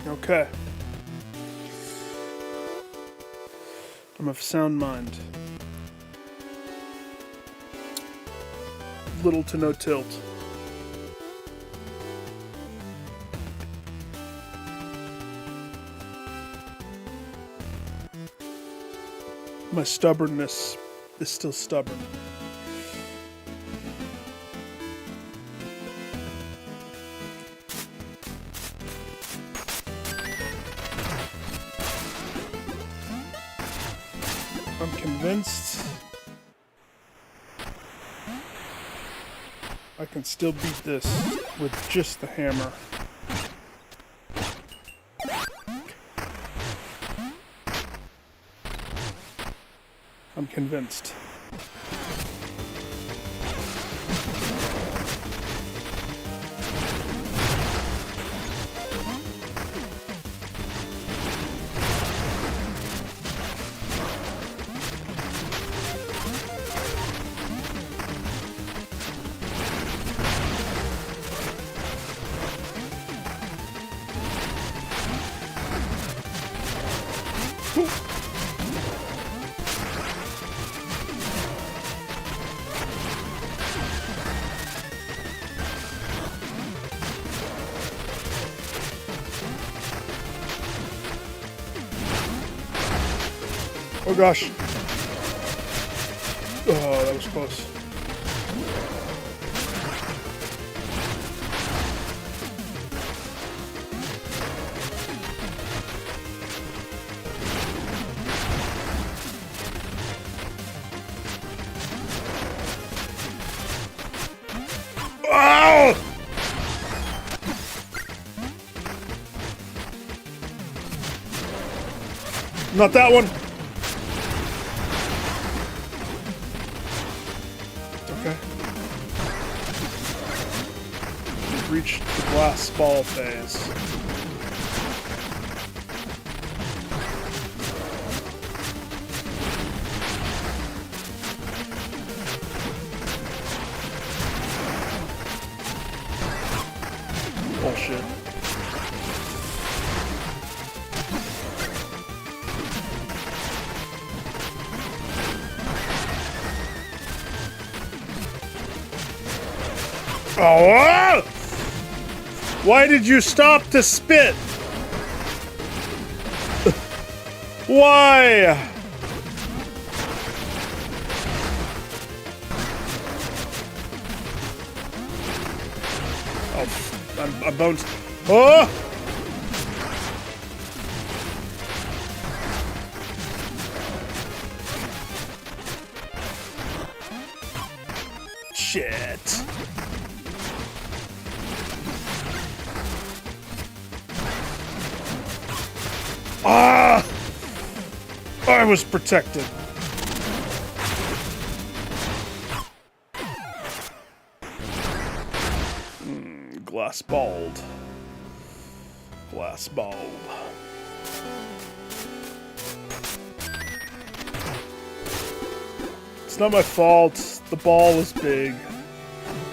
Okay. I'm of sound mind. Little to no tilt. My stubbornness is still stubborn. I'm convinced I can still beat this with just the hammer. I'm convinced. Oh gosh. Oh, that was close. Oh! Not that one. Okay. We've reached the glass ball phase. Bullshit. Oh! Why did you stop to spit? Why? Oh, I'm bounced. Oh! Shit. Ah! I was protected. Glass balled. Glass bulb. It's not my fault. The ball is big.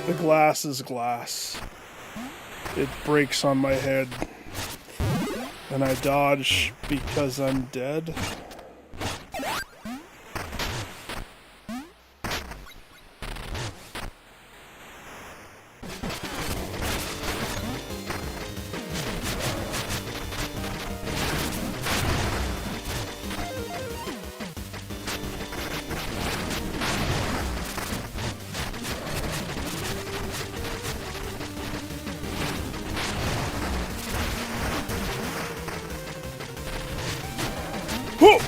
The glass is glass. It breaks on my head. And I dodge because I'm dead. Whoa!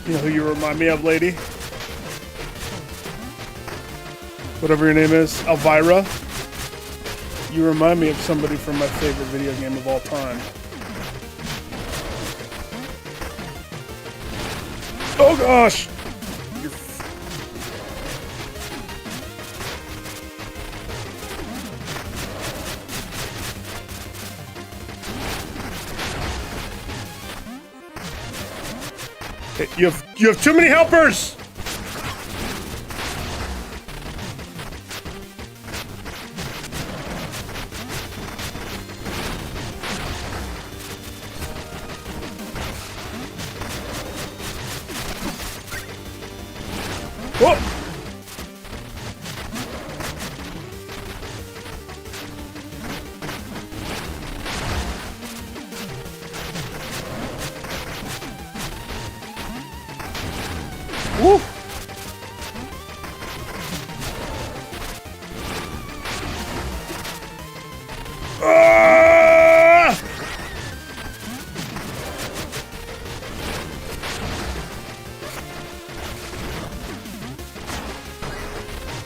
You know who you remind me of, lady? Whatever your name is, Elvira. You remind me of somebody from my favorite video game of all time. Oh gosh! Hey, you have too many helpers! Whoa! Woo! Ah!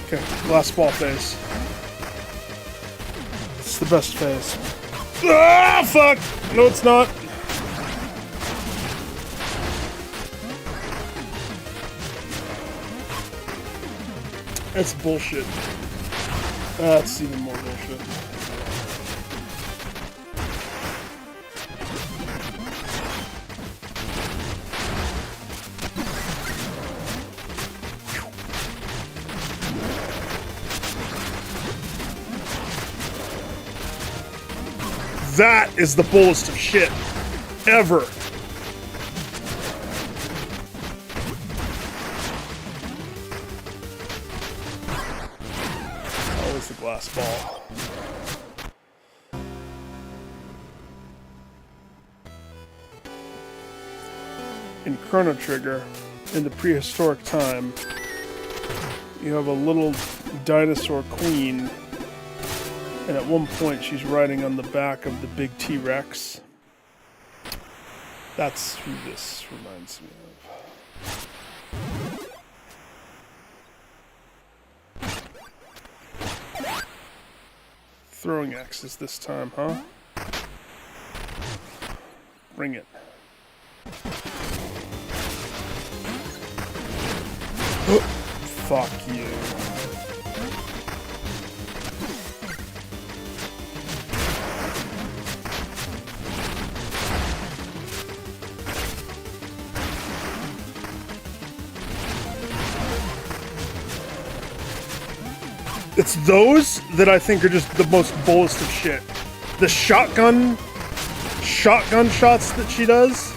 Okay, last ball phase. It's the best phase. Ah, fuck! No, it's not. That's bullshit. That's even more bullshit. That is the bullest of shit ever. Always the glass ball. In Chrono Trigger, in the prehistoric time, you have a little dinosaur queen, and at one point she's riding on the back of the big T-Rex. That's who this reminds me of. Throwing axes this time, huh? Bring it. Fuck you. It's those that I think are just the most bullest of shit. The shotgun shots that she does.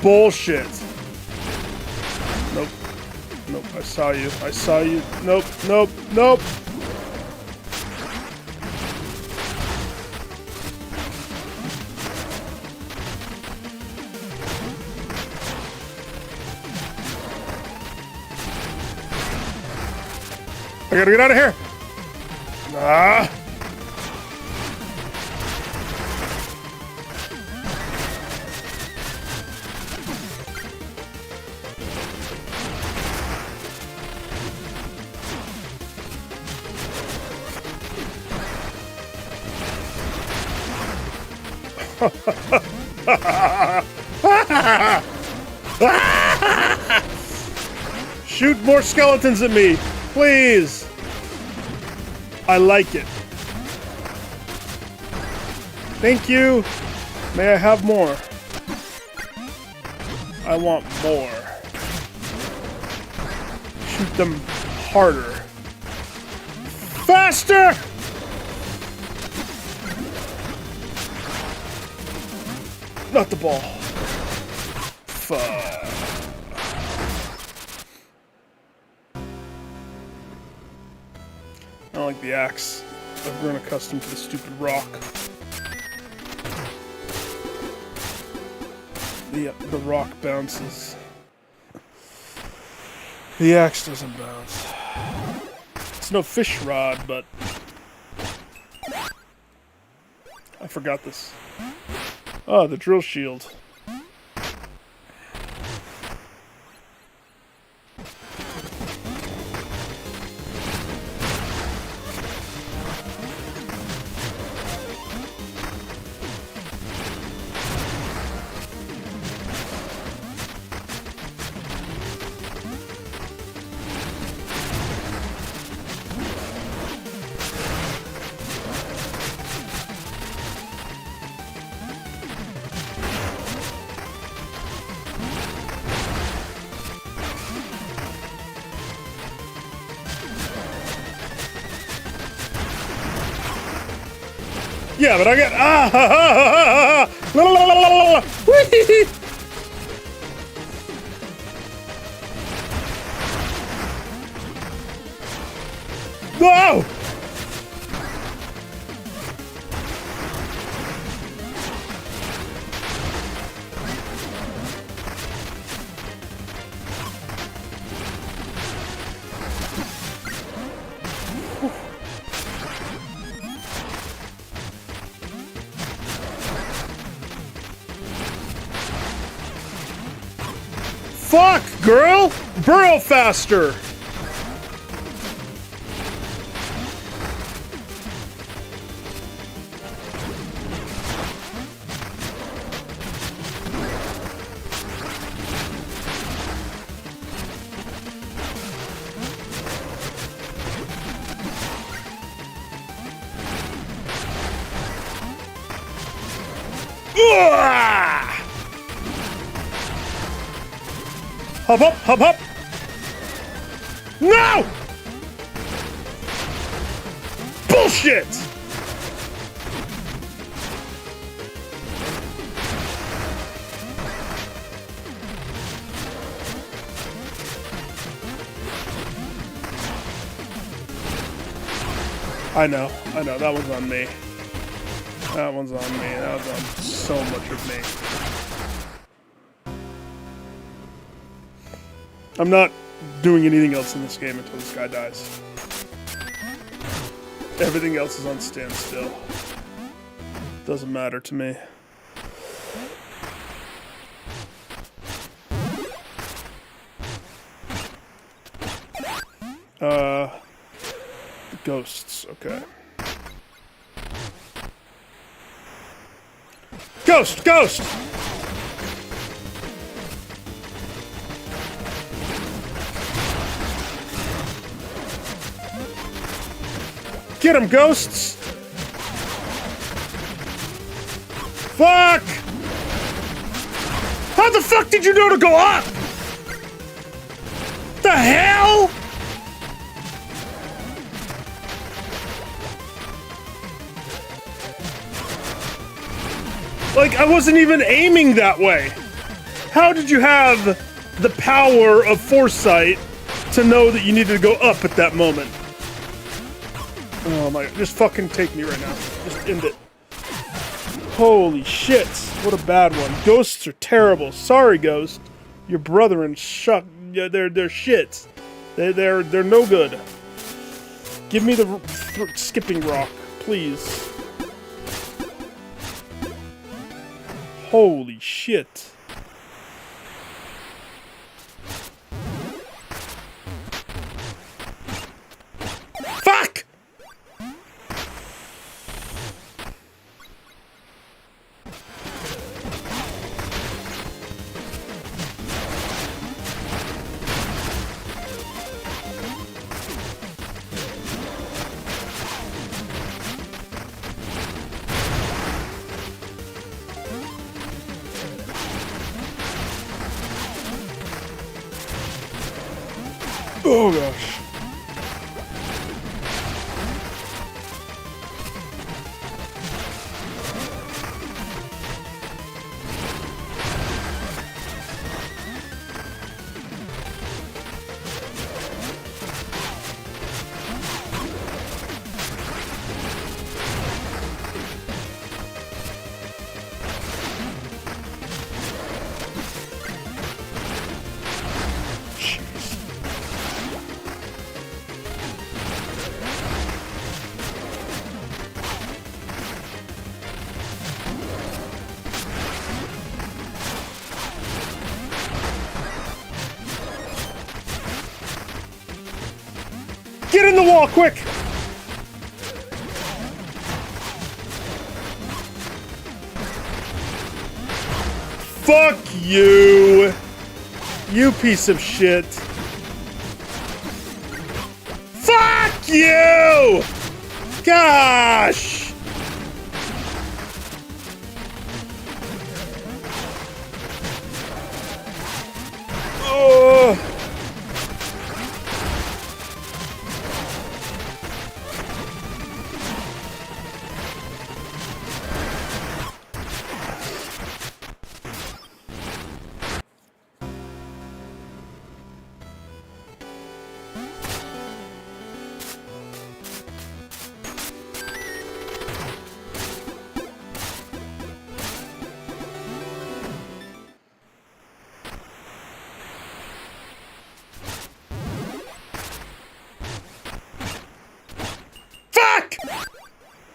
Bullshit. Nope. Nope, I saw you. I saw you. Nope, nope, nope. I gotta get out of here. Ah. Shoot more skeletons at me, please. I like it. Thank you. May I have more? I want more. Shoot them harder. Faster! Not the ball. Fuck. I don't like the axe. I've grown accustomed to the stupid rock. The rock bounces. The axe doesn't bounce. It's no fish rod, but I forgot this. Oh, the drill shield. Yeah, but I got la, la, la, la, la, la. Whee! Whoa! Fuck, girl! Burrow faster! Hop up, hop up! No! Bullshit! I know, that one's on me. That one's on me, that was on so much of me. I'm not doing anything else in this game until this guy dies. Everything else is on standstill. Doesn't matter to me. Ghosts, okay. Ghost! Ghost! Get him, ghosts! Fuck! How the fuck did you know to go up? The hell? Like, I wasn't even aiming that way. How did you have the power of foresight to know that you needed to go up at that moment? Oh my god, just fucking take me right now. Just end it. Holy shit, what a bad one. Ghosts are terrible. Sorry, Ghost. Your brethren suck. Yeah, they're shit. They're no good. Give me the skipping rock, please. Holy shit. Fuck! Oh gosh. Get in the wall, quick! Fuck you! You piece of shit. Fuck you! Gosh! Oh!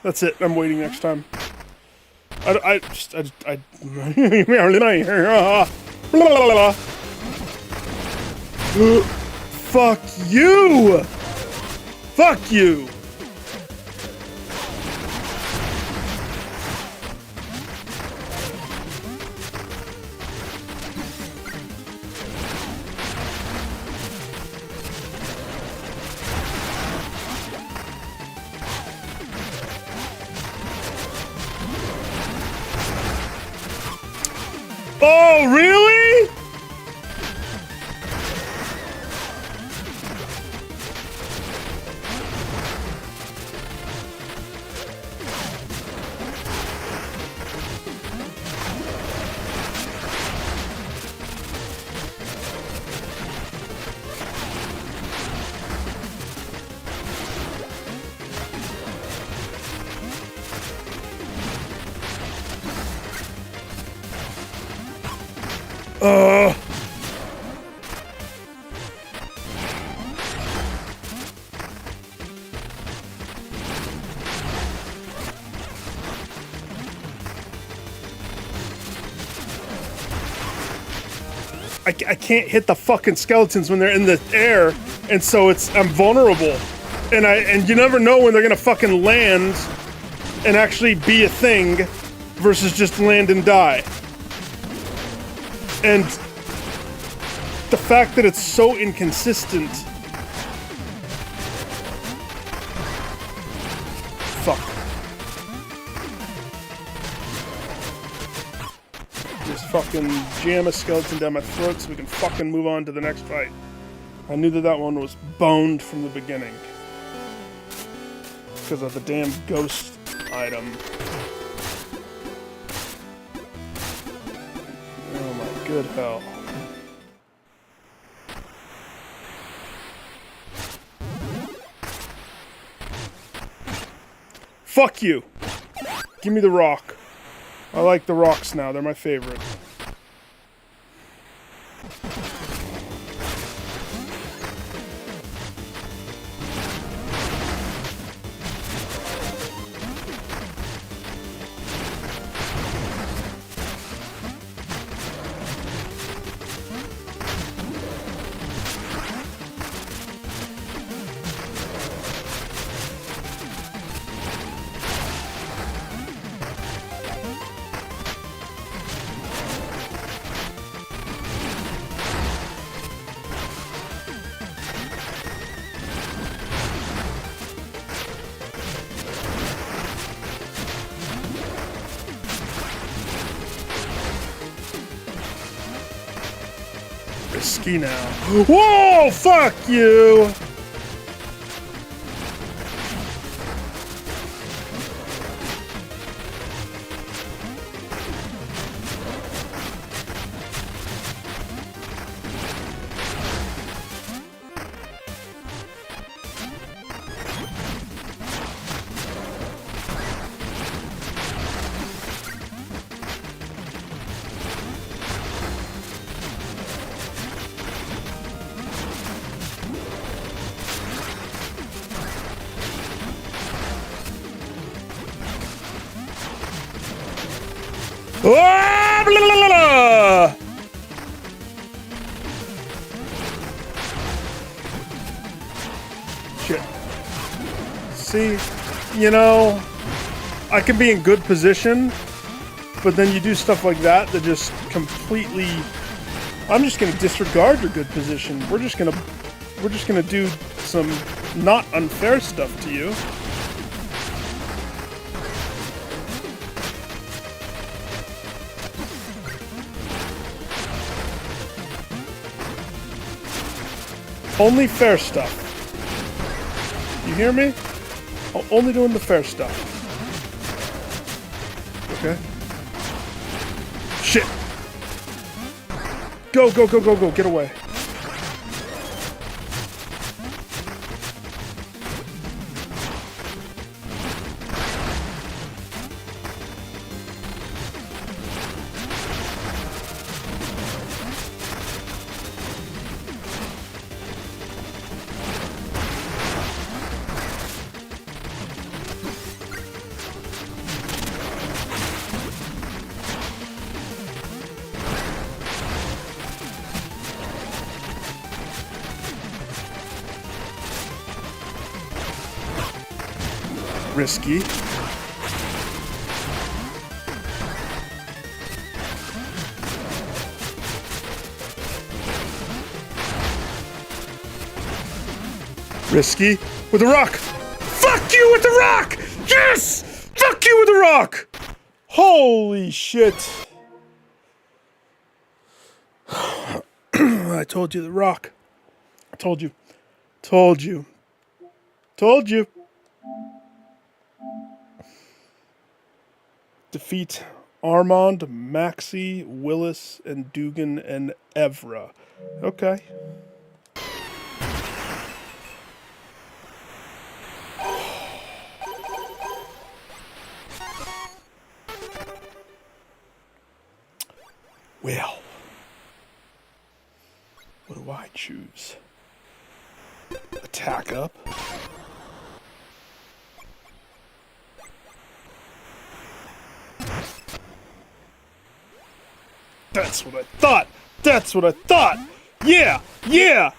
That's it. I'm waiting next time. I Fuck you! Fuck you! Oh, really? I can't hit the fucking skeletons when they're in the air, and so I'm vulnerable. And you never know when they're gonna fucking land and actually be a thing versus just land and die. And the fact that it's so inconsistent. Fuck. Just fucking jam a skeleton down my throat so we can fucking move on to the next fight. I knew that one was boned from the beginning. Because of the damn ghost item. Oh my good hell. Fuck you! Give me the rock. I like the rocks now, they're my favorite. Risky now. Whoa! Fuck you! Ah, blah, blah, blah, blah. shit. See, you know, I can be in good position, but then you do stuff like that that just completely... I'm just gonna disregard your good position. We're just gonna do some not unfair stuff to you. Only fair stuff. You hear me? Only doing the fair stuff. Okay. Shit. Go, go, go, go, go. Get away. Risky. Risky with a rock. Fuck you with the rock! Yes! Fuck you with the rock! Holy shit. I told you the rock. I told you. Told you. Told you. Defeat Armand, Maxi, Willis, and Dugan, and Evra. Okay. Well. What do I choose? Attack up? That's what I thought! That's what I thought! Yeah! Yeah!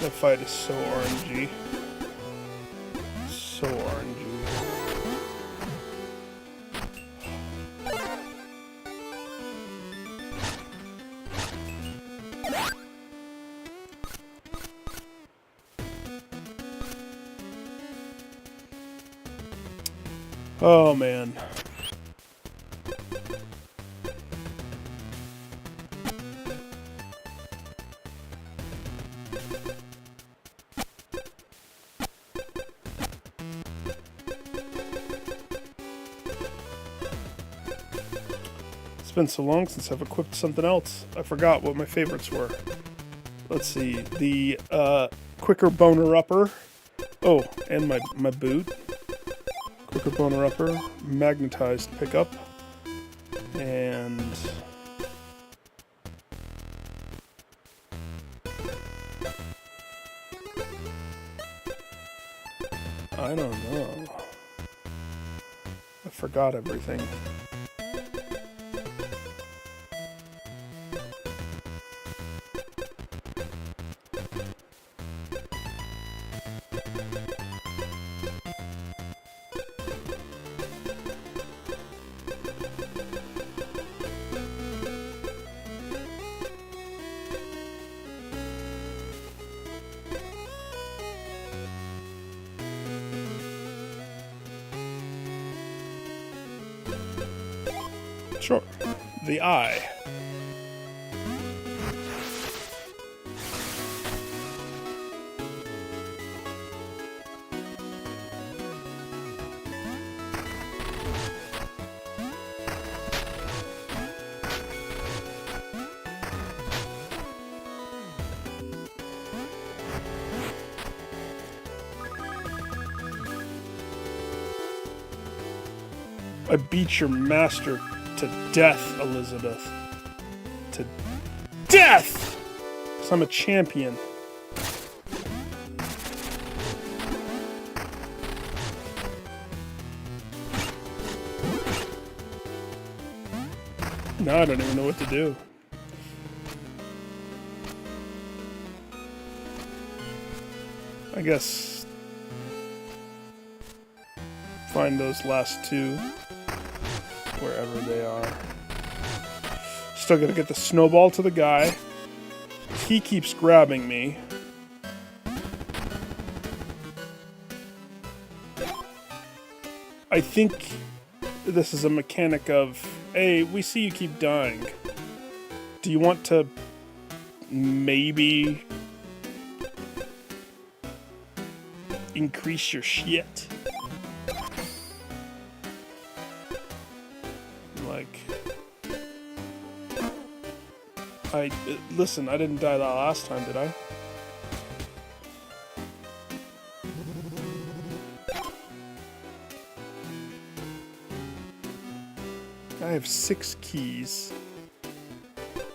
That fight is so RNG. So RNG. Oh man. It's been so long since I've equipped something else. I forgot what my favorites were. Let's see. The quicker boner upper. Oh, and my boot. Quicker boner upper. Magnetized pickup. And I don't know. I forgot everything. Sure. The eye. I beat your master to death, Elizabeth. To death! 'Cause I'm a champion. Now I don't even know what to do. I guess find those last two wherever they are. Still gotta get the snowball to the guy. He keeps grabbing me. I think this is a mechanic of, hey, we see you keep dying. Do you want to maybe increase your shit? Like, listen, I didn't die that last time, did I? I have 6 keys.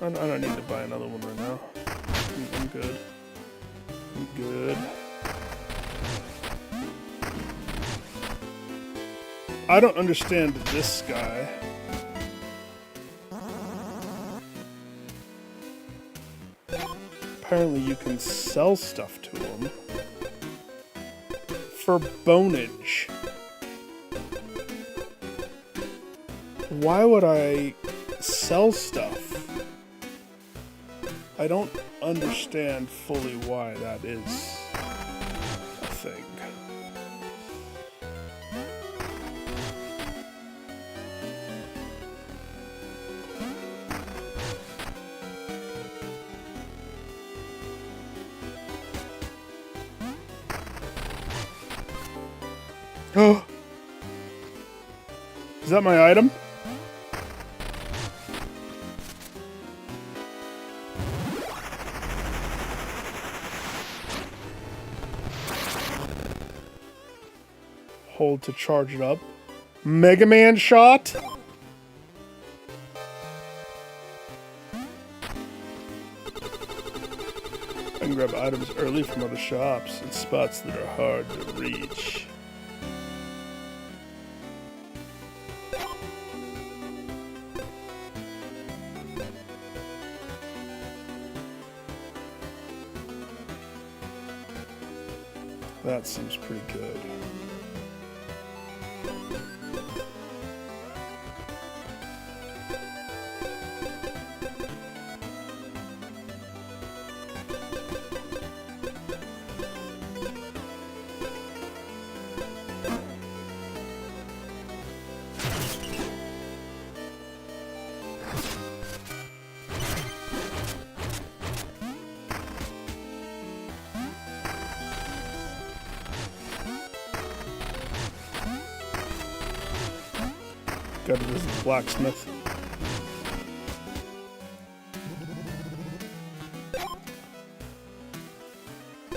I don't need to buy another one right now. I'm good. I'm good. I don't understand this guy. Apparently you can sell stuff to him for bonage. Why would I sell stuff? I don't understand fully why that is a thing. Oh! Is that my item? Hold to charge it up. Mega Man shot? I can grab items early from other shops in spots that are hard to reach. That seems pretty good. Gotta visit the blacksmith.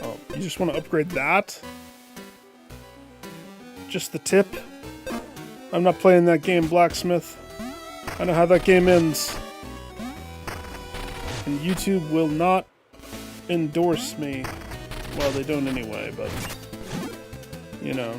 Oh, you just want to upgrade that? Just the tip? I'm not playing that game, blacksmith. I know how that game ends. And YouTube will not endorse me. Well, they don't anyway, but you know.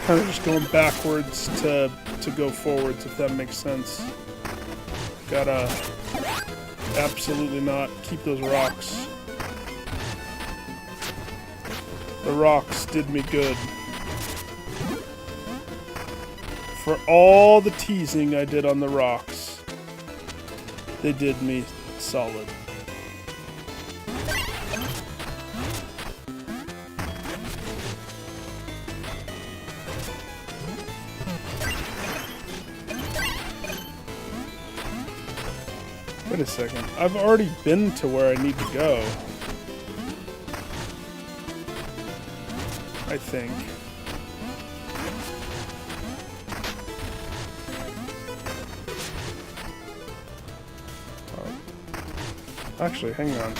Kind of just going backwards to go forwards, if that makes sense. Gotta absolutely not keep those rocks. The rocks did me good. For all the teasing I did on the rocks, they did me solid. Wait a second. I've already been to where I need to go. I think. Actually, hang on.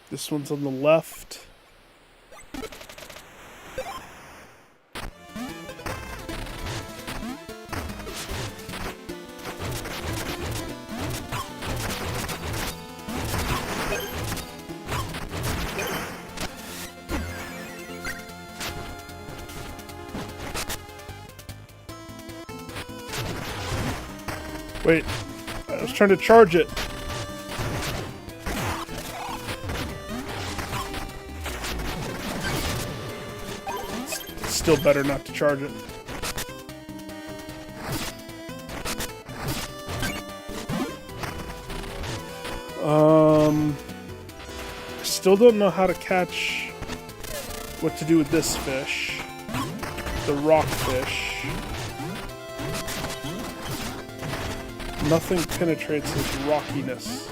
This one's on the left. Wait, I was trying to charge it. It's still better not to charge it. I still don't know how to catch what to do with this fish. The rock fish. Nothing penetrates his rockiness.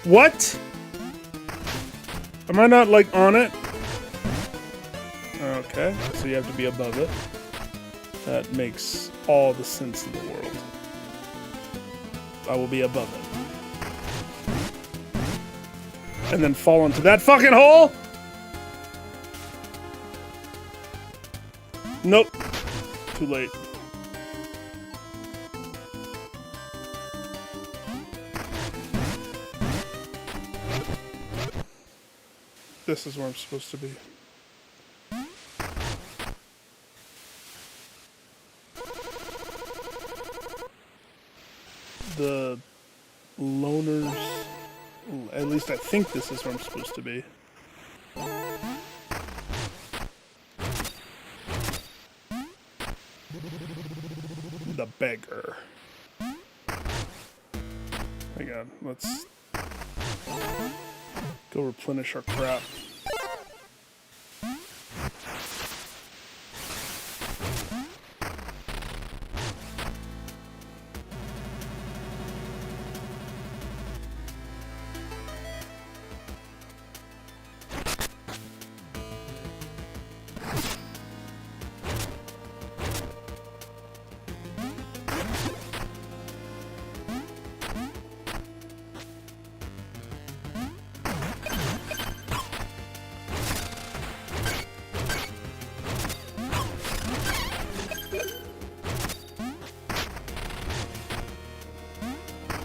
What? Am I not, like, on it? Okay, so you have to be above it. That makes all the sense in the world. I will be above it. And then fall into that fucking hole? Nope. Too late. This is where I'm supposed to be. The loners... At least I think this is where I'm supposed to be. The beggar. Hang on, let's go replenish our crap.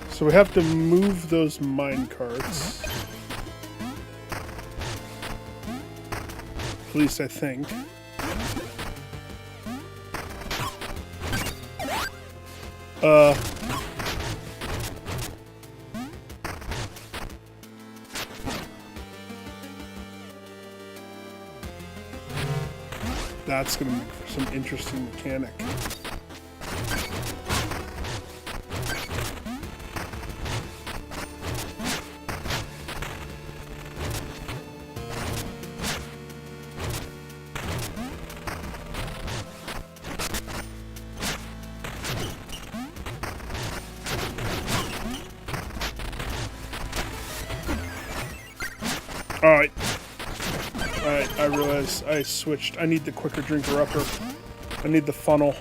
So we have to move those mine carts. At least I think. That's gonna make for some interesting mechanic. Alright. Alright, I realize I switched. I need the quicker drinker upper. I need the funnel.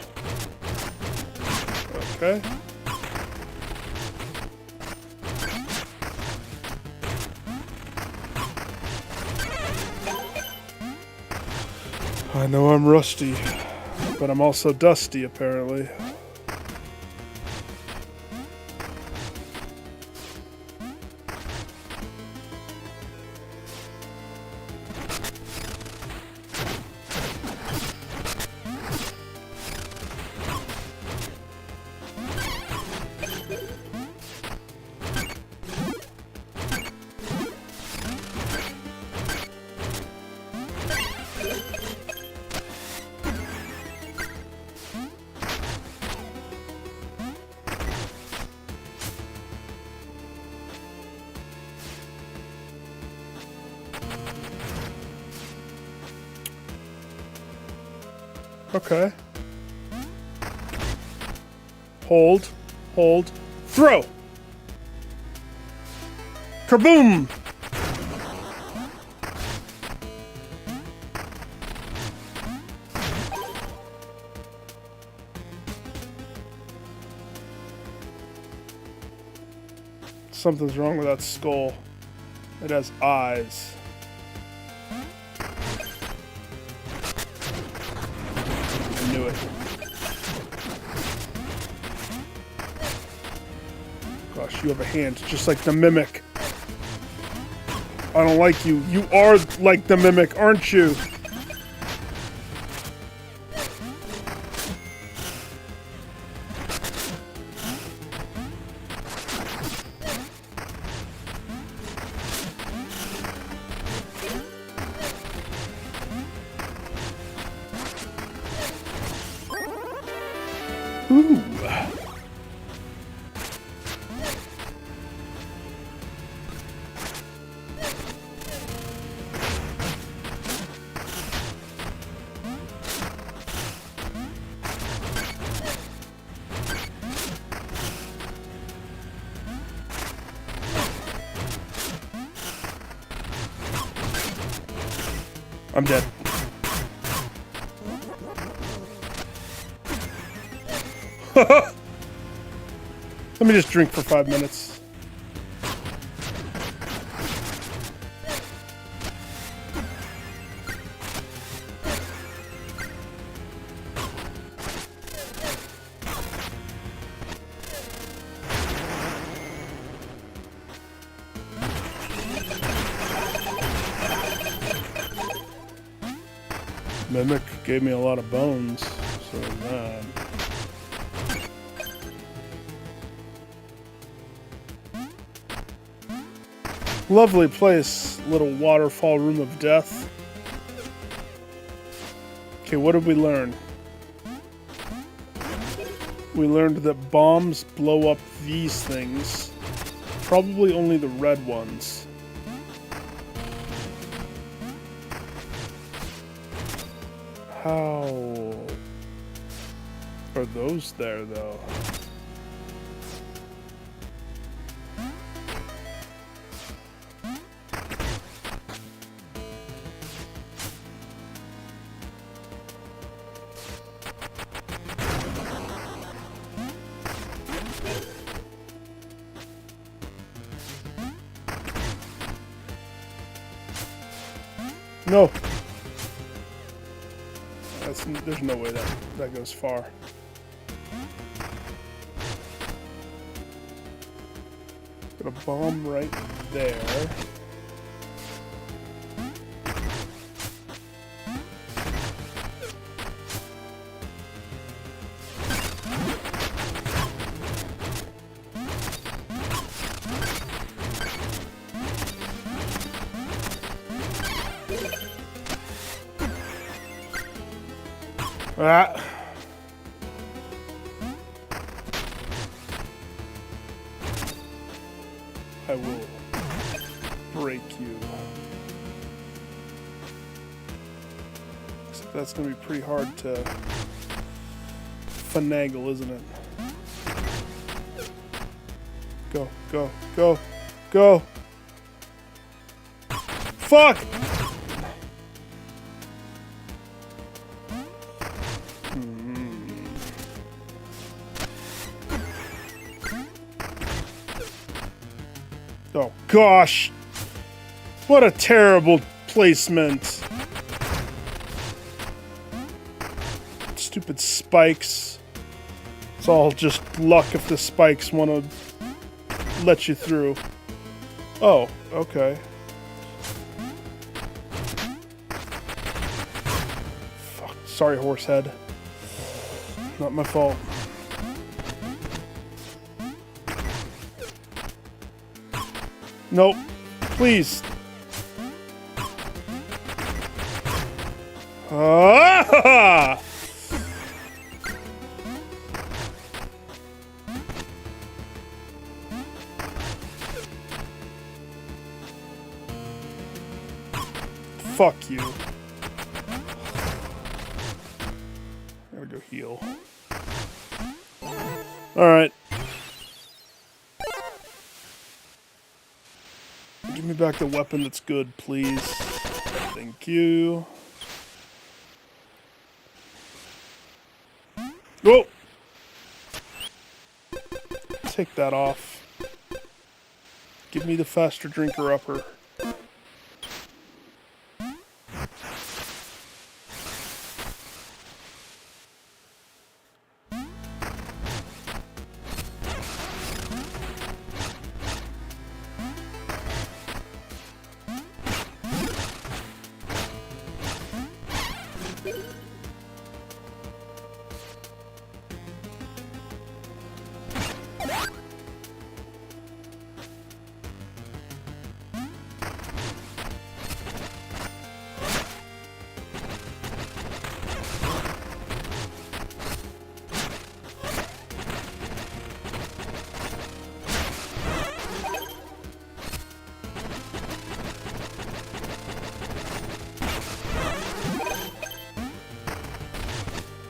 Okay. I know I'm rusty, but I'm also dusty, apparently. Okay. Hold. Hold. Throw! Kaboom! Something's wrong with that skull. It has eyes. I knew it. Gosh, you have a hand just like the mimic. I don't like you. You are like the mimic, aren't you? Ooh. I'm dead. Let me just drink for 5 minutes. Mimic gave me a lot of bones, so man. Lovely place, little waterfall room of death. Okay, what did we learn? We learned that bombs blow up these things. Probably only the red ones. How are those there, though? No. There's no way that goes far. Got a bomb right there. Ah. I will break you. Except that's going to be pretty hard to finagle, isn't it? Go, go, go, go! fuck? Oh gosh. What a terrible placement. Stupid spikes. It's all just luck if the spikes want to let you through. Oh, okay. Fuck. Sorry, horsehead. Not my fault. Nope. Please. Ah! Fuck you. I gotta go heal. Alright. Give me back the weapon that's good, please. Thank you. Whoa! Take that off. Give me the faster drinker upper.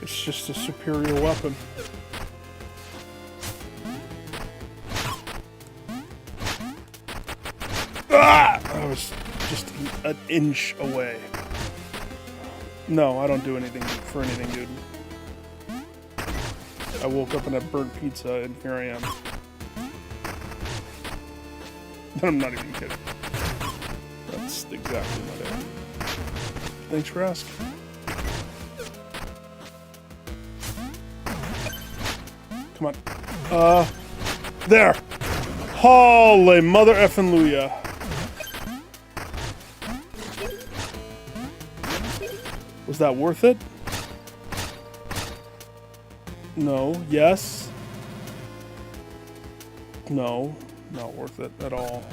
It's just a superior weapon. Ah! I was just an inch away. No, I don't do anything for anything, dude. I woke up and had burnt pizza, and here I am. I'm not even kidding. That's exactly what I am. Thanks for asking. Come on. There! Holy mother effing Luya. Was that worth it? No. Yes. No. Not worth it at all.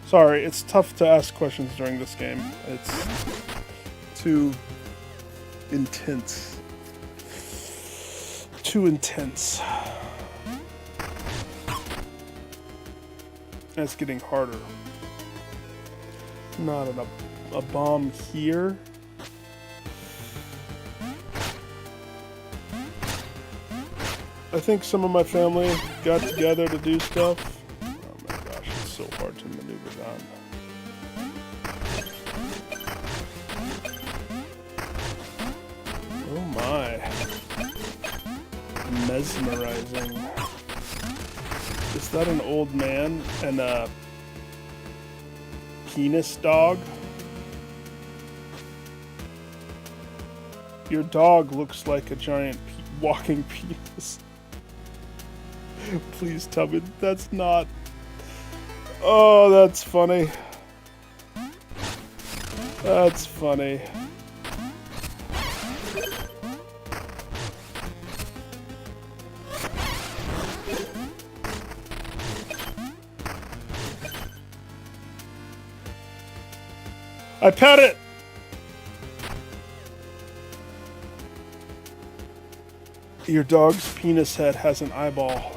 Sorry, it's tough to ask questions during this game. It's too intense. Too intense. And it's getting harder. Not a bomb here. I think some of my family got together to do stuff. Oh my gosh, it's so hard to maneuver down. Oh my. Mesmerizing. Is that an old man and a penis dog? Your dog looks like a giant walking penis. Please tell me that's not. Oh, that's funny. That's funny. I pet it! Your dog's penis head has an eyeball.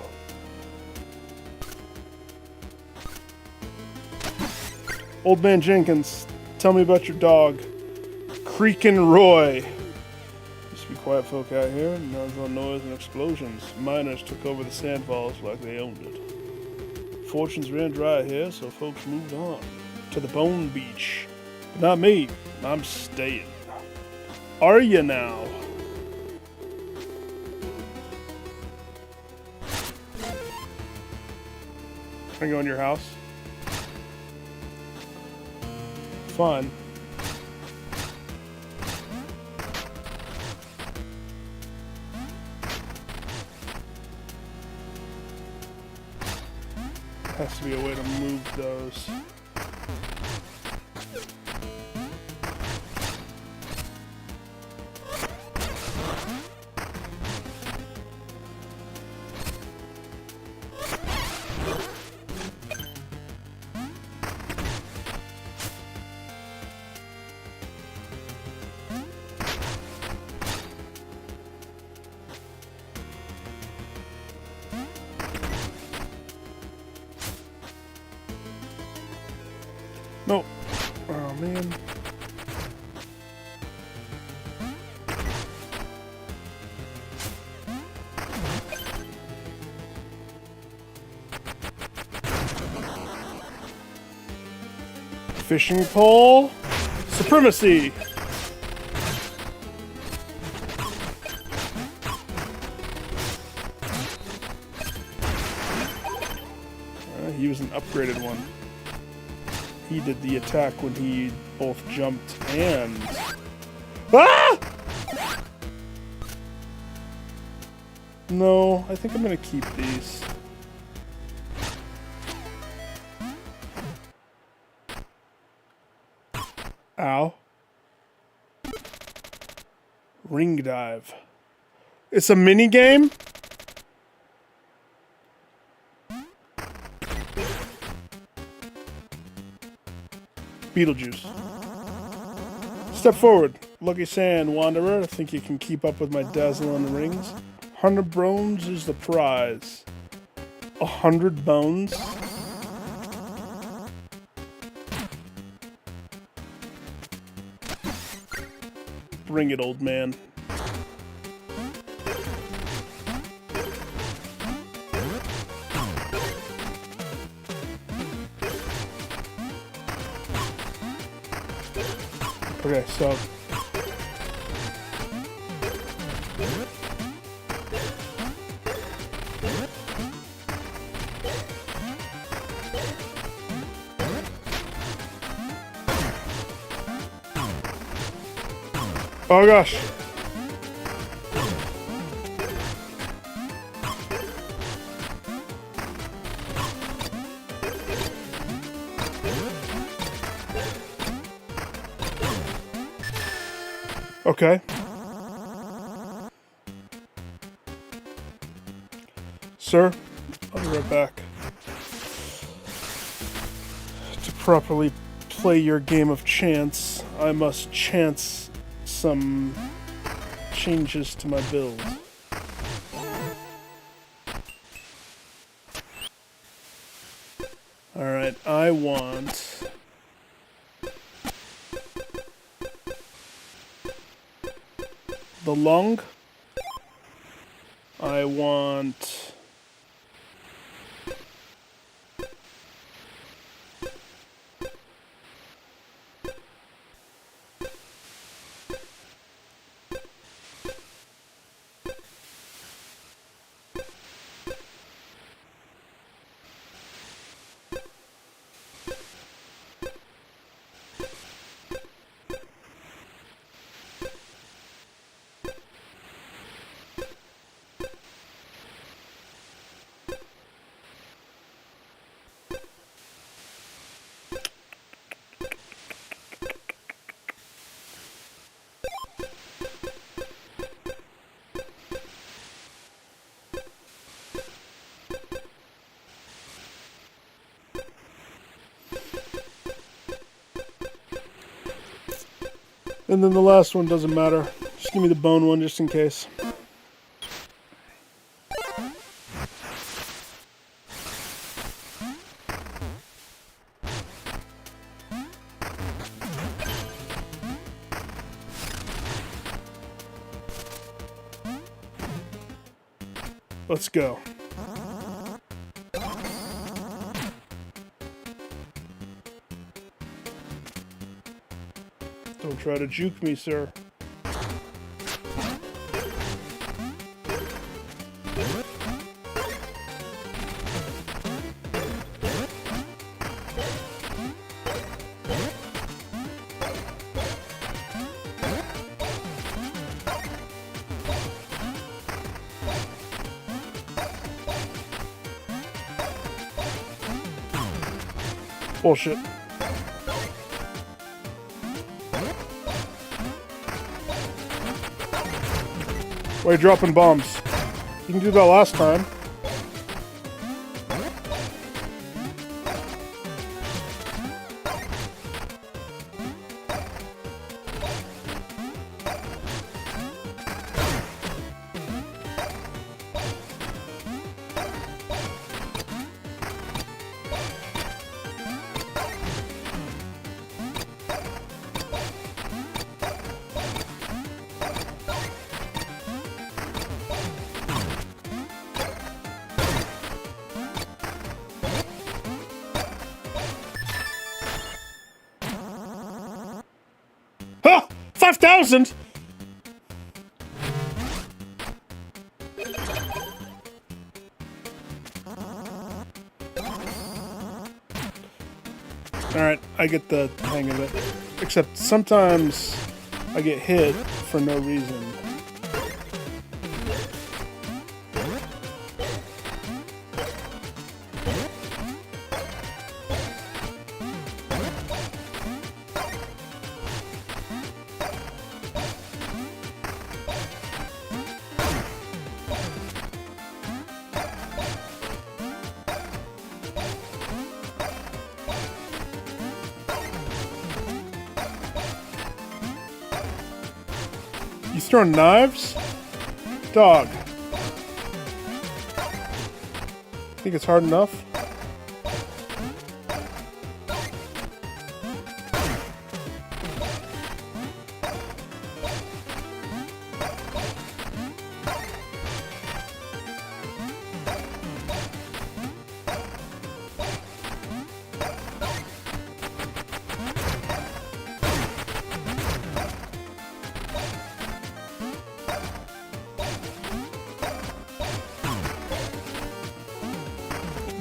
Old Man Jenkins, tell me about your dog. Creakin' Roy. Used to be quiet folk out here, and now there's no noise and explosions. Miners took over the sand falls like they owned it. Fortunes ran dry here, so folks moved on. to the Bone Beach. But not me. I'm staying. Are you now? Can I go in your house? Fun. Has to be a way to move those. No. Oh, man. Fishing pole. Supremacy. He was an upgraded one. He did the attack when he both jumped and... Ah! No, I think I'm gonna keep these. Ow. Ring dive. It's a mini game? Beetlejuice. Step forward. Lucky Sand Wanderer. I think you can keep up with my dazzling rings. 100 bones is the prize. 100 bones? Bring it, old man. Okay, so... Oh gosh. Okay. Sir, I'll be right back. To properly play your game of chance, I must chance some changes to my build. Alright, I want... the lung. I want... And then the last one doesn't matter. Just give me the bone one just in case. Let's go. Don't try to juke me, sir. Bullshit. Why are you dropping bombs? You can do that last time. Huh! 5,000! Alright, I get the hang of it. Except sometimes I get hit for no reason. He's throwing knives? Dog. Think it's hard enough?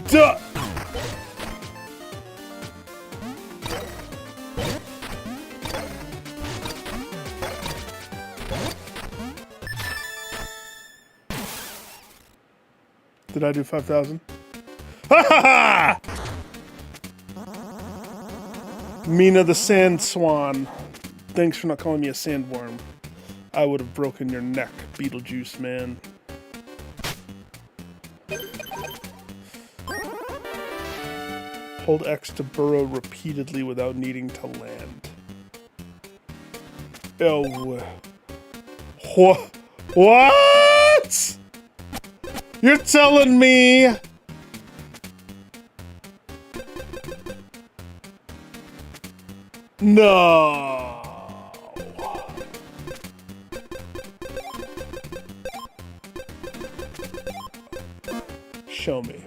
Duh! Did I do 5,000? Ha ha ha! Mina the sand swan. Thanks for not calling me a sandworm. I would have broken your neck, Beetlejuice man. Hold X to burrow repeatedly without needing to land. Oh. What? You're telling me? No. Show me.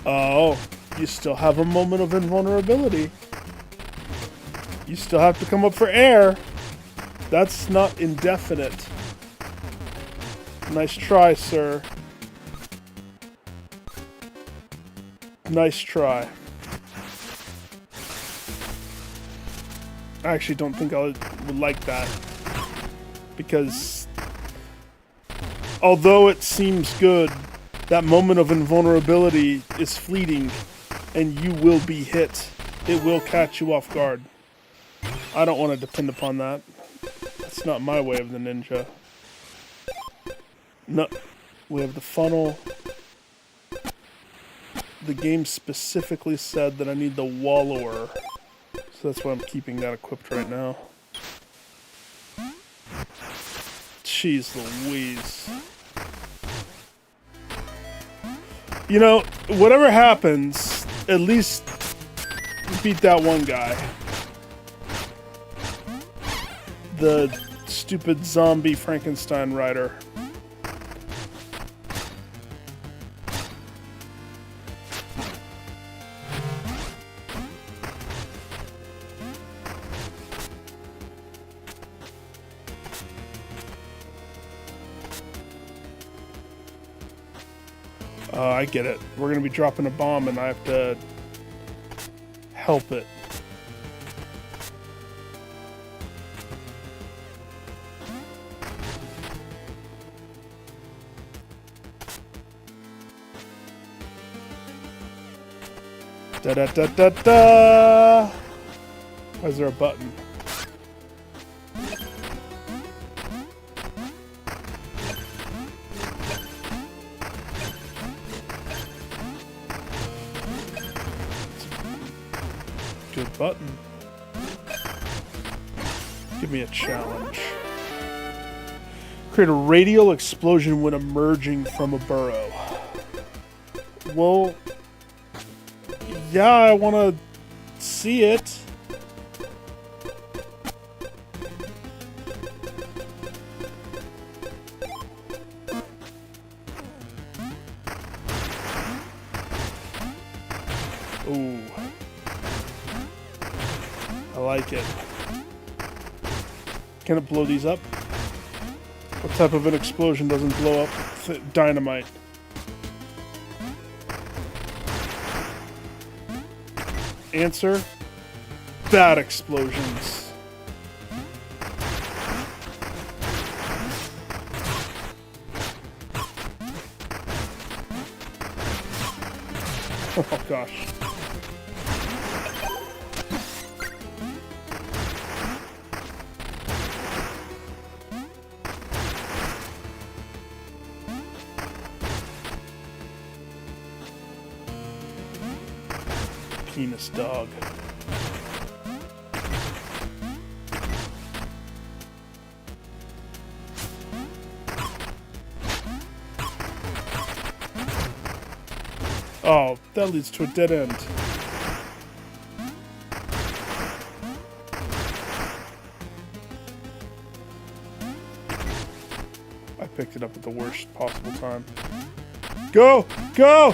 Oh, you still have a moment of invulnerability. You still have to come up for air. That's not indefinite. Nice try, sir. Nice try. I actually don't think I would like that. Because although it seems good, that moment of invulnerability is fleeting, and you will be hit. It will catch you off guard. I don't want to depend upon that. That's not my way of the ninja. No, we have the funnel. The game specifically said that I need the wallower, so that's why I'm keeping that equipped right now. Jeez Louise. You know, whatever happens, at least beat that one guy. The stupid zombie Frankenstein rider. I get it. We're gonna be dropping a bomb and I have to help it. Da da da da da! Why is there a button? Good button. Give me a challenge. Create a radial explosion when emerging from a burrow. Well, yeah, I want to see it. Ooh. I like it. Can it blow these up? What type of an explosion doesn't blow up dynamite? Answer: bad explosions. Oh gosh. Penis dog. Oh, that leads to a dead end. I picked it up at the worst possible time. Go! Go!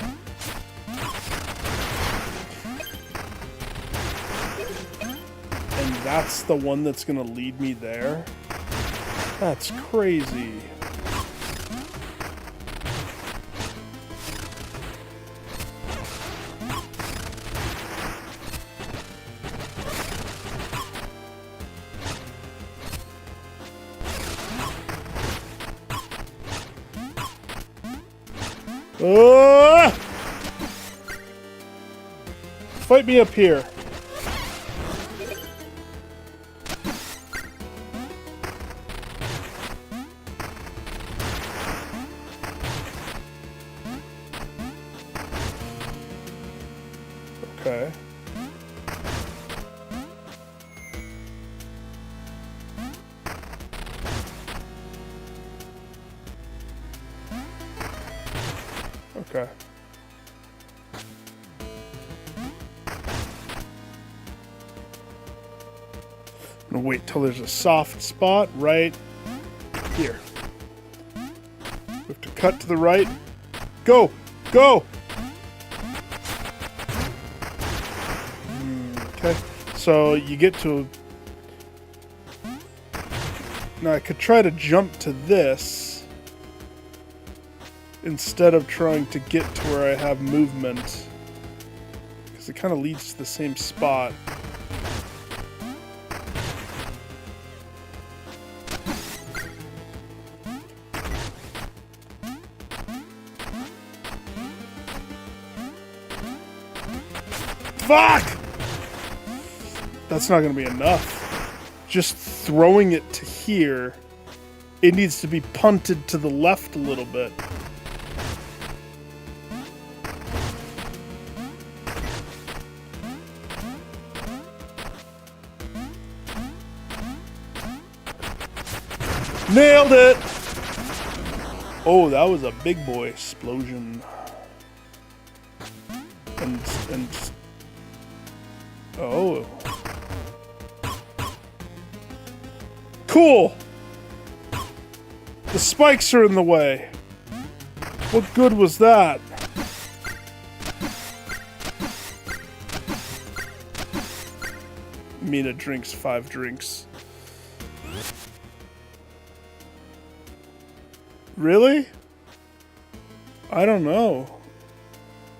And that's the one that's gonna lead me there? That's crazy. Fight me up here. Okay. Okay. I'm gonna wait till there's a soft spot right here. We have to cut to the right. Go! Go! Okay. So you get to... Now I could try to jump to this instead of trying to get to where I have movement, because it kind of leads to the same spot. Fuck! That's not going to be enough. Just throwing it to here, it needs to be punted to the left a little bit. Nailed it! Oh, that was a big boy explosion. And oh. Cool! The spikes are in the way. What good was that? Mina drinks 5 drinks. Really? I don't know.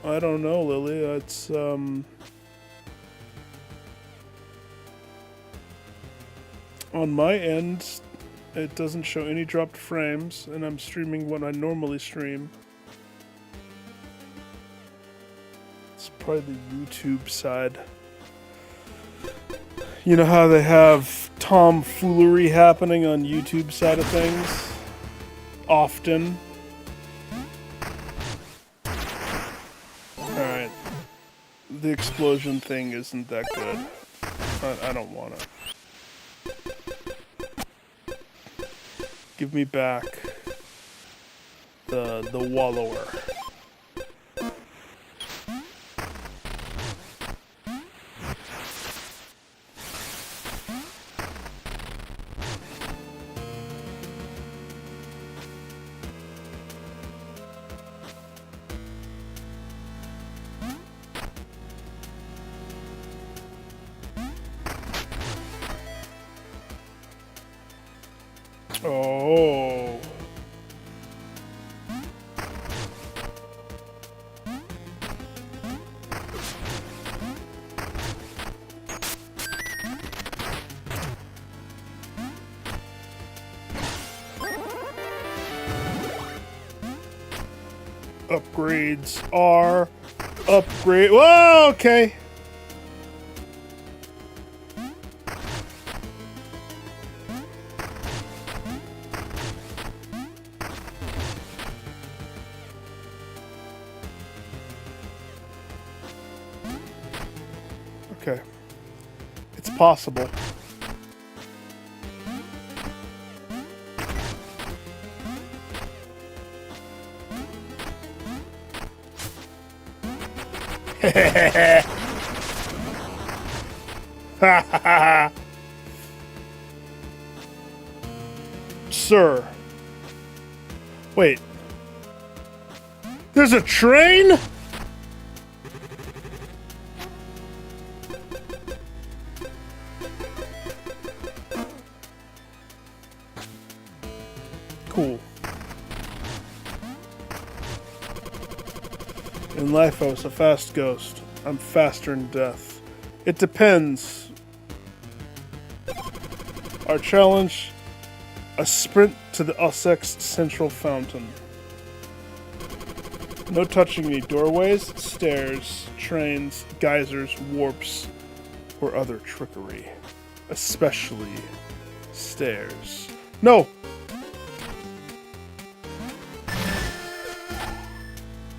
I don't know, Lily. It's, on my end, it doesn't show any dropped frames, and I'm streaming what I normally stream. It's probably the YouTube side. You know how they have tomfoolery happening on YouTube side of things? Often. Alright. The explosion thing isn't that good. I don't want it. Give me back the wallower. Oh. Upgrades are upgrade. Whoa, okay. Okay. It's possible. Sir. Wait. There's a train? Cool. In life, I was a fast ghost. I'm faster than death. It depends. Our challenge, a sprint to the Essex Central Fountain. No touching any doorways, stairs, trains, geysers, warps, or other trickery. Especially stairs. No!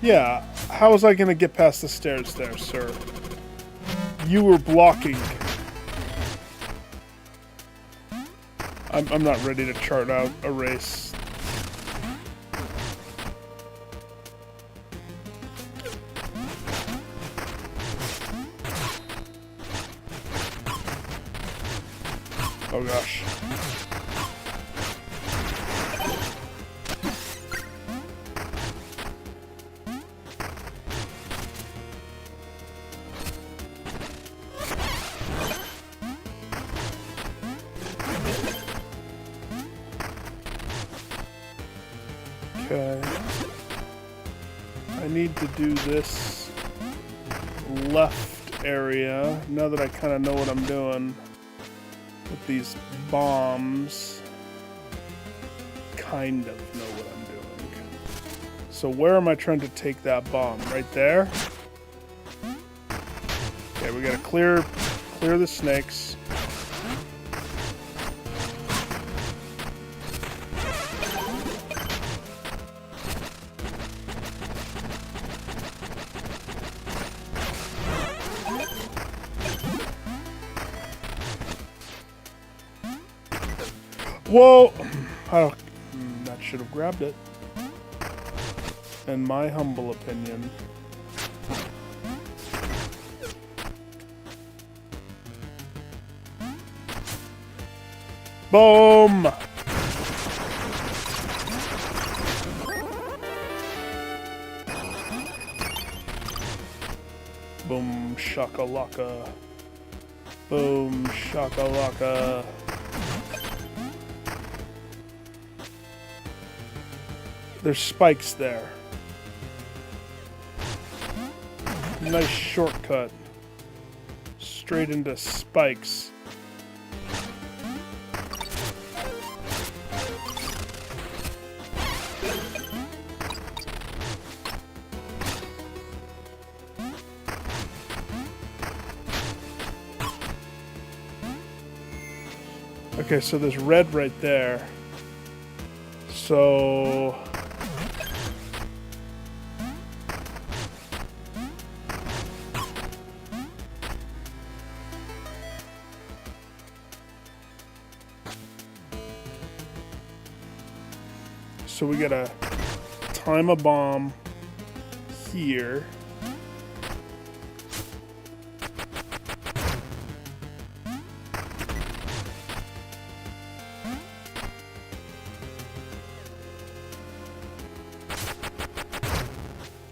Yeah, how was I gonna get past the stairs there, sir? You were blocking. I'm not ready to chart out a race. Oh gosh. Okay. I need to do this left area now that I kind of know what I'm doing with these bombs. Kind of know what I'm doing. So where am I trying to take that bomb? Right there? Okay, we gotta clear the snakes. Whoa! That should have grabbed it. In my humble opinion. Boom! Boom shakalaka. Boom shakalaka. There's spikes there. Nice shortcut. Straight into spikes. Okay, so there's red right there. So... So we gotta time a bomb here.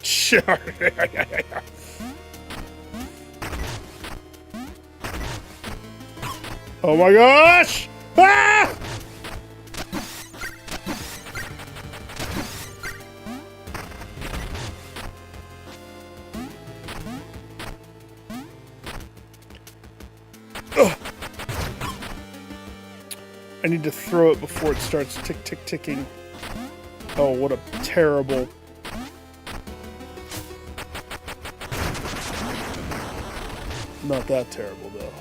Sure. Oh my gosh! Ah! Ugh. I need to throw it before it starts ticking. Oh, what a terrible... Not that terrible, though.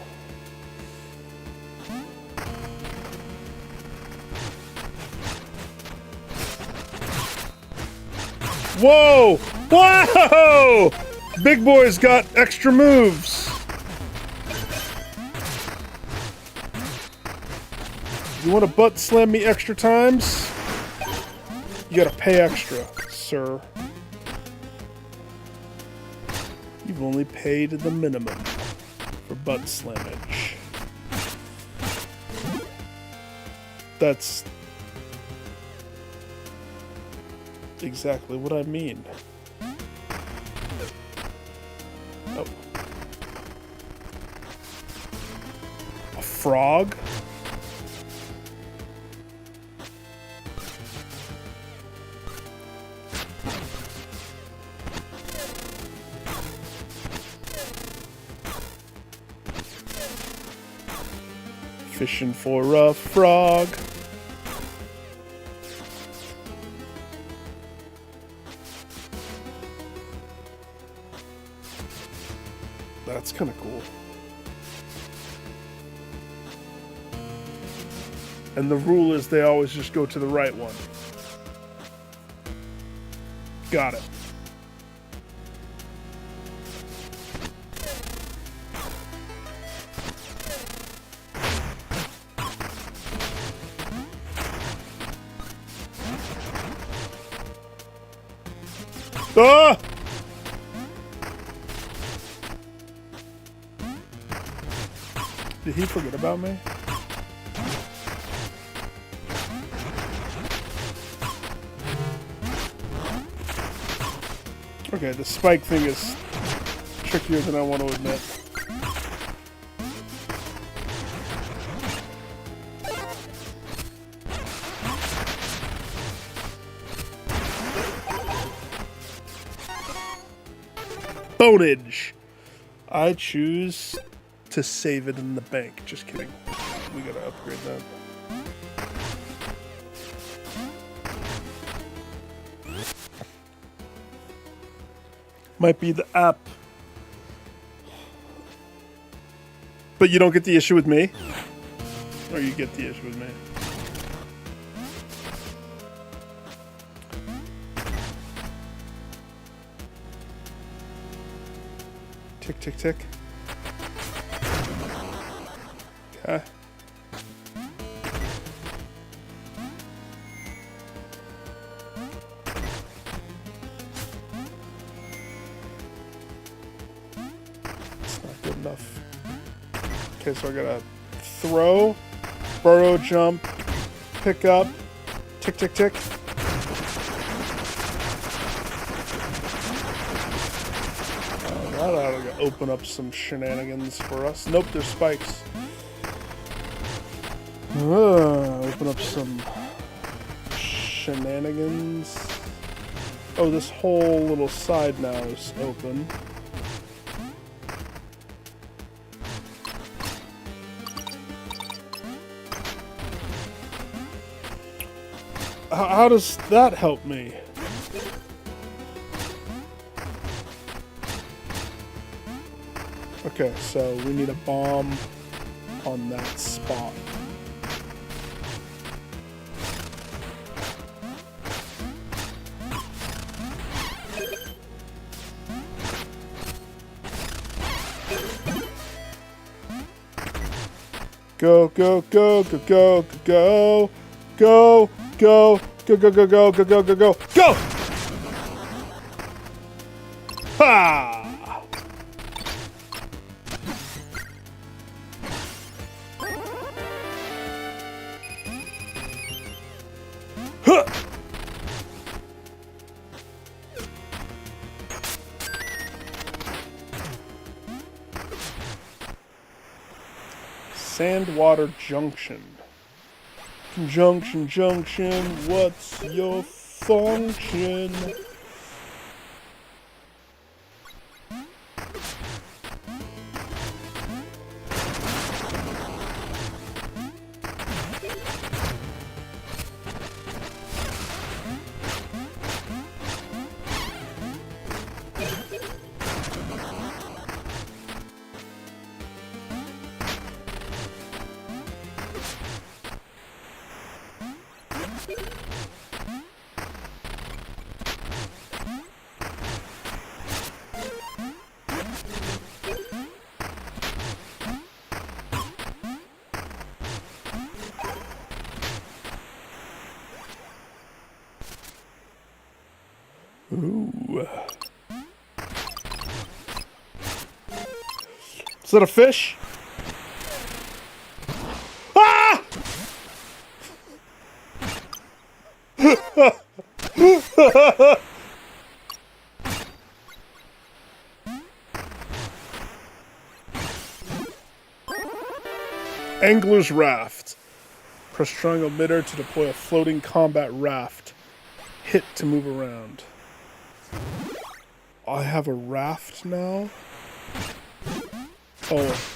Whoa! Whoa! Big boy's got extra moves. You want to butt slam me extra times? You gotta pay extra, sir. You've only paid the minimum for butt slammage. That's exactly what I mean. Oh. A frog? Fishing for a frog. That's kind of cool. And the rule is they always just go to the right one. Got it. Ah! Did he forget about me? Okay, the spike thing is trickier than I want to admit. Bonage! I choose to save it in the bank. Just kidding. We gotta upgrade that. Might be the app. But you don't get the issue with me? Or you get the issue with me? Tick, tick, tick. Okay. It's not good enough. Okay, so I gotta throw, burrow, jump, pick up, tick, tick, tick. That ought to open up some shenanigans for us. Nope, there's spikes. Open up some shenanigans. Oh, this whole little side now is open. How does that help me? Okay, so we need a bomb on that spot. Go, go, go, go, go, go, go, go, go, go, go, go, go, go, go, go, go! Ha! Huh! Sandwater Junction. Junction, junction, what's your function? Ooh. Is that a fish? Ah! Angler's Raft. Press triangle midair to deploy a floating combat raft. Hit to move around. I have a raft now? Oh.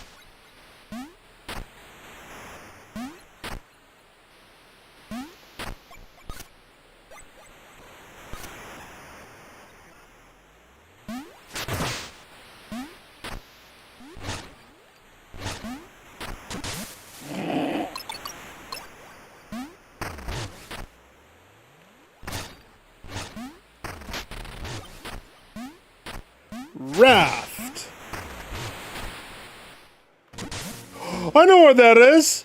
Raft. I know where that is.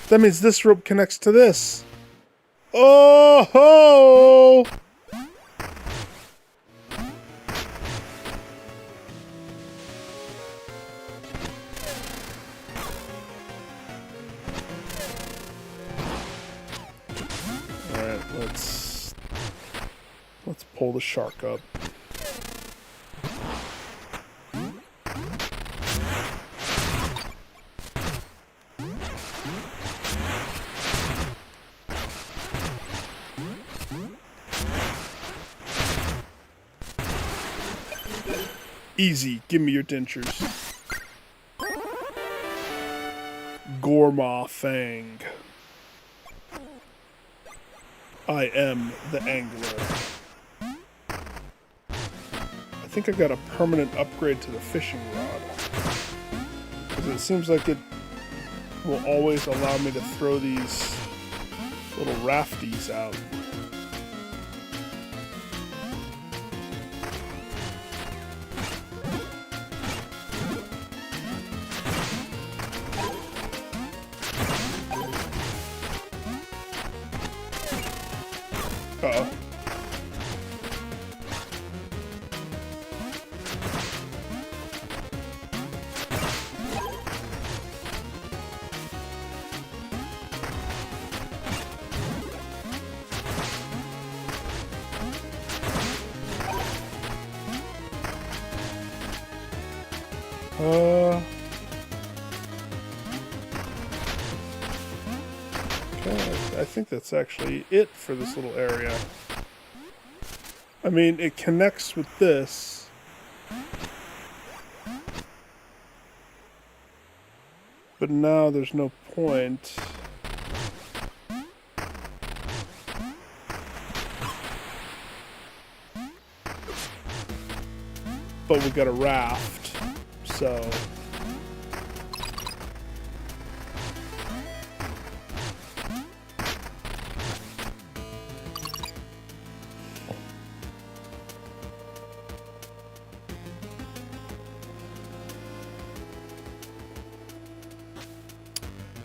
That means this rope connects to this. Oh ho! All right, let's pull the shark up. Easy, give me your dentures. Gorma Fang. I am the angler. I think I got a permanent upgrade to the fishing rod. Because it seems like it will always allow me to throw these little rafties out. Uh-oh. Okay, I think that's actually it for this little area. I mean, it connects with this. But now there's no point. but we got a raft, so...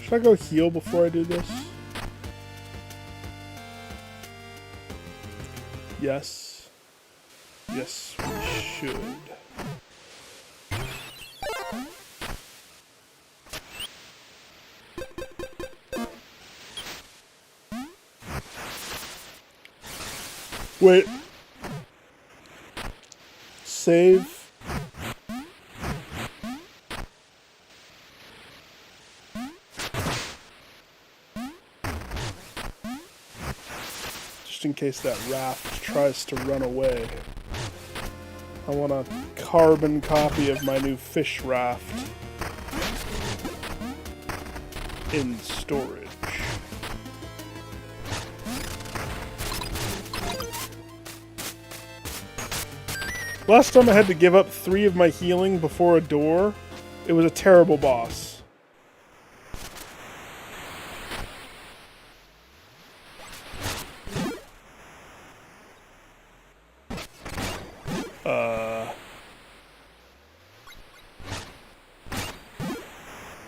Should I go heal before I do this? Yes. Yes, we should. Wait. Save. Just in case that raft tries to run away. I want a carbon copy of my new fish raft in storage. Last time I had to give up 3 of my healing before a door. It was a terrible boss.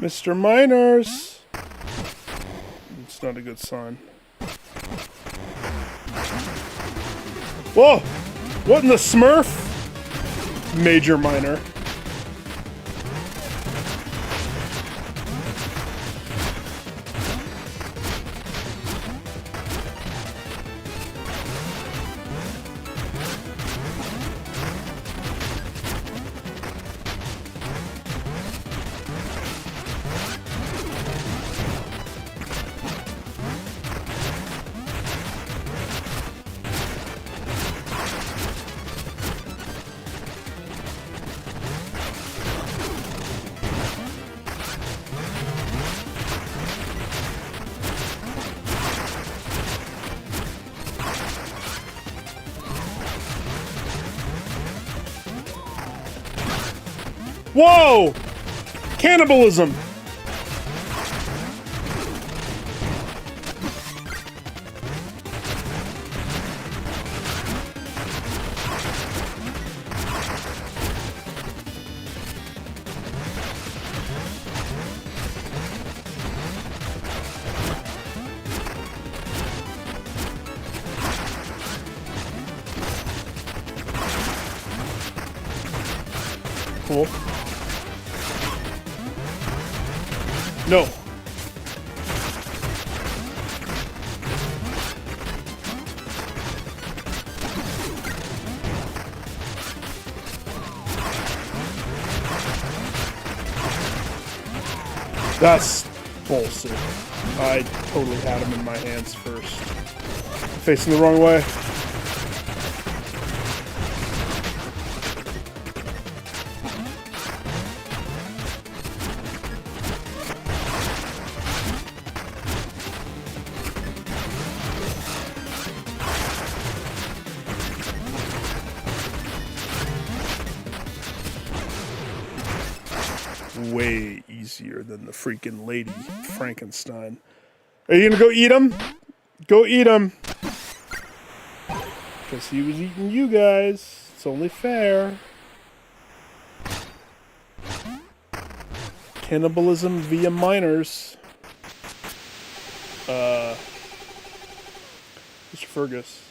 Mr. Miners! It's not a good sign. Whoa! What in the Smurf? Major Miner. Whoa! Cannibalism! Cool. No. That's bullshit. I totally had him in my hands first. Facing the wrong way. Way easier than the freaking Lady Frankenstein. Are you gonna go eat him? Go eat him! Because he was eating you guys. It's only fair. Cannibalism via miners. Mr. Fergus.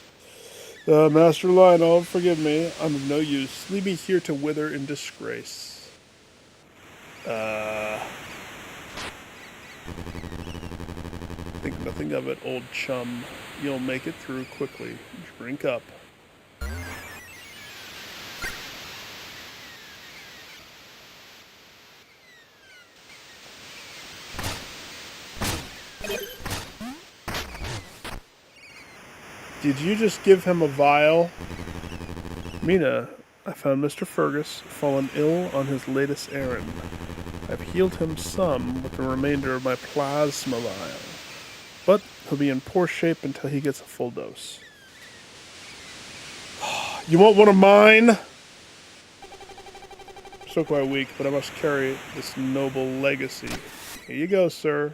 Master Lionel, forgive me. I'm of no use. Leave me here to wither in disgrace. Think nothing of it, old chum. You'll make it through quickly. Drink up. Did you just give him a vial? Mina, I found Mr. Fergus fallen ill on his latest errand. I've healed him some with the remainder of my plasma vial, but he'll be in poor shape until he gets a full dose. You want one of mine? Still quite weak, but I must carry this noble legacy. Here you go, sir.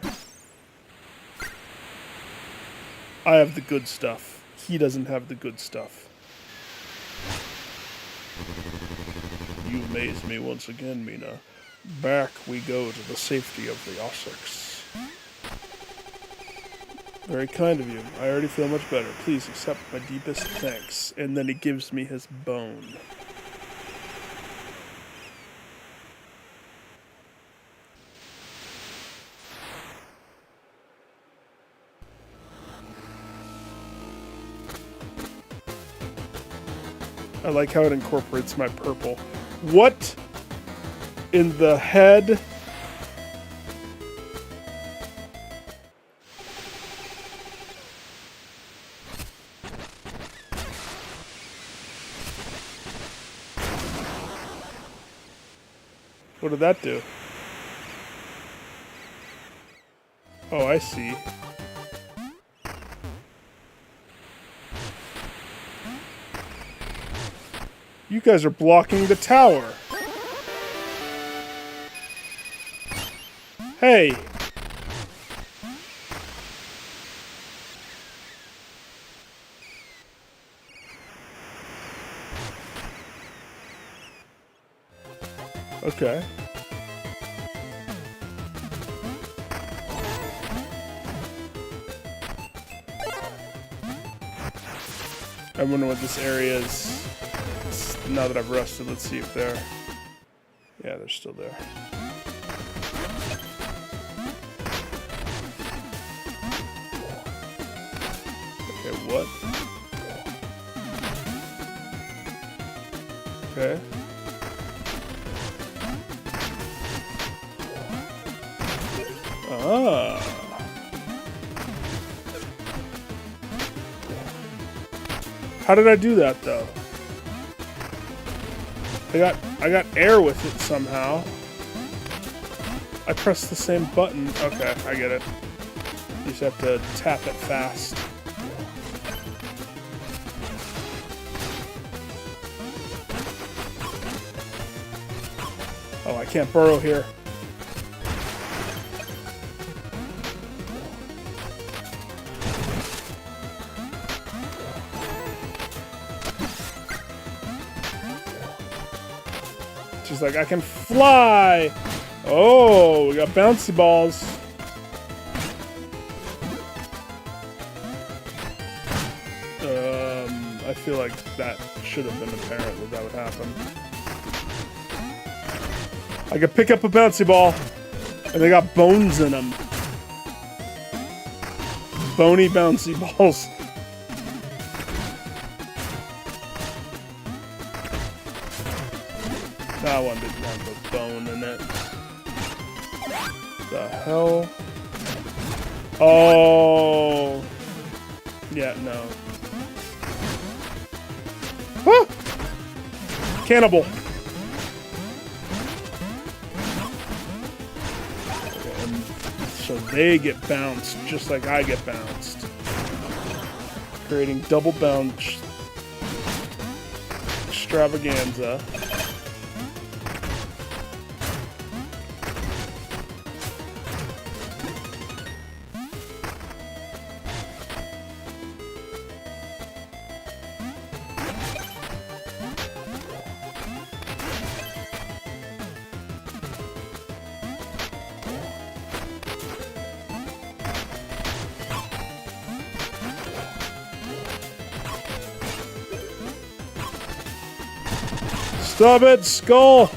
I have the good stuff. He doesn't have the good stuff. You amaze me once again, Mina. Back we go to the safety of the Ossex. Very kind of you. I already feel much better. Please accept my deepest thanks. And then he gives me his bone. I like how it incorporates my purple. What in the head? What did that do? Oh, I see. You guys are blocking the tower. Hey. Okay. I wonder what this area is. Now that I've rested, let's see if they're... Yeah, they're still there. Okay, what? Okay. Ah. How did I do that, though? I got air with it somehow. I pressed the same button. Okay, I get it. You just have to tap it fast. Oh, I can't burrow here. She's like, I can fly! Oh, we got bouncy balls. I feel like that should have been apparent that would happen. I could pick up a bouncy ball, and they got bones in them. Bony bouncy balls. That one didn't have a bone in it. The hell? Oh. Yeah, no. Ah! Cannibal. Okay, and so they get bounced just like I get bounced. Creating double bounce extravaganza. Stop it, skull!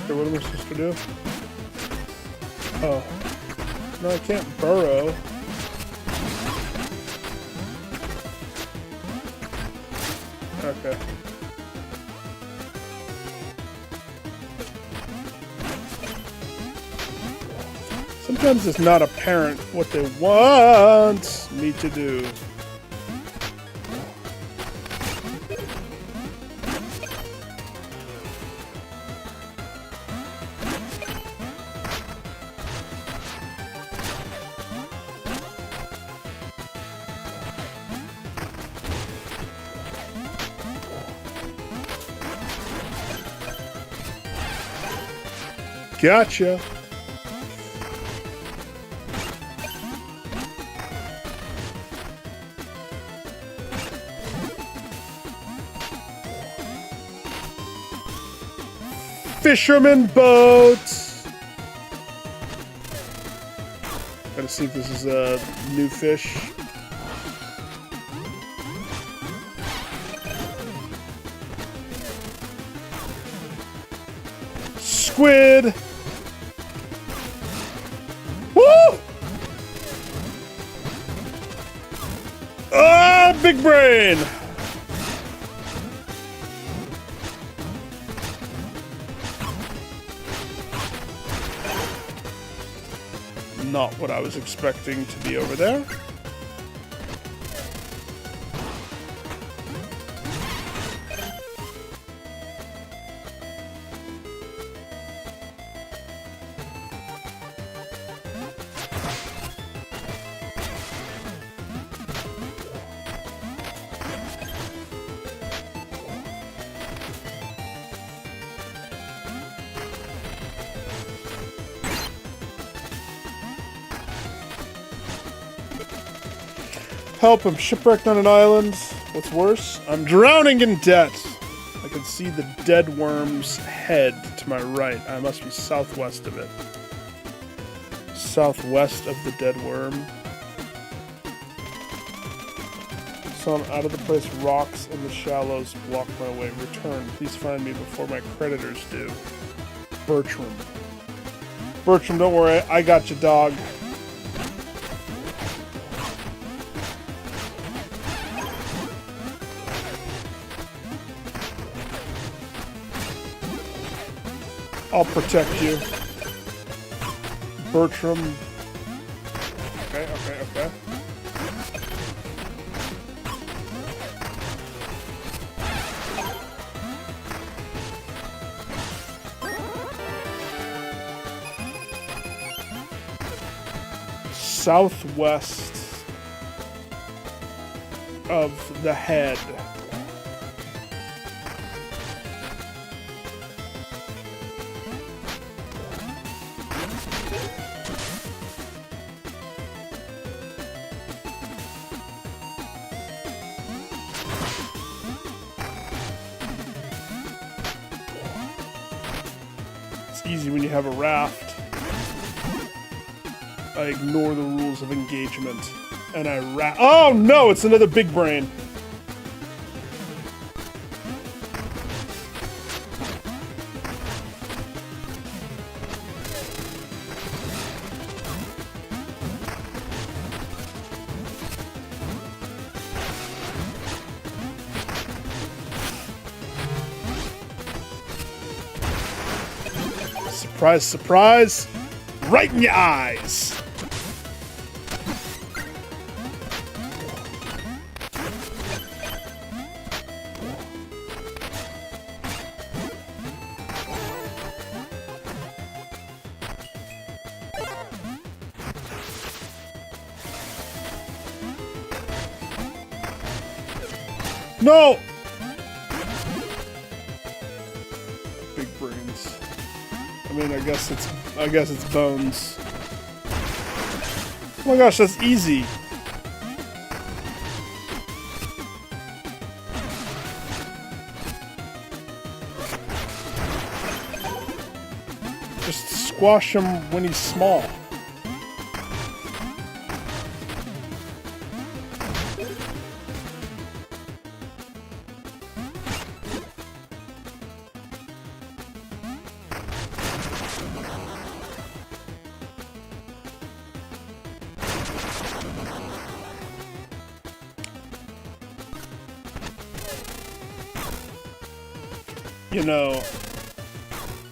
Okay, what am I supposed to do? Oh. No, I can't burrow. Okay. Sometimes it's not apparent what they want me to do. Gotcha. Fisherman boats. Gotta see if this is a new fish. Squid. Woo! Ah, big brain. Not what I was expecting to be over there. Help, I'm shipwrecked on an island. What's worse? I'm drowning in debt. I can see the dead worm's head to my right. I must be southwest of it. Southwest of the dead worm. Some out of the place rocks in the shallows block my way. Return. Please find me before my creditors do. Bertram. Bertram, don't worry. I got you, dog. I'll protect you. Bertram. Okay. Southwest of the head. Easy when you have a raft. I ignore the rules of engagement and I oh no, it's another big brain. Surprise, surprise! Right in your eyes! No! Big brains. I mean, I guess it's bones. Oh my gosh, that's easy. Just squash him when he's small. You know,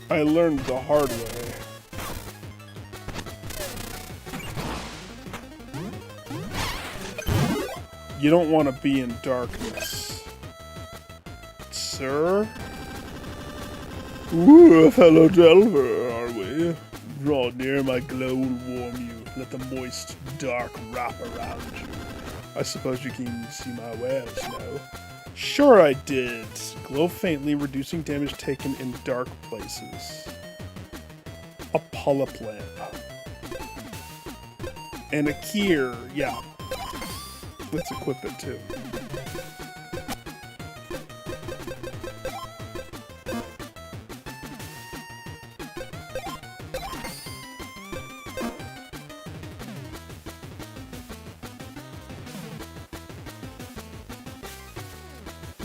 I learned the hard way. You don't want to be in darkness. Sir? Ooh, a fellow delver, are we? Draw near, my glow will warm you. Let the moist, dark wrap around you. I suppose you can see my wares now. Sure I did. Glow faintly, reducing damage taken in dark places. pull-up lamp. And a keyer, yeah. Let's equip it too.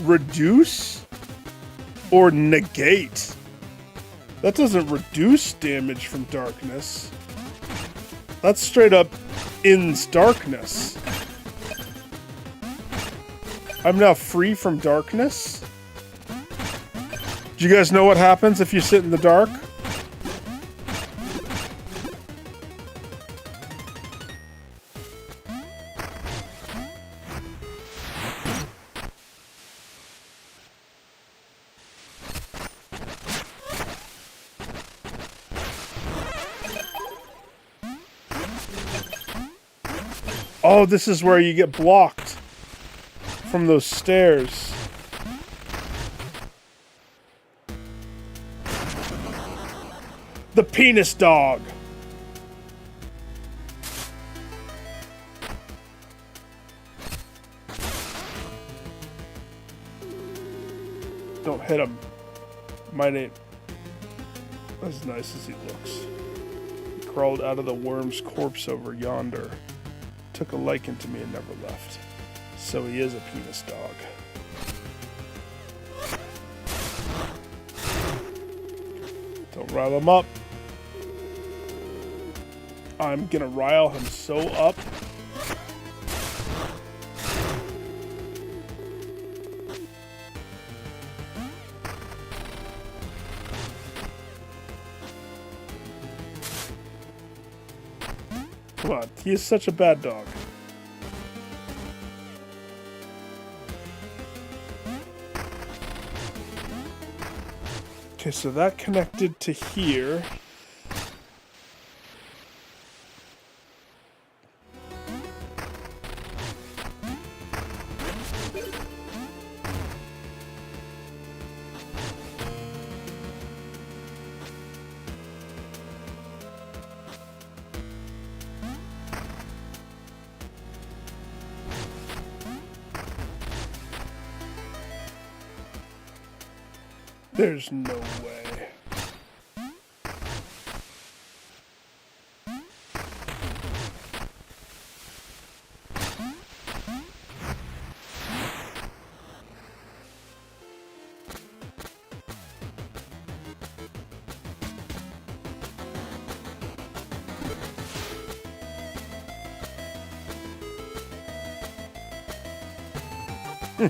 Reduce or negate? That doesn't reduce damage from darkness. That's straight up ends darkness. I'm now free from darkness? Do you guys know what happens if you sit in the dark? Oh, this is where you get blocked from those stairs. The penis dog. Don't hit him. Might ain't as nice as he looks. He crawled out of the worm's corpse over yonder. Took a liking to me and never left. So he is a penis dog. Don't rile him up. I'm gonna rile him so up. Come on, he is such a bad dog. Okay, so that connected to here. There's no way. I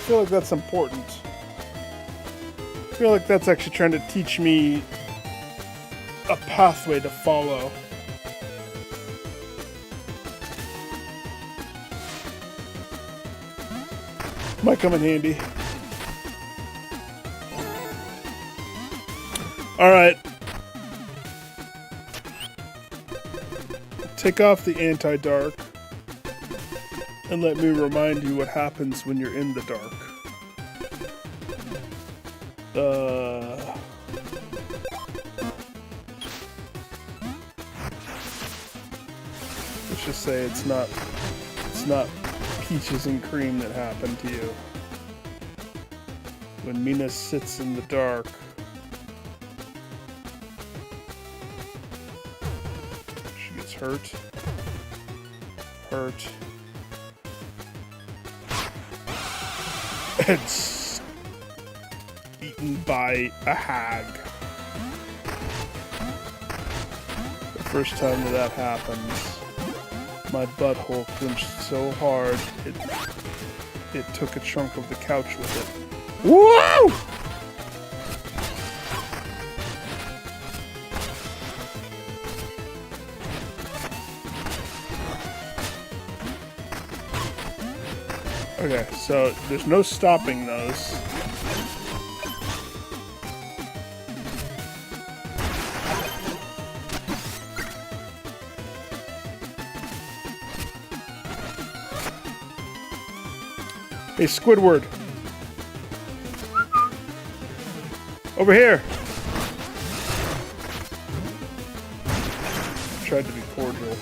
feel like that's important. I feel like that's actually trying to teach me a pathway to follow. Might come in handy. Alright. Take off the anti-dark. And let me remind you what happens when you're in the dark. Let's just say it's not peaches and cream that happened to you. When Mina sits in the dark, she gets hurt. It's eaten by a hag. The first time that happens, my butthole clenched so hard it took a chunk of the couch with it. Woo! Okay, so there's no stopping those. Hey, Squidward. Over here. Tried to be cordial.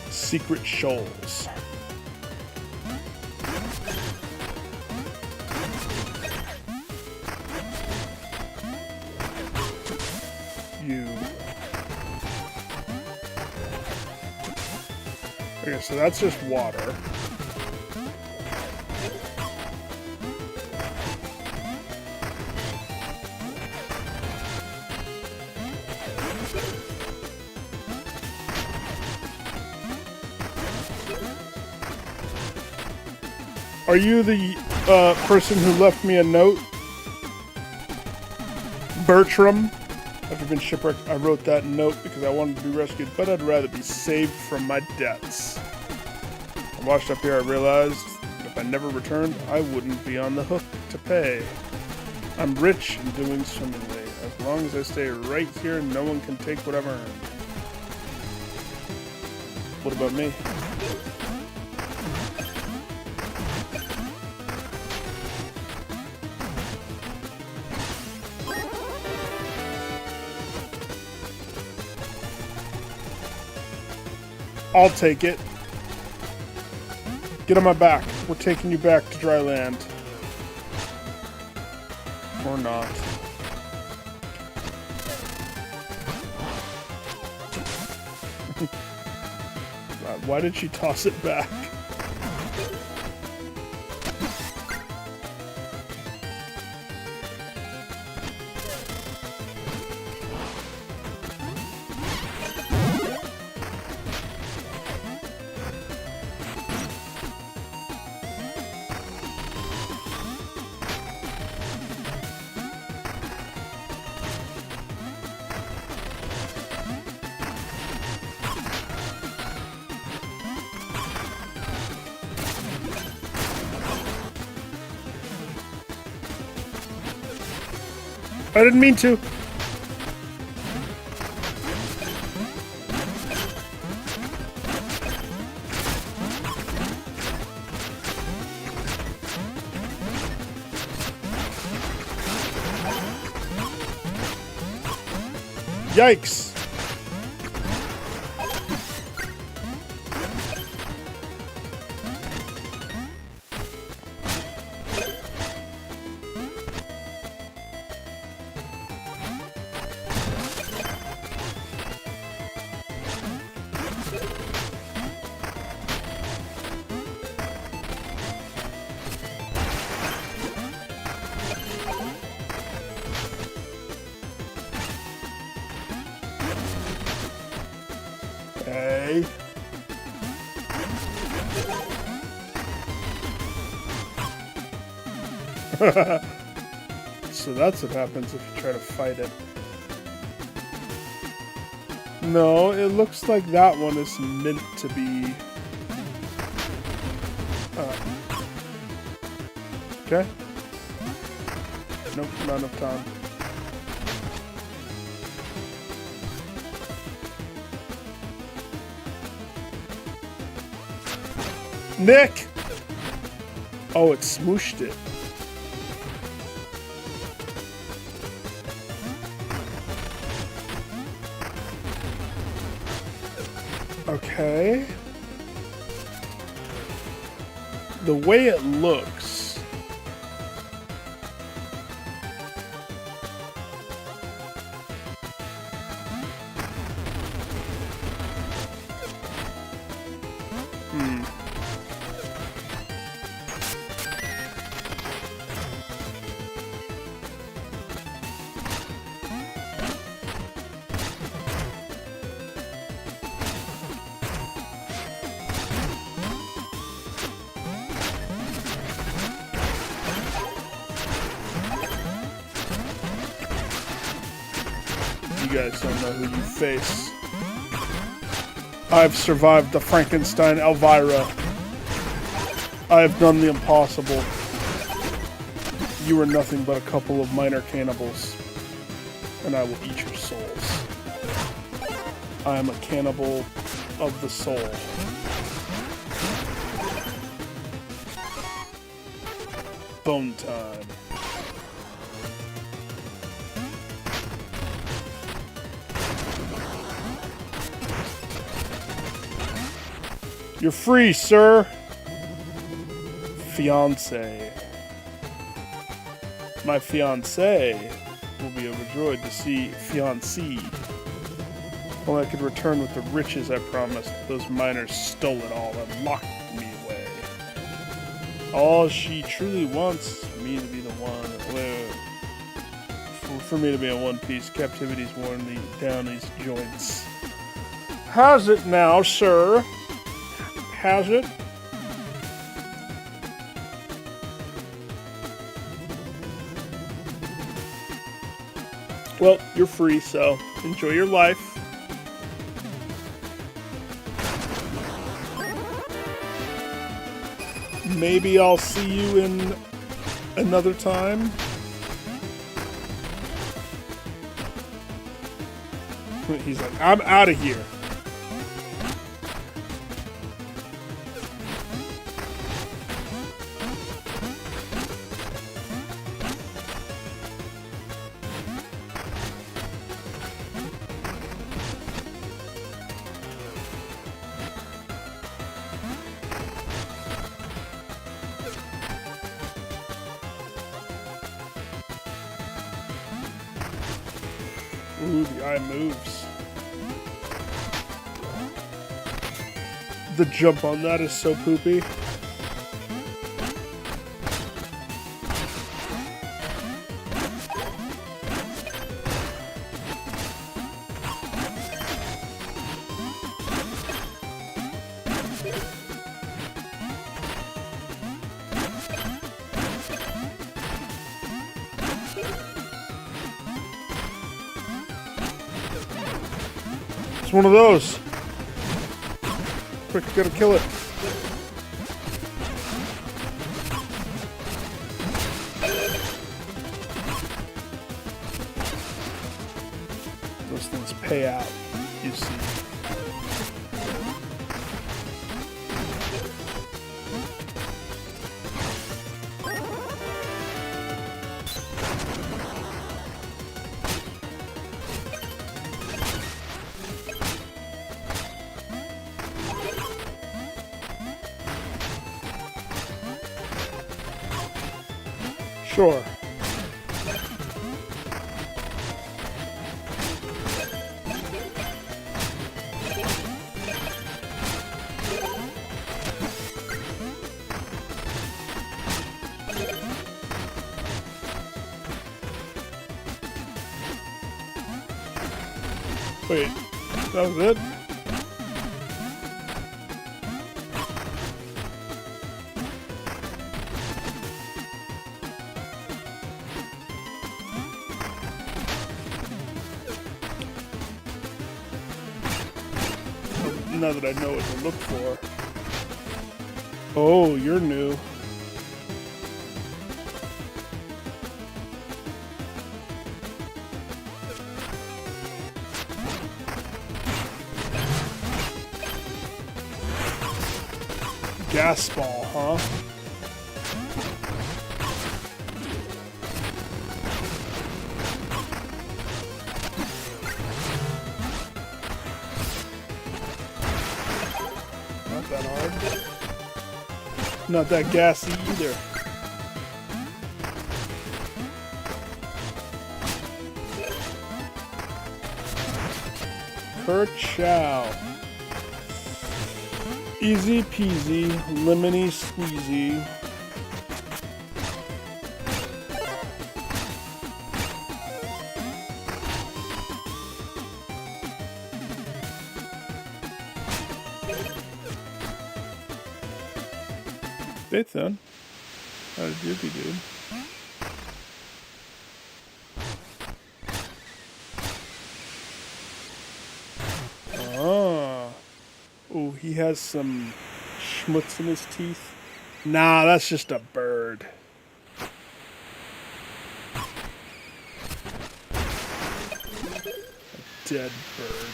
Secret shoals. You. Okay, so that's just water. Are you the person who left me a note? Bertram? After being shipwrecked, I wrote that note because I wanted to be rescued, but I'd rather be saved from my debts. I washed up here, I realized if I never returned, I wouldn't be on the hook to pay. I'm rich and doing swimmingly. As long as I stay right here, no one can take what I've earned. What about me? I'll take it. Get on my back. We're taking you back to dry land. Or not. Why did she toss it back? I didn't mean to. Yikes. Okay. So that's what happens if you try to fight it. No, it looks like that one is meant to be... Okay. Nope, not enough time. Nick! Oh, it smooshed it. Okay. The way it looks... You guys don't know who you face. I've survived the Frankenstein Elvira. I have done the impossible. You are nothing but a couple of minor cannibals. and I will eat your souls. I am a cannibal of the soul. Bone time. You're free, sir. Fiancé. My fiancé will be overjoyed to see fiancée. Well, I could return with the riches I promised. Those miners stole it all and locked me away. All she truly wants me to be the one. For me to be in one piece, captivity's worn down these joints. Has it now, sir? Has it? Well, you're free, so enjoy your life. Maybe I'll see you in another time. He's like, I'm out of here. Ooh, the eye moves. The jump on that is so poopy. It's one of those. Quick, gotta kill it. Those things pay out, you see. Sure. Wait, that was it? Now that I know what to look for. Oh, you're new. Gas ball, huh? Not that hard. Not that gassy either. Kerchow. Easy peasy, lemony squeezy. Bit then. How did you be, dude? Ah. Oh, he has some schmutz in his teeth. Nah, that's just a bird. dead bird.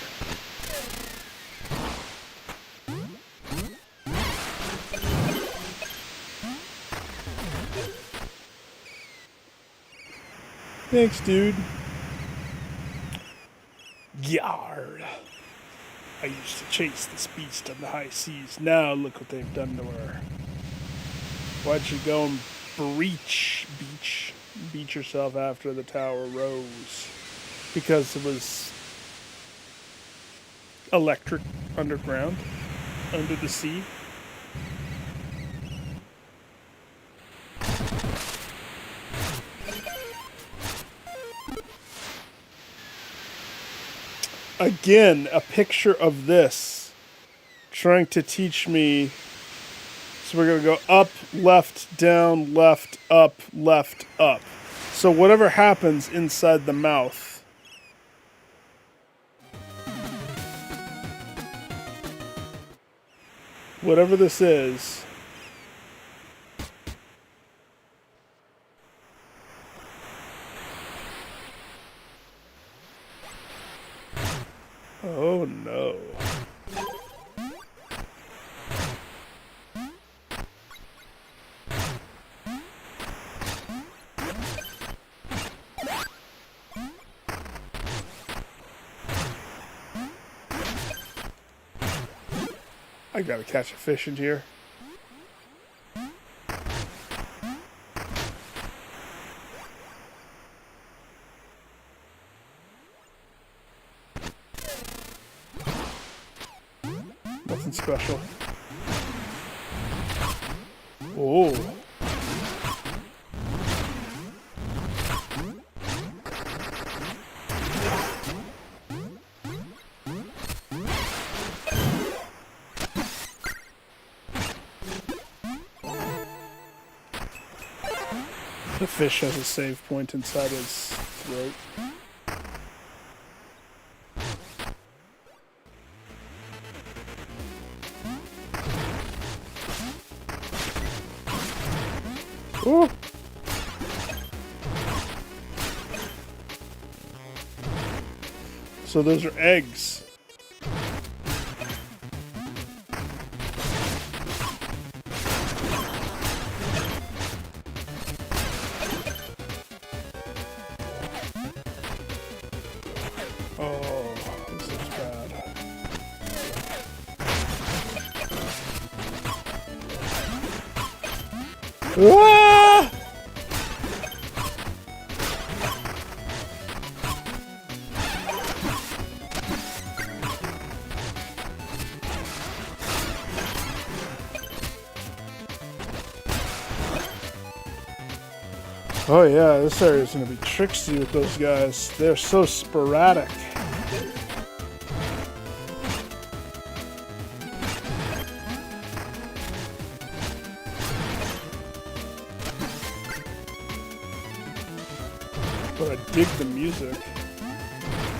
Thanks, dude. Yard. I used to chase this beast on the high seas. Now look what they've done to her. Why'd you go and beach yourself after the tower rose? Because it was electric underground, under the sea. Again, a picture of this trying to teach me. So we're going to go up, left, down, left, up, left, up. So whatever happens inside the mouth. Whatever this is. Oh no. I gotta catch a fish in here. Nothing special. Oh. The fish has a save point inside his throat. Ooh. So those are eggs. Oh, this is bad. Ah! Oh yeah, this area is going to be tricksy with those guys. They're so sporadic. But I dig the music.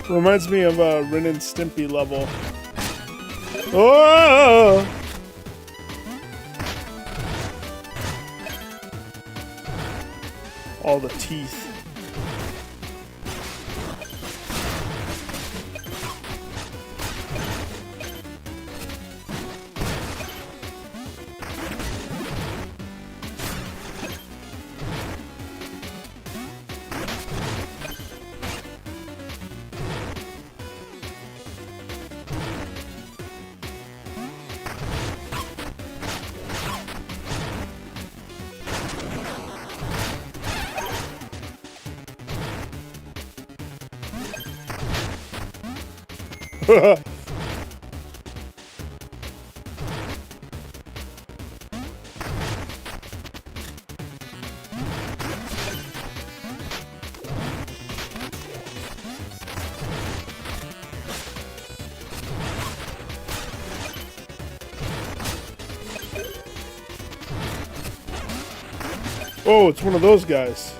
Reminds me of a Ren and Stimpy level. Oh! All the teeth. Oh, it's one of those guys.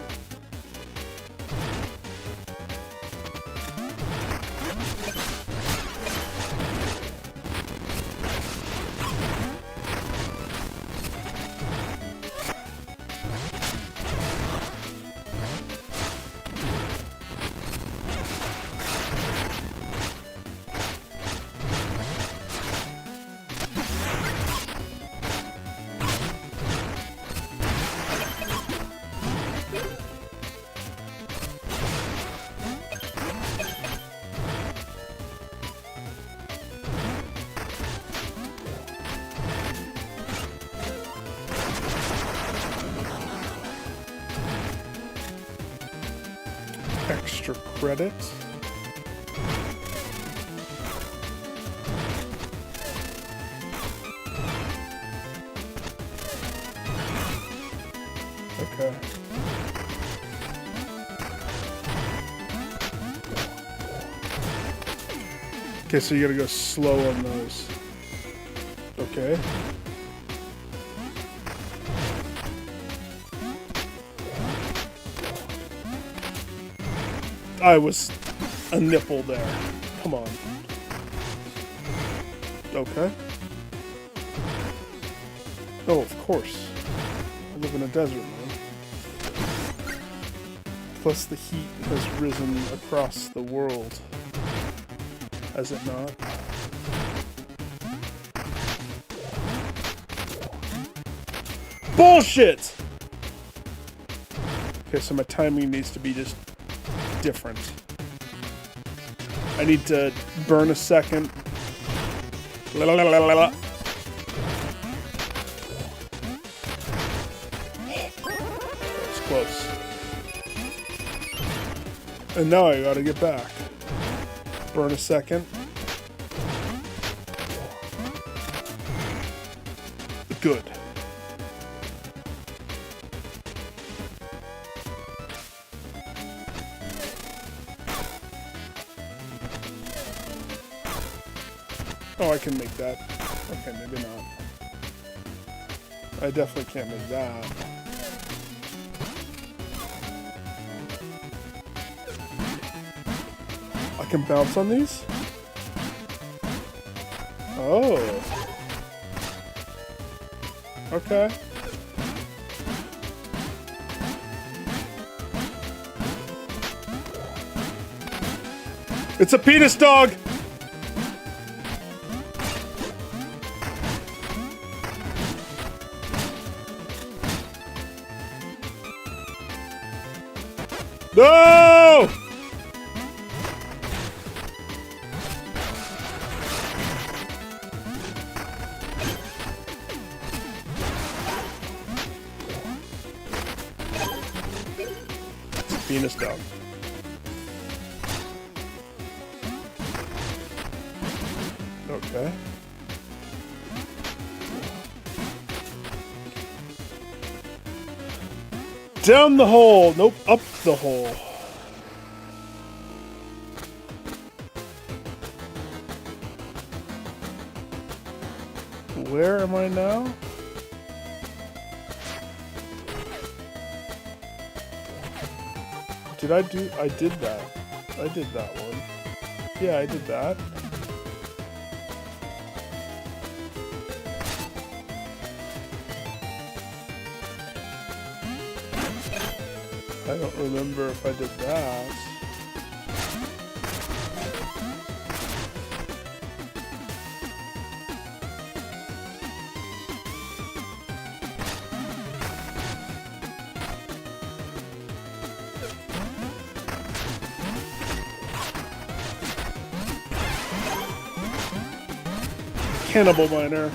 extra credit. Okay. Okay, so you gotta go slow on those. Okay. I was a nipple there. Come on. Okay. Oh, of course. I live in a desert, man. Plus the heat has risen across the world. Has it not? Bullshit! Okay, so my timing needs to be just different. I need to burn a second. La la la la la la. That's close. And now I gotta get back. Burn a second. Good. Oh, I can make that. Okay, maybe not. I definitely can't make that. I can bounce on these? Oh. Okay. It's a penis dog! No! It's a penis dog. Okay. Down the hole. Nope, up the hole. Where am I now? Did I do? I did that. I did that one. Yeah, I did that. I don't remember if I did that. Cannibal miner.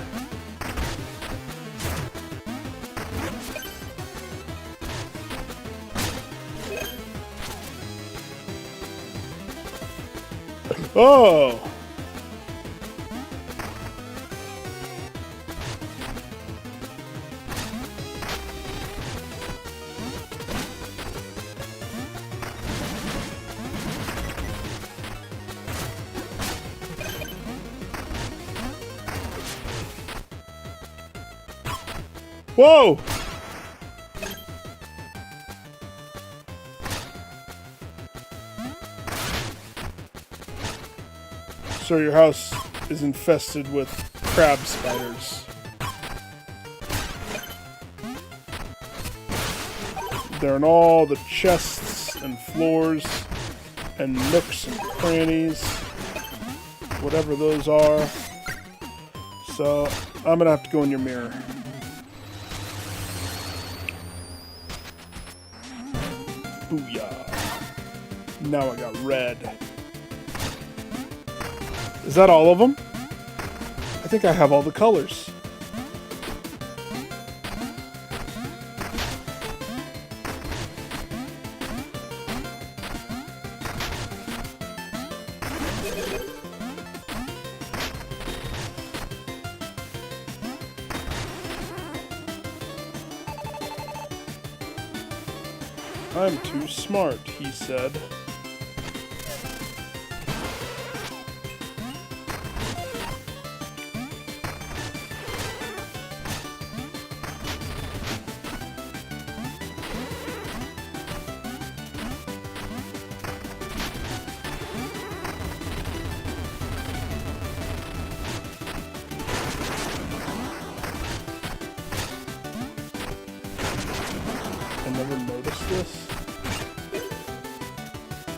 Oh! Whoa! So your house is infested with crab spiders. They're in all the chests and floors and nooks and crannies, whatever those are. So I'm gonna have to go in your mirror. Booyah. Now I got red. Is that all of them? I think I have all the colors. I'm too smart, he said. I never noticed this.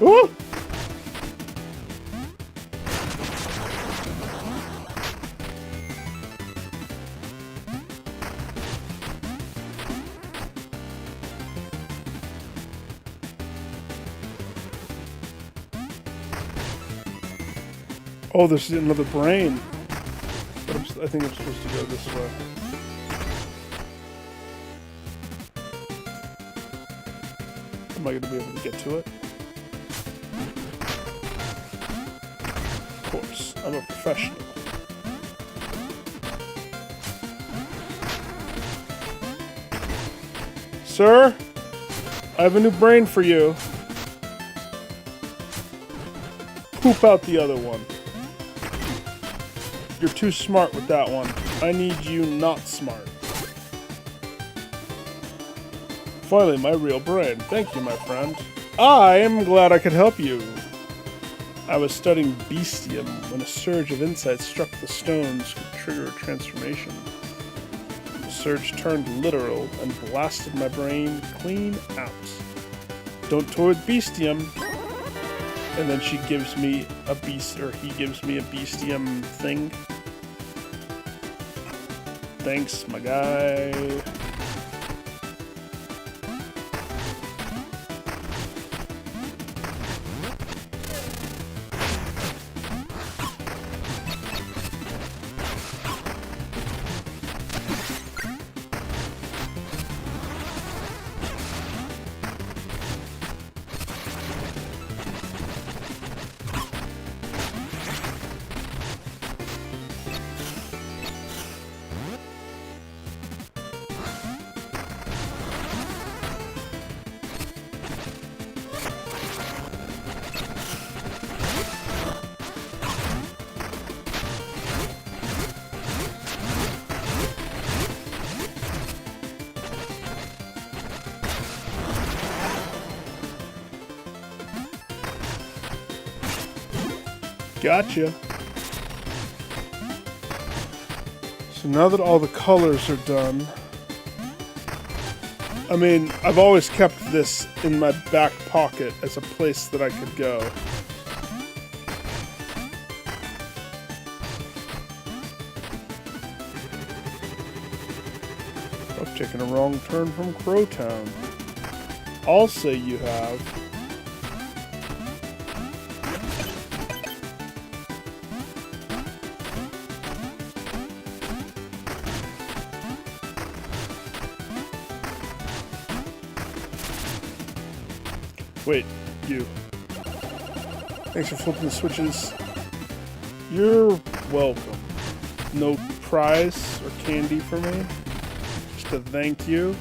Ooh! Oh, there's another brain. But I think I'm supposed to go this way. Am I going to be able to get to it? Of course, I'm a professional. Sir, I have a new brain for you. Poop out the other one. You're too smart with that one. I need you not smart. Finally, my real brain. Thank you, my friend. I am glad I could help you. I was studying bestium when a surge of insight struck the stones could trigger a transformation. The surge turned literal and blasted my brain clean out. Don't toy with bestium. And then she gives me a he gives me a bestium thing. Thanks, my guy. Gotcha. So now that all the colors are done, I mean, I've always kept this in my back pocket as a place that I could go. I've taken a wrong turn from Crowtown. I'll say you have. Wait, you. Thanks for flipping the switches. You're welcome. No prize or candy for me? Just a thank you?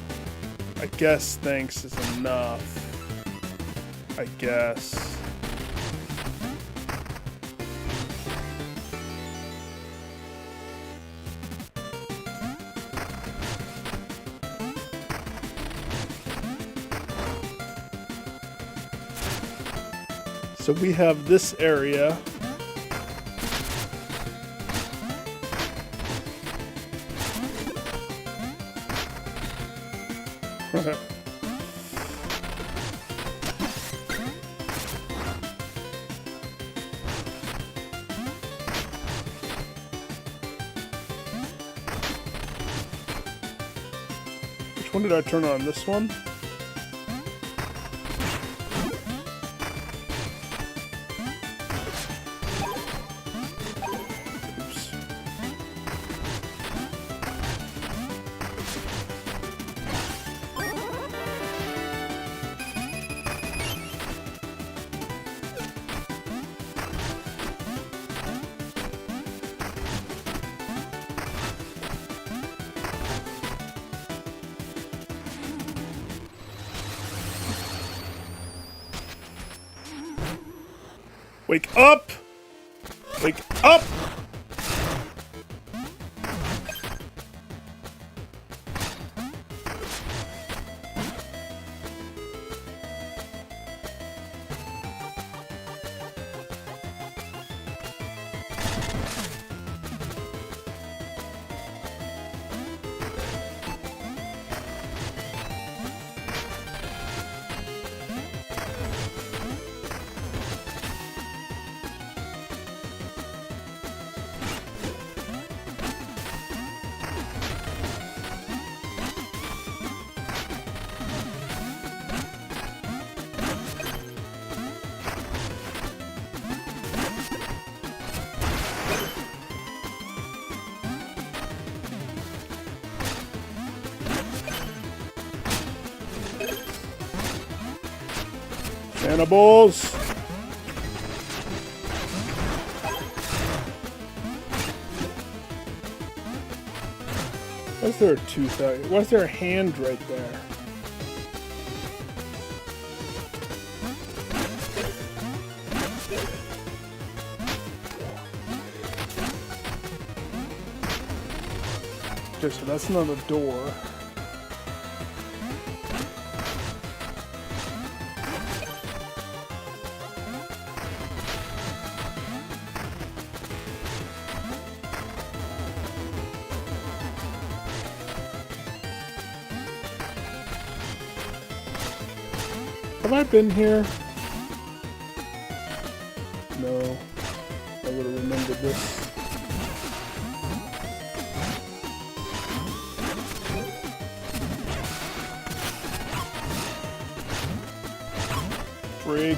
I guess thanks is enough. I guess. So we have this area. Which one did I turn on? This one? Wake up! Wake up! Cannibals! Why's there a tooth out? Why's there a hand right there? Okay, so that's not a door. Have I been here? No. I would have remembered this. Frig.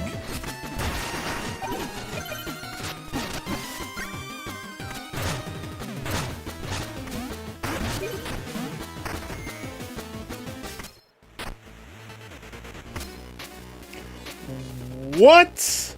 What?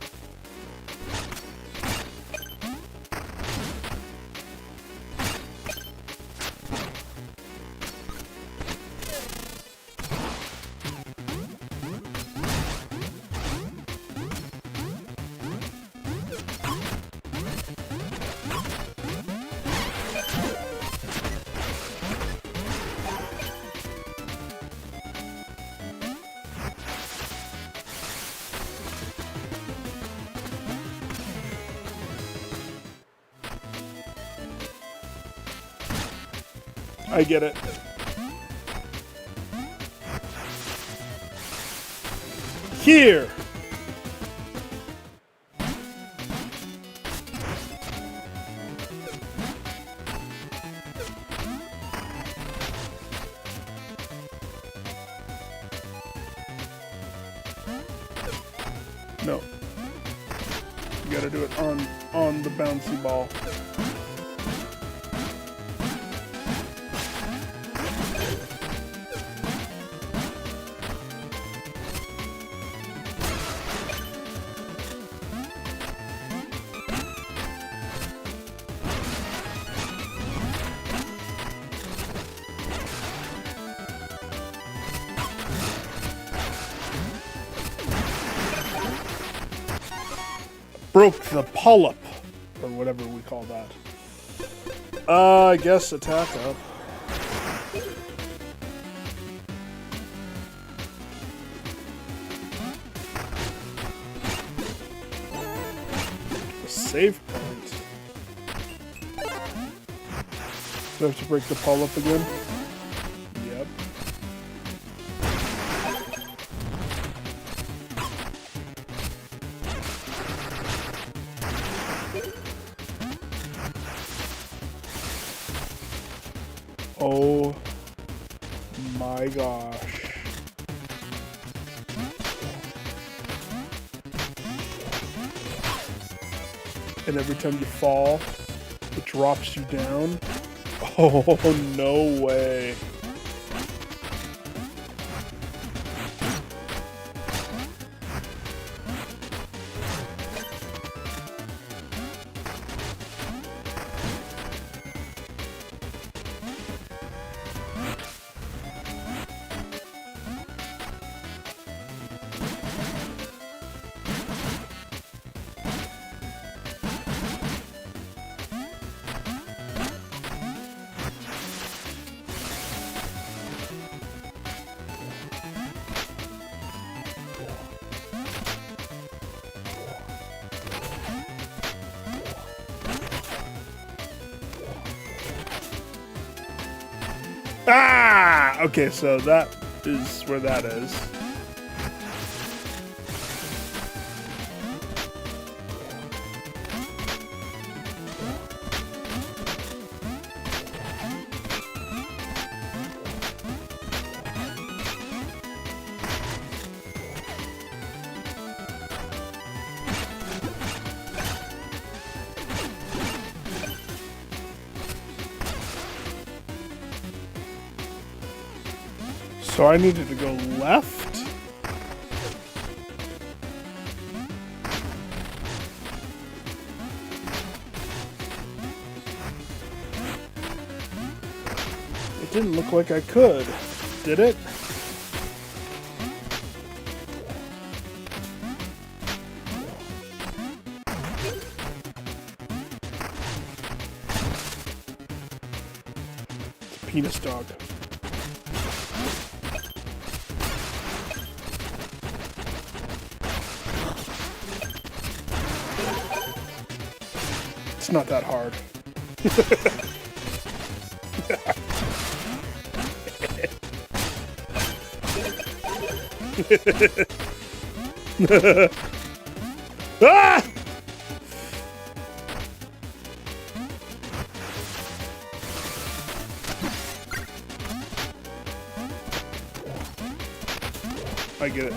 I get it. Here! No. You gotta do it on the bouncy ball. Broke the polyp, or whatever we call that. I guess attack up. A save point. Do I have to break the polyp again? Yep. Oh my gosh. And every time you fall, it drops you down. Oh, no way. Ah! Okay, so that is where that is. So I needed to go left? It didn't look like I could, did it? It's a penis dog. It's not that hard. Ah! I get it.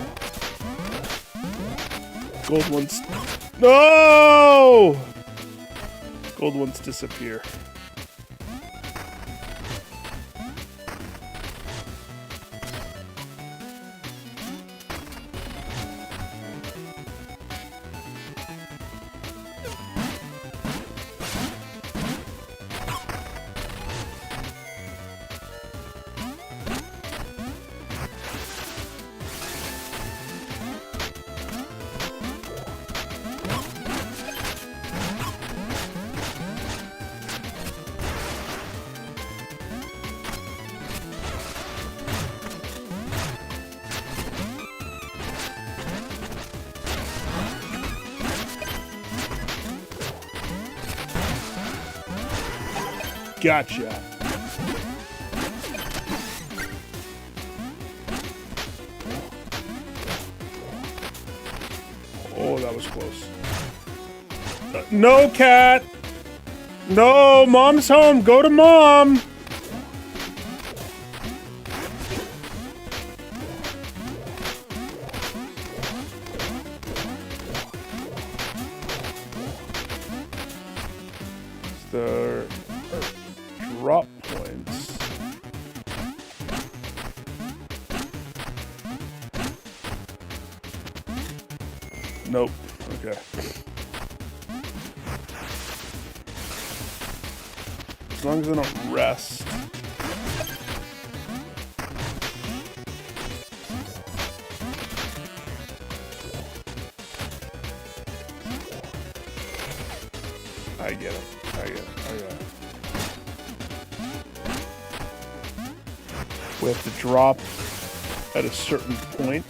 Gold ones. No! Gold ones disappear. Gotcha. Oh, that was close. No, cat! No, mom's home. Go to mom! The drop points. Nope. Okay. As long as I don't rest. I get it. I get it. We have to drop at a certain point.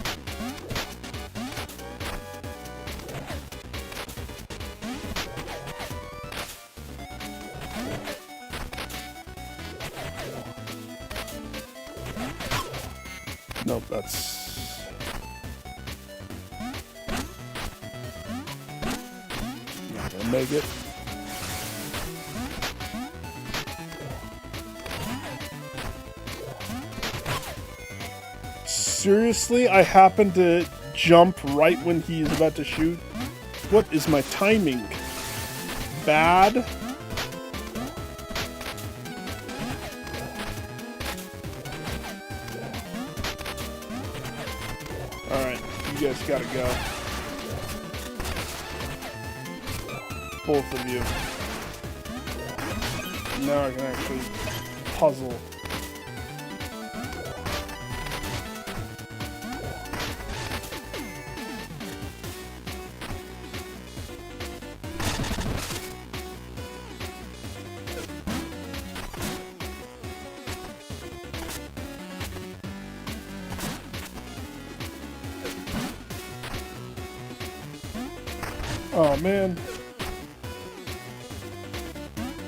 Nope, that's... not gonna make it. Seriously, I happened to jump right when he is about to shoot? What is my timing? Bad? Alright, you guys gotta go. Both of you. Now I can actually puzzle. Oh man.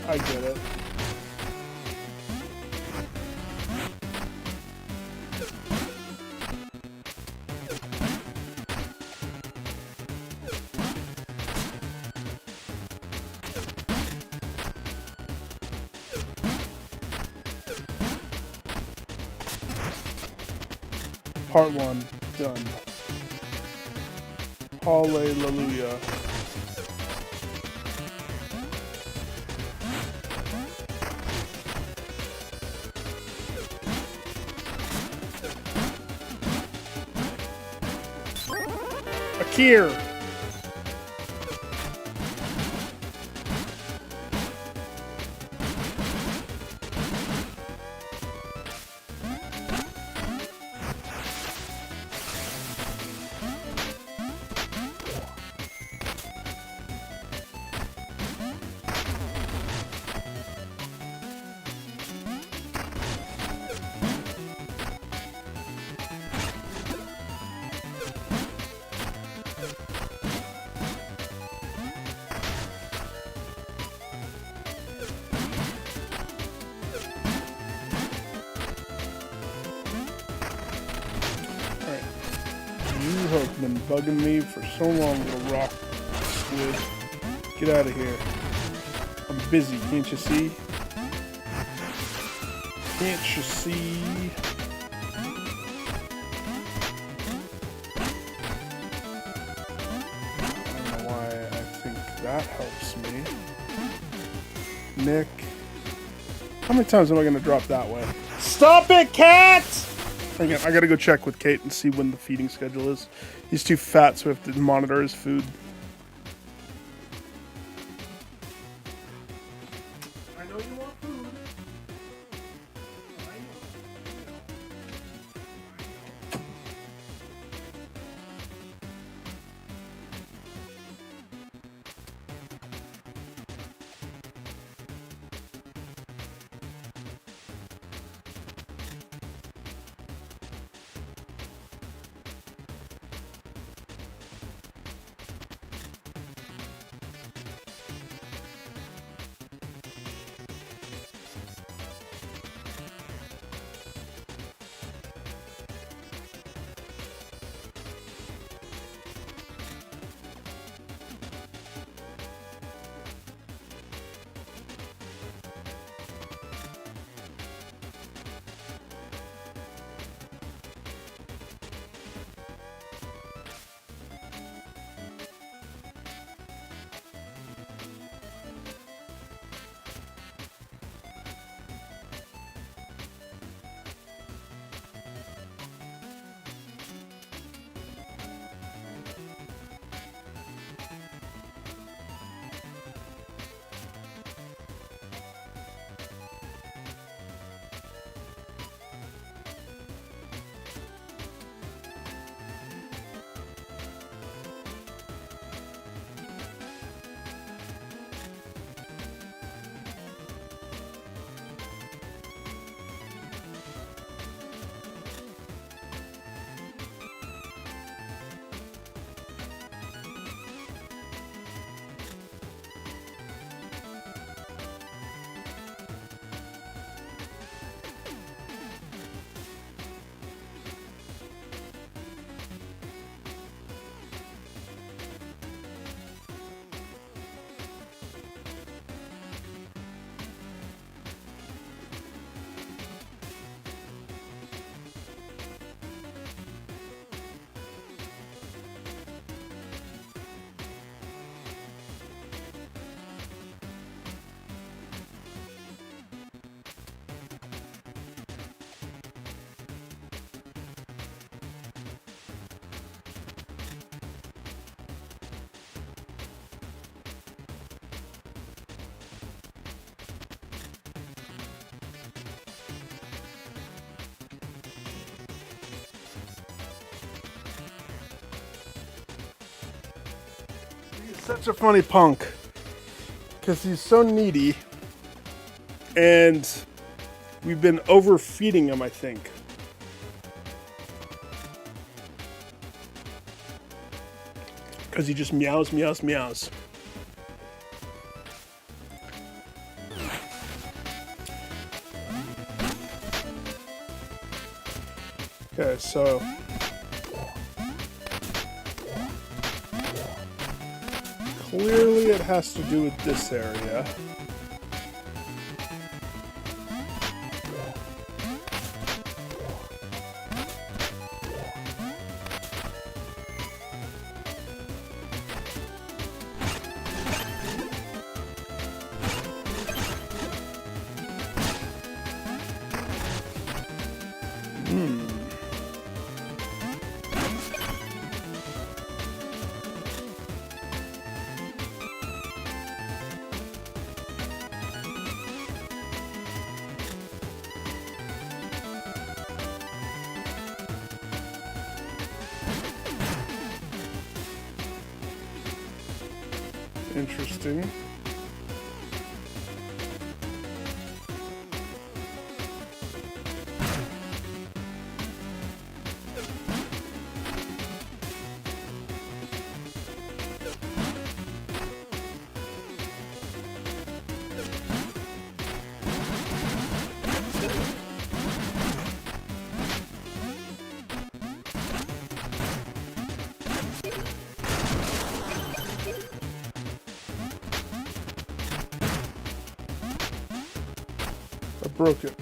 I get it. Part 1 done. Hallelujah. Akir. You have been bugging me for so long, little rock squid. Get out of here. I'm busy, can't you see? Can't you see? I don't know why I think that helps me. Nick. How many times am I going to drop that way? Stop it, cat! Again, I gotta go check with Kate and see when the feeding schedule is. He's too fat, so we have to monitor his food. I know you want food. Such a funny punk because he's so needy and we've been overfeeding him, I think. Because he just meows, meows, meows. Okay, so clearly it has to do with this area. Interesting. I broke it.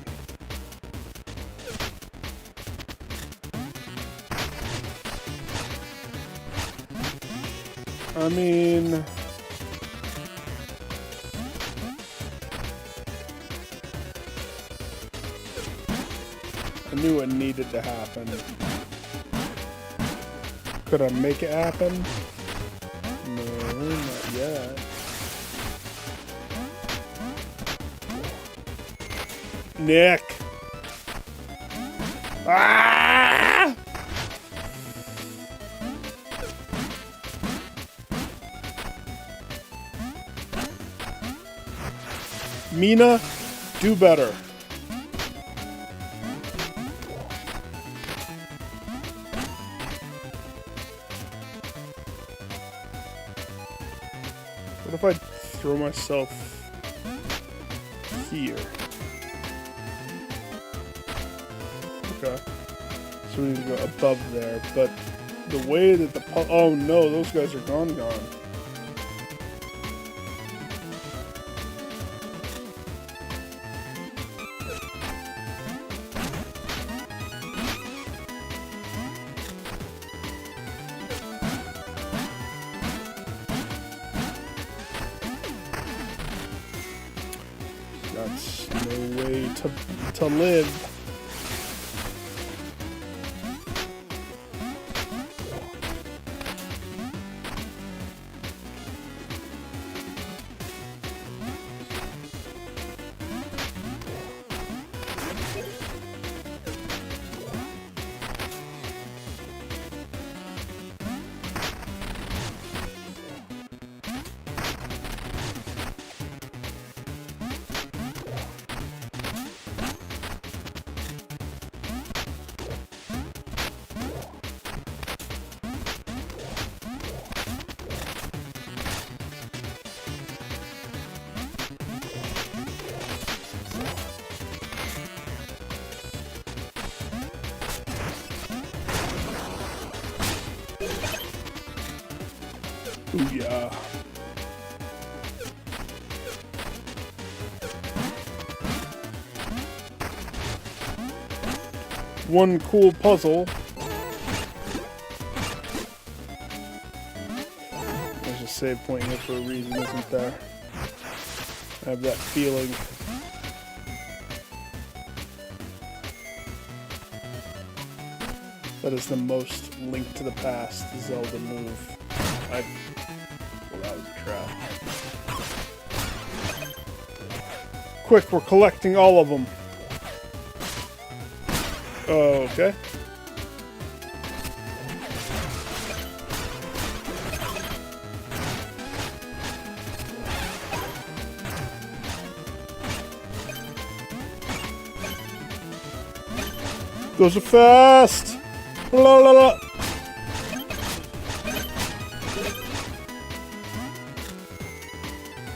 I mean... I knew it needed to happen. Could I make it happen? No, not yet. Nick! Ah! Mina, do better. What if I throw myself here? Okay. So we need to go above there, but the way that the oh no, those guys are gone. That's no way to live. Ooh, yeah. One cool puzzle. There's a save point here for a reason, isn't there? I have that feeling. That is the most Link to the Past Zelda move. Well, that was a trap. Quick, we're collecting all of them. Okay. Those are fast! La la la!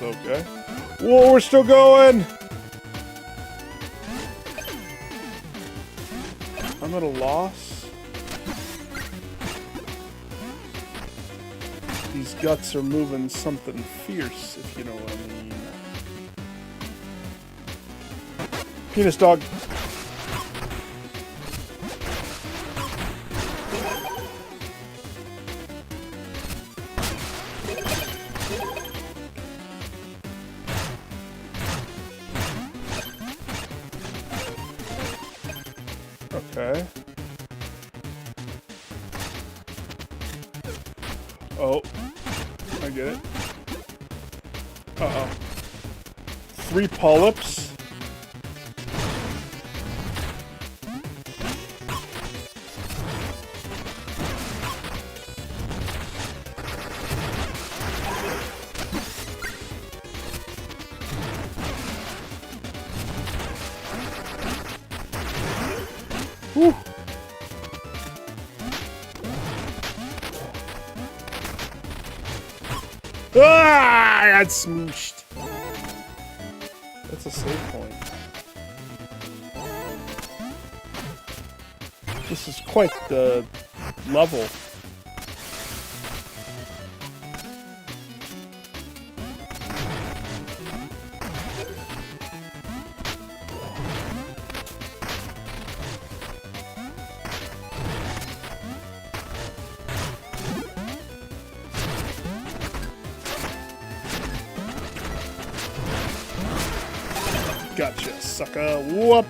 Okay. Whoa, we're still going! I'm at a loss. These guts are moving something fierce, if you know what I mean. Penis dog. Okay. Oh. I get it. Uh-oh. 3 polyps? Whew. Ah! I got smooshed. That's a save point. This is quite the level. Gotcha, sucker. Whoop.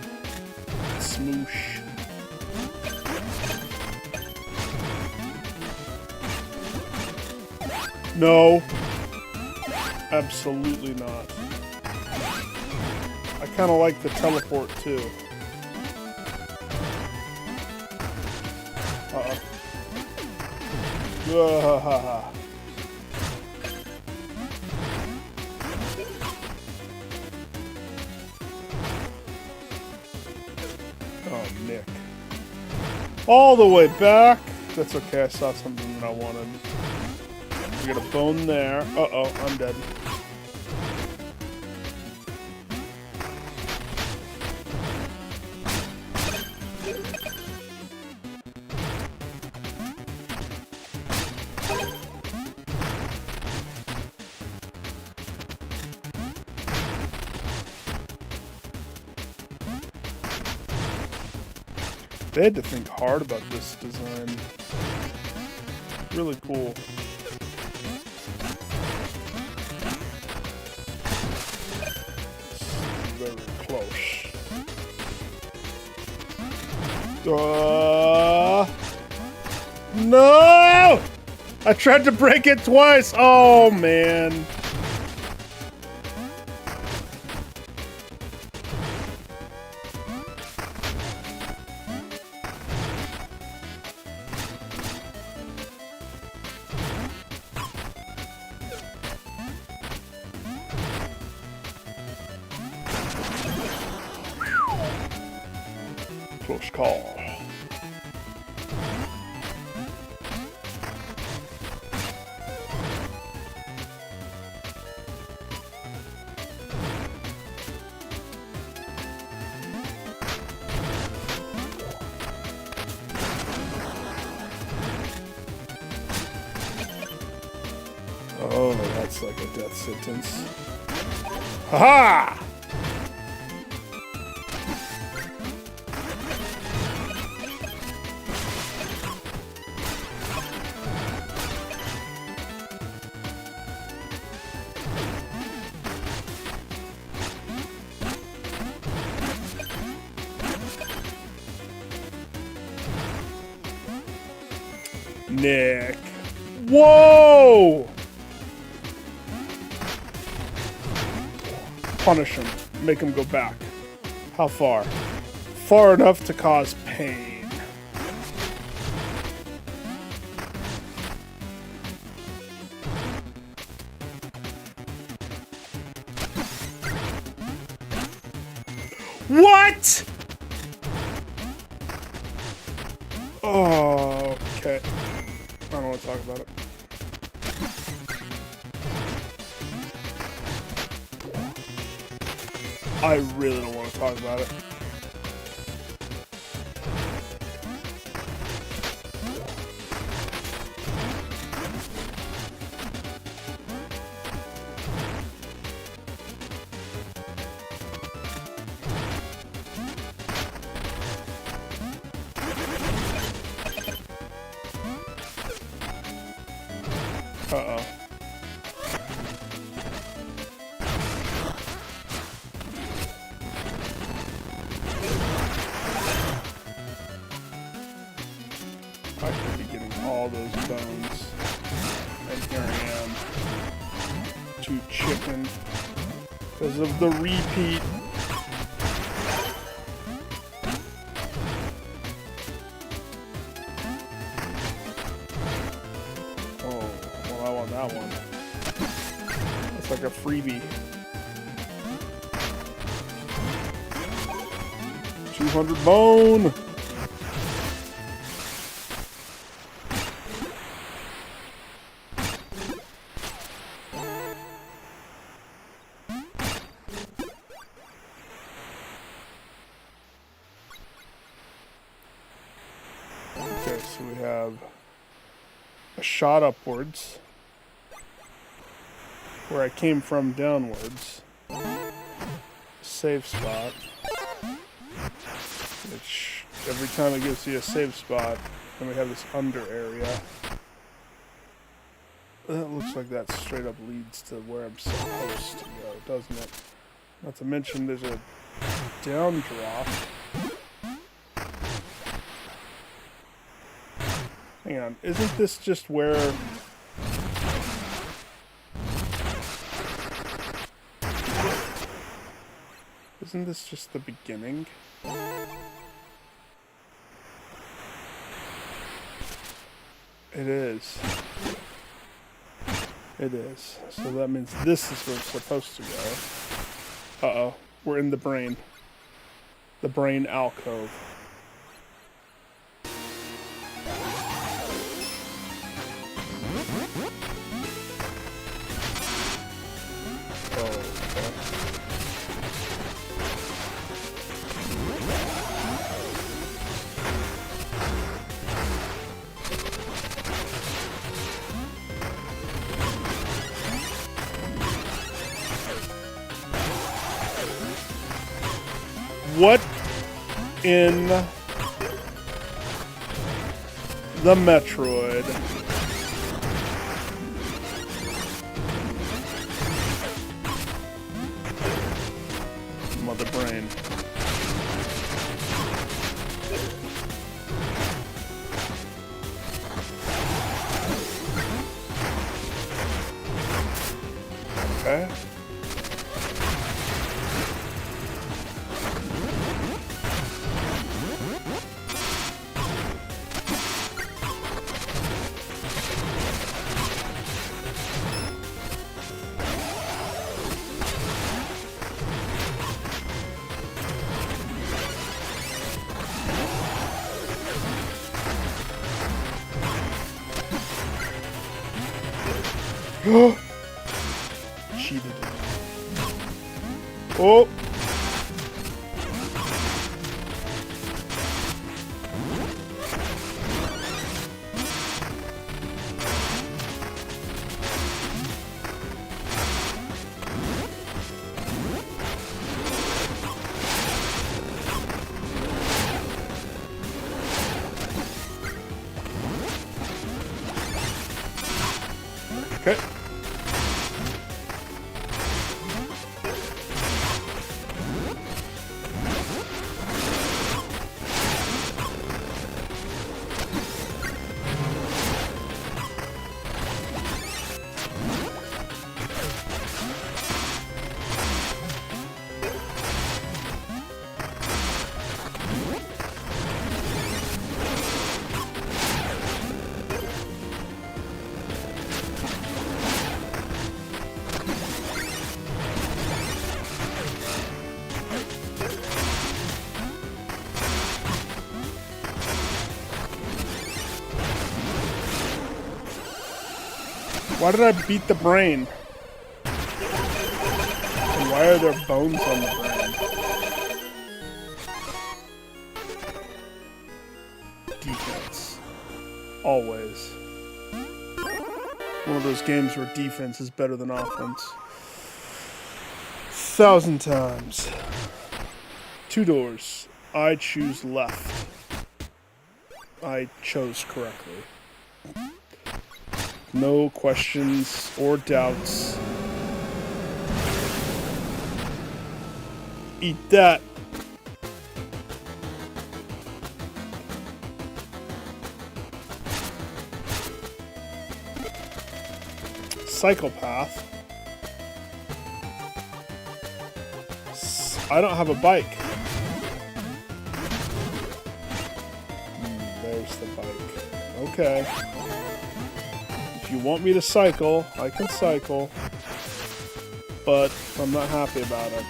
Smoosh. No. Absolutely not. I kind of like the teleport, too. Uh-oh. Oh, Nick. All the way back. That's okay, I saw something that I wanted. We got a bone there. Uh-oh, I'm dead. They had to think hard about this design. Really cool. Very close. No! I tried to break it twice. Oh, man. Close call. Oh, that's like a death sentence. Ha-ha! Nick. Whoa! Punish him. Make him go back. How far? Far enough to cause pain. What? Oh, okay. I don't want to talk about it. I really don't want to talk about it. Uh-oh. I should be getting all those bones. And here I am. 2 chicken. Because of the repeat. Oh, well, I want that one. That's like a freebie. 200 bone! Okay, so we have a shot upwards, where I came from downwards, save spot, which every time it gives you a save spot, then we have this under area. That looks like that straight up leads to where I'm supposed to go, doesn't it? Not to mention there's a down drop. Hang on, isn't this just where... Isn't this just the beginning? It is. It is. So that means this is where it's supposed to go. Uh-oh. We're in the brain. The brain alcove. What in the Metroid? Mother brain. Okay. Cheated. Oh! Okay. Why did I beat the brain? And why are there bones on the brain? Defense. Always. One of those games where defense is better than offense. 1,000 times. 2 doors. I choose left. I chose correctly. No questions or doubts. Eat that. cycle path. I don't have a bike. There's the bike. Okay. If you want me to cycle, I can cycle. But I'm not happy about it.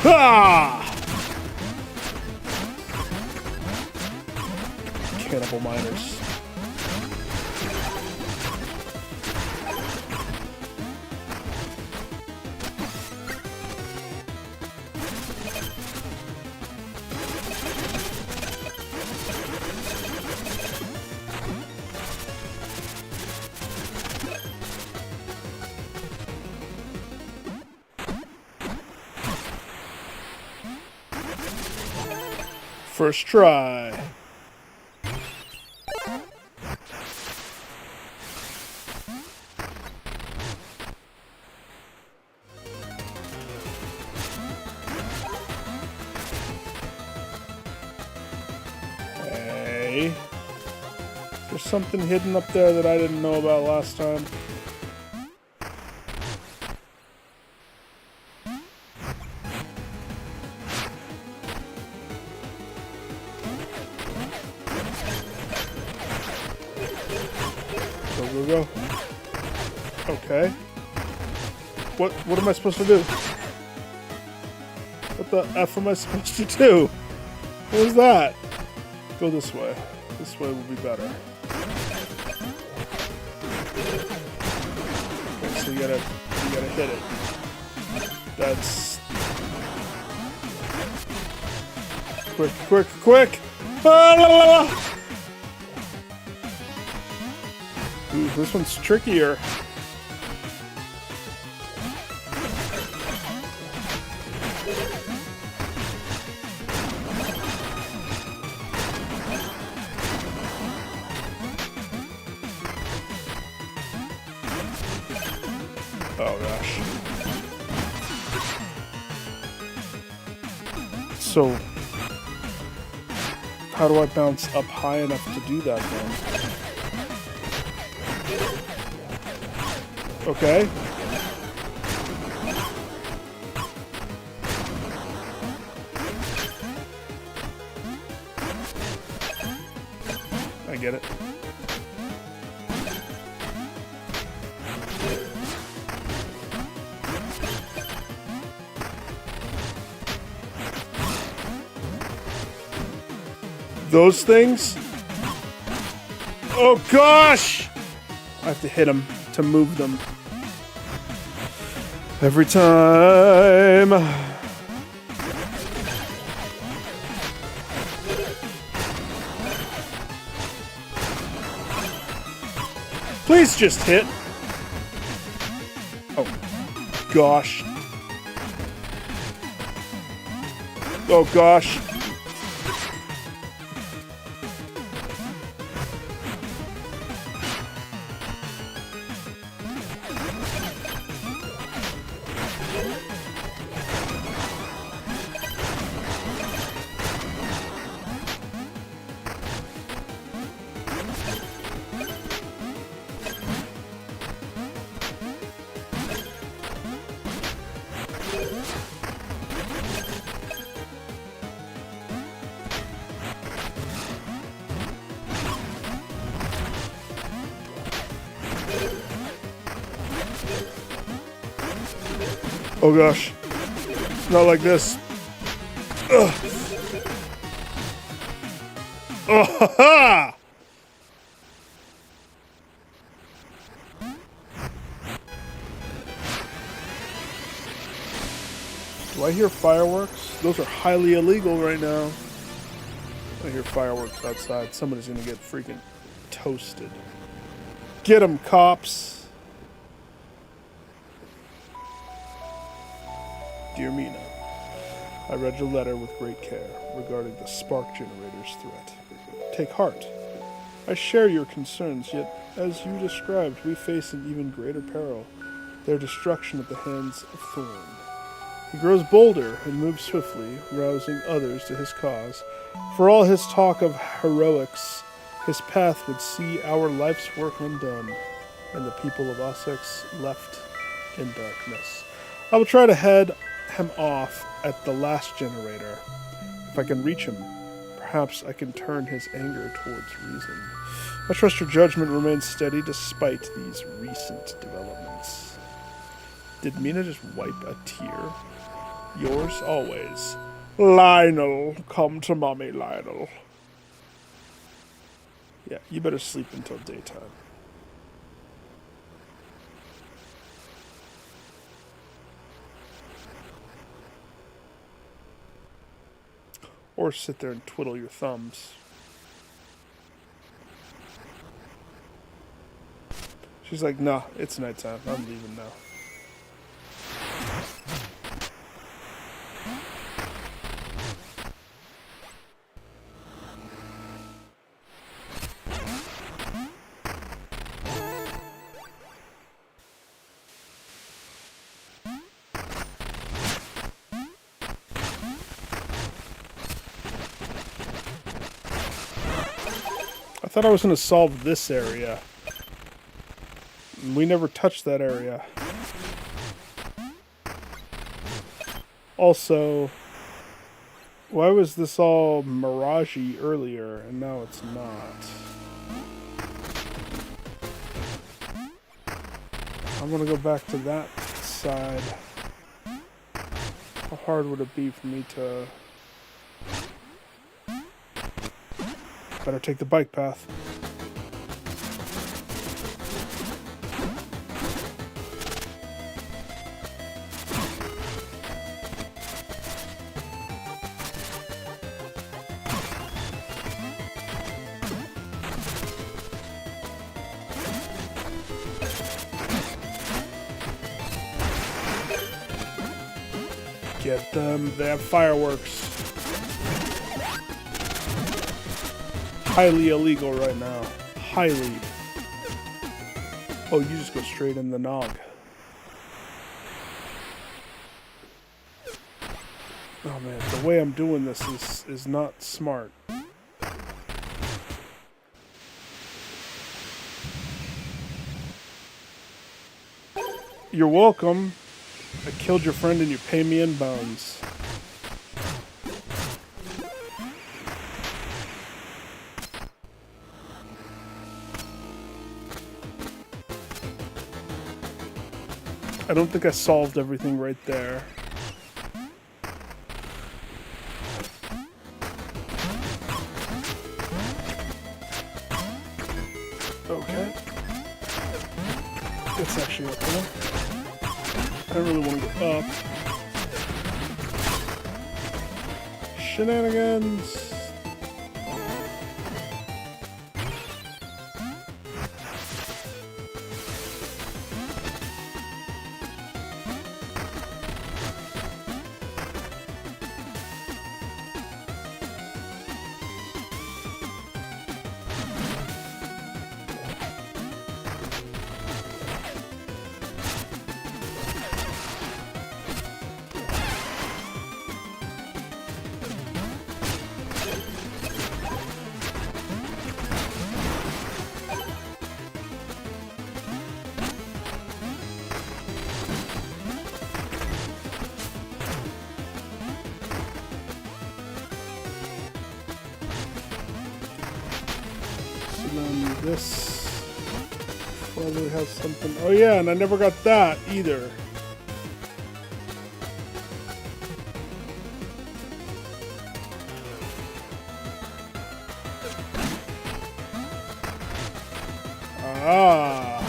Ah! Cannibal miners. First try. Hey. There's something hidden up there that I didn't know about last time. Go. Okay. What am I supposed to do? What the F am I supposed to do? What is that? Go this way. This way will be better. Okay, so you gotta hit it. That's quick! Ah, la, la, la. Ooh, this one's trickier. Oh gosh. So, how do I bounce up high enough to do that then? Okay. I get it. Those things? Oh gosh! I have to hit them to move them. Every time. Please just hit. Oh, gosh. Oh, gosh. Oh gosh. Not like this. Ugh. Oh ha ha! Do I hear fireworks? Those are highly illegal right now. I hear fireworks outside. Somebody's gonna get freaking toasted. Get 'em, cops! Dear Mina, I read your letter with great care regarding the spark generator's threat. Take heart. I share your concerns, yet, as you described, we face an even greater peril, their destruction at the hands of Thorn. He grows bolder and moves swiftly, rousing others to his cause. For all his talk of heroics, his path would see our life's work undone, and the people of Ossex left in darkness. I will try to head him off at the last generator. If I can reach him, perhaps I can turn his anger towards reason. I trust your judgment remains steady despite these recent developments. Did Mina just wipe a tear? Yours always, Lionel. Come to mommy, Lionel. Yeah, you better sleep until daytime. Or sit there and twiddle your thumbs. She's like, nah, it's nighttime. I'm leaving now. I thought I was going to solve this area. We never touched that area. Also, why was this all mirage-y earlier and now it's not? I'm going to go back to that side. How hard would it be for me to... Better take the bike path. Get them. They have fireworks. Highly illegal right now. Highly. Oh, you just go straight in the nog. Oh man, the way I'm doing this is not smart. You're welcome. I killed your friend and you pay me in bones. I don't think I solved everything right there. Okay. It's actually up there. I don't really want to go up. Shenanigans. This probably has something. Oh yeah, and I never got that either. Ah.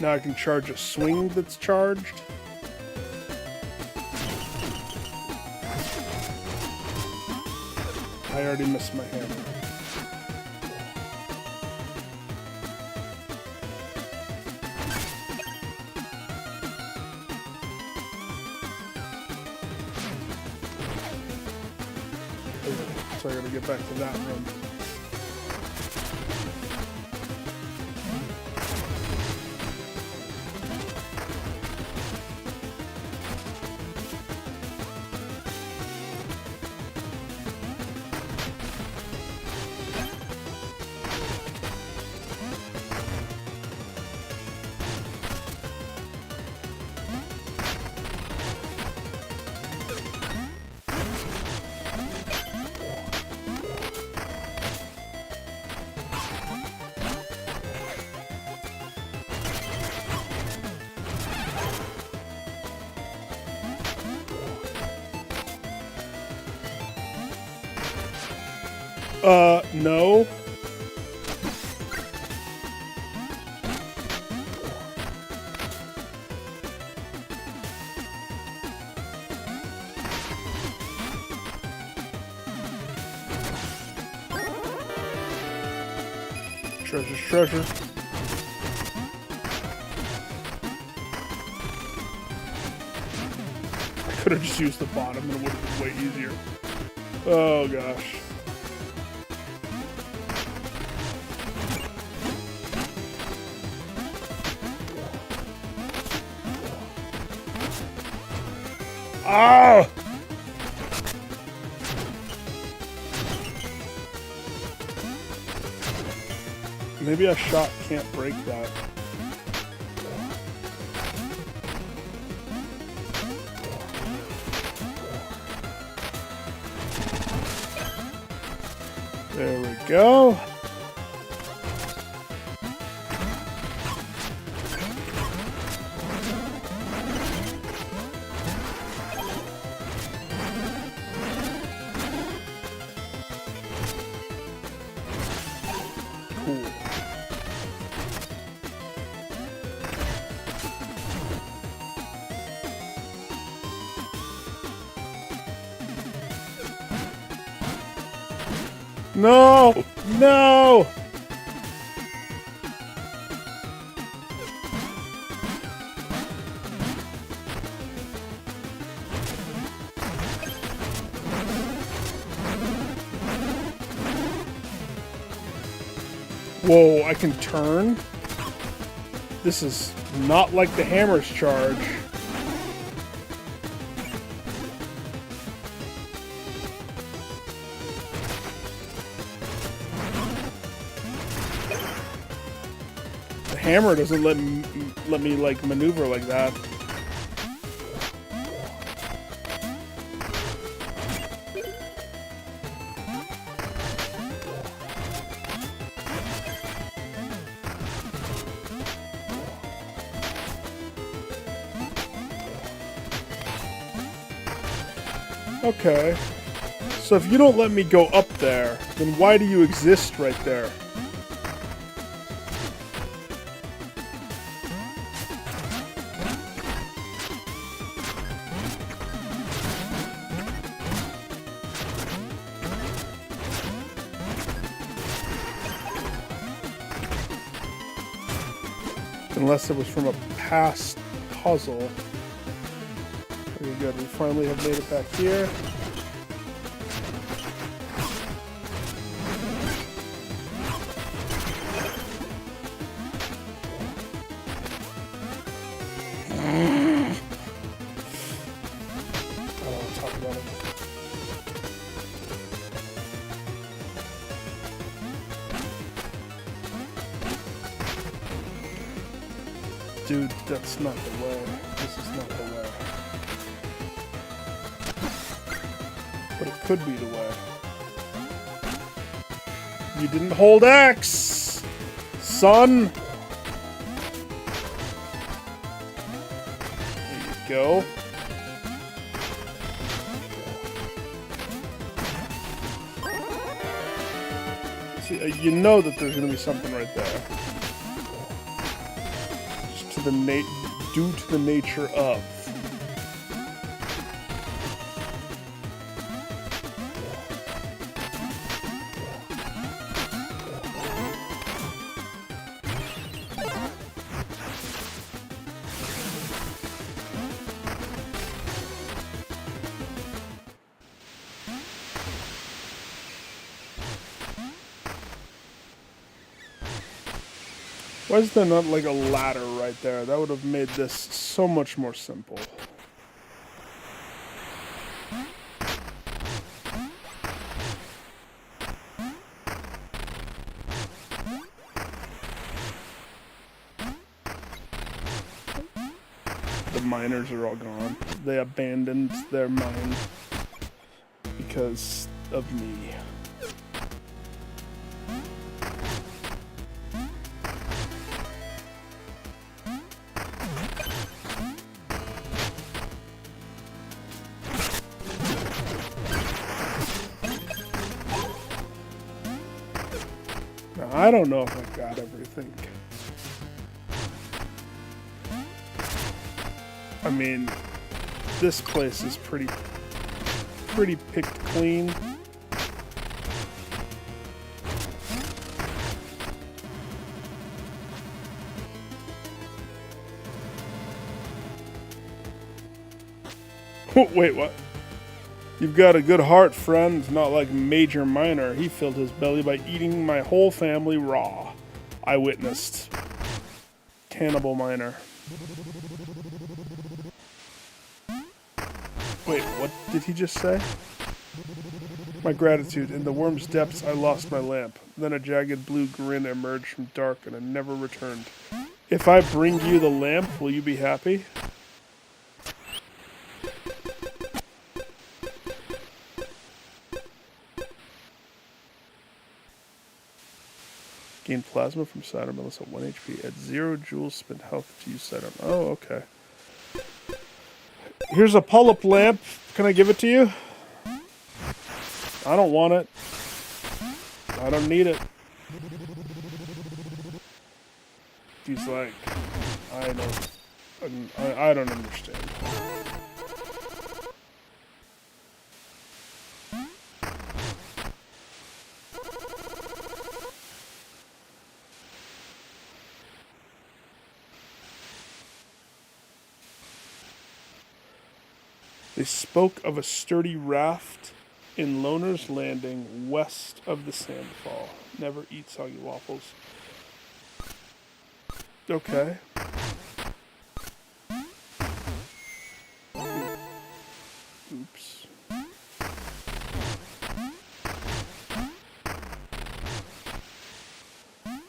Now I can charge a swing that's charged. I already missed my hammer. So I gotta get back to that room. No. Treasure's treasure. I could have just used the bottom and it would have been way easier. Oh gosh. Ah! Maybe a shot can't break that. There we go. Cool. No! No! Whoa, I can turn? This is not like the hammer's charge. The hammer doesn't let me like maneuver like that. Okay. So if you don't let me go up there, then why do you exist right there? Unless it was from a past puzzle. Very good. We finally have made it back here. I don't want to talk about it. Dude, that's not the way. This is not the way. But it could be the way. You didn't hold X, son. There you go. See, you know that there's going to be something right there. Due to the nature of. Why is there not like a ladder right there? That would have made this so much more simple. The miners are all gone. They abandoned their mine because of me. Now, I don't know if I got everything. I mean, this place is pretty picked clean. Wait, what? You've got a good heart, friend. Not like Major Miner. He filled his belly by eating my whole family raw. I witnessed. Cannibal Miner. Wait, what did he just say? My gratitude. In the worm's depths, I lost my lamp. Then a jagged blue grin emerged from dark and it never returned. If I bring you the lamp, will you be happy? Gain plasma from cider melons at 1 HP. Add 0 joules spent health to use cider. Oh, okay. Here's a pull-up lamp. Can I give it to you? I don't want it. I don't need it. He's like, I don't understand. They spoke of a sturdy raft in Loner's Landing, west of the Sandfall. Never eat soggy waffles. Okay. Oops.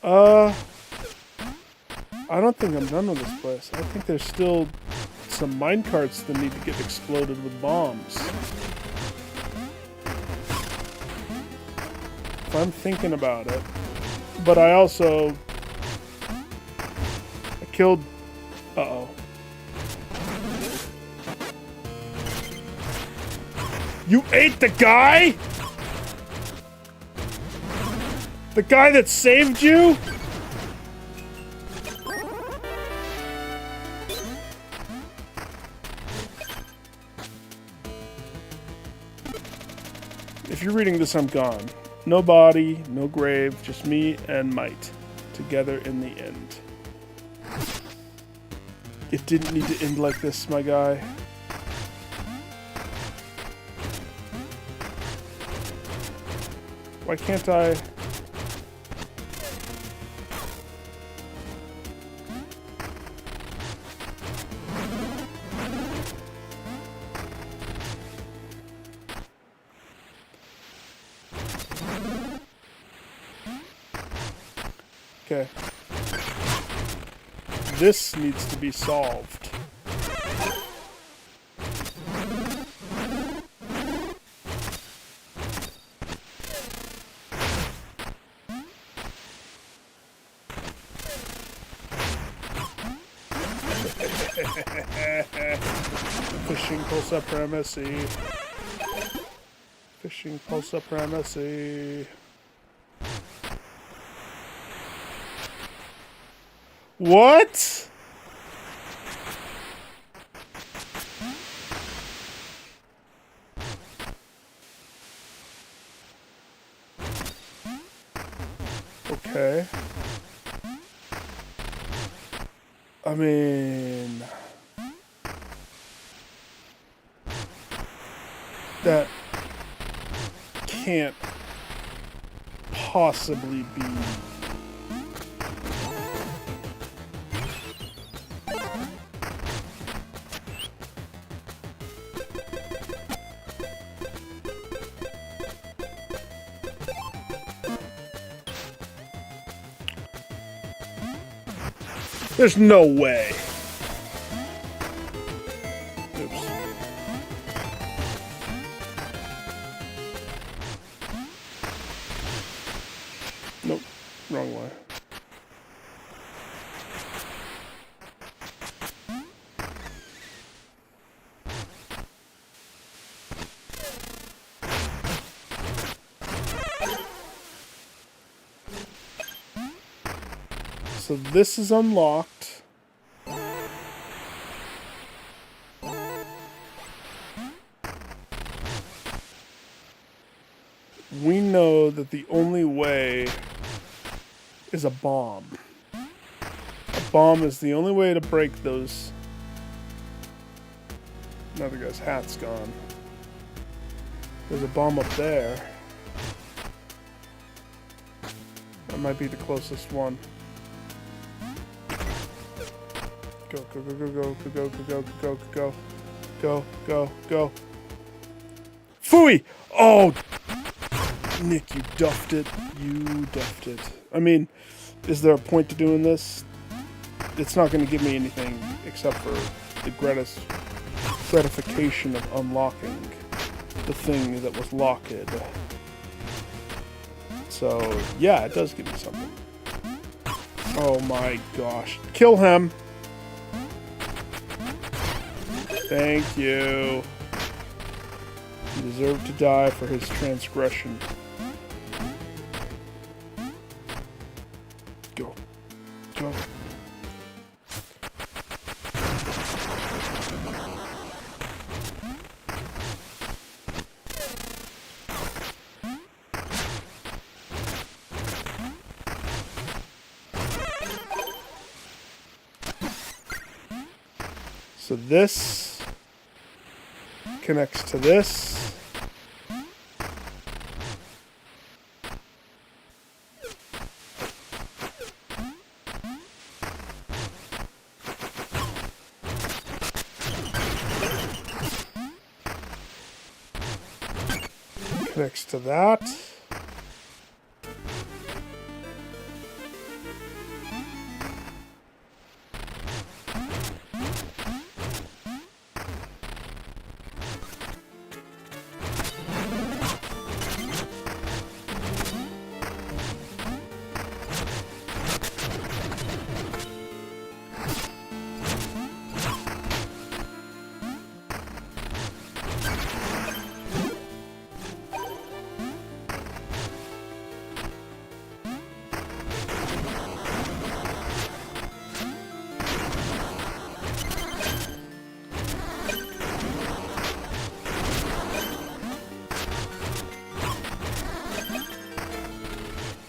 I don't think I'm done with this place. I think there's still some minecarts that need to get exploded with bombs. If I'm thinking about it. But I also... I killed... Uh-oh. You ate the guy? The guy that saved you? If you're reading this, I'm gone. No body, no grave, just me and Might. Together in the end. It didn't need to end like this, my guy. Why can't I... Okay. This needs to be solved. Fishing pull supremacy. Fishing pull supremacy. What? Okay. I mean... that can't possibly be There's no way. Oops. Nope. Wrong way. So this is unlocked. We know that the only way is a bomb. A bomb is the only way to break those. Now the guy's hat's gone. There's a bomb up there. That might be the closest one. Go, go, go, go, go, go, go, go, go, go, go, go. Phooey! Oh! Nick, you duffed it. You duffed it. I mean, is there a point to doing this? It's not going to give me anything except for the gratification of unlocking the thing that was locked. So, yeah, it does give me something. Oh my gosh. Kill him! Thank you. He deserved to die for his transgression. Go. Go. So this connects to this. Connects to that.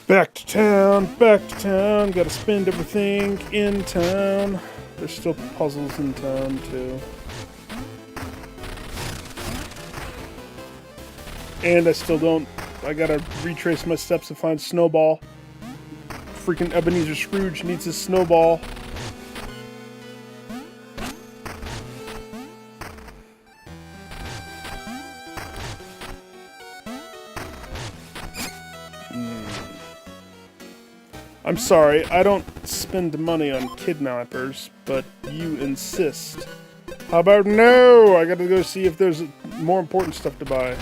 Back to town, gotta spend everything in town. There's still puzzles in town, too. And I gotta retrace my steps to find Snowball. Freaking Ebenezer Scrooge needs his Snowball. I'm sorry, I don't spend money on kidnappers, but you insist. How about no? I gotta go see if there's more important stuff to buy.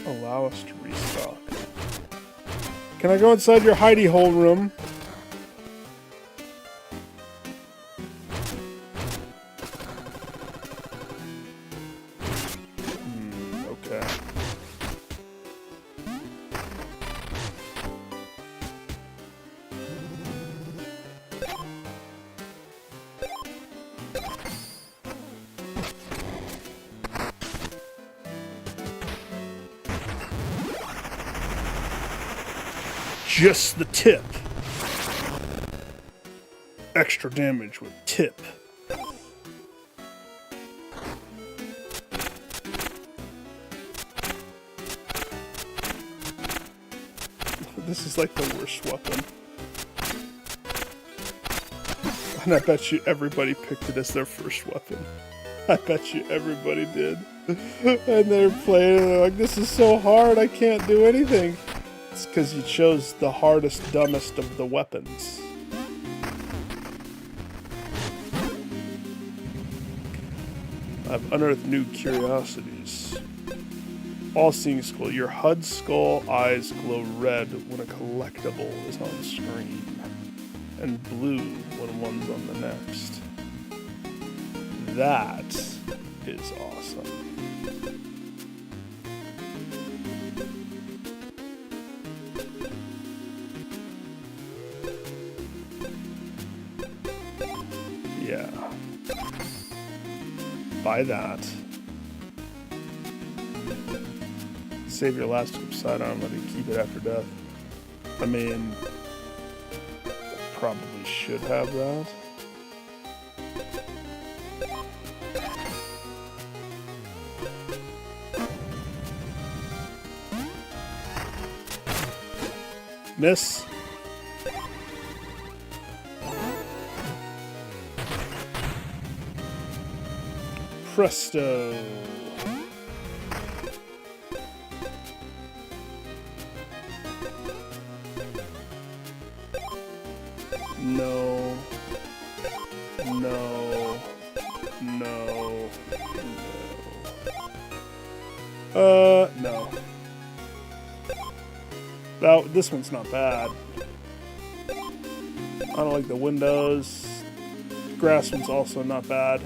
Allow us to restock. Can I go inside your hidey hole room? Okay. Just the tip. Extra damage with tip. This is like the worst weapon. And I bet you everybody picked it as their first weapon. I bet you everybody did. And they're playing and they're like, this is so hard, I can't do anything. It's because you chose the hardest, dumbest of the weapons. I've unearthed new curiosities. All-seeing skull. Your HUD skull eyes glow red when a collectible is on screen, and blue when one's on the next. That is awesome. Yeah. Buy that. Save your elastic sidearm, let it keep it after death. I mean, I probably should have that. Miss. Presto. No. No. No. No. No. Now, this one's not bad. I don't like the windows. The grass one's also not bad.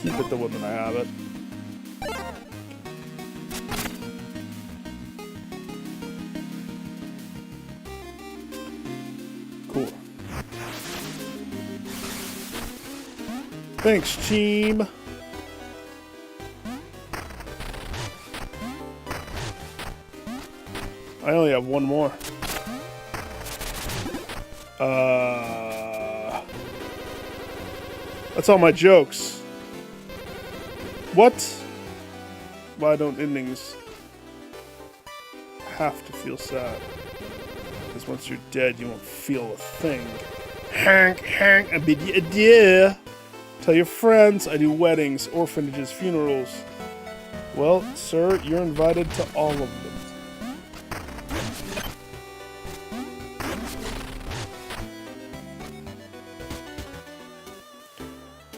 Keep it the one that I have it. Cool. Thanks, team. I only have one more. That's all my jokes. What? Why don't endings have to feel sad? Because once you're dead, you won't feel a thing. Hank, I bid you adieu. Tell your friends I do weddings, orphanages, funerals. Well, sir, you're invited to all of them.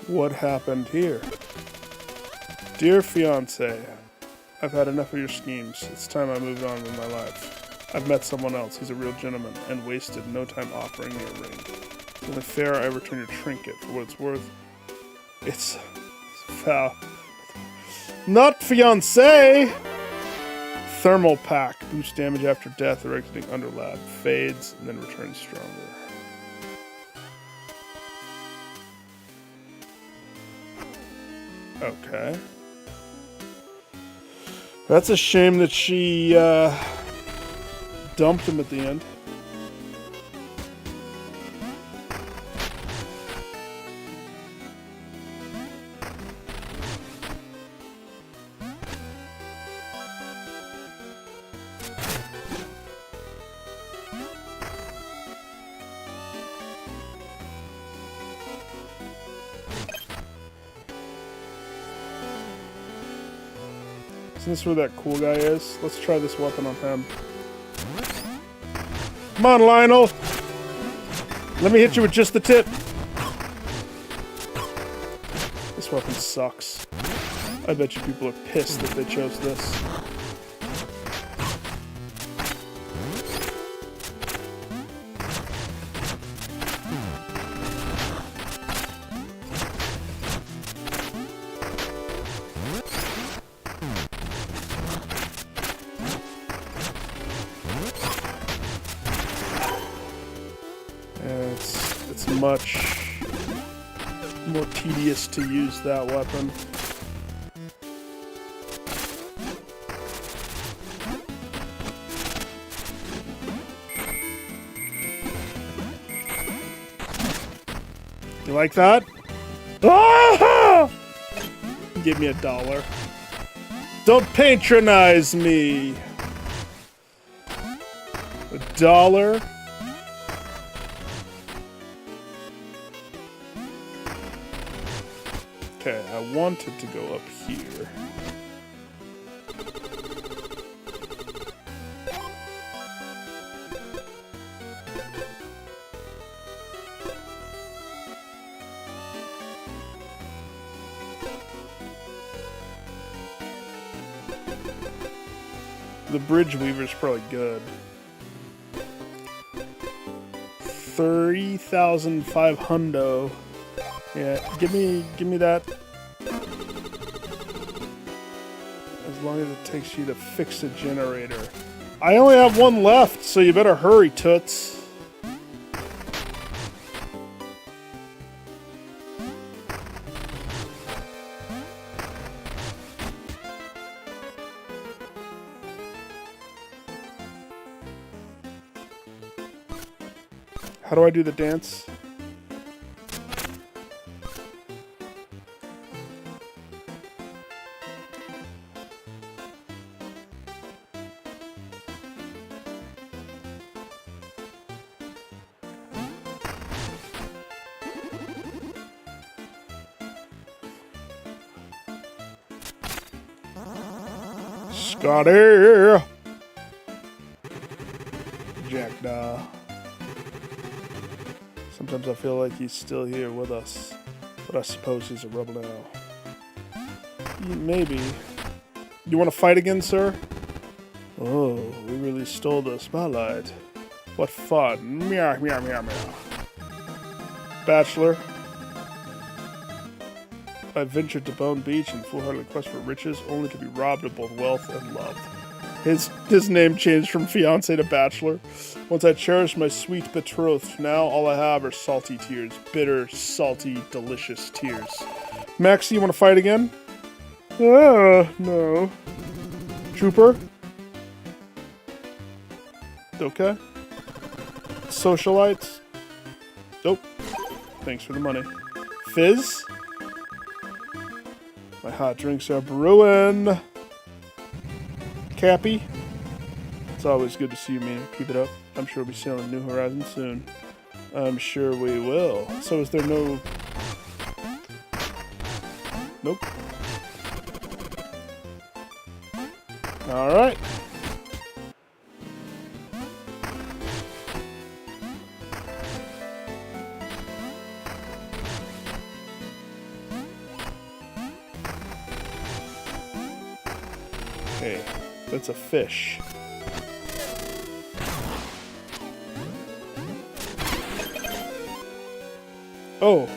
What happened here? Dear fiancé, I've had enough of your schemes. It's time I moved on with my life. I've met someone else. He's a real gentleman and wasted no time offering me a ring. It's only fair I return your trinket for what it's worth. It's foul. Not fiancé! Thermal pack. Boosts damage after death. The exiting underlab. Fades and then returns stronger. Okay. That's a shame that she dumped him at the end. Isn't this where that cool guy is? Let's try this weapon on him. Come on, Lionel! Let me hit you with just the tip. This weapon sucks. I bet you people are pissed that they chose this. It's much more tedious to use that weapon. You like that? Ah! Give me $1. Don't patronize me. $1. Okay, I want it to go up here. The bridge weaver's probably good. 30,500. Yeah, give me that. As long as it takes you to fix a generator. I only have one left, so you better hurry, toots. How do I do the dance? Scotty! Jackdaw. Sometimes I feel like he's still here with us, but I suppose he's a rebel now. Maybe. You want to fight again, sir? Oh, we really stole the spotlight. What fun. Meow, meow, meow, meow. Bachelor. I ventured to Bone Beach in foolhardy quest for riches, only to be robbed of both wealth and love. His name changed from fiancé to bachelor. Once I cherished my sweet betrothed, now all I have are salty tears. Bitter, salty, delicious tears. Maxie, you want to fight again? No. Trooper? Okay. Socialites? Nope. Thanks for the money. Fizz? My hot drinks are brewing. Cappy? It's always good to see you, Mina. Keep it up. I'm sure we'll be sailing New Horizons soon. I'm sure we will. So is there no... Nope. Alright. Okay, that's a fish. Oh.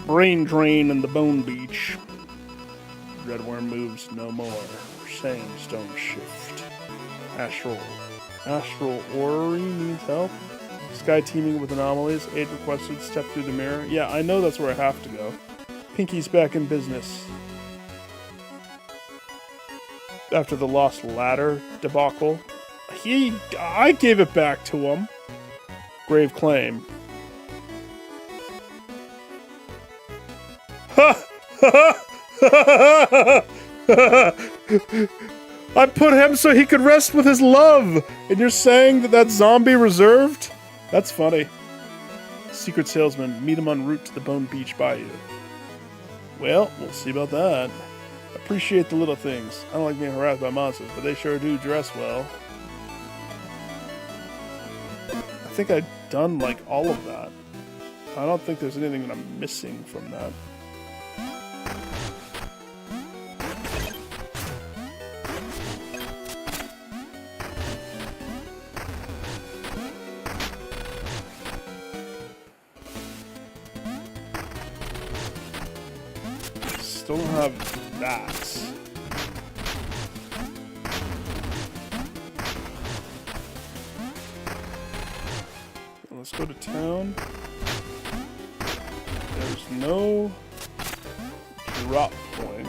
Brain drain in the Bone Beach. Redworm moves no more. Sandstone shift. Astral orrery needs help. Sky teeming with anomalies. Aid requested. Step through the mirror. Yeah, I know that's where I have to go. Pinky's back in business. After the lost ladder debacle. I gave it back to him. Grave claim. I put him so he could rest with his love, and you're saying that that's zombie reserved? That's funny. Secret salesman, meet him en route to the Bone Beach Bayou. Well, we'll see about that. Appreciate the little things. I don't like being harassed by monsters, but they sure do dress well. I think I've done like all of that. I don't think there's anything that I'm missing from that. Still don't have that. Let's go to town. There's no drop point.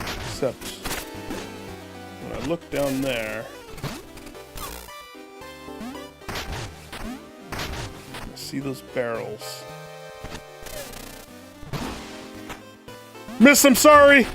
Except when I look down there. I see those barrels. Miss, I'm sorry!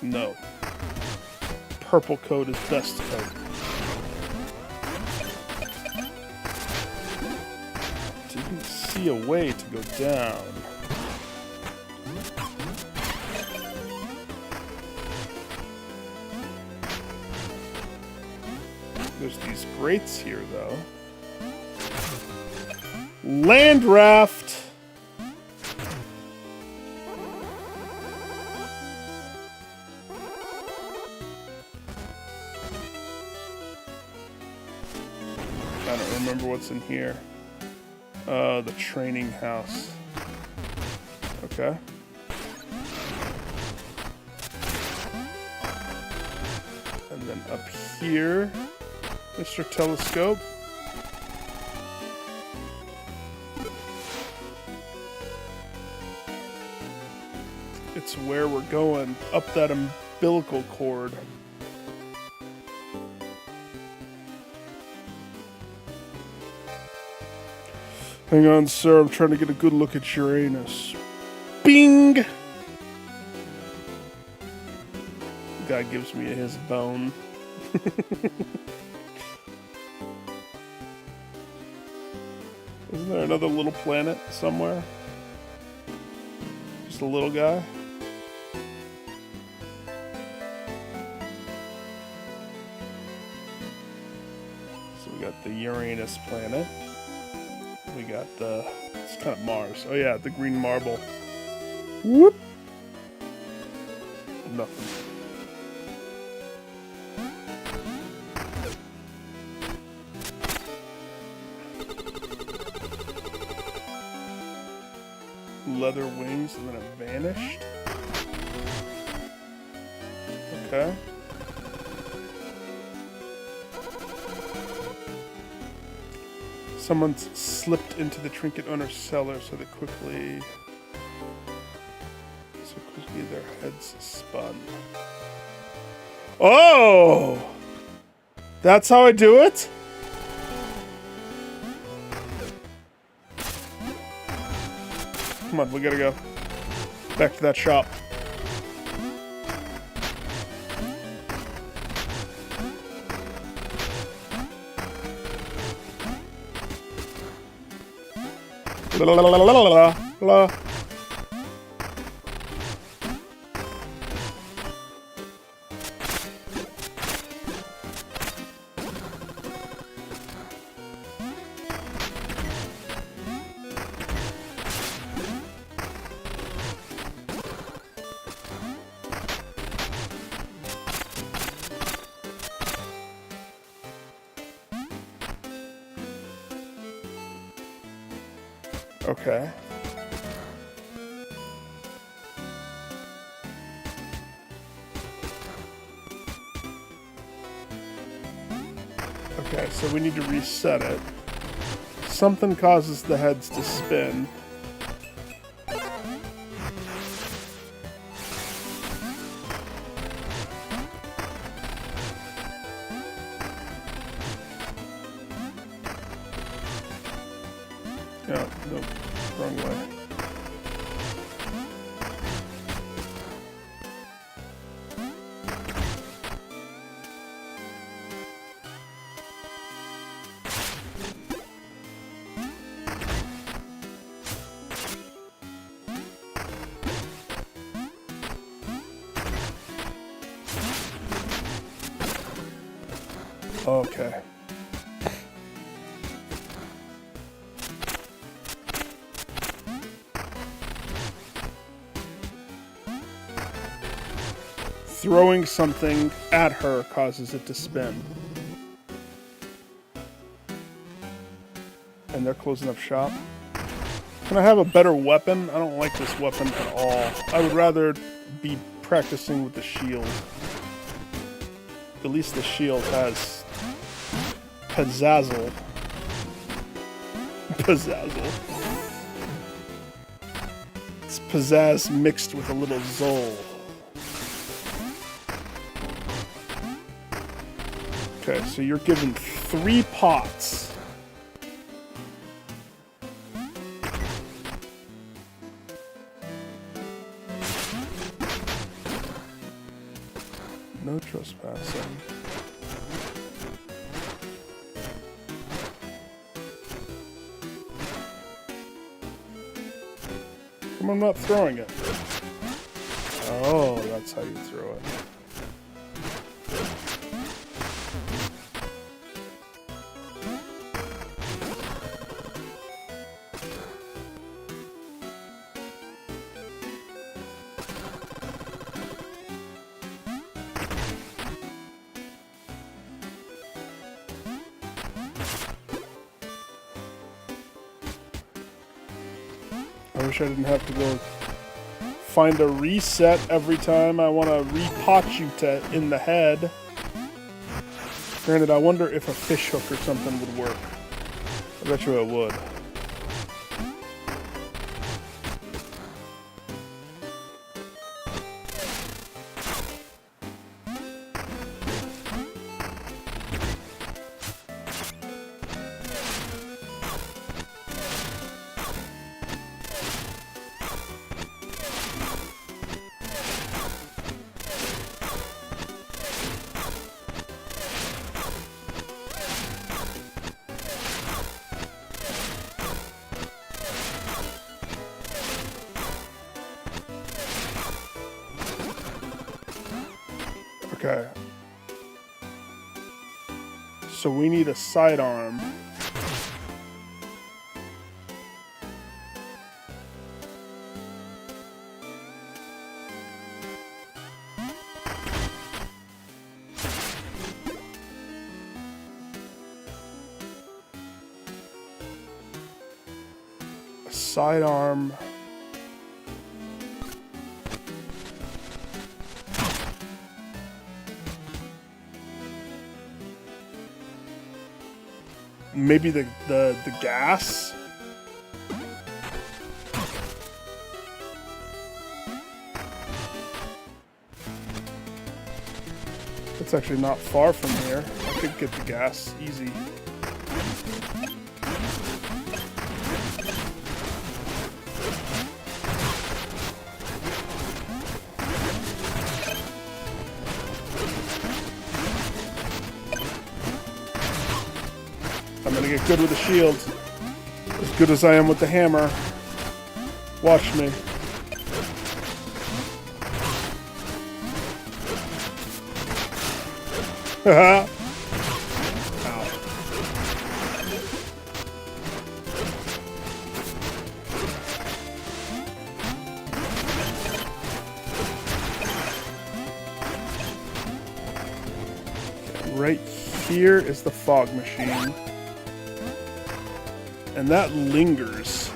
No. Purple coat is best coat. Didn't see a way to go down. There's these grates here, though. Land raft! I don't remember what's in here. The training house. Okay. And then up here, Mr. Telescope. It's where we're going, up that umbilical cord. Hang on, sir. I'm trying to get a good look at Uranus. Bing! The guy gives me his bone. Isn't there another little planet somewhere? Just a little guy? So we got the Uranus planet. We got the, it's kind of Mars. Oh yeah, the green marble. Whoop! Nothing. Leather wings and then it vanished. Okay. Someone's slipped into the trinket owner's cellar so quickly their heads spun. Oh! That's how I do it? Come on, we gotta go. Back to that shop. La la la la la la la. Okay. Okay, so we need to reset it. Something causes the heads to spin. Yeah, nope, wrong way. Okay. Throwing something at her causes it to spin. And they're closing up shop. Can I have a better weapon? I don't like this weapon at all. I would rather be practicing with the shield. At least the shield has pizzazzle. Pizzazzle. It's pizzazz mixed with a little zol. Okay, so you're given 3 pots. No trespassing. Come on, I'm not throwing it. Oh, that's how you throw it. I wish I didn't have to go find a reset every time I want to re-pot you in the head. Granted, I wonder if a fish hook or something would work. I bet you it would. Okay. So we need a sidearm. A sidearm. Maybe the gas? It's actually not far from here. I could get the gas easy. I'm gonna get good with the shield. As good as I am with the hammer. Watch me. Haha. Ow. Right here is the fog machine. And that lingers.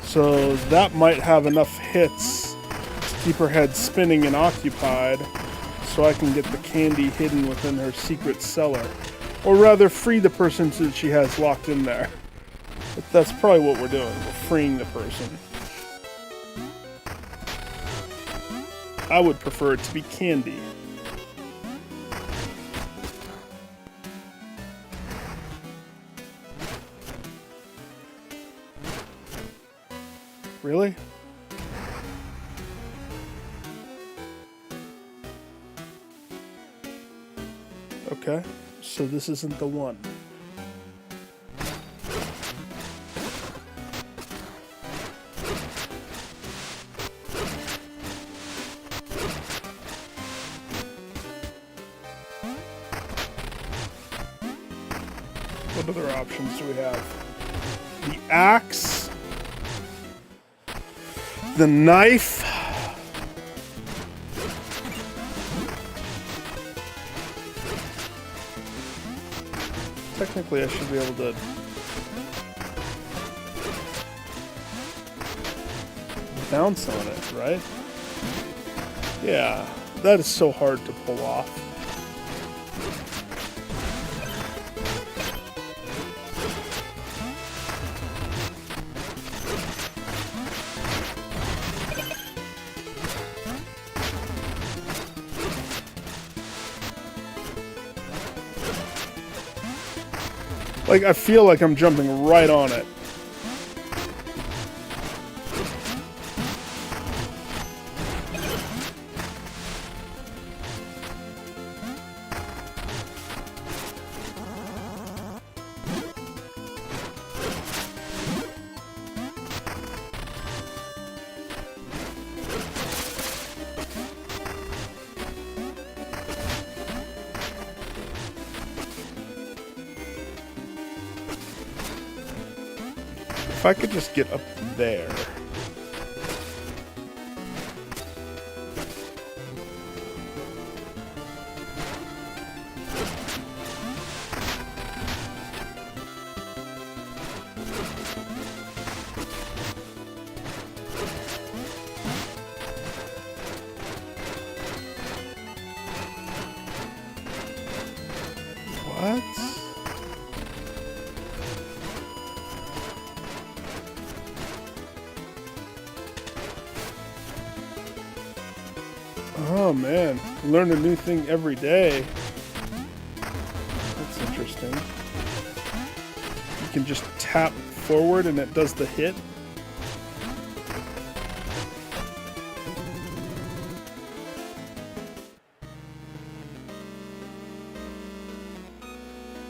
So that might have enough hits to keep her head spinning and occupied, so I can get the candy hidden within her secret cellar. Or rather, free the person that she has locked in there. But that's probably what we're doing. We're freeing the person. I would prefer it to be candy. Really? Okay, so this isn't the one. What other options do we have? The axe. The knife. Technically, I should be able to bounce on it, right? Yeah, that is so hard to pull off. Like, I feel like I'm jumping right on it. If I could just get up there. What? Oh man, learn a new thing every day. That's interesting. You can just tap forward and it does the hit.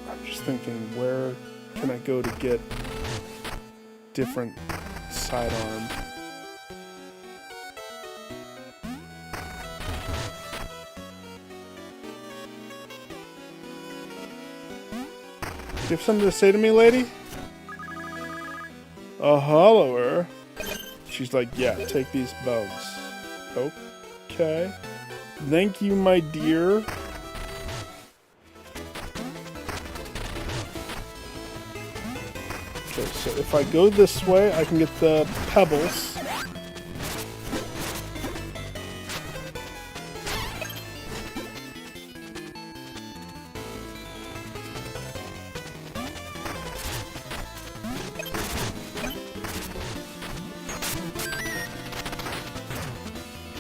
I'm just thinking, where can I go to get different sidearm? You have something to say to me, lady? A hollower? She's like, yeah, take these bugs. Okay. Thank you, my dear. Okay, so if I go this way, I can get the pebbles.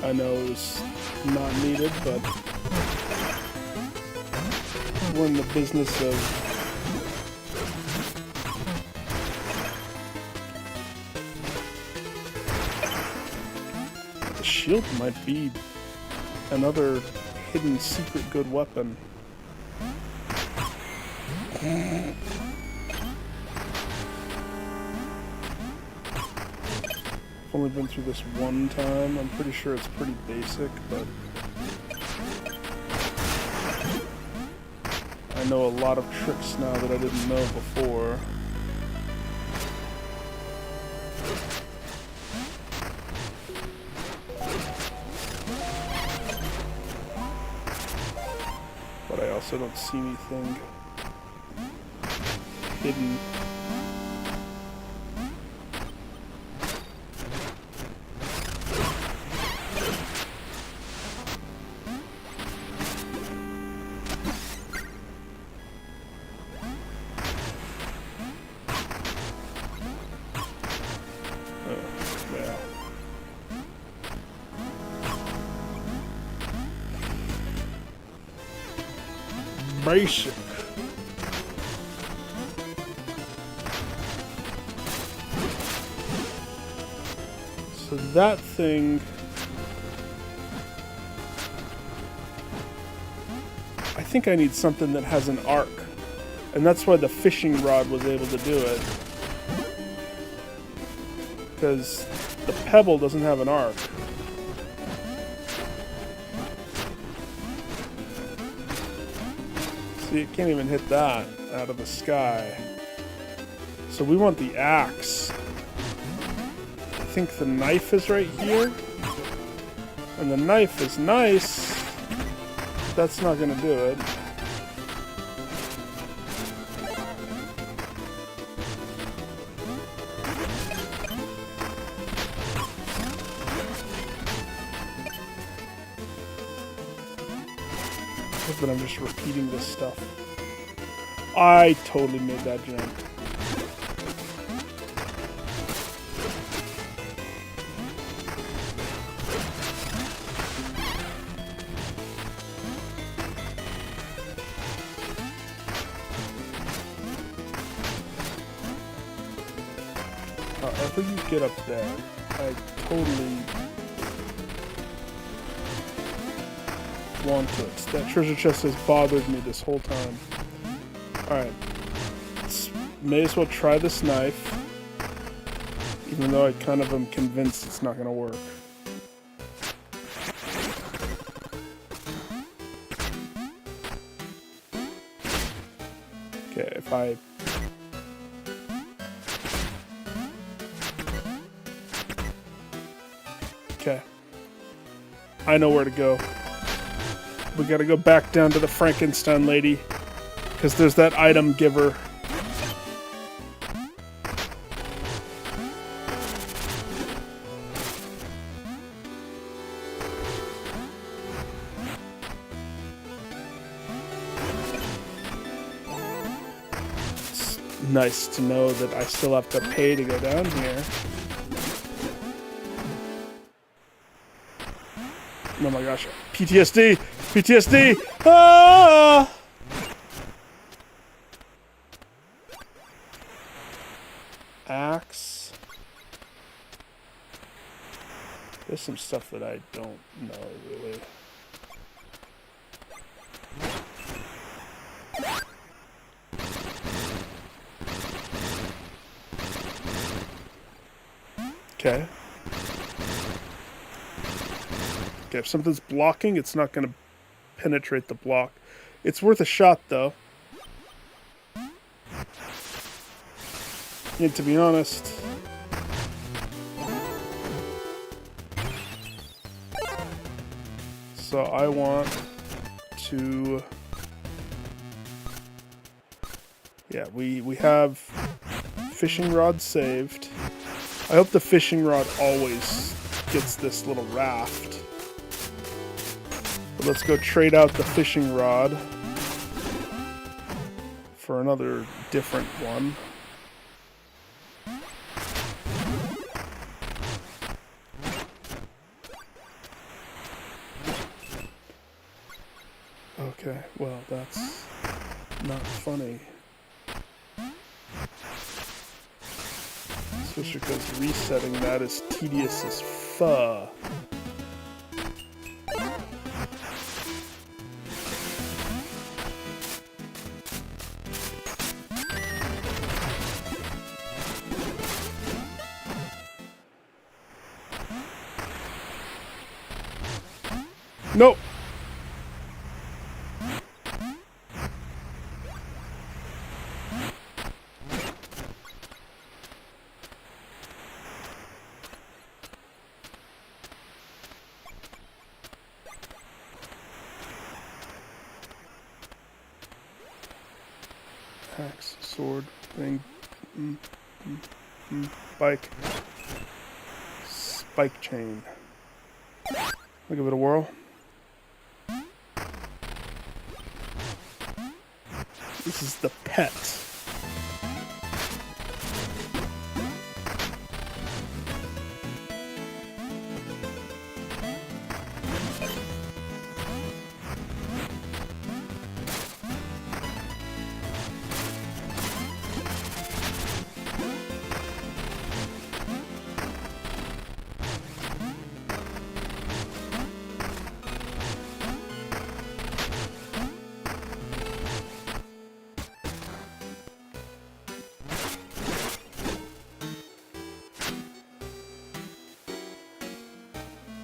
I know it's not needed, but we're in the business of the shield might be another hidden secret good weapon. Only been through this one time. I'm pretty sure it's pretty basic, but I know a lot of tricks now that I didn't know before. But I also don't see anything hidden. Basic. So that thing, I think I need something that has an arc, and that's why the fishing rod was able to do it, because the pebble doesn't have an arc. See, it can't even hit that out of the sky. So we want the axe. I think the knife is right here. And the knife is nice. That's not gonna do it. that I'm just repeating this stuff. I totally made that jump. However you get up there, I totally want it. That treasure chest has bothered me this whole time. Alright. May as well try this knife. Even though I kind of am convinced it's not going to work. Okay, if I... Okay. I know where to go. We gotta go back down to the Frankenstein lady. Because there's that item giver. It's nice to know that I still have to pay to go down here. Oh my gosh. PTSD! PTSD! Ah! Axe. There's some stuff that I don't know, really. Okay. Okay, if something's blocking, it's not going to penetrate the block. It's worth a shot, though. And to be honest, so I want to, yeah, we have fishing rod saved. I hope the fishing rod always gets this little raft. But let's go trade out the fishing rod for another different one. Okay, well, that's not funny. Especially because resetting that is tedious as fuck. Nope. Axe, sword, thing, bike, spike chain. I'll give it a whirl. This is the pet.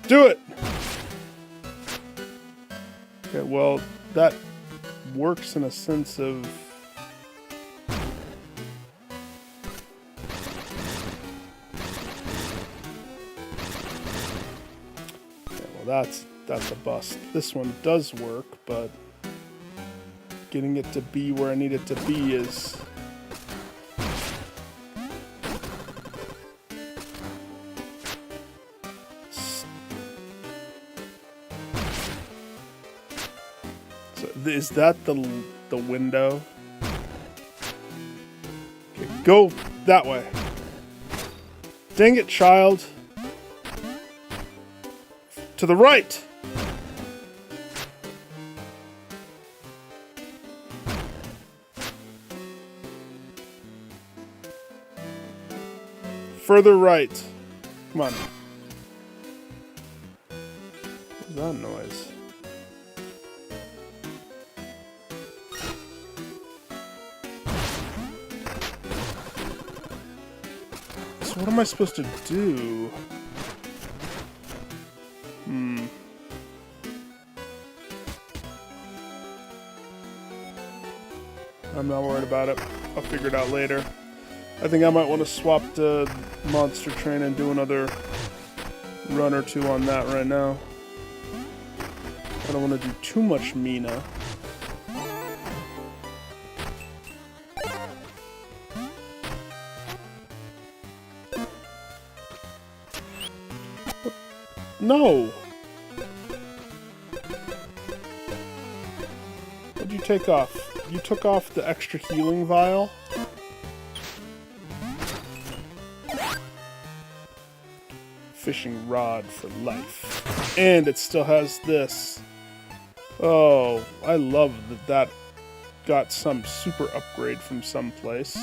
Do it! Okay, well, that works in a sense of... Okay, well, that's a bust. This one does work, but getting it to be where I need it to be is... Is that the window? Okay, go that way. Dang it, child. To the right. Further right. Come on. What's that noise? So what am I supposed to do? I'm not worried about it. I'll figure it out later. I think I might want to swap to Monster Train and do another run or two on that right now. I don't want to do too much Mina. No! What'd you take off? You took off the extra healing vial? Fishing rod for life. And it still has this. Oh, I love that got some super upgrade from someplace.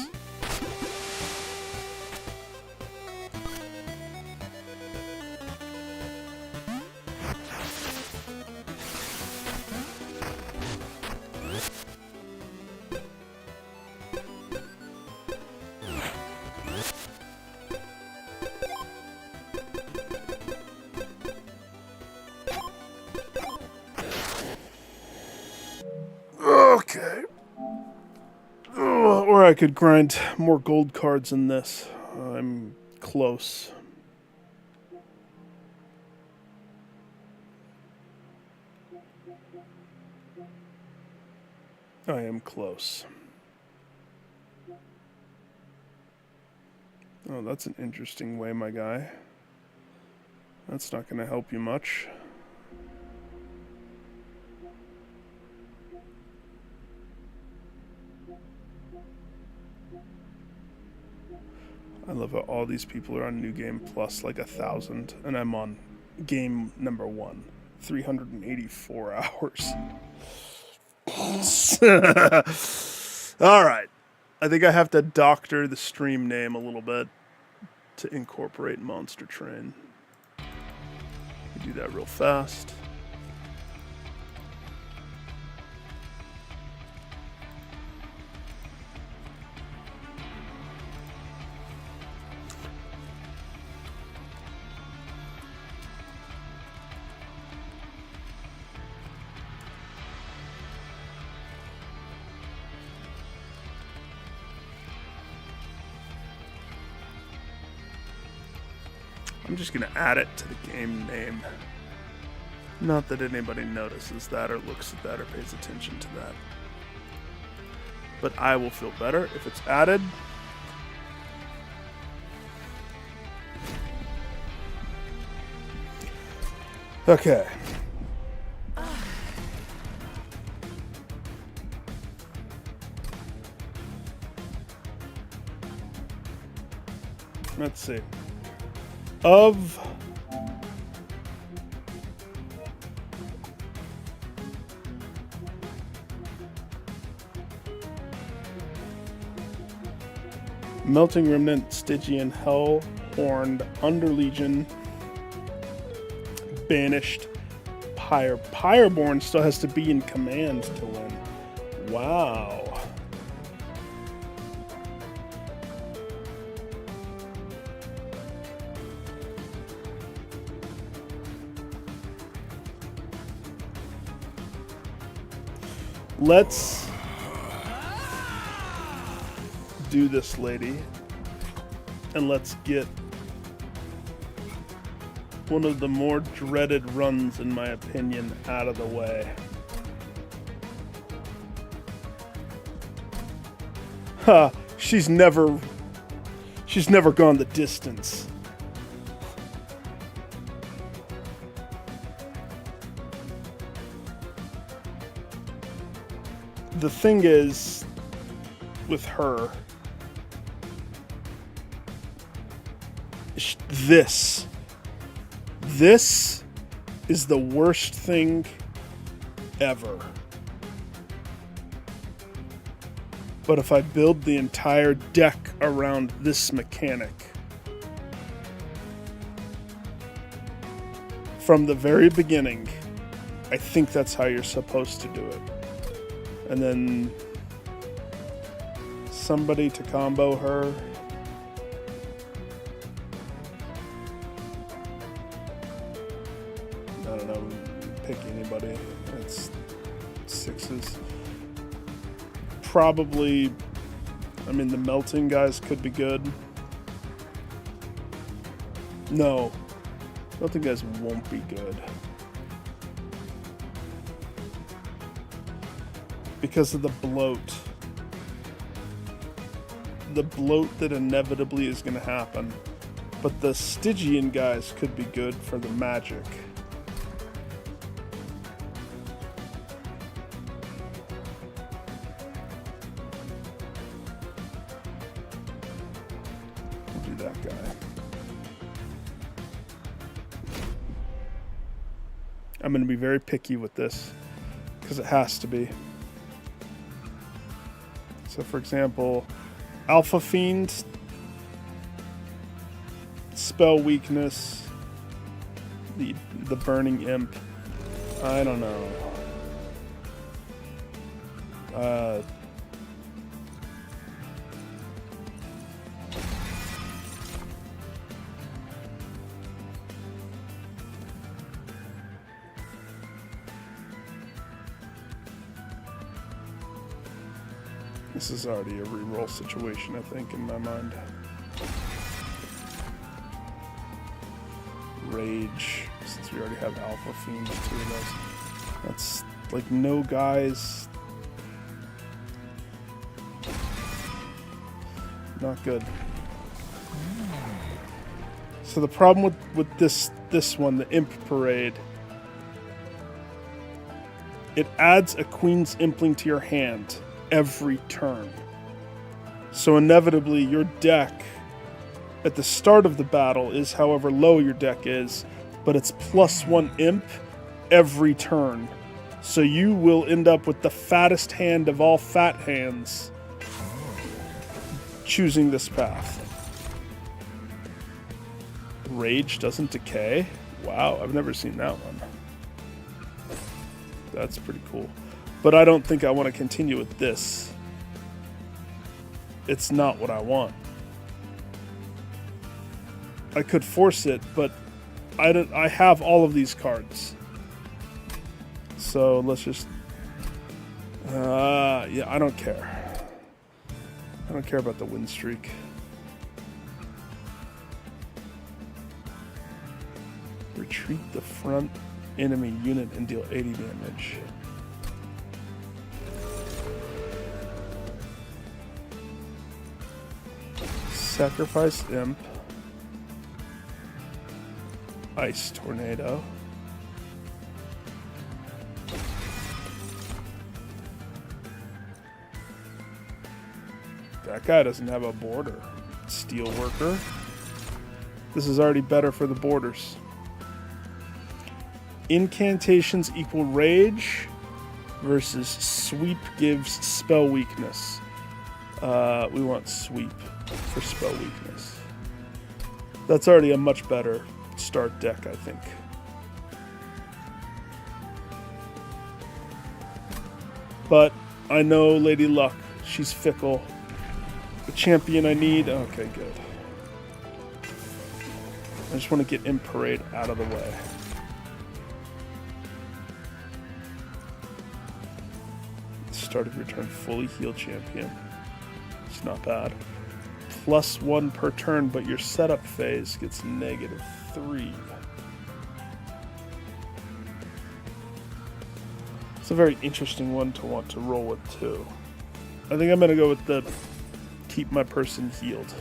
Okay. Or I could grind more gold cards in this. I'm close. I am close. Oh, that's an interesting way, my guy. That's not going to help you much. I love how all these people are on New Game Plus, like 1,000, and I'm on game number 1, 384 hours. All right. I think I have to doctor the stream name a little bit to incorporate Monster Train. Do that real fast. I'm just going to add it to the game name. Not that anybody notices that or looks at that or pays attention to that. But I will feel better if it's added. Okay. Let's see. Of Melting Remnant, Stygian, Hell-Horned, Underlegion, Banished, Pyre. Pyreborn still has to be in command to win. Wow. Let's do this, lady, and let's get one of the more dreaded runs, in my opinion, out of the way. Ha! She's never gone the distance. the thing is, with her, this is the worst thing ever. But if I build the entire deck around this mechanic, from the very beginning, I think that's how you're supposed to do it. And then somebody to combo her. I don't know, pick anybody. It's 6s. Probably, I mean, the melting guys could be good. No, melting guys won't be good. Because of the bloat. The bloat that inevitably is going to happen. But the Stygian guys could be good for the magic. We'll do that guy. I'm going to be very picky with this, because it has to be. So, for example, Alpha Fiend, spell weakness, the Burning Imp. I don't know. This is already a reroll situation, I think, in my mind. Rage, since we already have Alpha Fiend, 2 of those. That's like no guys. Not good. So the problem with this one, the Imp Parade, it adds a Queen's Impling to your hand every turn. So inevitably your deck at the start of the battle is however low your deck is, but it's +1 imp every turn. So you will end up with the fattest hand of all fat hands choosing this path. Rage doesn't decay? Wow, I've never seen that one. That's pretty cool. But I don't think I want to continue with this. It's not what I want. I could force it, but I have all of these cards. So let's just... yeah, I don't care. I don't care about the win streak. Retreat the front enemy unit and deal 80 damage. Sacrifice Imp. Ice Tornado. That guy doesn't have a border. Steel Worker. This is already better for the borders. Incantations equal rage versus sweep gives spell weakness. We want sweep for spell weakness. That's already a much better start deck, I think. But I know Lady Luck. She's fickle. The champion I need. Okay, good. I just want to get Imp Parade out of the way. Start of your turn, fully healed champion. It's not bad. +1 per turn, but your setup phase gets -3. It's a very interesting one to want to roll with too. I think I'm going to go with the keep my person healed.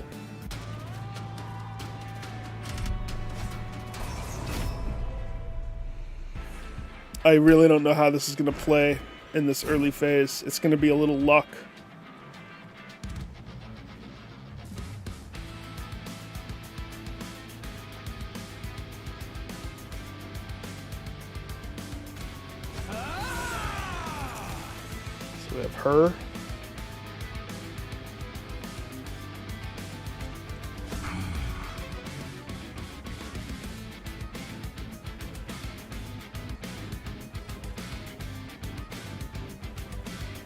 I really don't know how this is going to play. in this early phase. It's going to be a little luck. So we have her.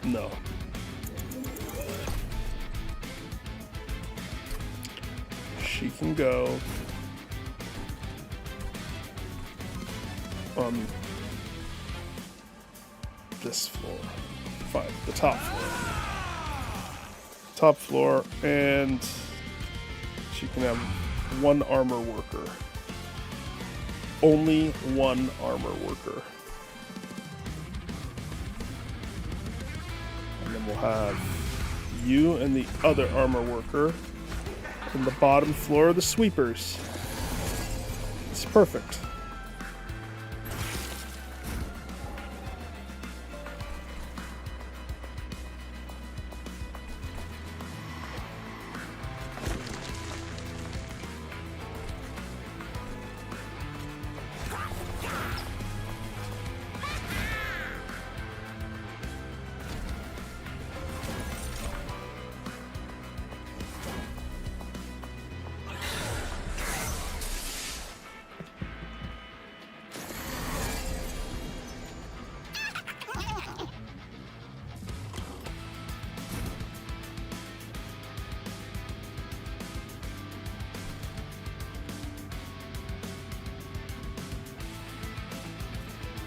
No. She can go on this floor. Fine, the top floor. Top floor, and she can have one armor worker. Only one armor worker. And then we'll have you and the other armor worker in the bottom floor of the sweepers. It's perfect.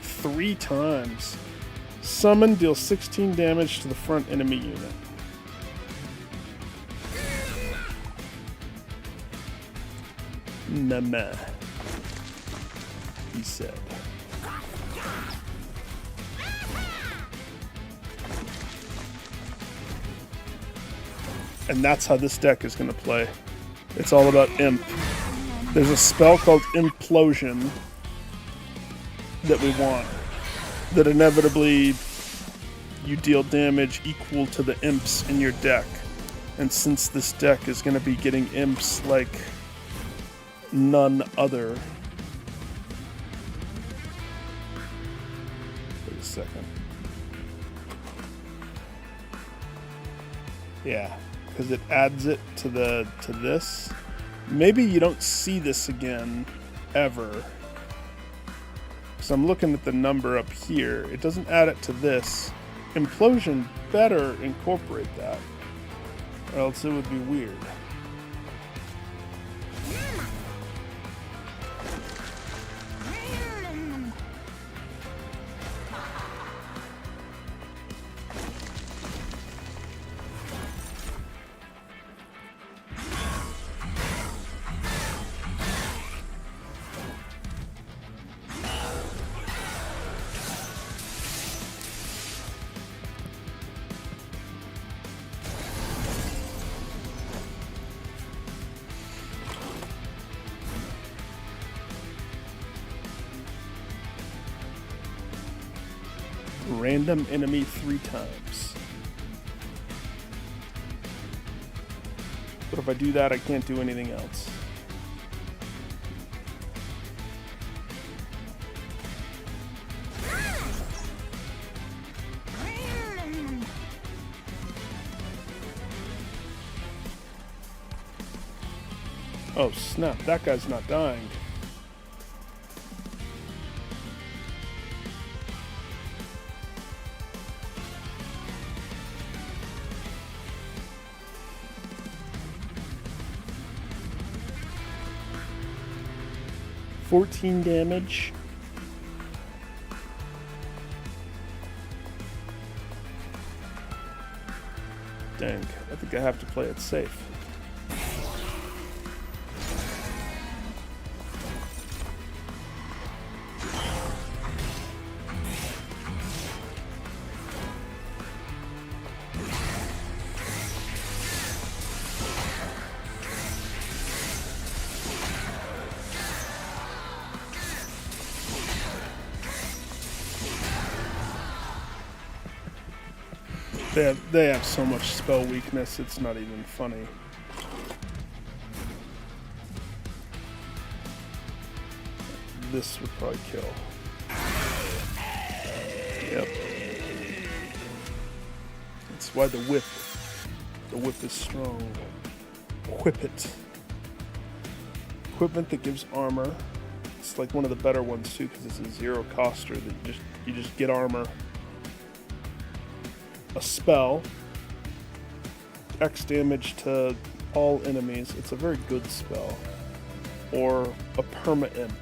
Three times. Summon, deals 16 damage to the front enemy unit. Meh. He said. And that's how this deck is going to play. It's all about Imp. There's a spell called Implosion that we want, that inevitably you deal damage equal to the imps in your deck. And since this deck is going to be getting imps like none other. Wait a second. Yeah, because it adds it to this. Maybe you don't see this again ever. So I'm looking at the number up here. It doesn't add it to this. Implosion better incorporate that, or else it would be weird. Random enemy 3 times. But if I do that, I can't do anything else. Oh snap, that guy's not dying. $14 damage. Dang, I think I have to play it safe. They have so much spell weakness, it's not even funny. This would probably kill. Yep. That's why the whip is strong. Whip it. Equipment that gives armor. It's like one of the better ones too, because it's a zero coster that you just get armor. A spell. X damage to all enemies. It's a very good spell. Or a perma-imp.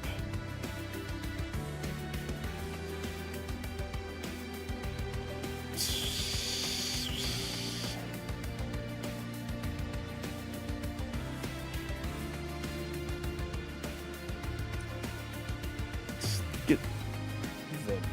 Get that.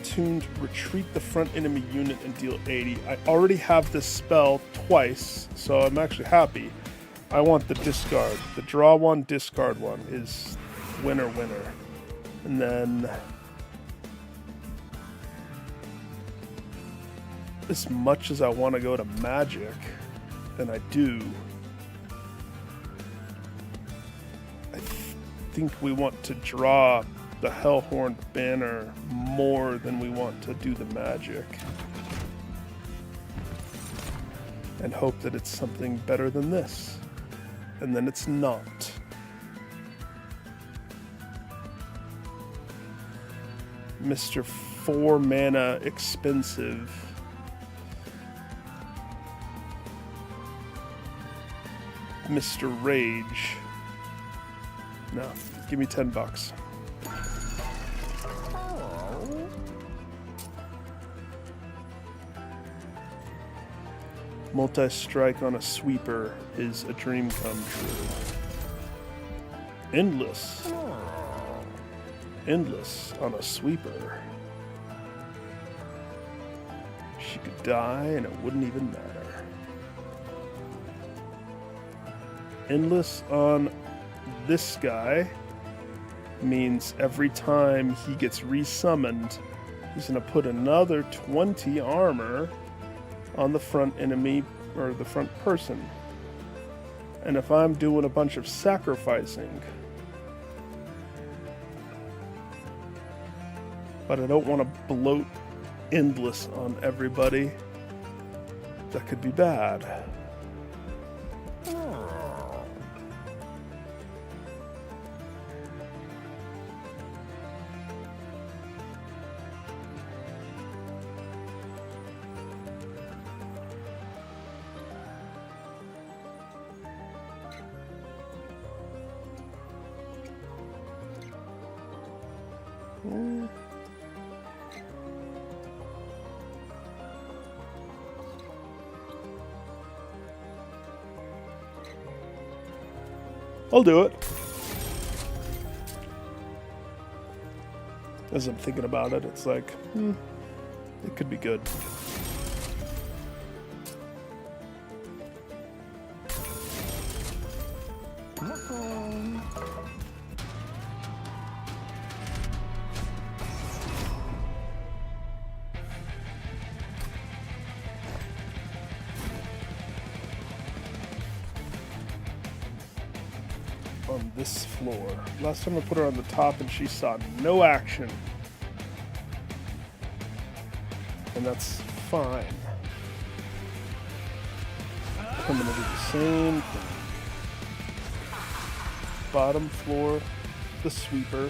Tuned, retreat the front enemy unit and deal 80. I already have this spell twice, so I'm actually happy. I want the discard. The draw one, discard one is winner, winner. And then as much as I want to go to magic, and I do, I think we want to draw the Hellhorn banner more than we want to do the magic. And hope that it's something better than this. And then it's not. Mr. 4 mana expensive. Mr. Rage. No, give me $10. Multi-strike on a sweeper is a dream come true. Endless. Endless on a sweeper. She could die and it wouldn't even matter. Endless on this guy means every time he gets resummoned, he's going to put another 20 armor on the front enemy or the front person. And if I'm doing a bunch of sacrificing, but I don't want to bloat endless on everybody, that could be bad. I'll do it. As I'm thinking about it, it's like, it could be good. On this floor. Last time I put her on the top and she saw no action. And that's fine. I'm gonna do the same thing. Bottom floor, the sweeper.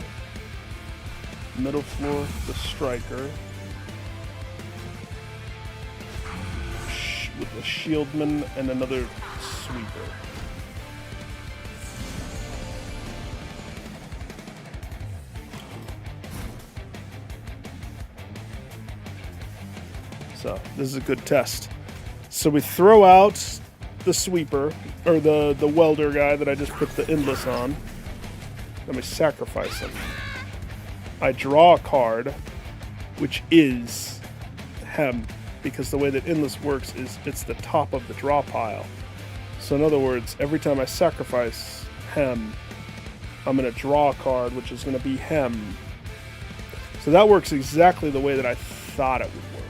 Middle floor, the striker. With a shieldman and another sweeper. So this is a good test. So we throw out the sweeper, or the welder guy that I just put the endless on. Then we sacrifice him. I draw a card, which is Hem, because the way that endless works is it's the top of the draw pile. So in other words, every time I sacrifice Hem, I'm going to draw a card, which is going to be Hem. So that works exactly the way that I thought it would work.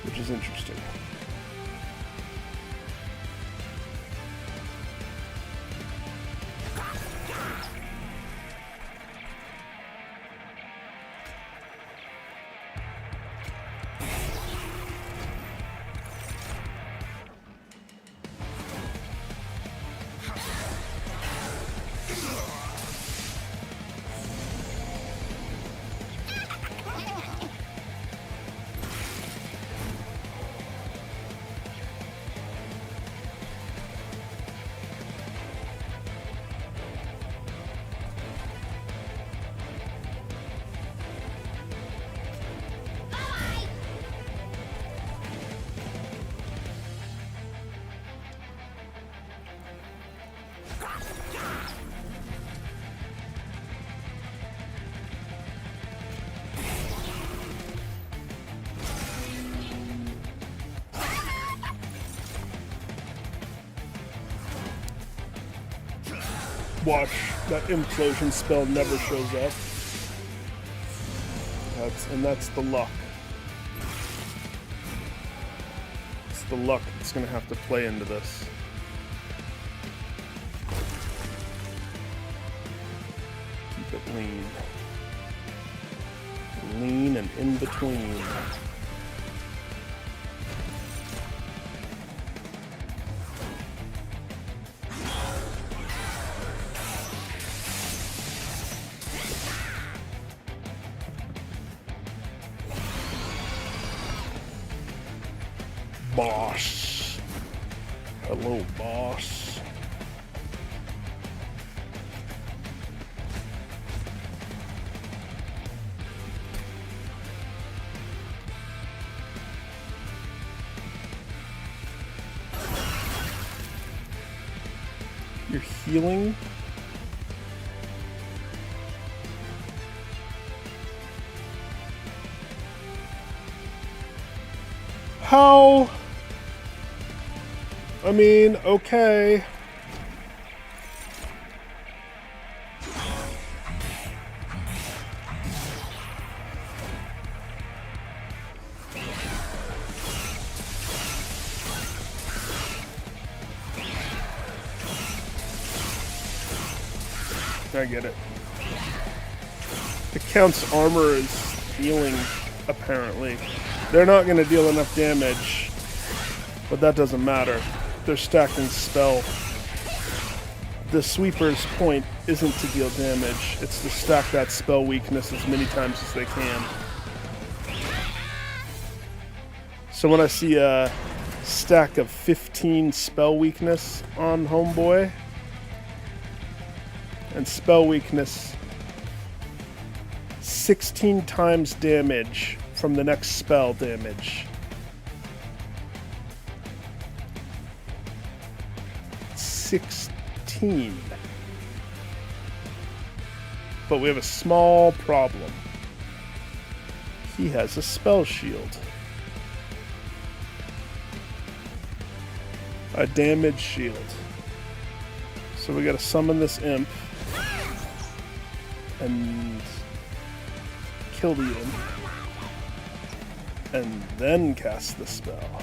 Which is interesting. Watch, that implosion spell never shows up. That's the luck. It's the luck that's gonna have to play into this. Keep it lean. Lean and in between. Boss. Hello, boss. You're healing? How? I mean, okay. I get it. It counts armor as healing, apparently. They're not going to deal enough damage, but that doesn't matter. They're stacking spell. The sweeper's point isn't to deal damage, it's to stack that spell weakness as many times as they can. So when I see a stack of 15 spell weakness on Homeboy, and spell weakness 16 times damage from the next spell damage. 16. But we have a small problem. He has a spell shield. A damage shield. So we gotta summon this imp and kill the imp and then cast the spell.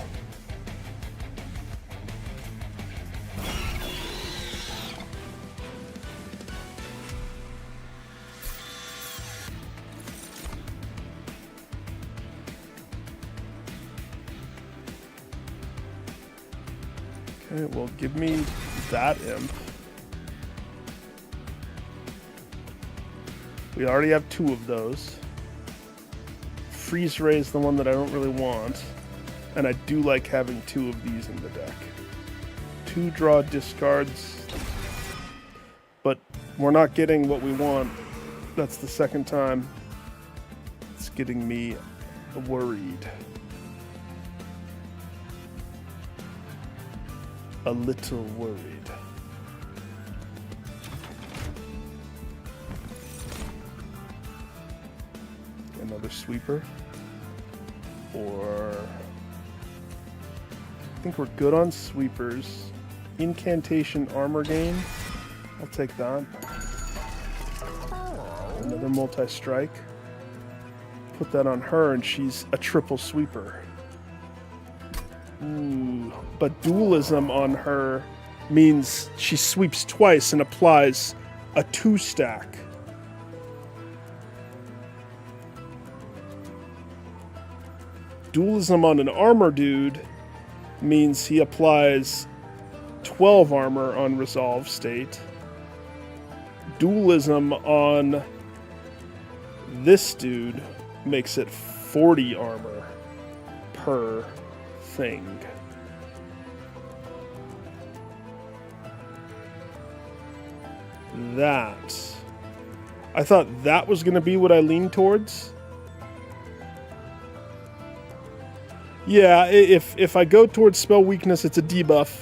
Okay, well, give me that imp. We already have 2 of those. Freeze Ray is the one that I don't really want. And I do like having 2 of these in the deck. 2 draw discards. But we're not getting what we want. That's the second time. It's getting me worried. A little worried. Another sweeper, or think we're good on sweepers. Incantation armor gain. I'll take that. Another multi-strike. Put that on her and she's a triple sweeper. Ooh, but dualism on her means she sweeps twice and applies a 2-stack. Dualism on an armor dude means he applies 12 armor on resolve state. Dualism on this dude makes it 40 armor per thing. That. I thought that was going to be what I leaned towards. Yeah, if I go towards spell weakness, it's a debuff.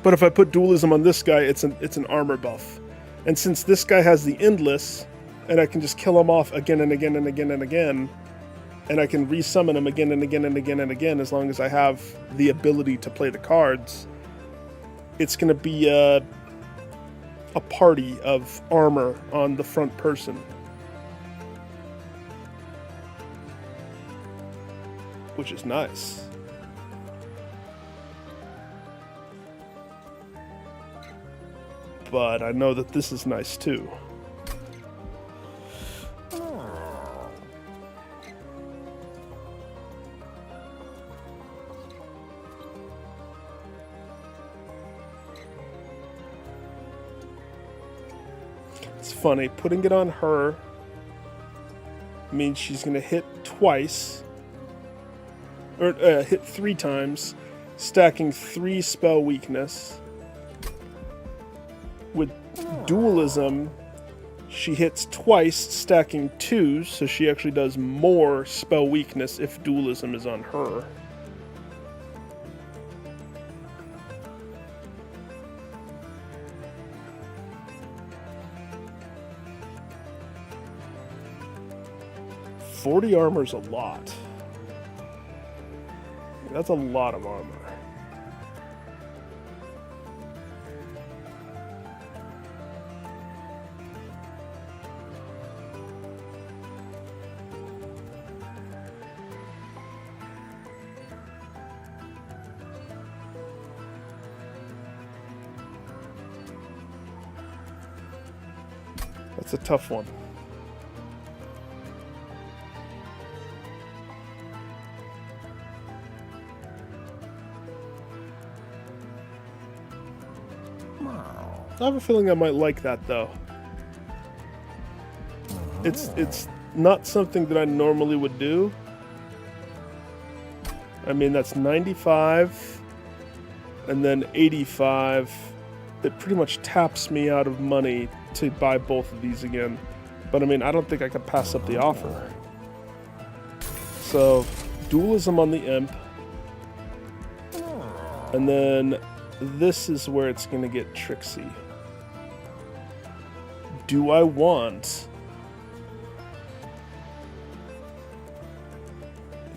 But if I put dualism on this guy, it's an armor buff. And since this guy has the endless, and I can just kill him off again and again and again and again, and I can resummon him again and again and again and again as long as I have the ability to play the cards, it's going to be a party of armor on the front person. Which is nice. But I know that this is nice too. It's funny, putting it on her means she's gonna hit twice. Or hit 3 times, stacking 3 spell weakness. With dualism, she hits twice, stacking 2, so she actually does more spell weakness if dualism is on her. $40 armor's a lot. That's a lot of armor. That's a tough one. I have a feeling I might like that, though. It's not something that I normally would do. I mean, that's 95 and then 85. It pretty much taps me out of money to buy both of these again. But I mean, I don't think I could pass up the offer. So, dualism on the imp. And then this is where it's going to get tricksy. Do I want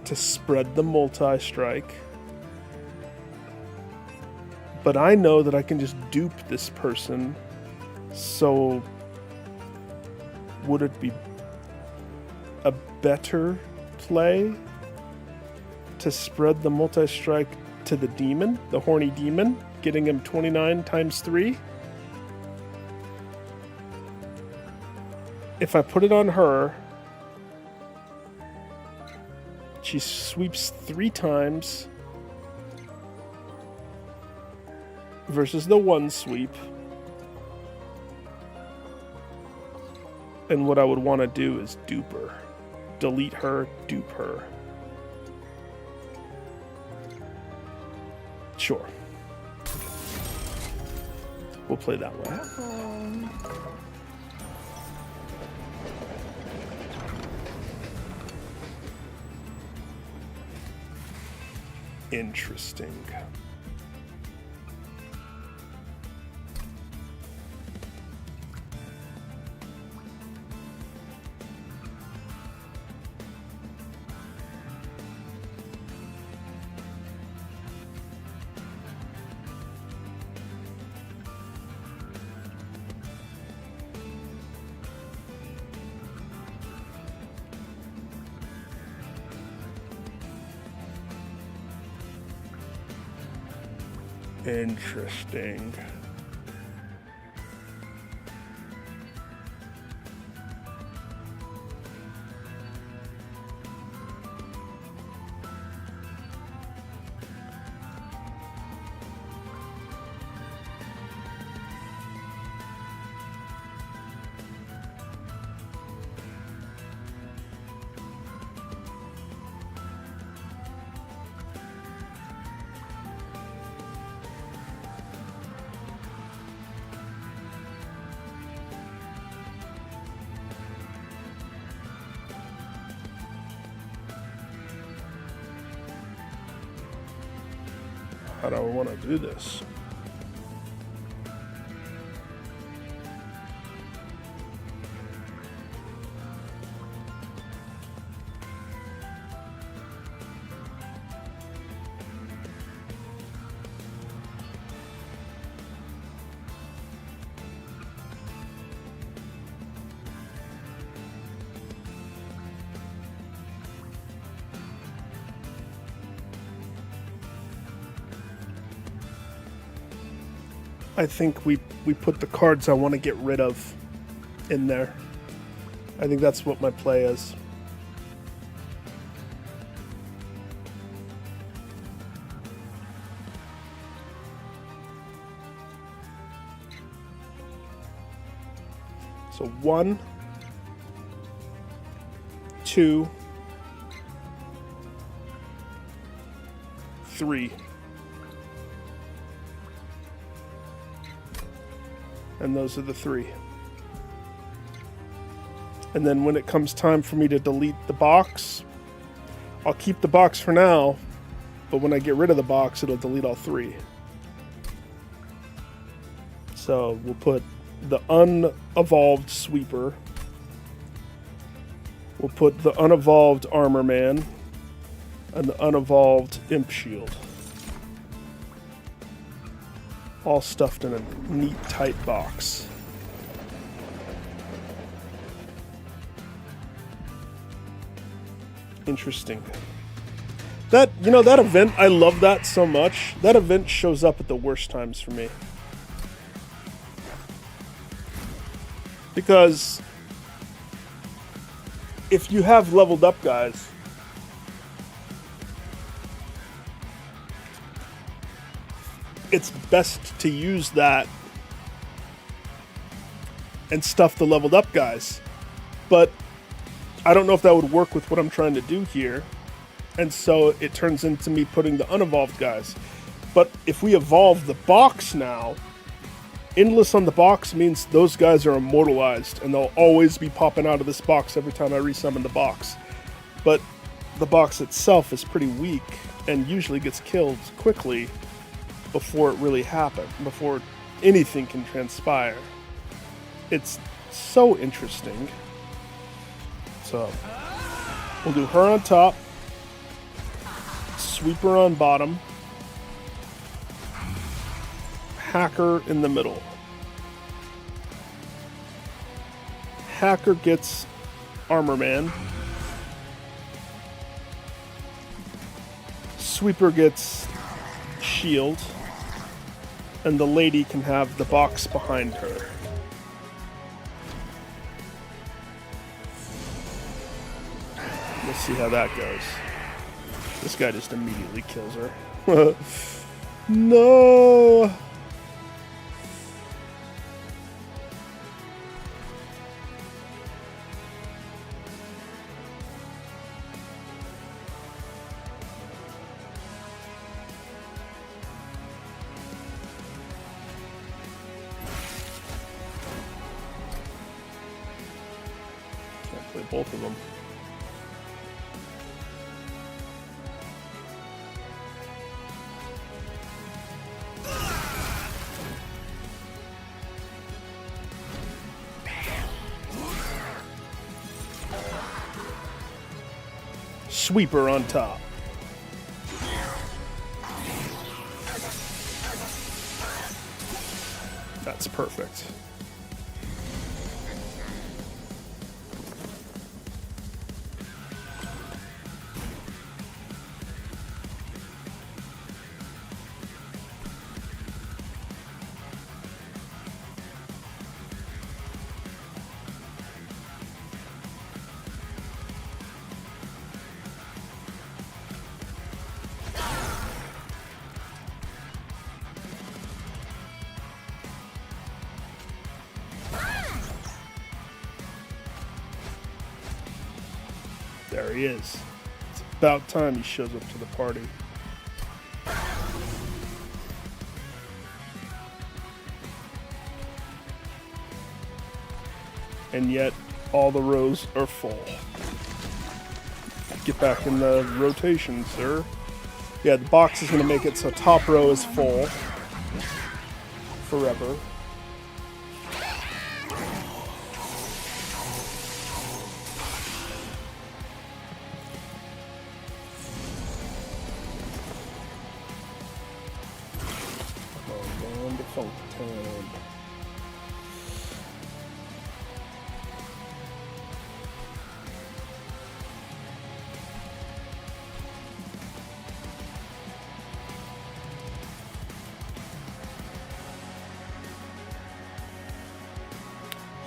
to spread the multi-strike? But I know that I can just dupe this person, so would it be a better play to spread the multi-strike to the demon, the horny demon, getting him 29 times 3? If I put it on her, she sweeps 3 times versus the 1 sweep. And what I would want to do is dupe her. Delete her, dupe her. Sure. We'll play that way. Interesting. Interesting. How do I want to do this? I think we put the cards I want to get rid of in there. I think that's what my play is. So 1, 2, 3. And those are the 3. And then when it comes time for me to delete the box, I'll keep the box for now, but when I get rid of the box, it'll delete all 3. So we'll put the unevolved Sweeper. We'll put the unevolved Armor Man and the unevolved Imp Shield. All stuffed in a neat, tight box. Interesting. That event, I love that so much. That event shows up at the worst times for me. Because if you have leveled up guys, it's best to use that and stuff the leveled up guys. But I don't know if that would work with what I'm trying to do here. And so it turns into me putting the unevolved guys. But if we evolve the box now, endless on the box means those guys are immortalized and they'll always be popping out of this box every time I resummon the box. But the box itself is pretty weak and usually gets killed quickly before it really happened, before anything can transpire. It's so interesting. So we'll do her on top, Sweeper on bottom, Hacker in the middle. Hacker gets Armor Man. Sweeper gets Shield. And the lady can have the box behind her. We'll see how that goes. This guy just immediately kills her. No! Can't play both of them. Sweeper on top. That's perfect. There he is. It's about time he shows up to the party. And yet, all the rows are full. Get back in the rotation, sir. Yeah, the box is going to make it so top row is full. Forever. Oh, man, the funk time.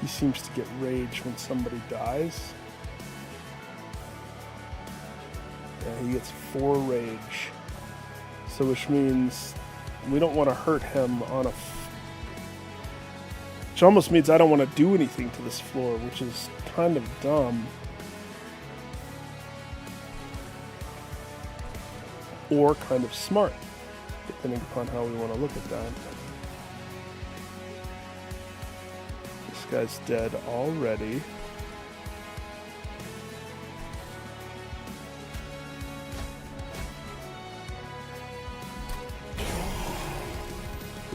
He seems to get rage when somebody dies. Yeah, he gets 4 rage. So which means we don't want to hurt him on a... which almost means I don't want to do anything to this floor, which is kind of dumb. Or kind of smart, depending upon how we want to look at that. This guy's dead already.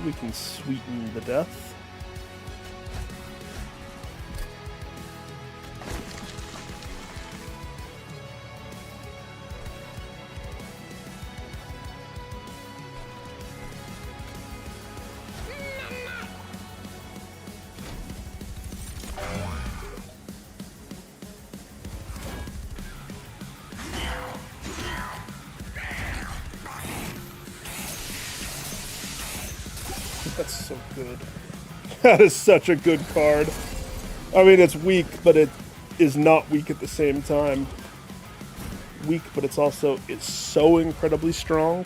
We can sweeten the death. That's so good. That is such a good card. I mean, it's weak, but it is not weak at the same time. Weak, but it's so incredibly strong.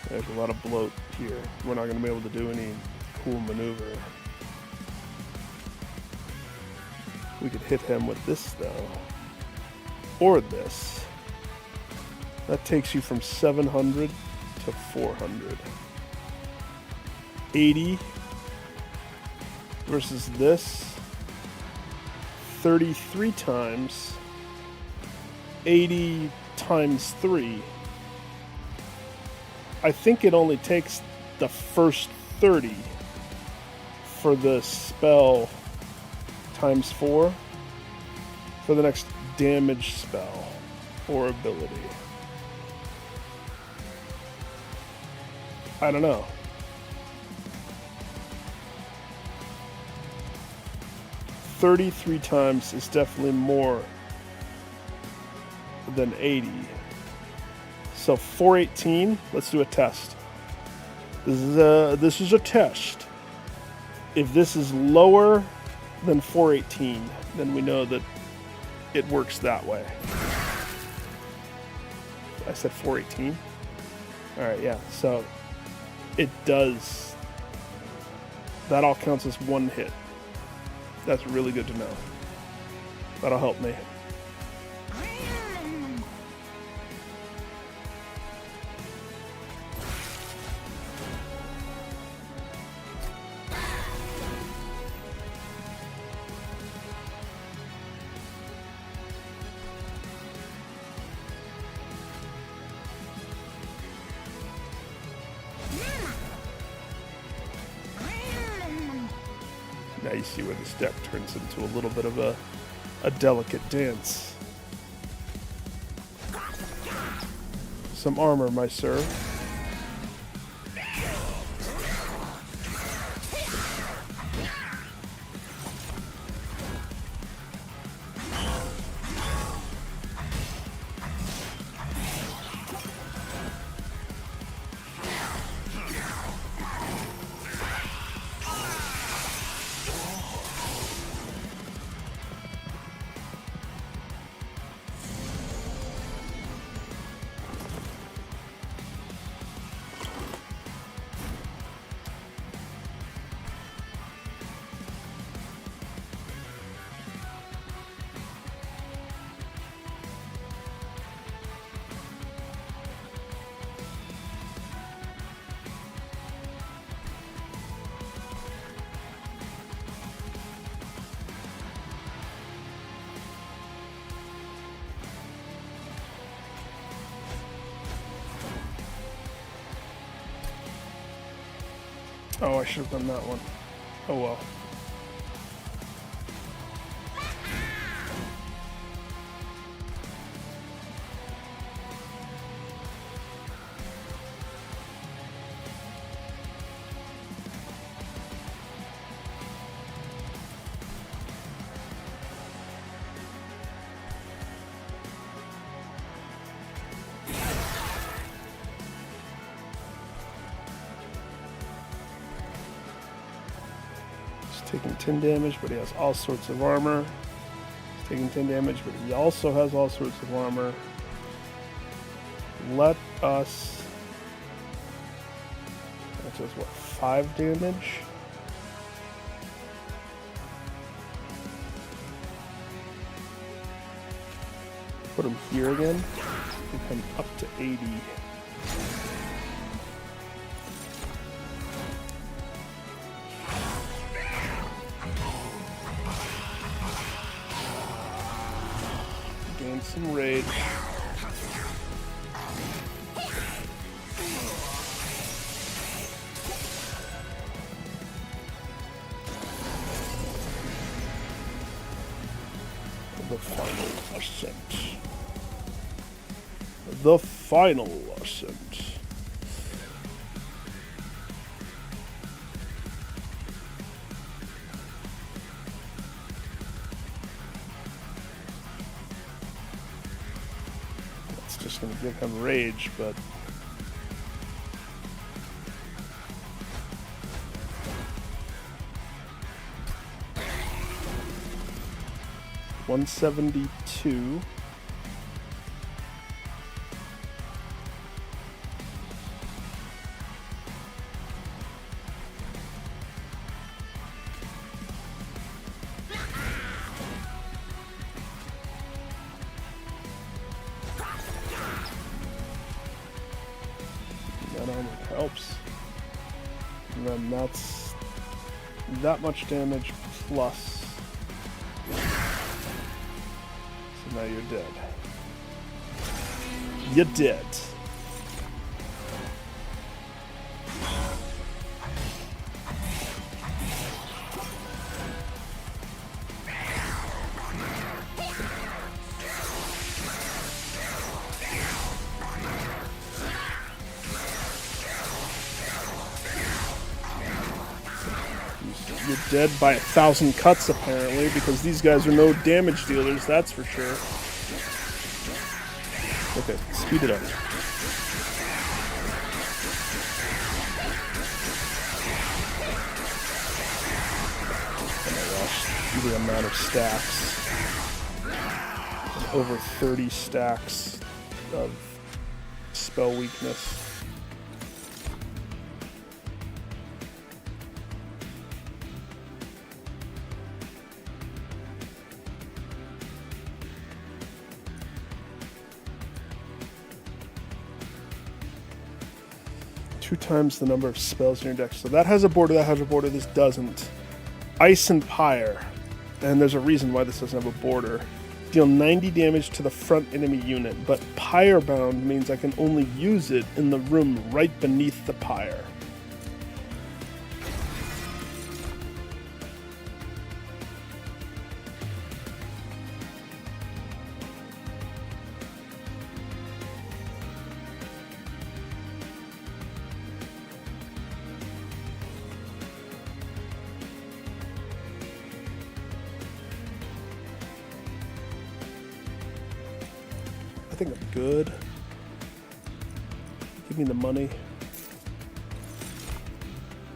There's a lot of bloat here. We're not going to be able to do any cool maneuver. We could hit him with this, though. Or this. That takes you from 700 to 400. 80 versus this. 33 times. 80 times 3. I think it only takes the first 30 for the spell times 4 for the next damage spell or ability. I don't know. $33 times is definitely more than 80. So 418, let's do a test. This is a test. If this is lower than 418, then we know that it works that way. I said 418. All right, yeah. So it does. That all counts as one hit. That's really good to know. That'll help me. Now you see where this deck turns into a little bit of a delicate dance. Some armor, my sir. Oh, I should have done that one. Oh well. Taking 10 damage, but he has all sorts of armor. He's taking 10 damage, but he also has all sorts of armor. Let us... That does what, 5 damage? Put him here again. Take him up to 80. Gain some rage. The final ascent. The final ascent. Just going to give him rage, but $172. That only helps. And then that's that much damage plus. So now you're dead. You're dead. You're dead by 1,000 cuts, apparently, because these guys are no damage dealers, that's for sure. Okay, speed it up. Oh my gosh, the amount of stacks. Over 30 stacks of spell weakness. Two times the number of spells in your deck. So that has a border, that has a border, this doesn't. Ice and Pyre. And there's a reason why this doesn't have a border. Deal 90 damage to the front enemy unit, but Pyre Bound means I can only use it in the room right beneath the pyre. I think I'm good. Give me the money.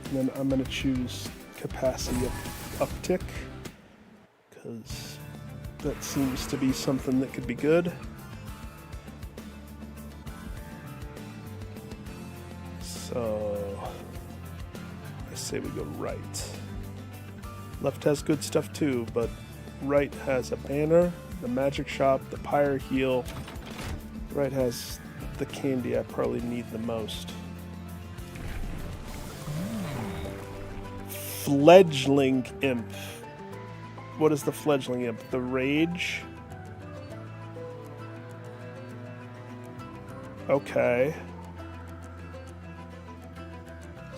And then I'm going to choose capacity uptick, because that seems to be something that could be good. So I say we go right. Left has good stuff too, but right has a banner, the magic shop, the pyre heal. Right has the candy I probably need the most. Fledgling Imp. What is the Fledgling Imp? The Rage? Okay.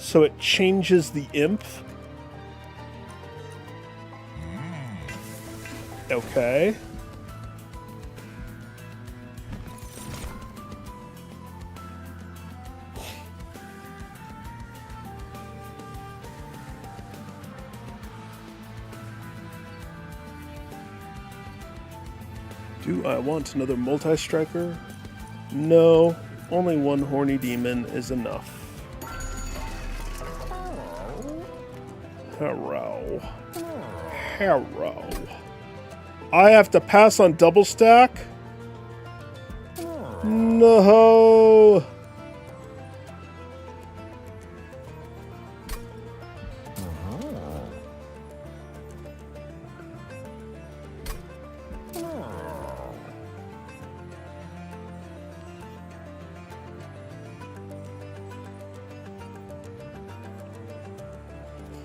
So it changes the imp. Okay. Do I want another multi-striker? No, only one horny demon is enough. Hello. Hello. I have to pass on double stack? No.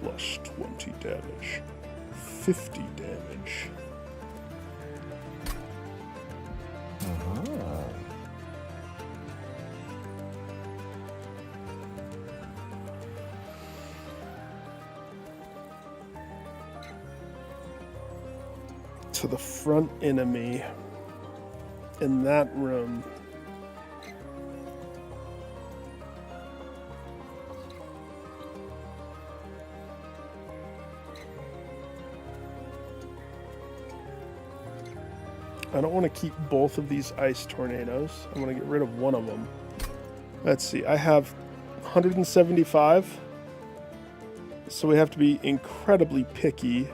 Plus 20 damage. 50 damage. To the front enemy in that room. I don't want to keep both of these ice tornadoes. I want to get rid of one of them. Let's see. I have 175. So we have to be incredibly picky.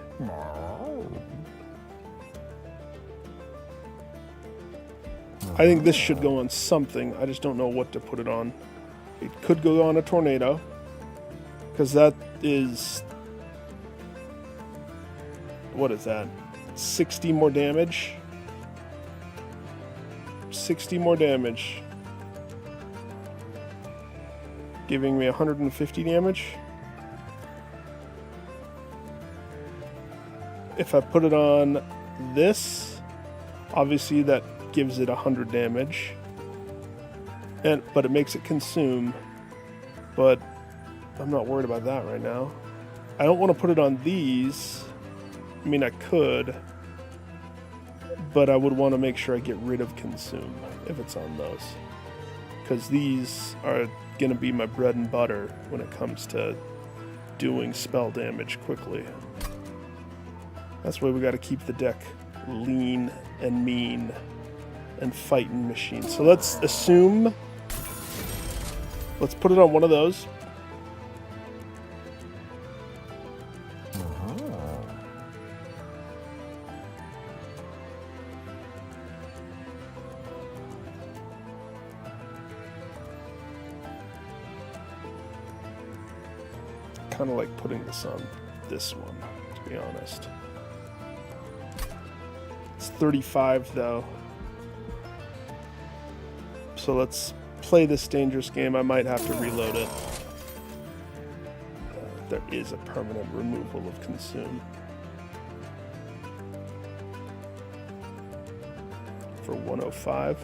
I think this should go on something. I just don't know what to put it on. It could go on a tornado. Because that is... What is that? 60 more damage? 60 more damage. Giving me 150 damage. If I put it on this, obviously that gives it 100 damage. But it makes it consume. But I'm not worried about that right now. I don't want to put it on these. I mean, I could. But I would want to make sure I get rid of consume if it's on those. Because these are going to be my bread and butter when it comes to doing spell damage quickly. That's why we got to keep the deck lean and mean and fighting machine. So let's assume... Let's put it on one of those. Kind of like putting this on this one, to be honest. It's 35 though. So let's play this dangerous game. I might have to reload it. There is a permanent removal of consume. For 105.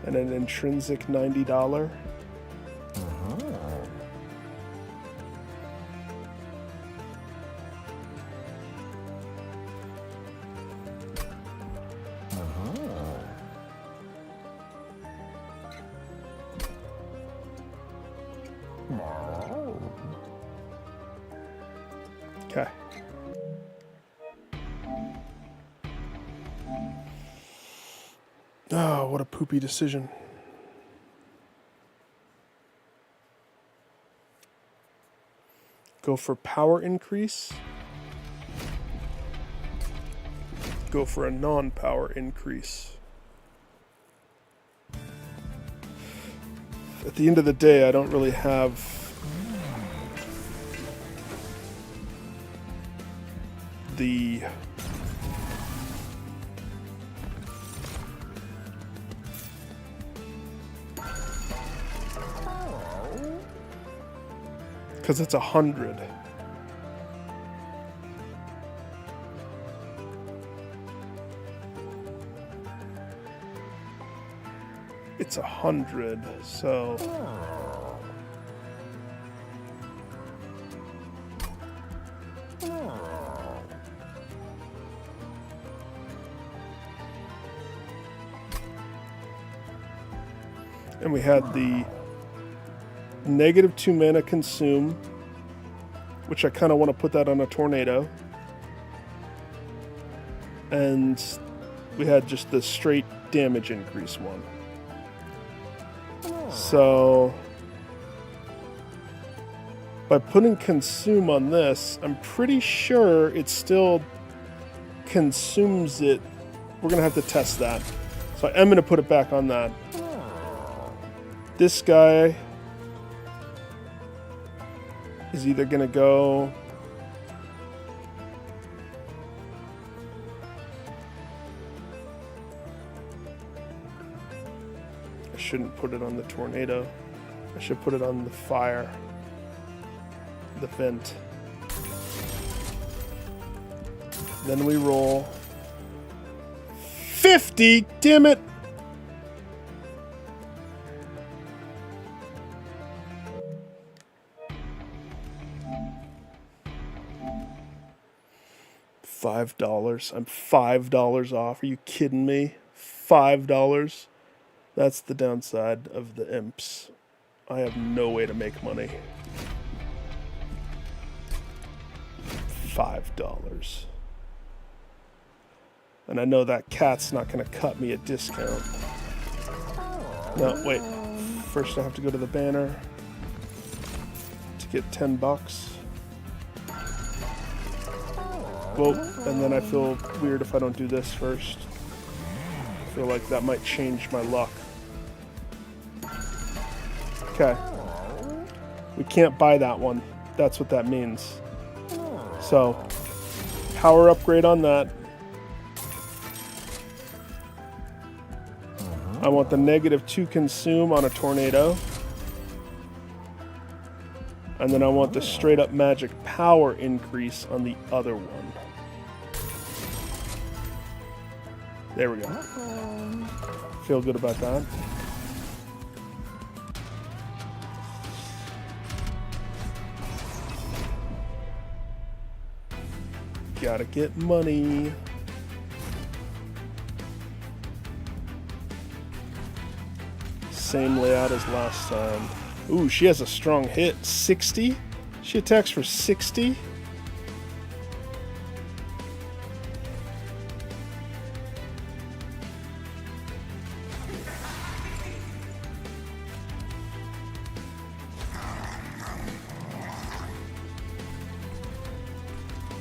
And an intrinsic $90. Okay. Oh, what a poopy decision. Go for power increase. Go for a non-power increase. At the end of the day, I don't really have the because it's 100. It's 100, so And we had the -2 mana consume, which I kind of want to put that on a tornado. And we had just the straight damage increase one. So by putting consume on this, I'm pretty sure it still consumes it. We're going to have to test that. So I am going to put it back on that. This guy is either going to go... I shouldn't put it on the tornado. I should put it on the fire. The vent. Then we roll 50. Damn it! $5. I'm $5 off. Are you kidding me? $5. That's the downside of the imps. I have no way to make money. $5. And I know that cat's not going to cut me a discount. No, wait. First I have to go to the banner to get $10. Whoa, and then I feel weird if I don't do this first. I feel like that might change my luck. Okay. We can't buy that one. That's what that means. So, power upgrade on that. I want the -2 consume on a tornado. And then I want the straight up magic power increase on the other one. There we go. Feel good about that. Gotta get money. Same layout as last time. Ooh, she has a strong hit. 60? She attacks for 60?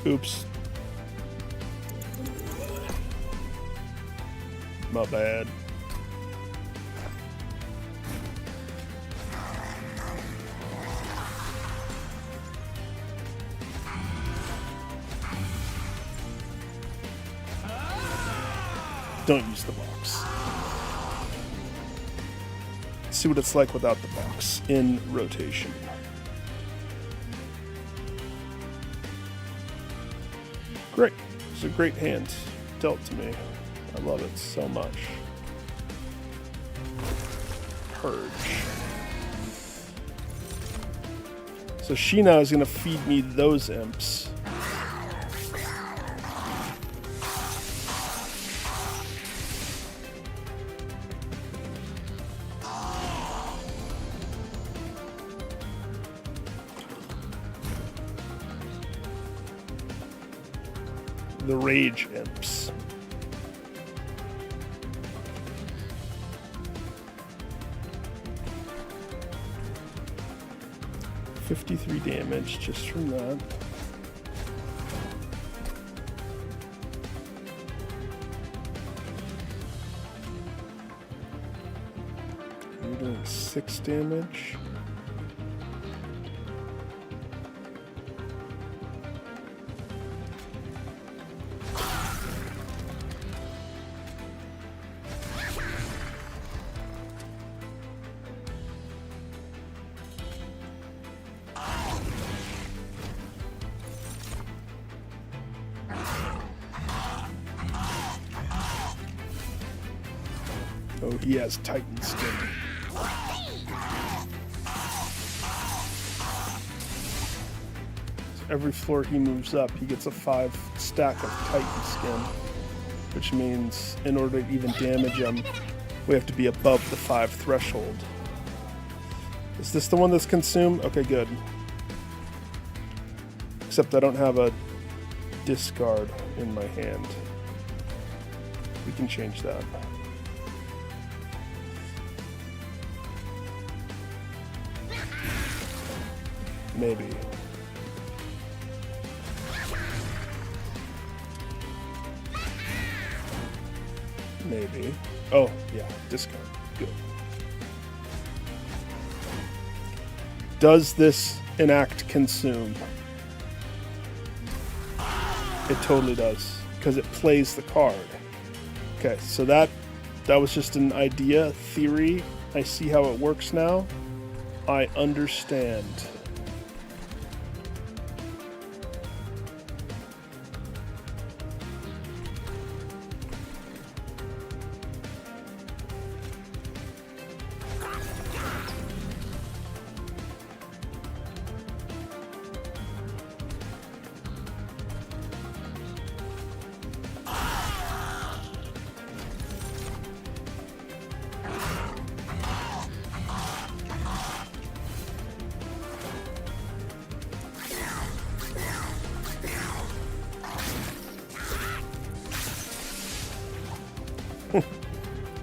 Oops. My bad. Don't use the box. See what it's like without the box in rotation. Great. It's a great hand dealt to me. I love it so much. Purge. So she now is going to feed me those imps. The rage imps. $53 damage just from that. You're doing 6 damage. Oh, he has Titan skin. So every floor he moves up, he gets a 5 stack of Titan skin, which means in order to even damage him, We have to be above the 5 threshold. Is this the one that's consumed? Okay, good. Except I don't have a discard in my hand. We can change that. Maybe. Maybe. Oh, yeah, discard. Good. Does this enact consume? It totally does, because it plays the card. Okay, so that was just an idea, theory. I see how it works now. I understand.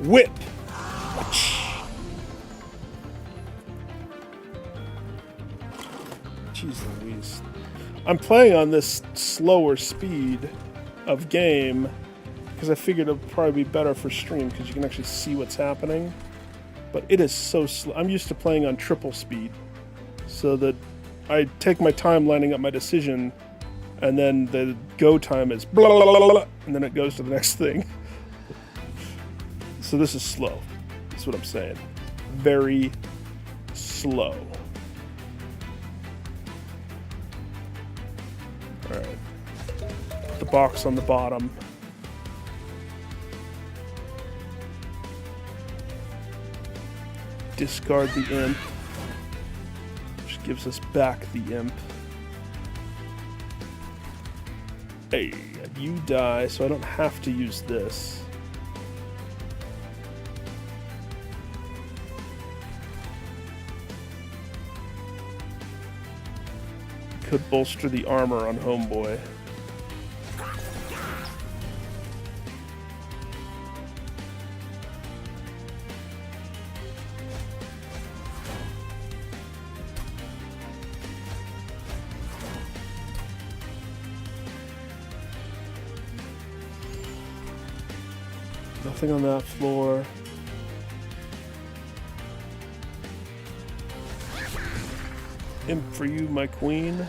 Whip! Jeez Louise. I'm playing on this slower speed of game because I figured it would probably be better for stream because you can actually see what's happening. But it is so slow. I'm used to playing on triple speed so that I take my time lining up my decision and then the go time is blah, blah, blah, blah, and then it goes to the next thing. So this is slow. That's what I'm saying. Very slow. Alright. The box on the bottom. Discard the imp. Which gives us back the imp. Hey, you die, so I don't have to use this. Could bolster the armor on Homeboy. Nothing on that floor. Imp for you, my queen.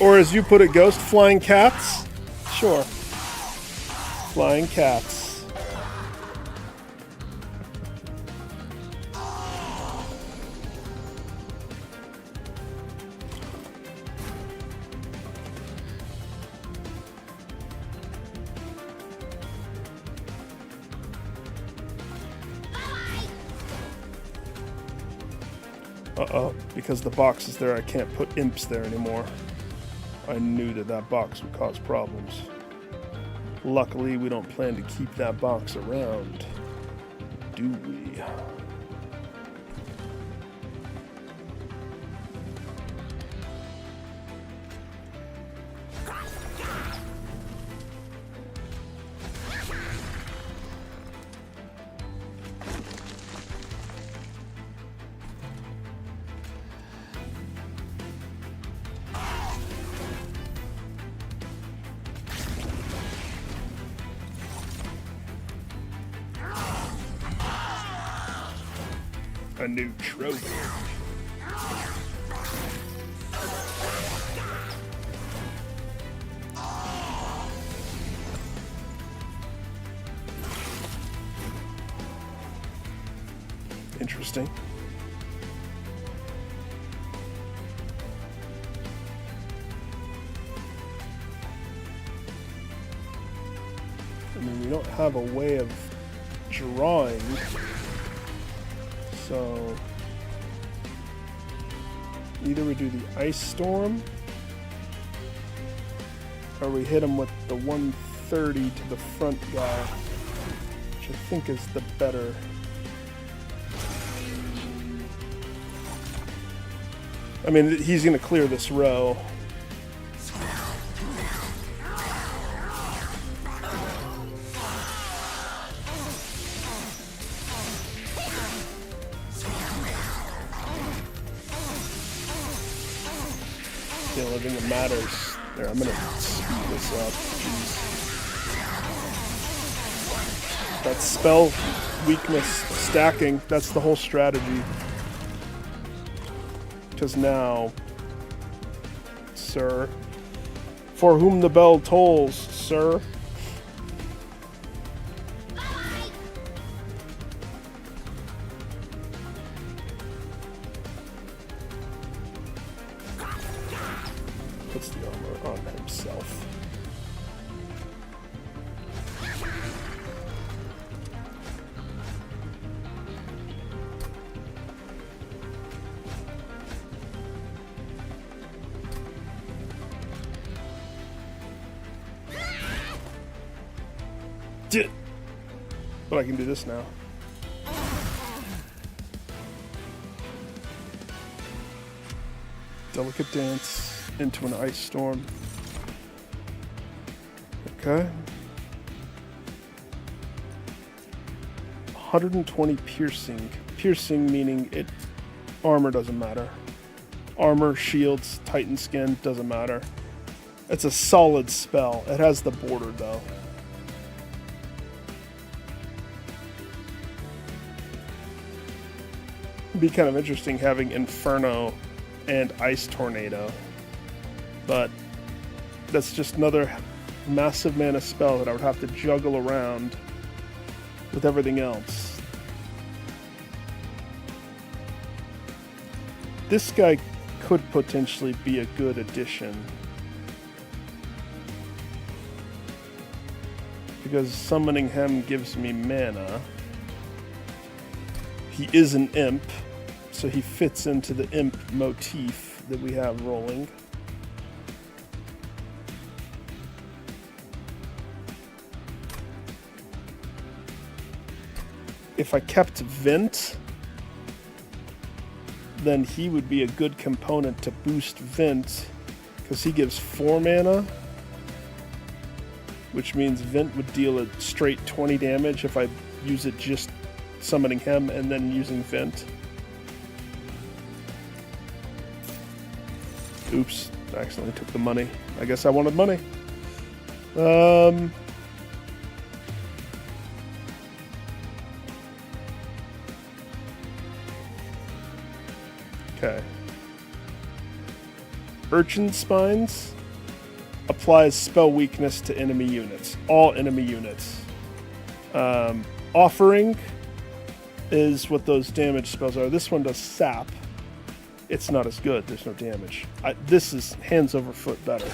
Or as you put it, Ghost, flying cats? Sure. Flying cats. Uh-oh, because the box is there, I can't put imps there anymore. I knew that that box would cause problems. Luckily, we don't plan to keep that box around, do we? A new trophy. Interesting. I mean, we don't have a way of drawing. So Either we do the Ice Storm, or we hit him with the 130 to the front guy, which I think is the better. I mean, he's going to clear this row. The only thing that matters. There, I'm going to speed this up. Jeez. That spell weakness stacking, that's the whole strategy. Because now, sir, for whom the bell tolls, sir. Puts the armor on himself. But I can do this now. Delicate dance into an ice storm. Okay. 120 piercing. Piercing meaning it armor doesn't matter. Armor, shields, titan skin doesn't matter. It's a solid spell. It has the border though. It'd be kind of interesting having Inferno and Ice Tornado, but that's just another massive mana spell that I would have to juggle around with everything else. This guy could potentially be a good addition, because summoning him gives me mana. He is an imp, so he fits into the imp motif that we have rolling. If I kept Vent, then he would be a good component to boost Vent, because he gives 4 mana, which means Vent would deal a straight 20 damage if I use it just summoning him and then using Vent. Oops, I accidentally took the money. I guess I wanted money. Okay. Urchin Spines applies spell weakness to enemy units. All enemy units. Offering is what those damage spells are. This one does sap. It's not as good. There's no damage. This is hands over foot better.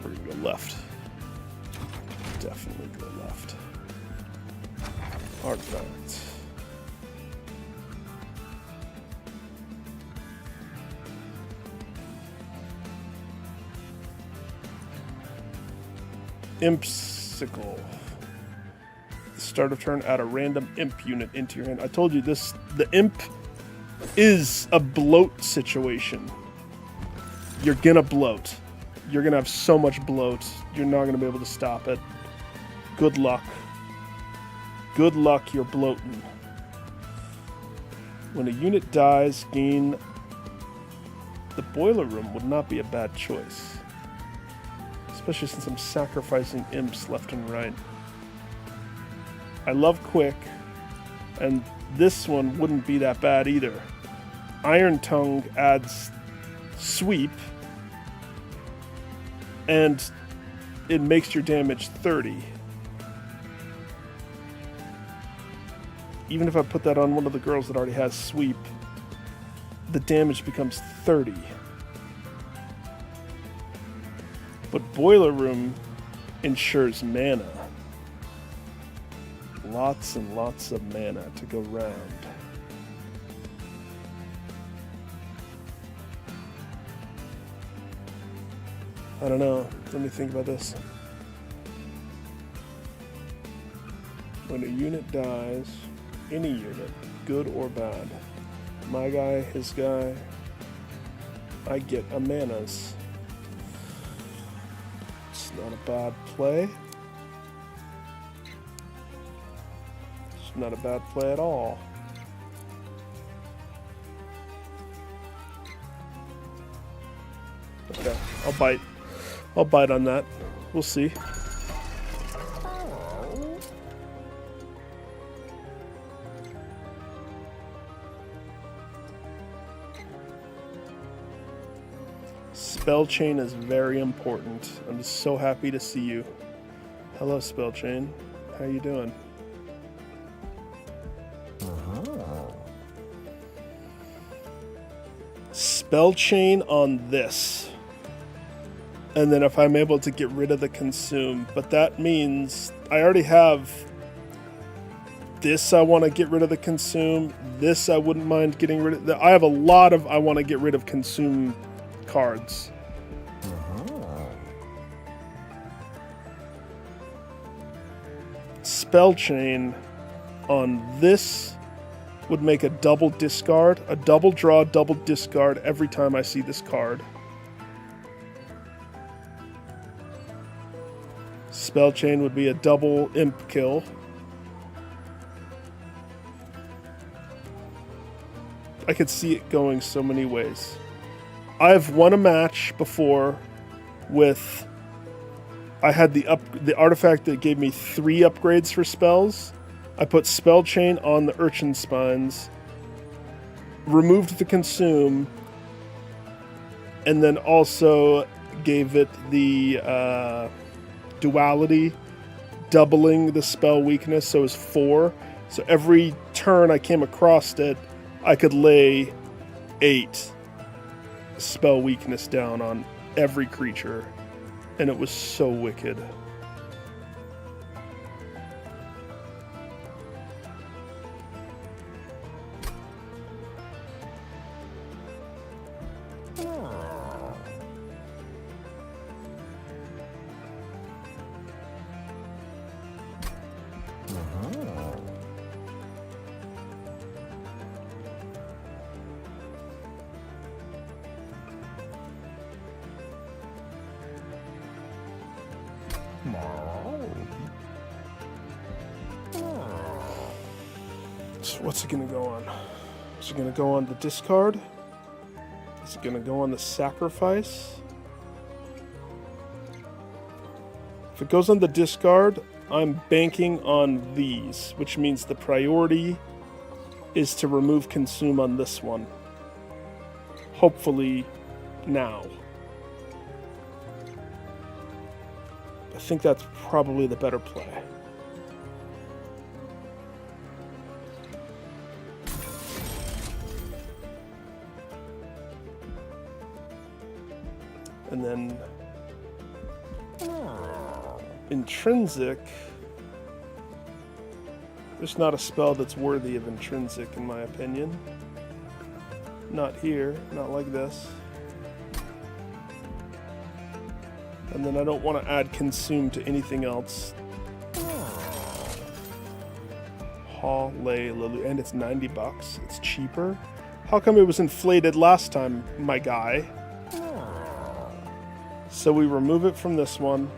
We're gonna go left. Definitely go left. Artifact. Impsicle. At the start of turn, add a random imp unit into your hand. I told you this, the imp is a bloat situation. You're gonna bloat. You're gonna have so much bloat, you're not gonna be able to stop it. Good luck. Good luck, you're bloating. When a unit dies, gain the boiler room would not be a bad choice. Especially since I'm sacrificing imps left and right. I love quick, and this one wouldn't be that bad either. Iron Tongue adds sweep, and it makes your damage 30. Even if I put that on one of the girls that already has sweep, the damage becomes 30. But Boiler Room ensures mana. Lots and lots of mana to go round. I don't know. Let me think about this. When a unit dies, any unit, good or bad, my guy, his guy, I get a manas. It's not a bad play. It's not a bad play at all. Okay, I'll bite. I'll bite on that. We'll see. Spell chain is very important. I'm just so happy to see you. Hello, spell chain. How you doing? Spell chain on this. And then if I'm able to get rid of the consume, but that means I already have this. I want to get rid of the consume. This I wouldn't mind getting rid of. I have a lot of I want to get rid of consume cards. Spell chain on this would make a double discard, a double draw, double discard every time I see this card. Spell chain would be a double imp kill. I could see it going so many ways. I've won a match before with... I had the artifact that gave me 3 upgrades for spells. I put spell chain on the urchin spines, removed the consume, and then also gave it the duality, doubling the spell weakness, so it was 4. So every turn I came across it, I could lay 8 spell weakness down on every creature, and it was so wicked. So what's it going to go on? Is it going to go on the discard? Is it going to go on the sacrifice? If it goes on the discard, I'm banking on these, which means the priority is to remove consume on this one. Hopefully now. I think that's probably the better play. And then intrinsic. There's not a spell that's worthy of intrinsic in my opinion. Not here, not like this. And then I don't want to add consume to anything else. Hallelujah. And it's $90. It's cheaper. How come it was inflated last time, my guy? So we remove it from this one.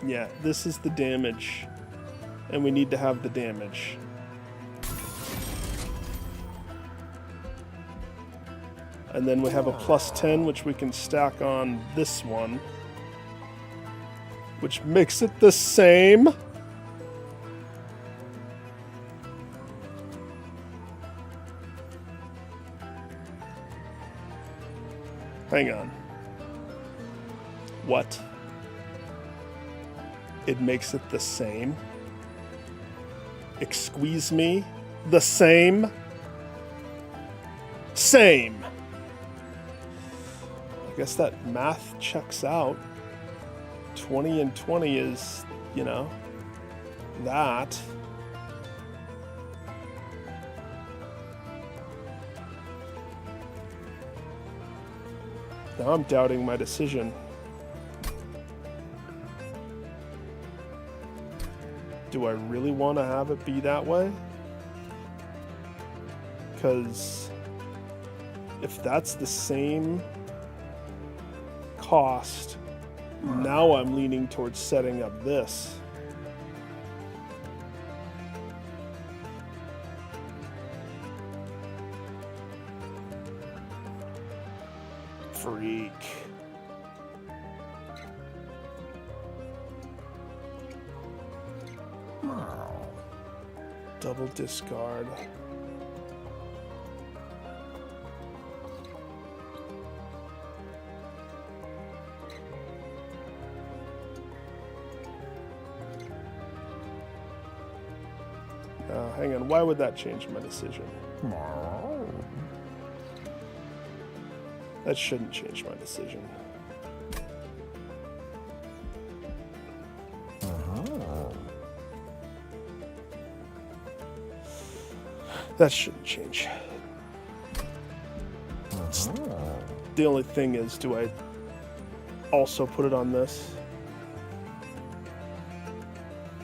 Yeah, this is the damage. And we need to have the damage. And then we have a +10, which we can stack on this one. Which makes it the same. Hang on. What? It makes it the same? Excuse me? The same? Same. guess that math checks out. 20 and 20 is, you know, that. Now I'm doubting my decision. Do I really want to have it be that way? Because if that's the same cost, now I'm leaning towards setting up this. Freak. Double discard. Hang on, why would that change my decision? That shouldn't change my decision. That shouldn't change. The only thing is, do I also put it on this?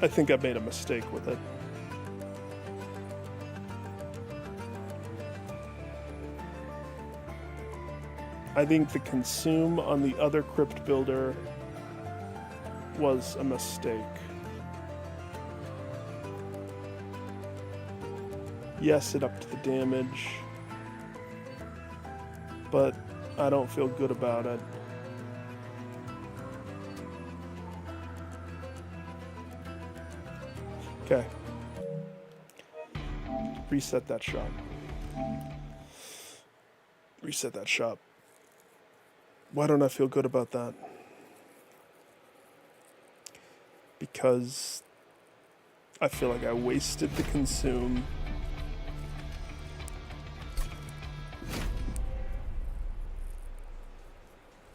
I think I made a mistake with it. I think the consume on the other crypt builder was a mistake. Yes, it upped the damage, but I don't feel good about it. Okay. Reset that shop. Reset that shop. Why don't I feel good about that? Because I feel like I wasted the consume.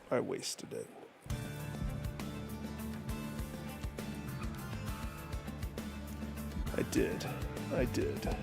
I wasted it. I did. I did.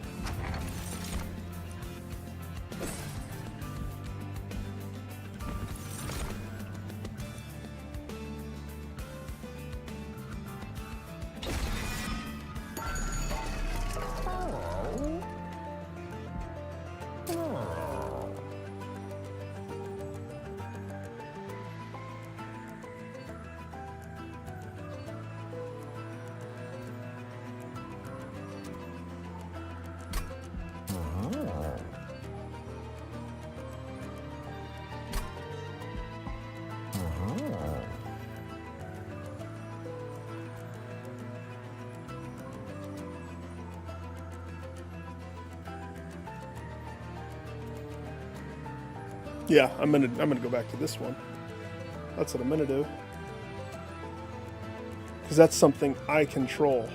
Yeah, I'm gonna go back to this one. That's what I'm gonna do. Because that's something I control.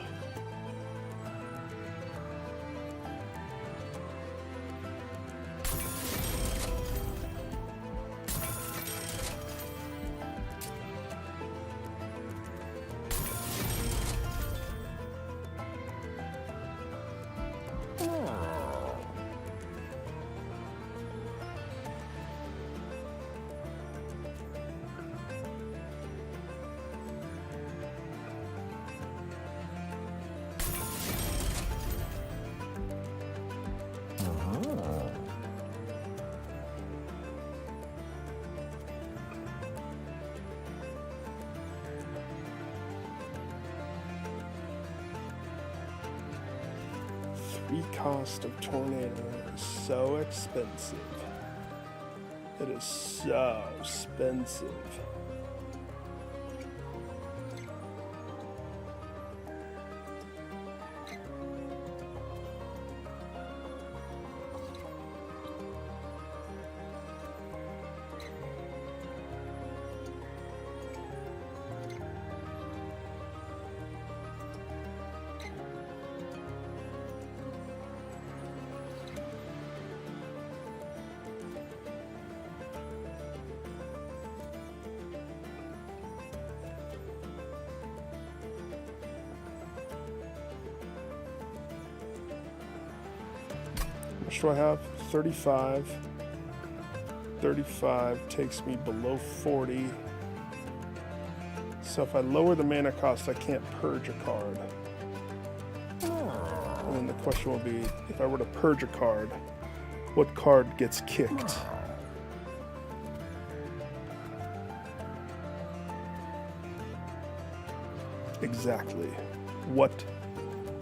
Cost of tornado is so expensive. It is so expensive. do I have? 35. 35 takes me below 40. So if I lower the mana cost, I can't purge a card. And then the question will be, if I were to purge a card, what card gets kicked? Exactly. What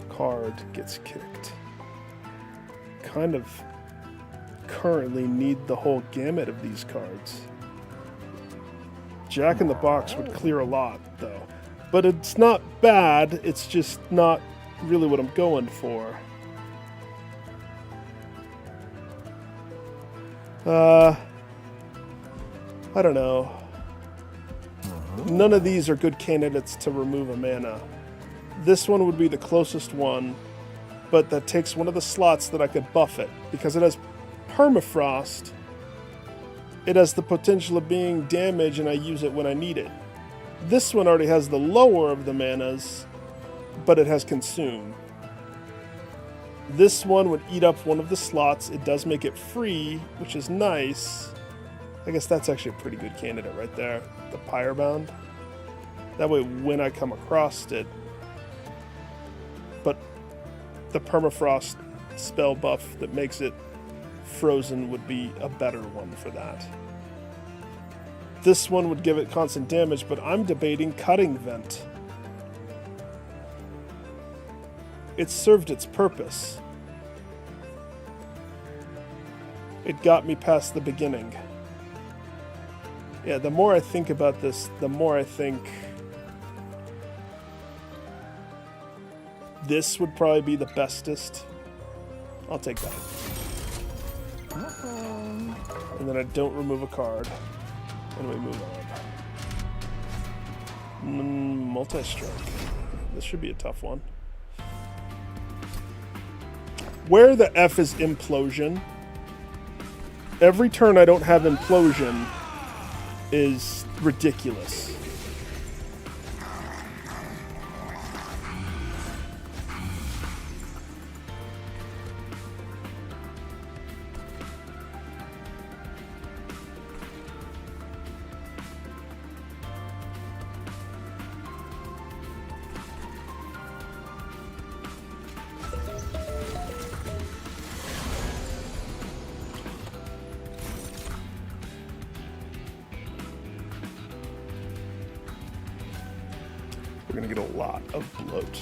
card gets kicked? Kind of currently need the whole gamut of these cards. Jack in the Box would clear a lot, though. But it's not bad, it's just not really what I'm going for. I don't know. None of these are good candidates to remove a mana. This one would be the closest one, but that takes one of the slots that I could buff it. Because it has permafrost, it has the potential of being damage and I use it when I need it. This one already has the lower of the manas, but it has consume. This one would eat up one of the slots. It does make it free, which is nice. I guess that's actually a pretty good candidate right there. The Pyrebound. That way when I come across it. But the permafrost spell buff that makes it frozen would be a better one for that. This one would give it constant damage, but I'm debating Cutting Vent. It served its purpose. It got me past the beginning. Yeah, the more I think about this, the more I think this would probably be the bestest. I'll take that. And then I don't remove a card. And we move on. Multi-strike. This should be a tough one. Where the F is Implosion? Every turn I don't have Implosion is ridiculous. We're going to get a lot of bloat.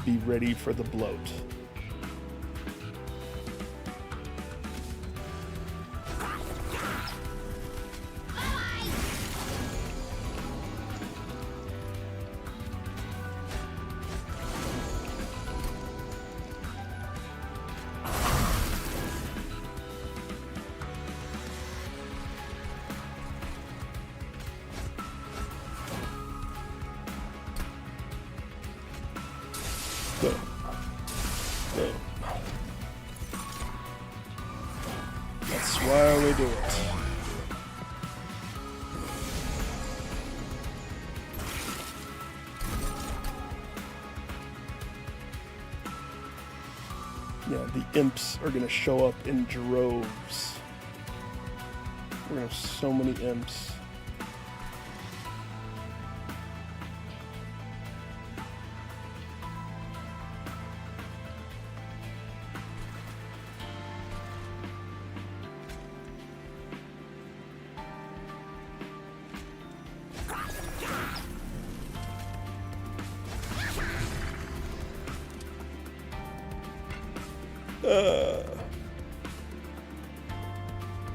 Be ready for the bloat. Boom. Boom. That's why we do it. Yeah, the imps are going to show up in droves. We're going to have so many imps.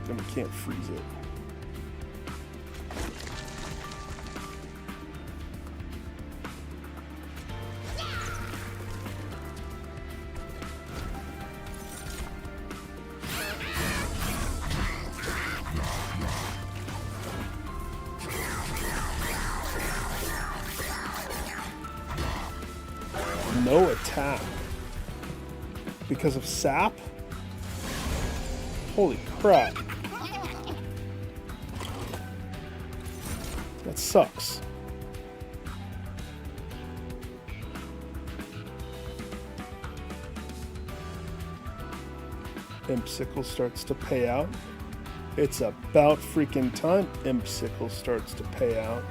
And we can't freeze it. No attack. Because of sap? Holy crap. That sucks. Impsicle starts to pay out. It's about freaking time Impsicle starts to pay out.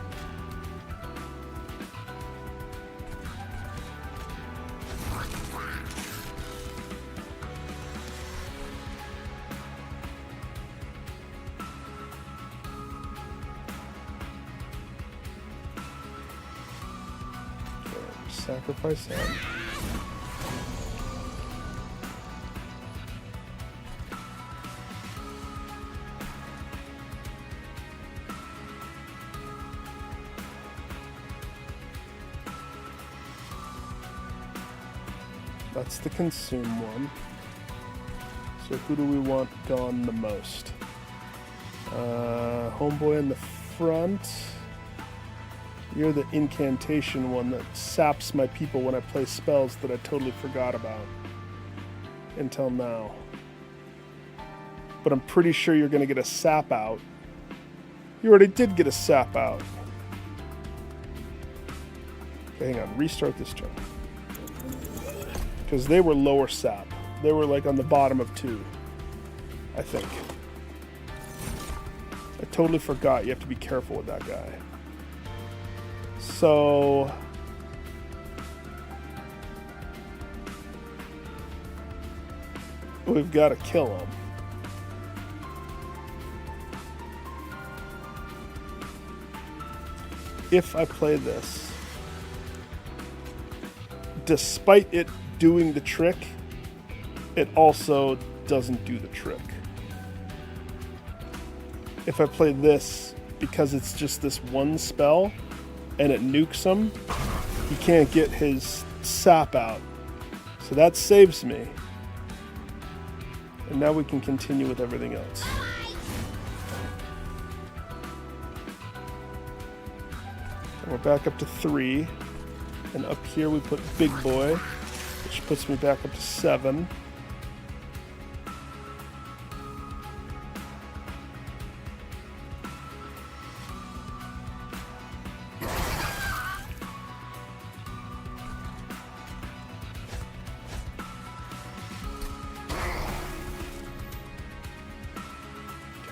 Sacrifice him. That's the consume one. So who do we want gone the most? Homeboy in the front. You're the incantation one that saps my people when I play spells that I totally forgot about. Until now. But I'm pretty sure you're going to get a sap out. You already did get a sap out. Okay, hang on. Restart this turn. Because they were lower sap. They were like on the bottom of 2. I think. I totally forgot. You have to be careful with that guy. So we've got to kill him. If I play this, despite it doing the trick, it also doesn't do the trick. If I play this, because it's just this one spell, and it nukes him, he can't get his sap out. So that saves me. And now we can continue with everything else. And we're back up to 3. And up here we put Big Boy, which puts me back up to 7.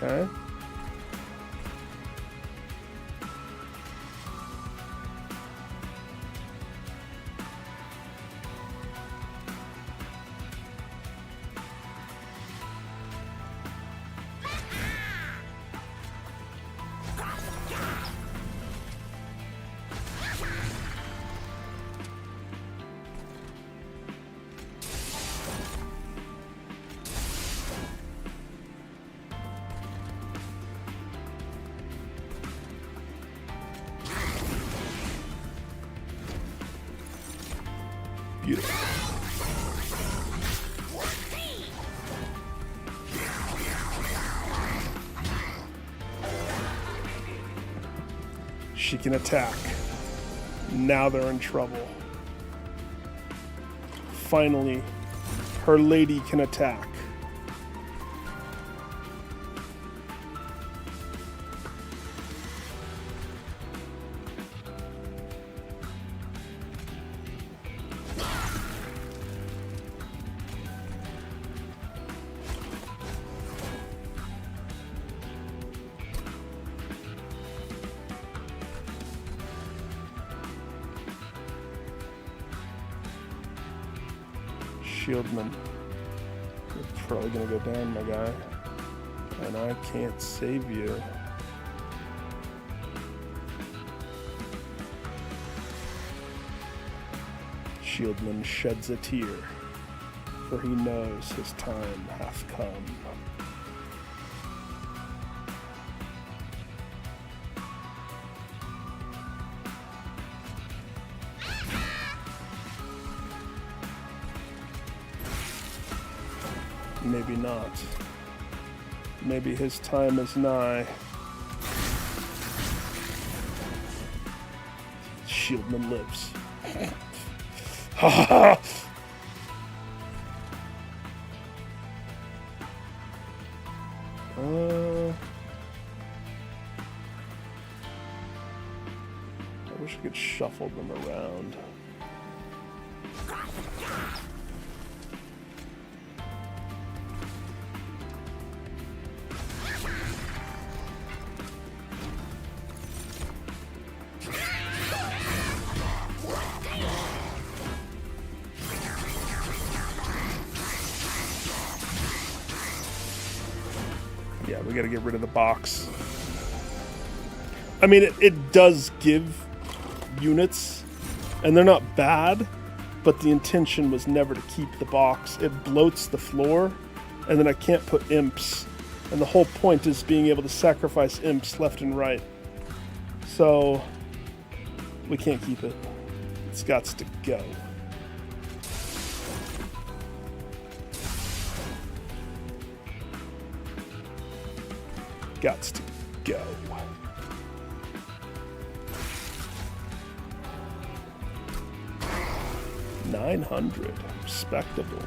Okay. Beautiful. She can attack. Now they're in trouble. Finally, her lady can attack. Shieldman, you're probably gonna go down, my guy, and I can't save you. Shieldman sheds a tear, for he knows his time hath come. Maybe not. Maybe his time is nigh. Shieldman lives. Ha ha! I wish I could shuffle them around. Alright, we gotta get rid of the box. I mean, it does give units, and they're not bad, but the intention was never to keep the box. It bloats the floor, and then I can't put imps. And the whole point is being able to sacrifice imps left and right. So, we can't keep it. It's got to go. Gots to go. 900. Respectable.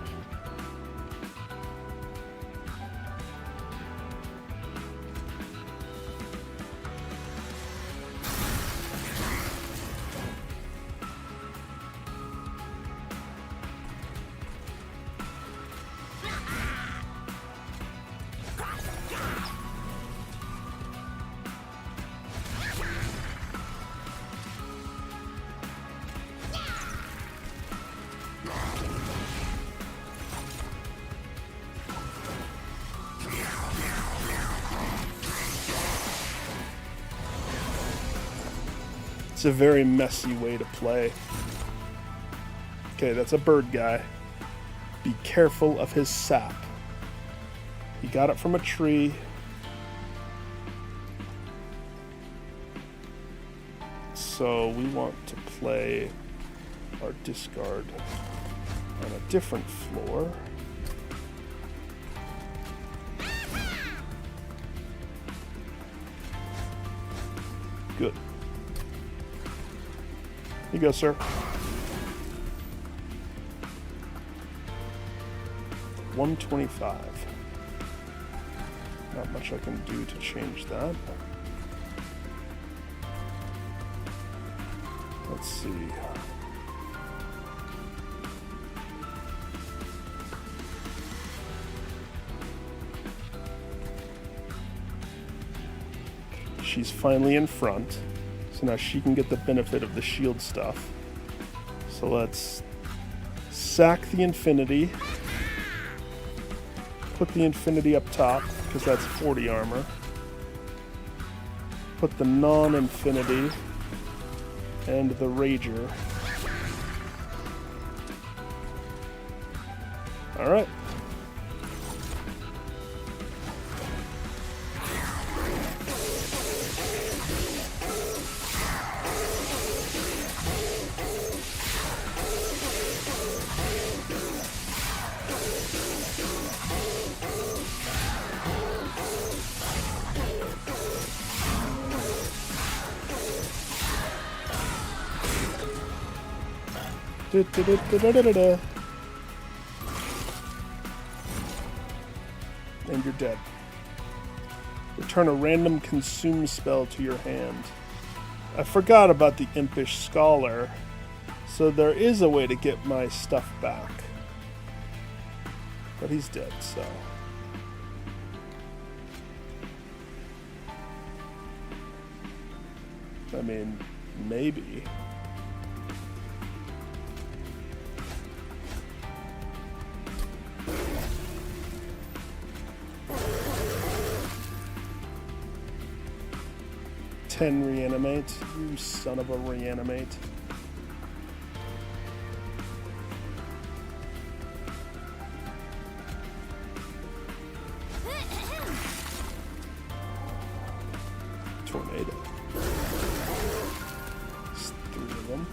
It's a very messy way to play. Okay, that's a bird guy. Be careful of his sap. He got it from a tree. So we want to play our discard on a different floor. Good. Here you go, sir. 125. Not much I can do to change that. Let's see. She's finally in front. So now she can get the benefit of the shield stuff. So let's sack the infinity. Put the infinity up top, because that's 40 armor. Put the non-infinity and the rager. Alright. And you're dead. Return a random consume spell to your hand. I forgot about the Impish Scholar, so there is a way to get my stuff back. But he's dead, so... I mean, maybe... Reanimate, you son of a reanimate. Tornado. There's 3 of them.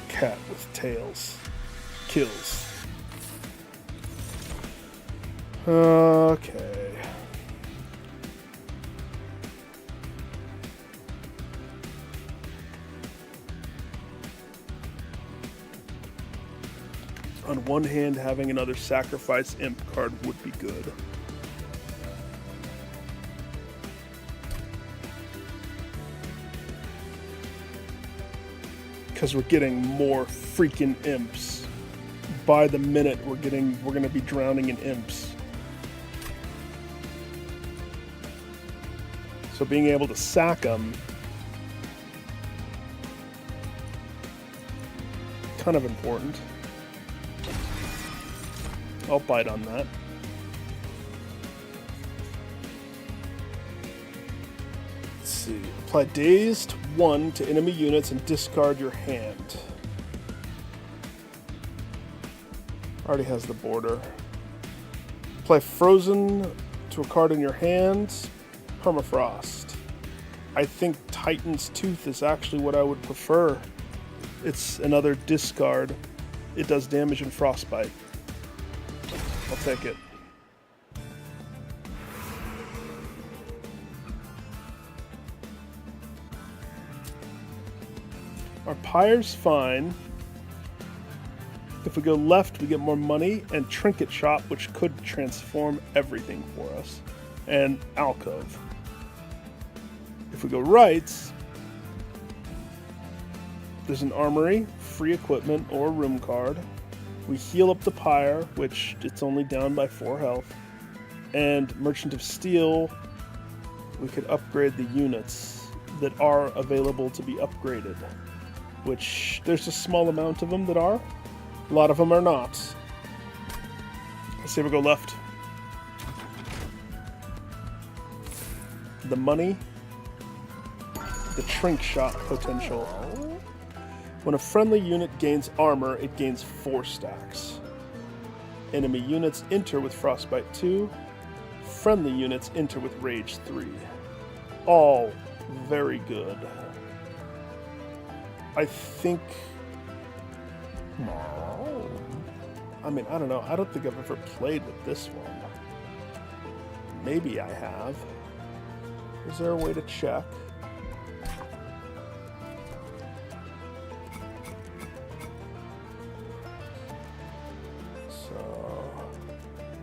Cat with tails. Kills. Okay. On one hand, having another sacrifice imp card would be good. because we're getting more freaking imps. By the minute, we're going to be drowning in imps. So being able to sack them, kind of important. I'll bite on that. Let's see. Apply Dazed 1 to enemy units and discard your hand. Already has the border. Apply Frozen to a card in your hand. Permafrost. I think Titan's Tooth is actually what I would prefer. It's another discard. It does damage and frostbite. I'll take it. Our Pyre's fine. If we go left, we get more money and Trinket Shop, which could transform everything for us. And Alcove. If we go right, there's an armory, free equipment, or a room card. We heal up the Pyre, which it's only down by 4 health. And Merchant of Steel, we could upgrade the units that are available to be upgraded. Which, there's a small amount of them that are. A lot of them are not. Let's say we go left. The money. The Trink Shot potential. When a friendly unit gains armor, it gains 4 stacks. Enemy units enter with Frostbite 2. Friendly units enter with Rage 3. All very good. I think... I mean, I don't know. I don't think I've ever played with this one. Maybe I have. Is there a way to check?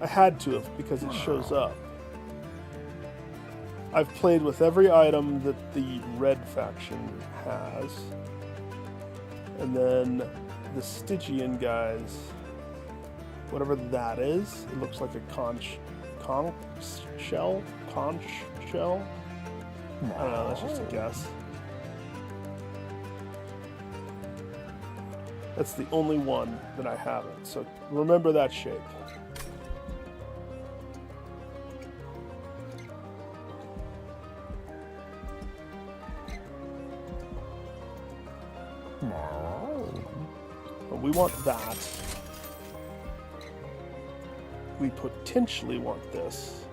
I had to have, because it shows up. I've played with every item that the red faction has. And then the Stygian guys, whatever that is, it looks like a conch shell? Conch shell? I don't know, that's just a guess. That's the only one that I haven't, so remember that shape. But we want that. We potentially want this.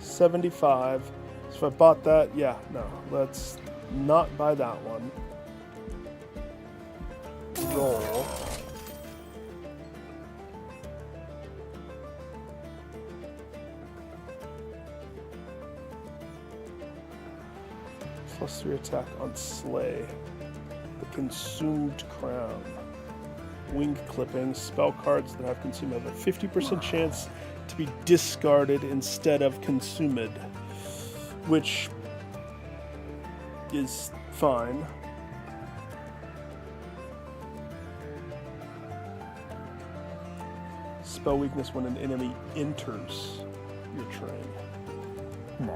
75. So if I bought that, yeah, no, let's not buy that one. Roll. +3 attack on Slay. The Consumed Crown. Wing Clipping. Spell cards that have consumed have a 50% chance to be discarded instead of consumed. Which is fine. Spell weakness when an enemy enters your train.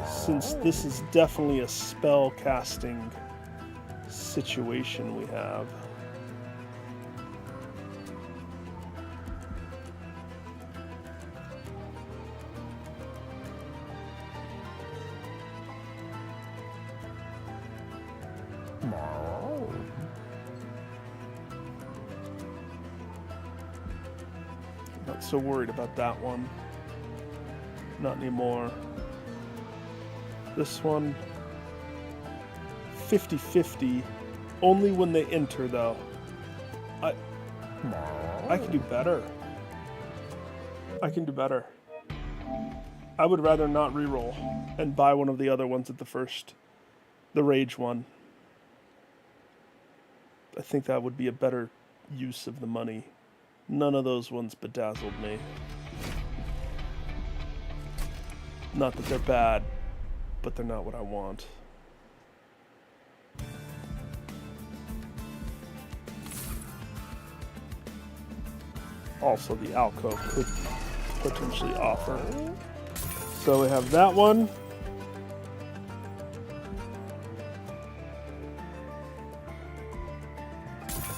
Since this is definitely a spell casting situation we have. Not so worried about that one. Not anymore. This one, 50-50, only when they enter, though. I can do better. I can do better. I would rather not reroll and buy one of the other ones at the first. The Rage one. I think that would be a better use of the money. None of those ones bedazzled me. Not that they're bad, but they're not what I want. also the alcove could potentially offer. So we have that one.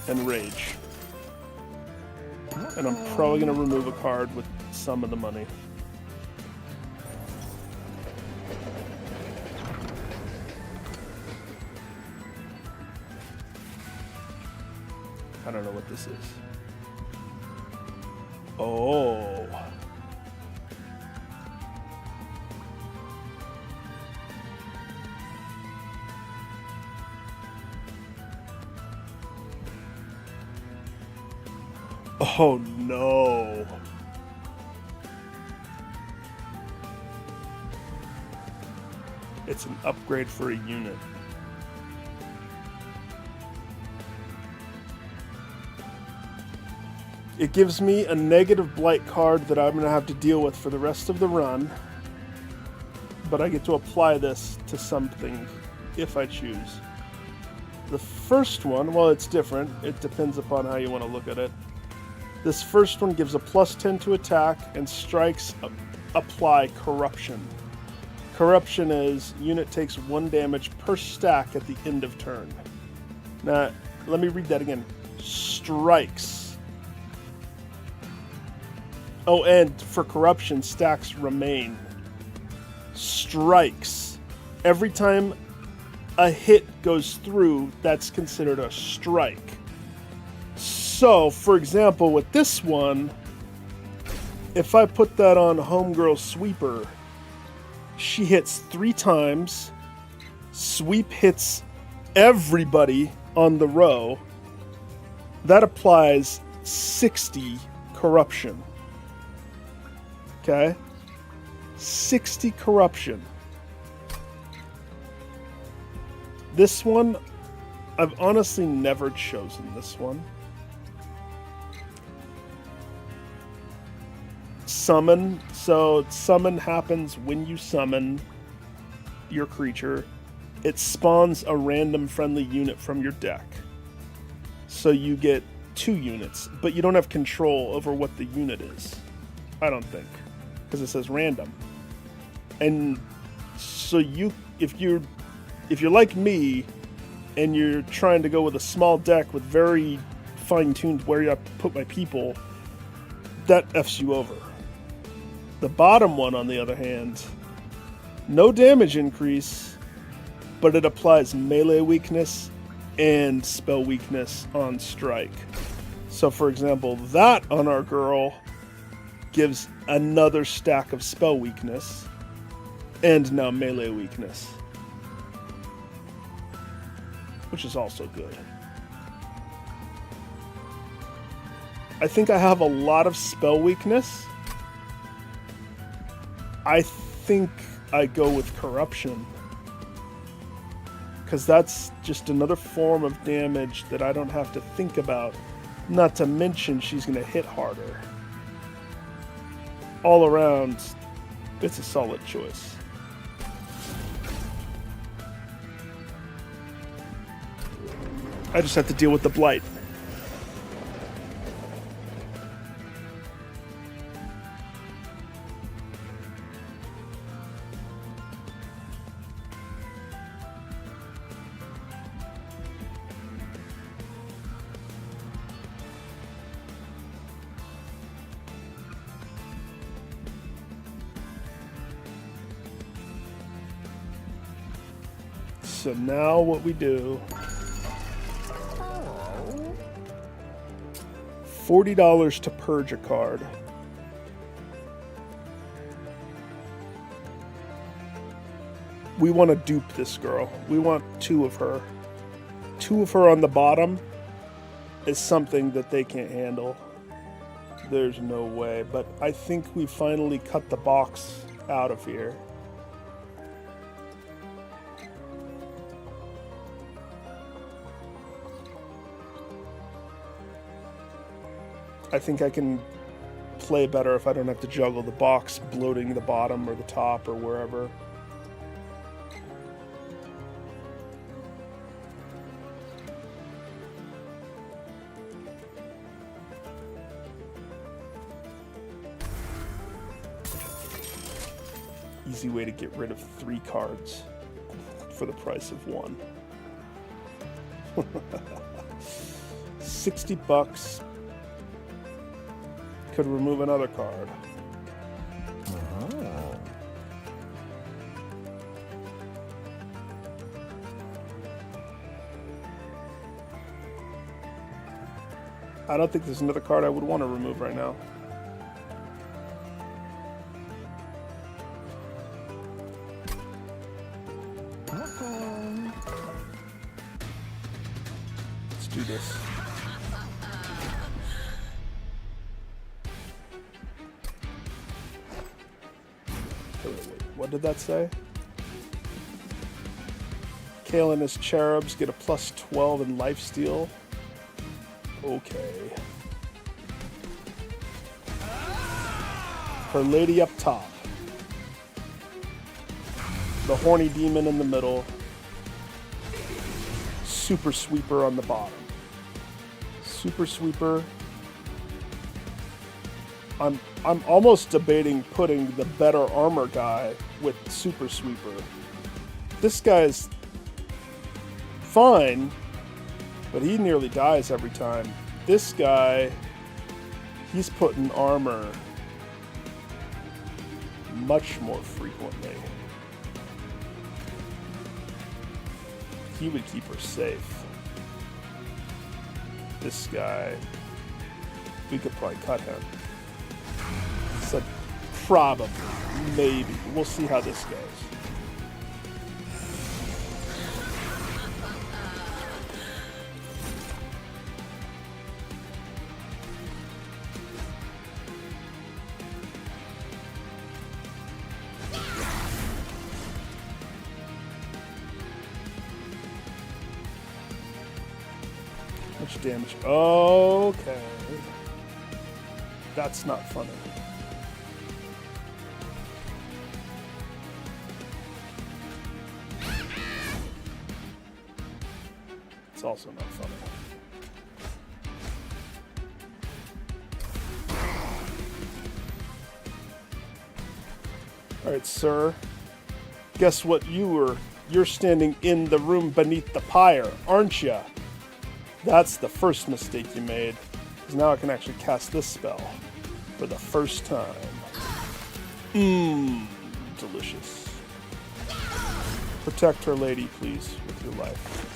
And rage. And I'm probably going to remove a card with some of the money. I don't know what this is. Oh. Oh no. It's an upgrade for a unit. It gives me a negative blight card that I'm going to have to deal with for the rest of the run. But I get to apply this to something if I choose. The first one, well, it's different. It depends upon how you want to look at it. This first one gives a +10 to attack and strikes apply corruption. Corruption is unit takes 1 damage per stack at the end of turn. Now, let me read that again. Strikes. Oh, and for corruption, stacks remain. Strikes. Every time a hit goes through, that's considered a strike. So, for example, with this one, if I put that on Homegirl Sweeper, she hits 3 times, sweep hits everybody on the row, that applies 60 corruption. Okay? 60 corruption. This one, I've honestly never chosen this one. Summon. So summon happens when you summon your creature. It spawns a random friendly unit from your deck. So you get 2 units, but you don't have control over what the unit is. I don't think. Because it says random. And so if you're like me and you're trying to go with a small deck with very fine-tuned where you have to put my people, that F's you over. The bottom one, on the other hand, no damage increase, but it applies melee weakness and spell weakness on strike. So for example, that on our girl gives another stack of spell weakness and now melee weakness, which is also good. I think I have a lot of spell weakness. I think I go with corruption, because that's just another form of damage that I don't have to think about. Not to mention she's going to hit harder. All around, it's a solid choice. I just have to deal with the blight. So now what we do, $40 to purge a card. We want to dupe this girl. We want 2 of her. 2 of her on the bottom is something that they can't handle. There's no way, but I think we finally cut the box out of here. I think I can play better if I don't have to juggle the box bloating the bottom or the top or wherever. easy way to get rid of 3 cards for the price of 1. $60. Could remove another card. I don't think there's another card I would want to remove right now. Let's do this. Wait. What did that say? Kale and his cherubs get a plus 12 in lifesteal. Okay. Her lady up top. The horny demon in the middle. Super sweeper on the bottom. Super sweeper. I'm almost debating putting the better armor guy with super sweeper. This guy's fine, but he nearly dies every time. This guy, he's putting armor much more frequently. He would keep her safe. This guy, we could probably cut him. So probably, maybe. We'll see how this goes. Much damage. Okay. That's not funny. It's also not funny. Alright, sir. Guess what you're standing in the room beneath the pyre, aren't ya? That's the first mistake you made. Because now I can actually cast this spell for the first time. Delicious. Protect her lady, please, with your life.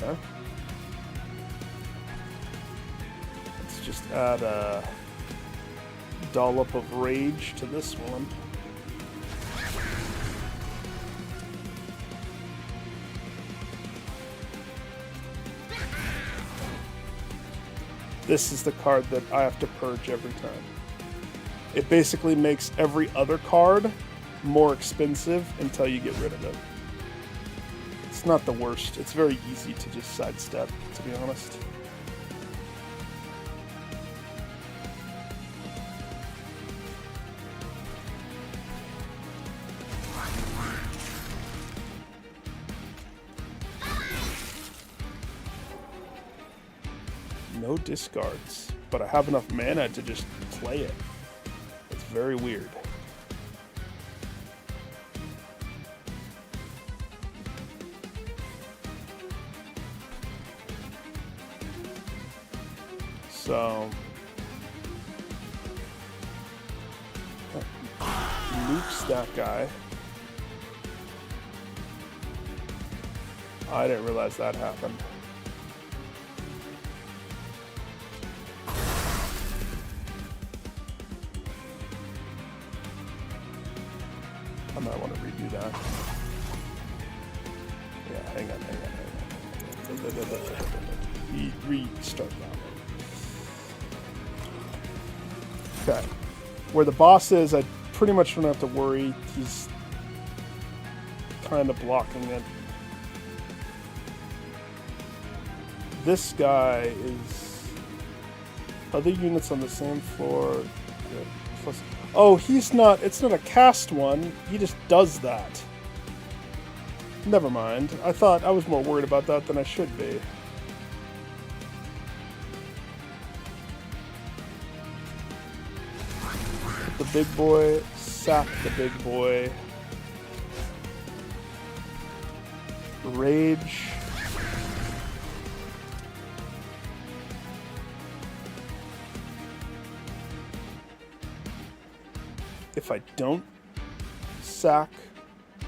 Okay. Let's just add a dollop of rage to this one. This is the card that I have to purge every time. It basically makes every other card more expensive until you get rid of it. It's not the worst. It's very easy to just sidestep, to be honest. No discards, but I have enough mana to just play it. It's very weird. So, nukes that guy. I didn't realize that happened. I might want to redo that. Yeah, hang on. Restart that one. Okay. Where the boss is, I pretty much don't have to worry. He's kind of blocking it. This guy is other units on the same floor. Plus, oh, he's not. It's not a cast one. He just does that. Never mind. I thought I was more worried about that than I should be. The big boy, sack the big boy. Rage. If I don't sack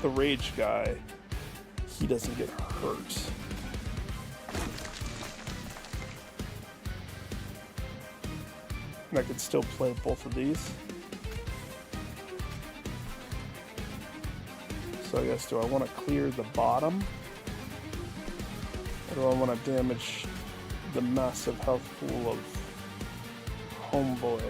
the rage guy, he doesn't get hurt. And I could still play both of these. So I guess, do I want to clear the bottom? Or do I want to damage the massive health pool of Homeboy?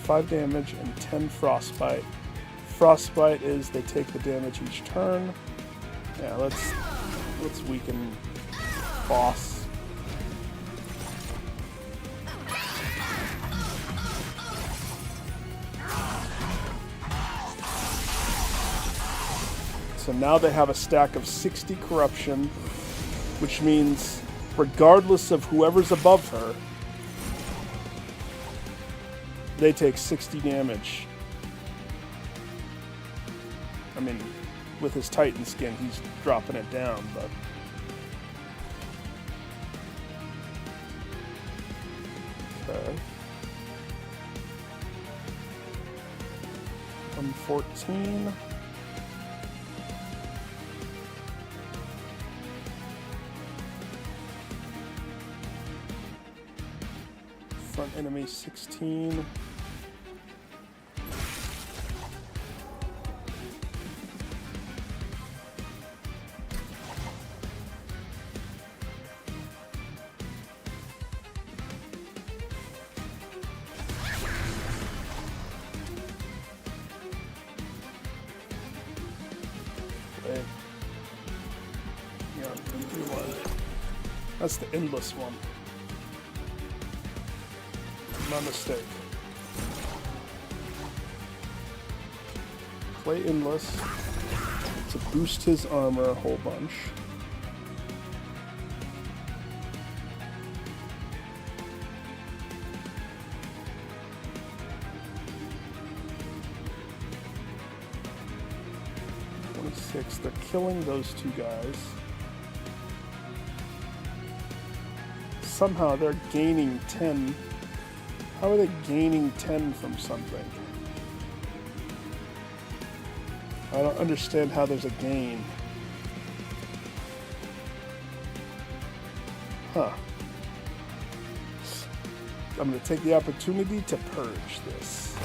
Five damage and 10 frostbite. Frostbite is they take the damage each turn. Yeah, let's weaken boss. So now they have a stack of 60 corruption, which means regardless of whoever's above her, they take 60 damage. I mean, with his Titan skin, he's dropping it down, but... Okay. 114. Front enemy 16. That's the endless one. My mistake. Play endless to boost his armor a whole bunch. They're killing those two guys. Somehow they're gaining 10. How are they gaining 10 from something? I don't understand how there's a gain. Huh. I'm going to take the opportunity to purge this.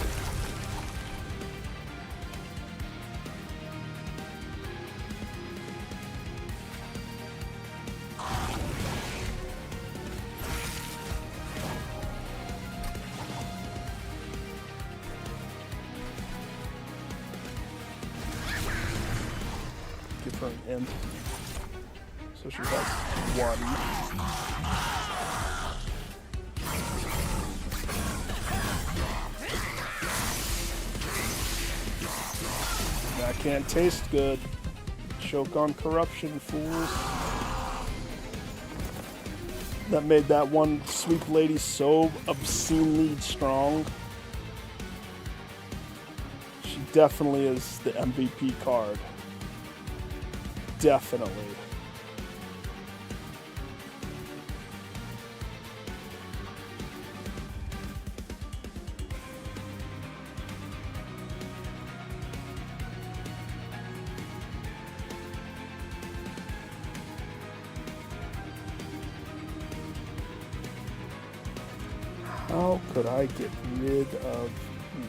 For an imp. So she has one. That can't taste good. Choke on corruption, fools. That made that one sweep lady so obscenely strong. She definitely is the MVP card. Definitely. How could I get rid of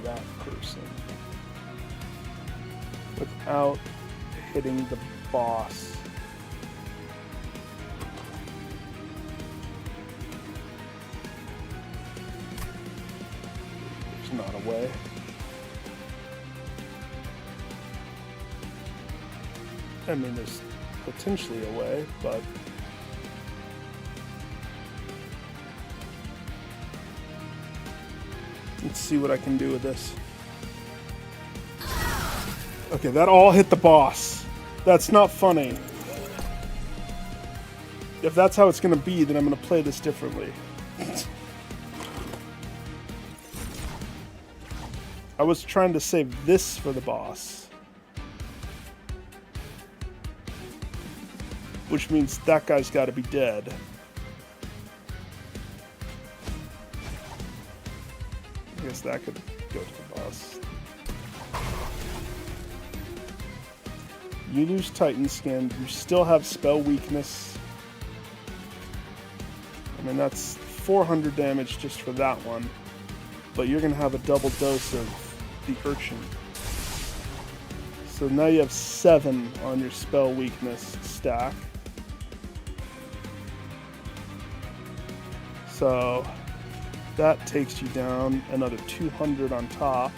that person without hitting the boss? There's not a way. I mean, there's potentially a way, but... Let's see what I can do with this. Okay, that all hit the boss. That's not funny. If that's how it's going to be, then I'm going to play this differently. I was trying to save this for the boss. Which means that guy's got to be dead. I guess that could go to the boss. You lose Titan Skin. You still have spell weakness. I mean, that's 400 damage just for that one. But you're going to have a double dose of the Urchin. So now you have 7 on your spell weakness stack. So that takes you down another 200 on top.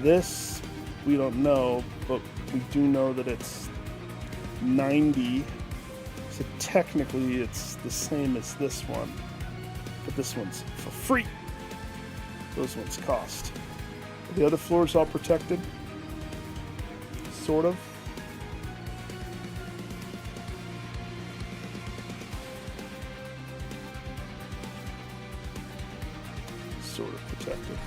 This, we don't know, but we do know that it's 90. So technically it's the same as this one. But this one's for free. Those ones cost. Are the other floors all protected? Sort of. Sort of protected.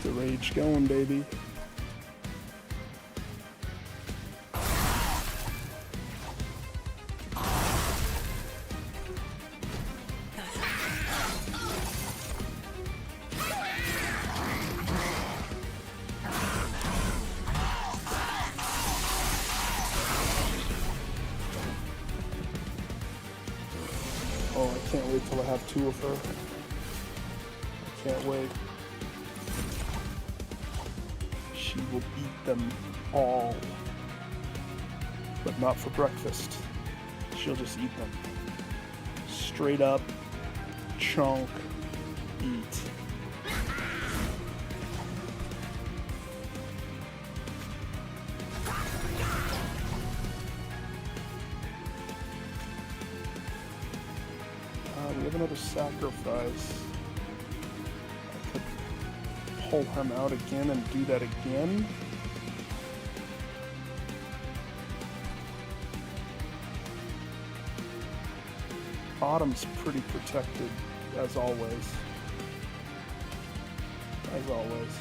The rage going, baby. Oh, I can't wait till I have 2 of her. I can't wait. She will eat them all. But not for breakfast. She'll just eat them. Straight up, chunk, eat. We have another sacrifice. I could pull him out again and do that again. Bottom's pretty protected, as always. As always.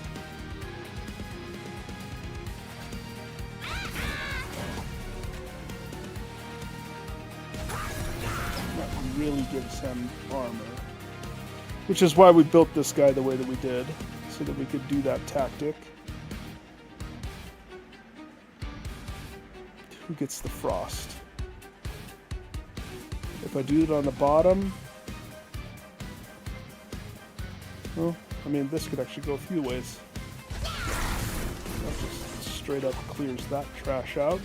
That really gives him armor. Which is why we built this guy the way that we did, so that we could do that tactic. Who gets the frost? If I do it on the bottom, well, I mean, this could actually go a few ways. That just straight up clears that trash out.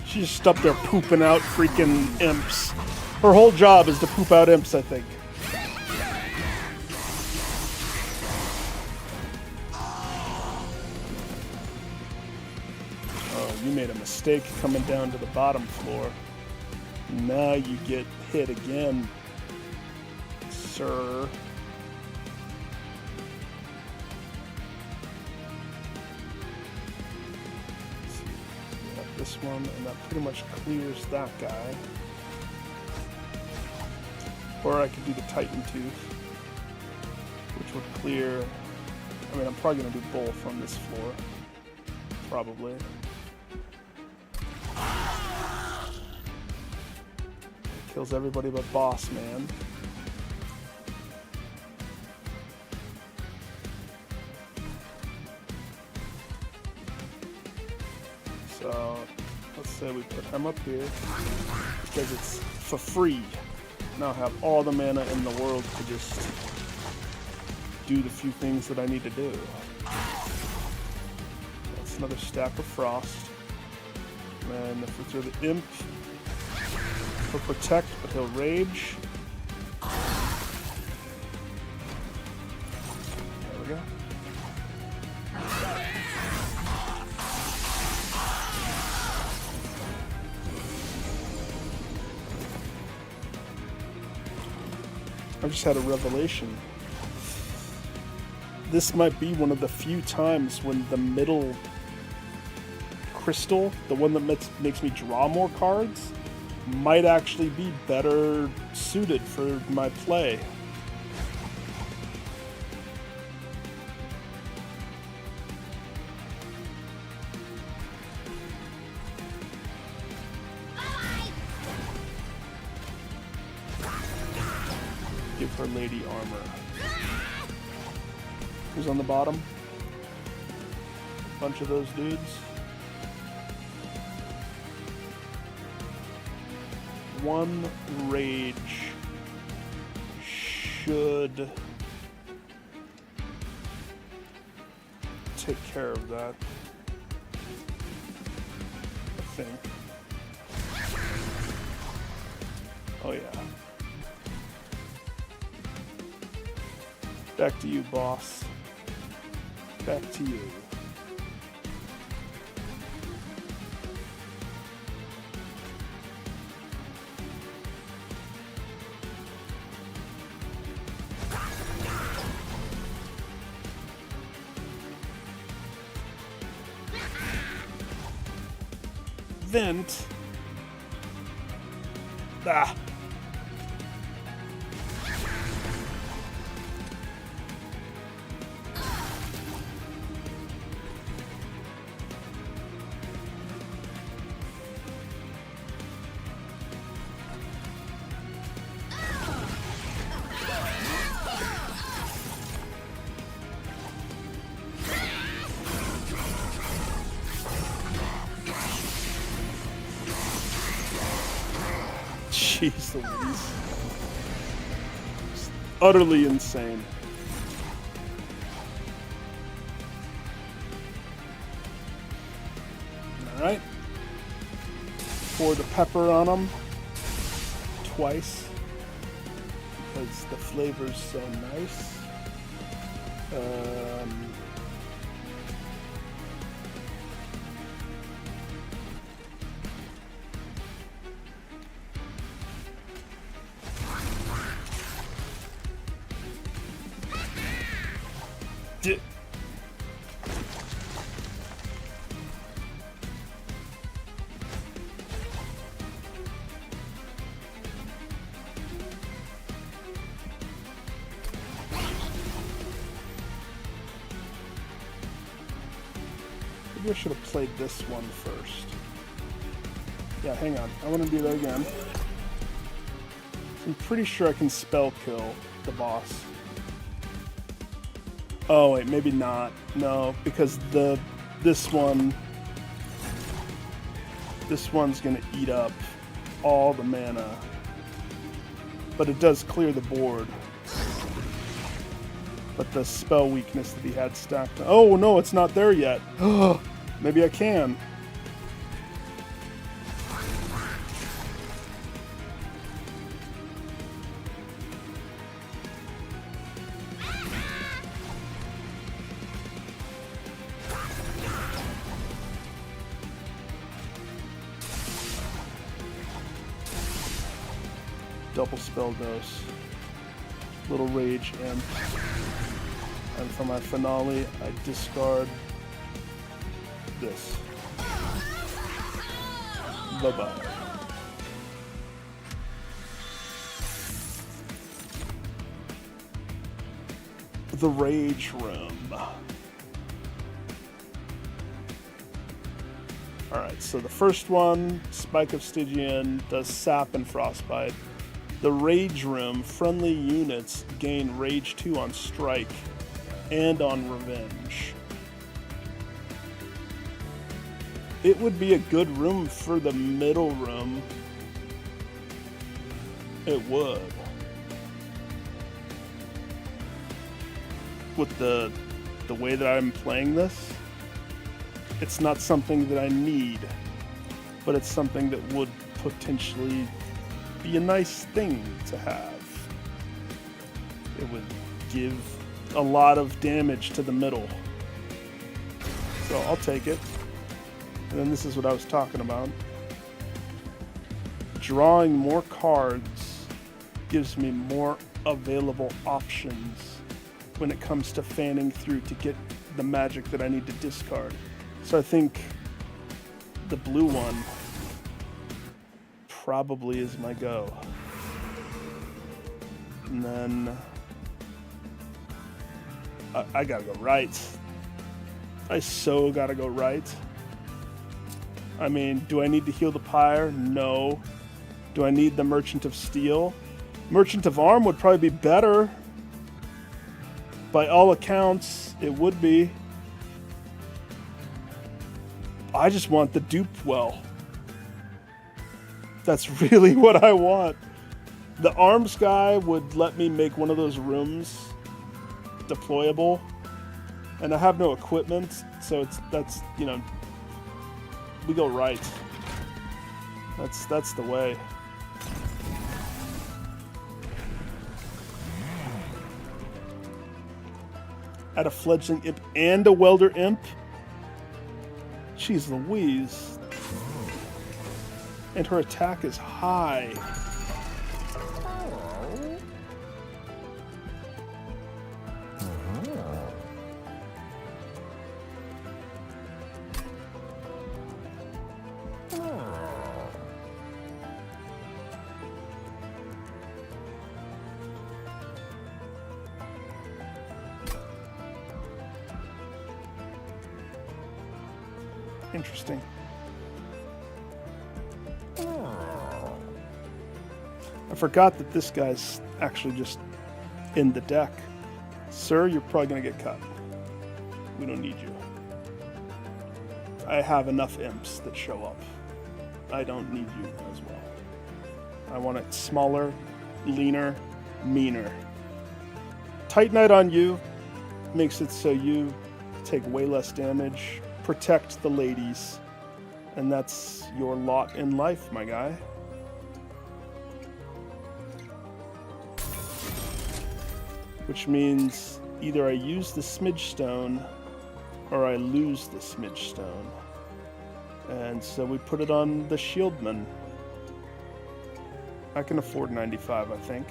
She's just up there pooping out freaking imps. Her whole job is to poop out imps, I think. Oh, you made a mistake coming down to the bottom floor. Now you get hit again, sir. This one, and that pretty much clears that guy. Or I could do the Titan Tooth, which would clear. I mean, I'm probably going to do both on this floor. Probably. Kills everybody but Boss Man. So, let's say we put him up here, because it's for free. Now I have all the mana in the world to just do the few things that I need to do. That's another stack of Frost. And if we throw the Imp, he'll protect, but he'll rage. There we go. I just had a revelation. This might be one of the few times when the middle crystal, the one that makes me draw more cards, might actually be better suited for my play. Give her lady armor. Who's on the bottom? A bunch of those dudes. One rage should take care of that, I think. Oh yeah. Back to you, boss. Back to you. Vent. Ah. Jeez Louise. Just utterly insane. Alright. Pour the pepper on them. Twice. Because the flavor's so nice. Maybe I should have played this one first. Yeah, hang on. I want to do that again. I'm pretty sure I can spell kill the boss. Oh wait, maybe not. No, because this one's gonna eat up all the mana. But it does clear the board. But the spell weakness that he had stacked. Oh no, it's not there yet. Maybe I can. double spell dose. Little rage imp. And for my finale, I discard this. Bye-bye. The Rage Room. Alright, so the first one, Spike of Stygian, does Sap and Frostbite. The Rage Room, friendly units gain Rage 2 on Strike and on Revenge. It would be a good room for the middle room. It would. With the way that I'm playing this, it's not something that I need, but it's something that would potentially be a nice thing to have. It would give a lot of damage to the middle. So I'll take it. And then this is what I was talking about. Drawing more cards gives me more available options when it comes to fanning through to get the magic that I need to discard. So I think the blue one probably is my go. And then I gotta go right. I so gotta go right. I mean, do I need to heal the pyre? No. Do I need the Merchant of Steel? Merchant of Arm would probably be better. By all accounts, it would be. I just want the dupe well. That's really what I want. The arms guy would let me make one of those rooms deployable. And I have no equipment, so that's you know, we go right. That's the way. Add a fledgling imp and a welder imp? Jeez Louise. And her attack is high. Interesting. I forgot that this guy's actually just in the deck. Sir, you're probably going to get cut. We don't need you. I have enough imps that show up. I don't need you as well. I want it smaller, leaner, meaner. Titanite on you makes it so you take way less damage. Protect the ladies. And that's your lot in life, my guy. Which means either I use the Smidge Stone or I lose the Smidge Stone. And so we put it on the Shieldman. I can afford 95, I think.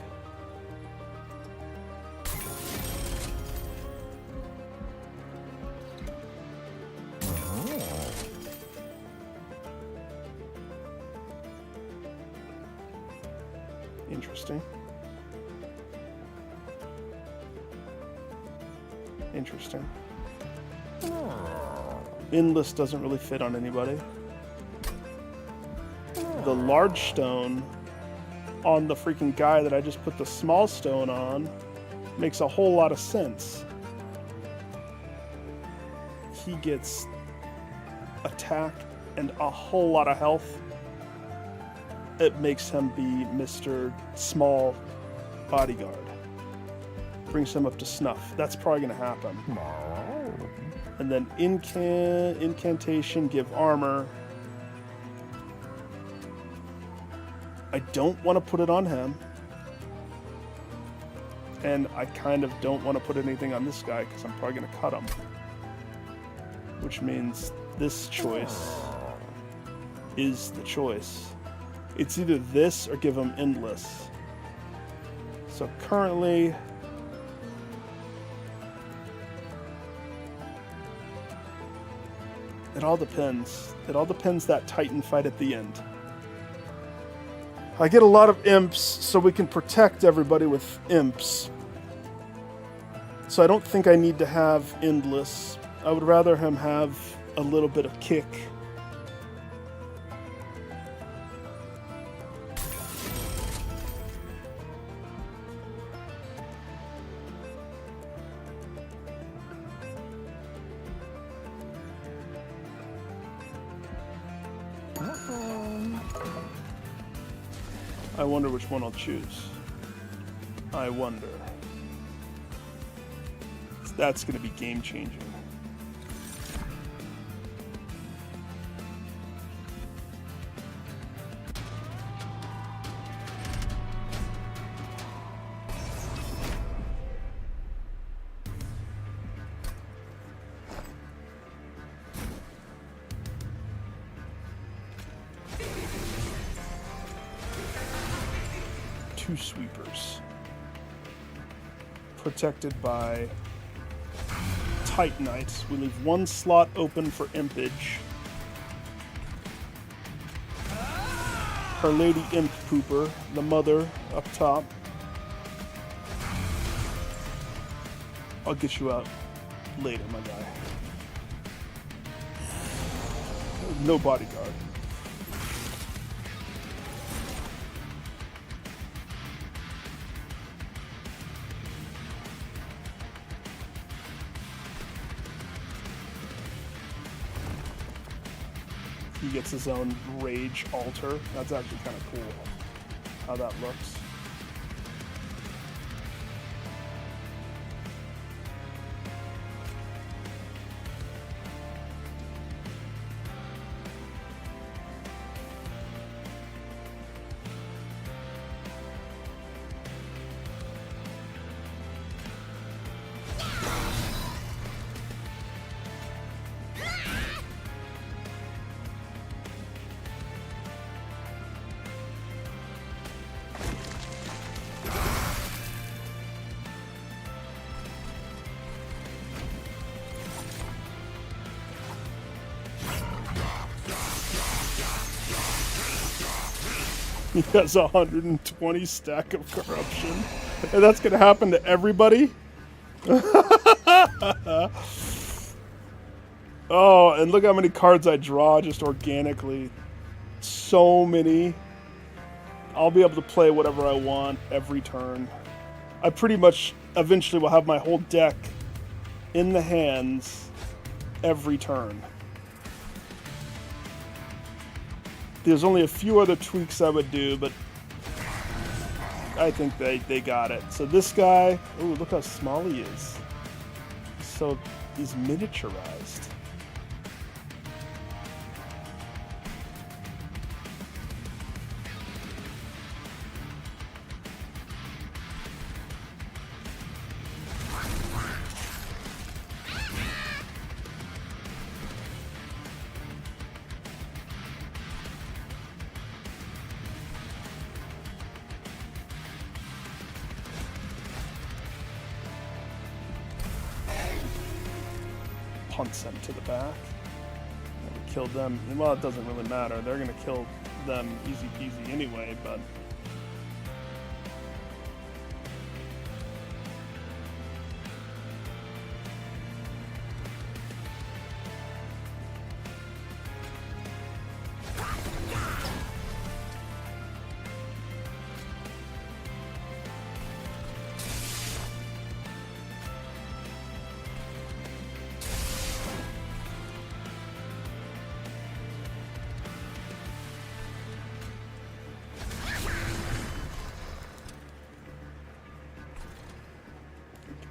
Interesting. Interesting. Endless doesn't really fit on anybody. The large stone on the freaking guy that I just put the small stone on makes a whole lot of sense. He gets attack and a whole lot of health. It makes him be Mr. Small Bodyguard. Brings him up to snuff. That's probably going to happen. And then incantation, give armor. I don't want to put it on him. And I kind of don't want to put anything on this guy because I'm probably going to cut him. Which means this choice is the choice. It's either this or give him Endless. So currently, it all depends. It all depends that Titan fight at the end. I get a lot of imps, so we can protect everybody with imps. So I don't think I need to have endless. I would rather him have a little bit of kick. I wonder which one I'll choose. I wonder. That's going to be game changing. Two sweepers. Protected by Titanites. We leave one slot open for impage. Her Lady Imp Pooper, the mother, up top. I'll get you out later, my guy. No bodyguard. He gets his own rage altar. That's actually kind of cool how that looks. He has 120 stack of corruption. And that's going to happen to everybody? Oh, and look how many cards I draw just organically. So many. I'll be able to play whatever I want every turn. I pretty much eventually will have my whole deck in the hands every turn. There's only a few other tweaks I would do, but I think they got it. So this guy, ooh, look how small he is. So he's miniaturized. Punts them to the back. We killed them. Well, it doesn't really matter. They're going to kill them easy peasy anyway, but...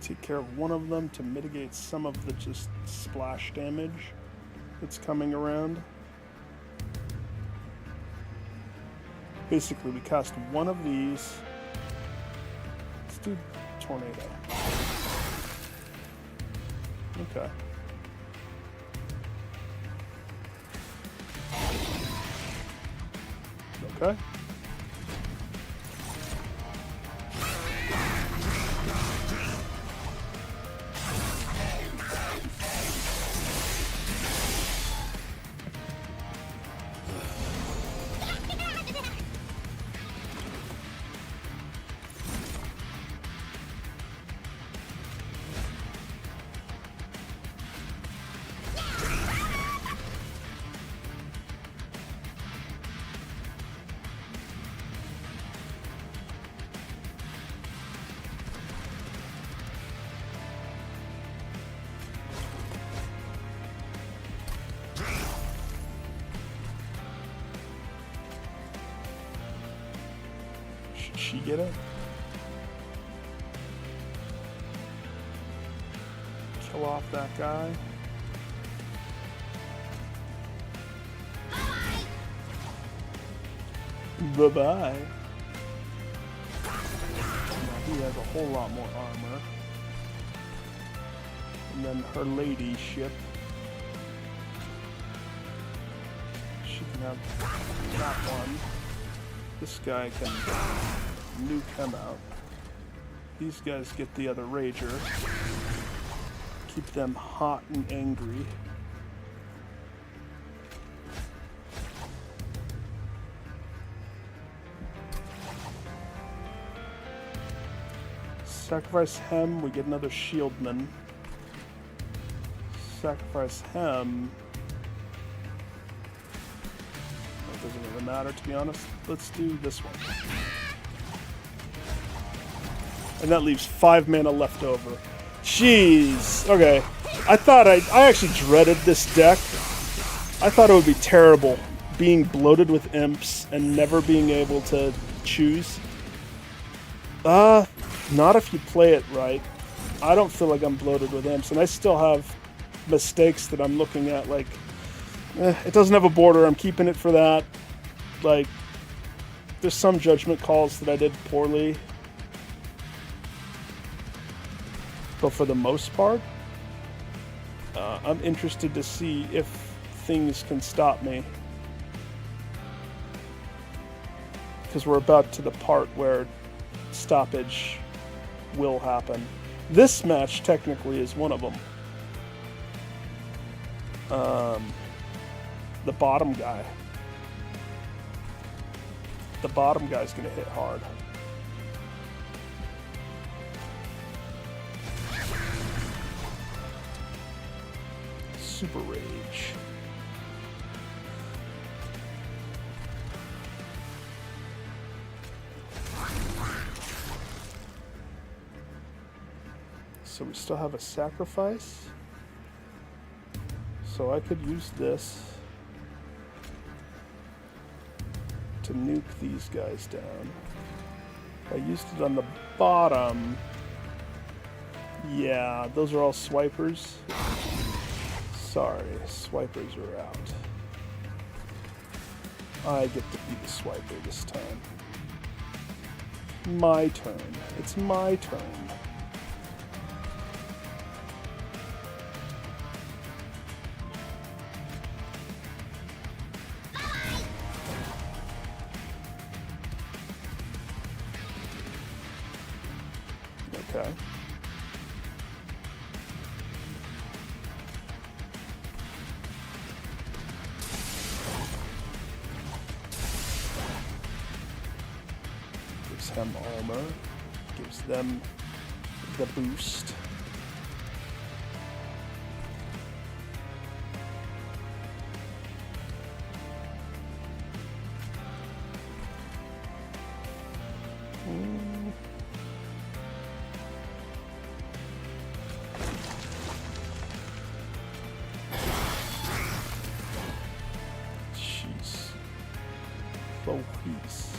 take care of one of them to mitigate some of the just splash damage that's coming around. Basically, we cast one of these. Let's do Tornado. Okay. Okay. Should she get it? Kill off that guy. Bye-bye. Now he has a whole lot more armor. And then her lady ship. She can have that one. This guy can nuke him out. These guys get the other Rager. Keep them hot and angry. Sacrifice him, we get another shieldman. Sacrifice him. That doesn't really matter, to be honest. Let's do this one. And that leaves 5 mana left over. Jeez. Okay. I actually dreaded this deck. I thought it would be terrible being bloated with imps and never being able to choose. Not if you play it right. I don't feel like I'm bloated with imps, and I still have mistakes that I'm looking at, like, it doesn't have a border, I'm keeping it for that. Like, there's some judgment calls that I did poorly. But for the most part, I'm interested to see if things can stop me. Because we're about to the part where stoppage will happen. This match technically is one of them. The bottom guy. The bottom guy's gonna hit hard. Super Rage. So we still have a sacrifice. So I could use this to nuke these guys down. I used it on the bottom. Yeah, those are all swipers. Sorry, swipers are out. I get to be the swiper this time. My turn. It's my turn. Okay. Gives him armor. Gives them the boost. Peace.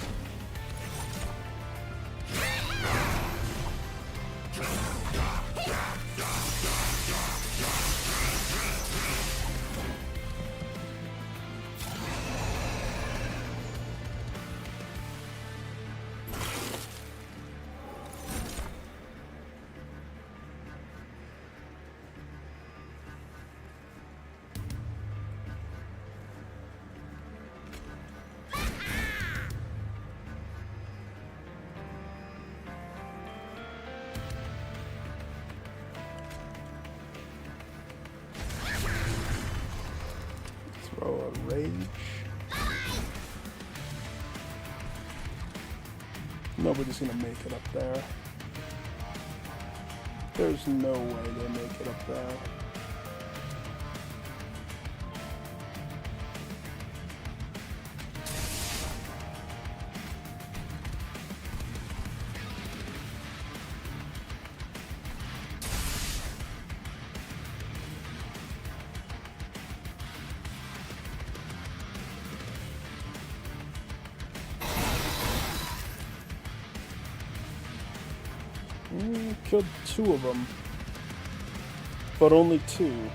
Throw a rage. Nobody's gonna make it up there. There's no way they make it up there. Killed 2 of them. But only 2.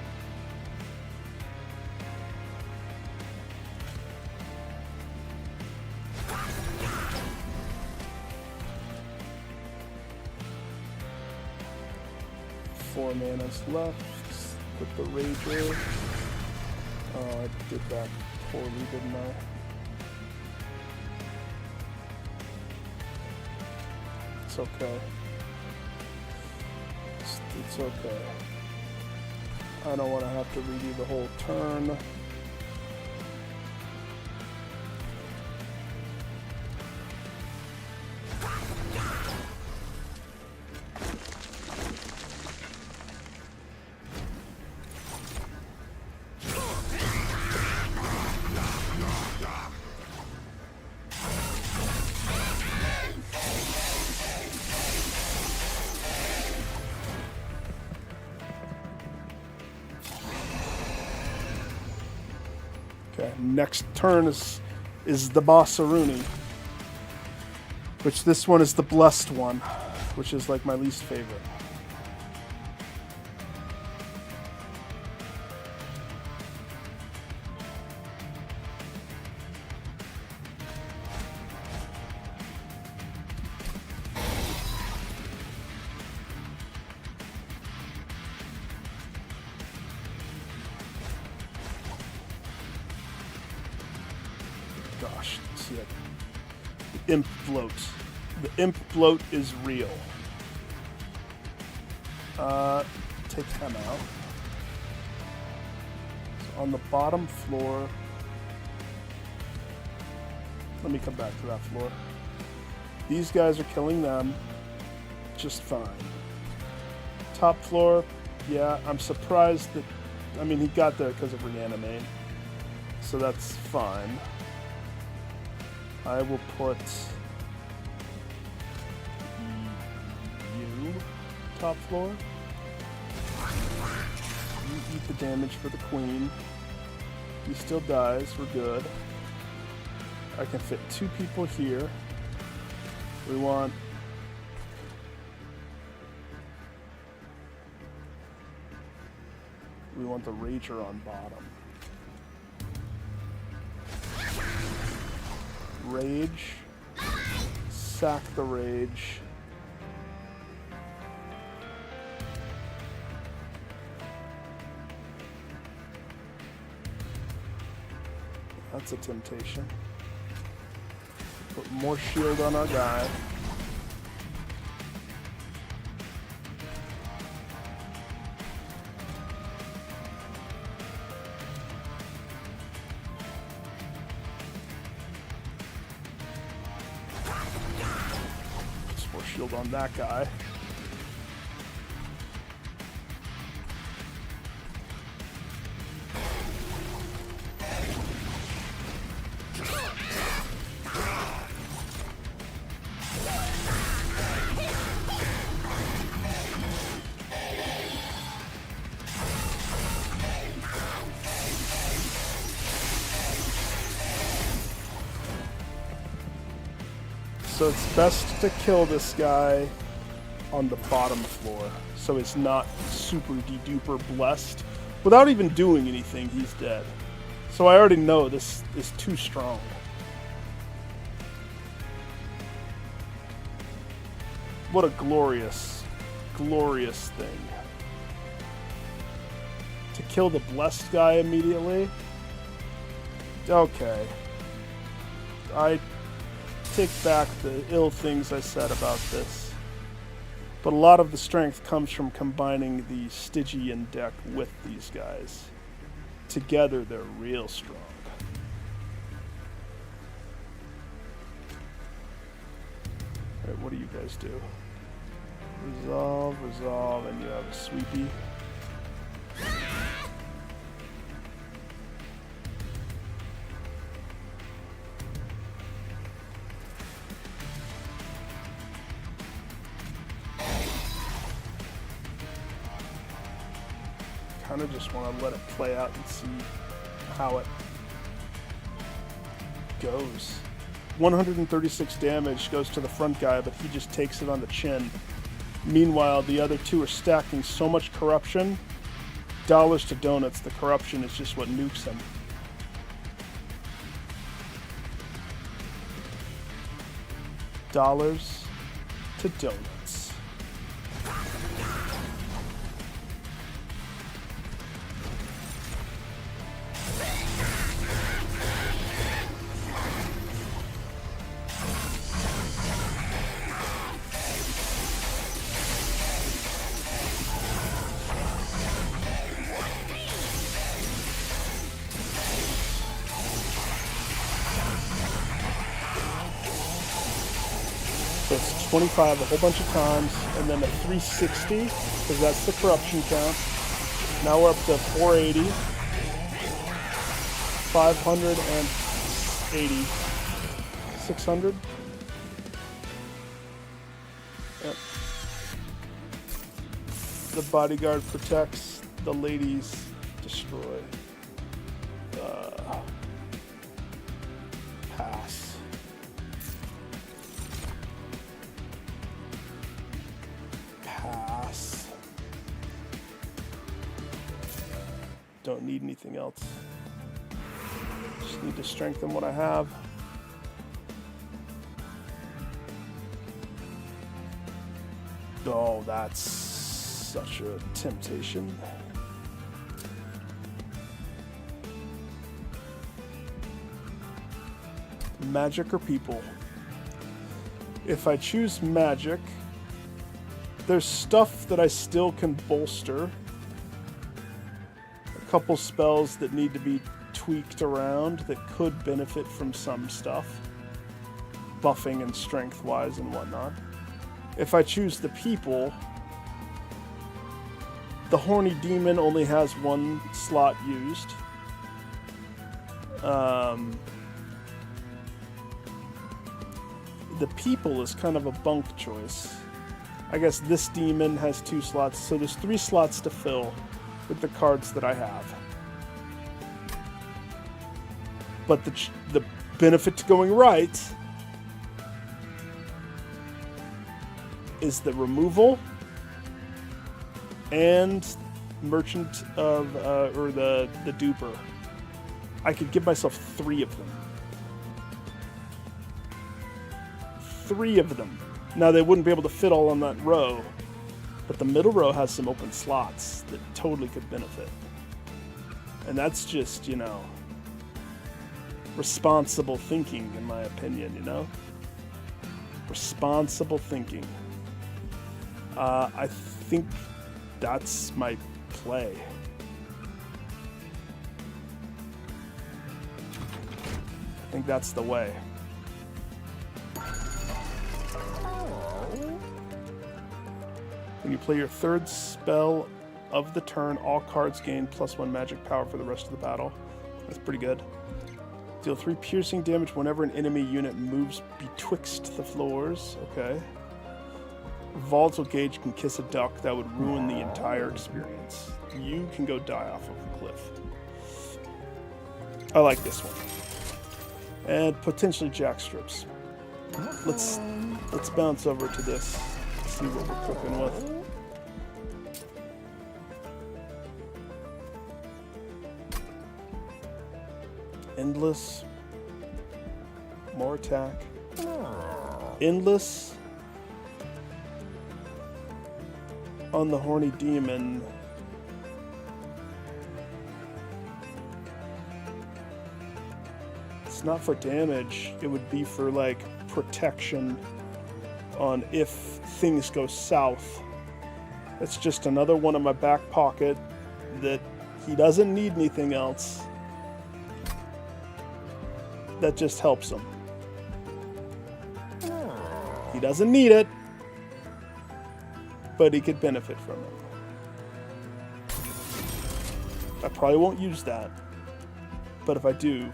Four manas left with the Rager. Oh, I did that poorly, didn't I? It's okay. It's okay. I don't want to have to redo the whole turn. Okay, next turn is the Bossaruni, which this one is the blessed one, which is like my least favorite. Gosh, see it. The imp float. The imp float is real. Take him out. So on the bottom floor. Let me come back to that floor. These guys are killing them just fine. Top floor, yeah, I'm surprised that. I mean, he got there because of reanimate, so that's fine. I will put you top floor. You eat the damage for the queen. He still dies. We're good. I can fit 2 people here. We want the Rager on bottom. Rage. Sack the Rage. That's a temptation. Put more shield on our guy. More shield on that guy. So it's best to kill this guy on the bottom floor, so it's not super de-duper blessed. Without even doing anything, he's dead. So I already know this is too strong. What a glorious, glorious thing. To kill the blessed guy immediately? Okay. I take back the ill things I said about this. But a lot of the strength comes from combining the Stygian deck with these guys. Together, they're real strong. Alright, what do you guys do? Resolve, resolve, and you have a sweepy. Kind of just want to let it play out and see how it goes. 136 damage goes to the front guy, but he just takes it on the chin. Meanwhile, the other two are stacking so much corruption. Dollars to donuts, the corruption is just what nukes him. Dollars to donuts. So it's 25 a whole bunch of times, and then a 360, because that's the corruption count. Now we're up to 480, 580, 600. Yep. The bodyguard protects, the ladies destroy. Pass. Don't need anything else. Just need to strengthen what I have. Oh, that's such a temptation. Magic or people? If I choose magic, there's stuff that I still can bolster. A couple spells that need to be tweaked around that could benefit from some stuff, buffing and strength wise and whatnot. If I choose the people, the horny demon only has one slot used. The people is kind of a bunk choice. I guess this demon has 2 slots, so there's 3 slots to fill with the cards that I have. But the benefit to going right is the removal and merchant of or the duper. I could give myself 3 of them. 3 of them. Now they wouldn't be able to fit all on that row, but the middle row has some open slots that totally could benefit. And that's just, you know, responsible thinking, in my opinion, you know? Responsible thinking. I think that's my play. I think that's the way. When you play your 3rd spell of the turn, all cards gain +1 magic power for the rest of the battle. That's pretty good. Deal 3 piercing damage whenever an enemy unit moves betwixt the floors. Okay. Volatile Gauge can kiss a duck. That would ruin the entire experience. You can go die off of a cliff. I like this one. And potentially jackstrips. Let's bounce over to this. See what we're cooking with. Endless. More attack. Endless. On the horny demon. It's not for damage. It would be for like protection on if things go south. It's just another one in my back pocket that he doesn't need anything else. That just helps him. He doesn't need it, but he could benefit from it. I probably won't use that, but if I do,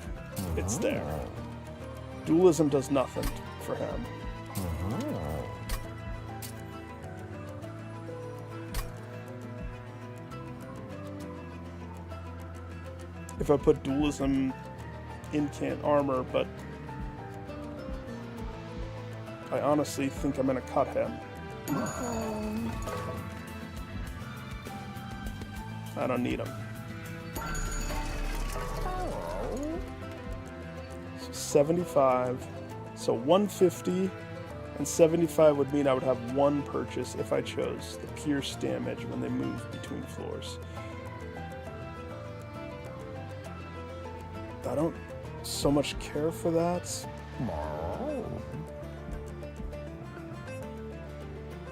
it's there. Dualism does nothing for him. If I put dualism incant armor, but I honestly think I'm going to cut him. I don't need them. So 75. So 150 and 75 would mean I would have one purchase if I chose the pierce damage when they move between floors. I don't so much care for that.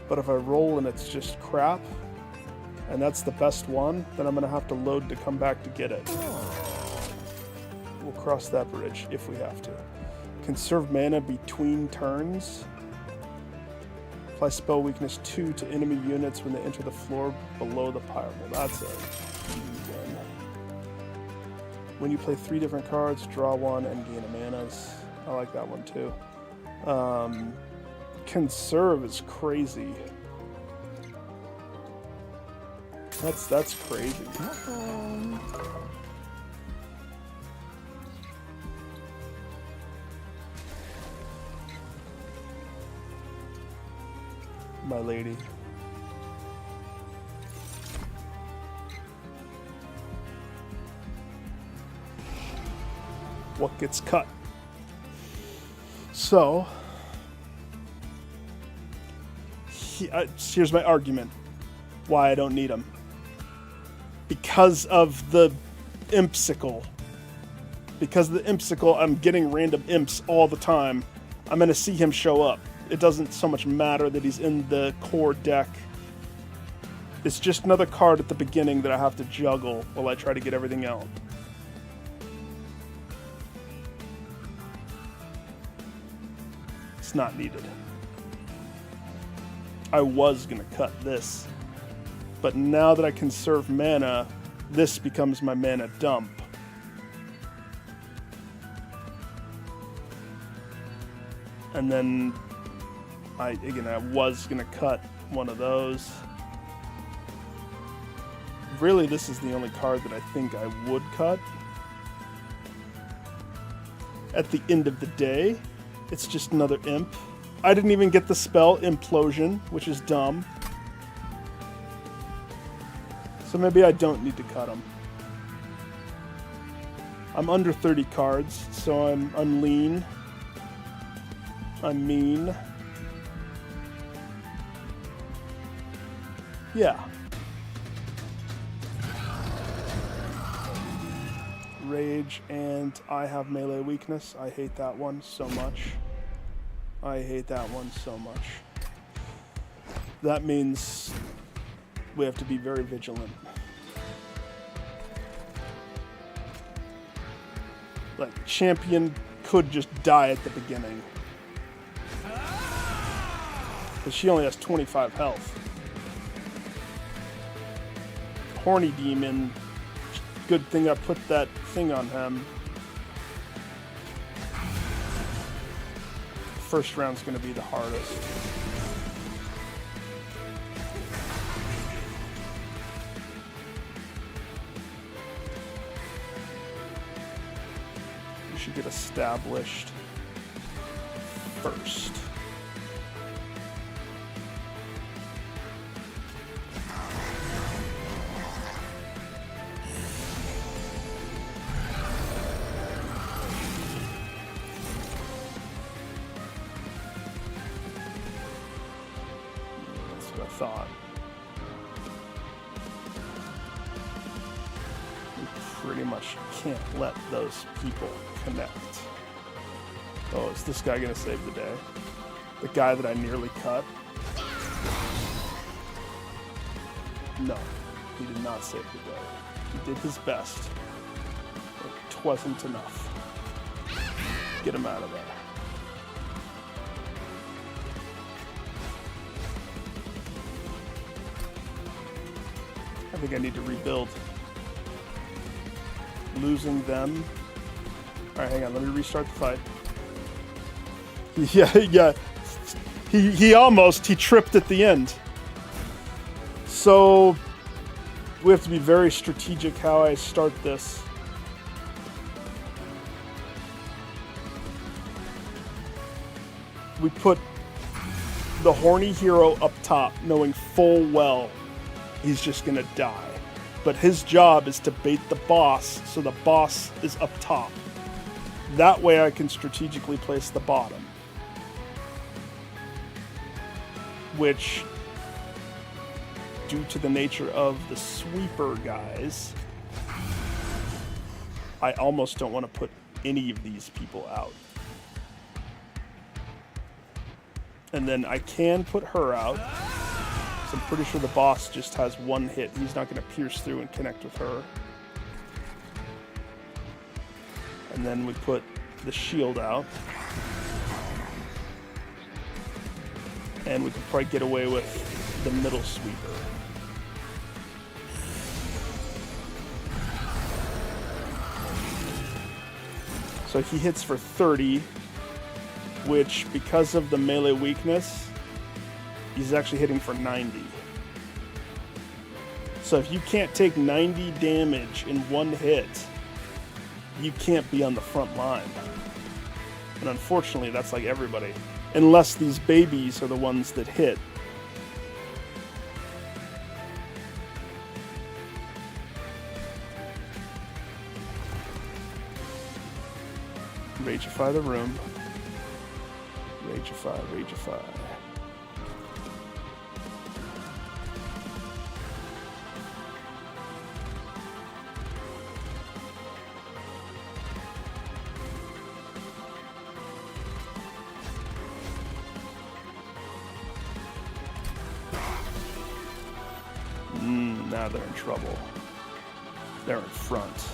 But if I roll and it's just crap, and that's the best one, then I'm going to have to load to come back to get it. We'll cross that bridge if we have to. Conserve mana between turns. Apply spell weakness 2 to enemy units when they enter the floor below the pile. Well, that's a win. When you play 3 different cards, draw 1 and gain a manas. I like that one too. Conserve is crazy. That's crazy. My lady. What gets cut? So, here's my argument why I don't need him. Because of the Impsicle. Because of the Impsicle, I'm getting random imps all the time. I'm going to see him show up. It doesn't so much matter that he's in the core deck. It's just another card at the beginning that I have to juggle while I try to get everything out. It's not needed. I was going to cut this. But now that I conserve mana, this becomes my mana dump. And then I was going to cut one of those. Really, this is the only card that I think I would cut. At the end of the day, it's just another imp. I didn't even get the spell Implosion, which is dumb. So maybe I don't need to cut them. I'm under 30 cards, so I'm lean. I'm mean. Yeah. Rage, and I have melee weakness. I hate that one so much. I hate that one so much. That means we have to be very vigilant. Like, champion could just die at the beginning. Because she only has 25 health. Horny demon. Good thing I put that thing on him. First round's gonna be the hardest. We should get established first. Thought. We pretty much can't let those people connect. Oh, is this guy gonna save the day? The guy that I nearly cut? No, he did not save the day. He did his best. It wasn't enough. Get him out of there. I think I need to rebuild. Losing them. Alright, hang on, let me restart the fight. Yeah. He tripped at the end. So we have to be very strategic how I start this. We put the horny hero up top, knowing full well he's just gonna die. But his job is to bait the boss, so the boss is up top. That way I can strategically place the bottom. Which, due to the nature of the sweeper guys, I almost don't want to put any of these people out. And then I can put her out. So I'm pretty sure the boss just has one hit. He's not going to pierce through and connect with her. And then we put the shield out. And we could probably get away with the middle sweeper. So he hits for 30, which, because of the melee weakness, he's actually hitting for 90. So if you can't take 90 damage in one hit, you can't be on the front line. And unfortunately, that's like everybody. Unless these babies are the ones that hit. Rageify the room. Rageify, Rageify. Now they're in trouble. They're in front.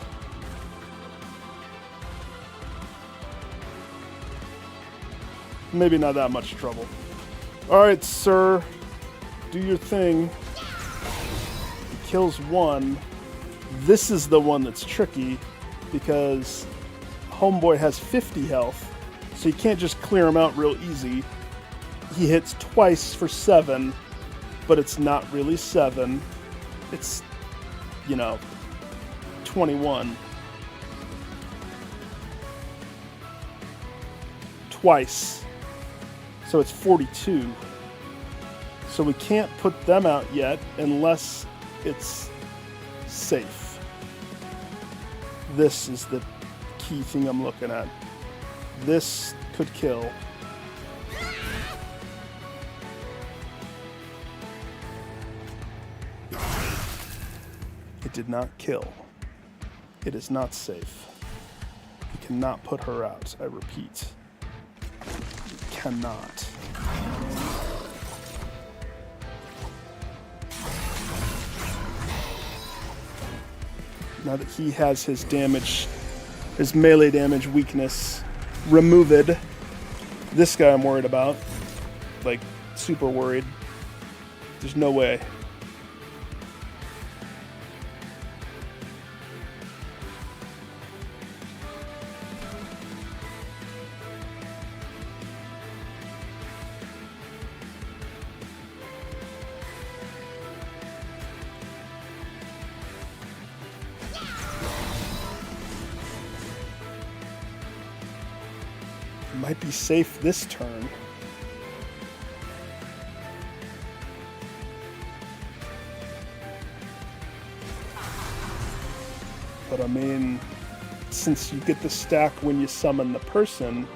Maybe not that much trouble. Alright, sir. Do your thing. He kills one. This is the one that's tricky because Homeboy has 50 health, so you can't just clear him out real easy. He hits twice for 7, but it's not really 7. It's, 21. Twice. So it's 42. So we can't put them out yet unless it's safe. This is the key thing I'm looking at. This could kill. It did not kill. It is not safe. You cannot put her out, I repeat. You cannot. Now that he has his damage, his melee damage weakness removed, this guy I'm worried about. Like, super worried. There's no way. Might be safe this turn. But I mean, since you get the stack when you summon the person,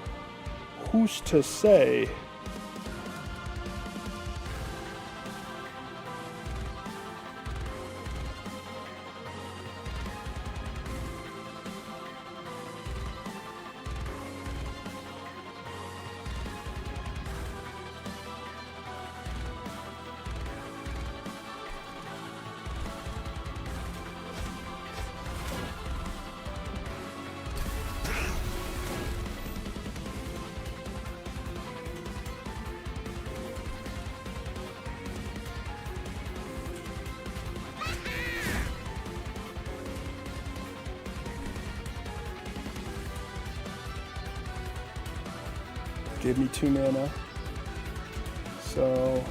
who's to say? Gave me 2 mana. So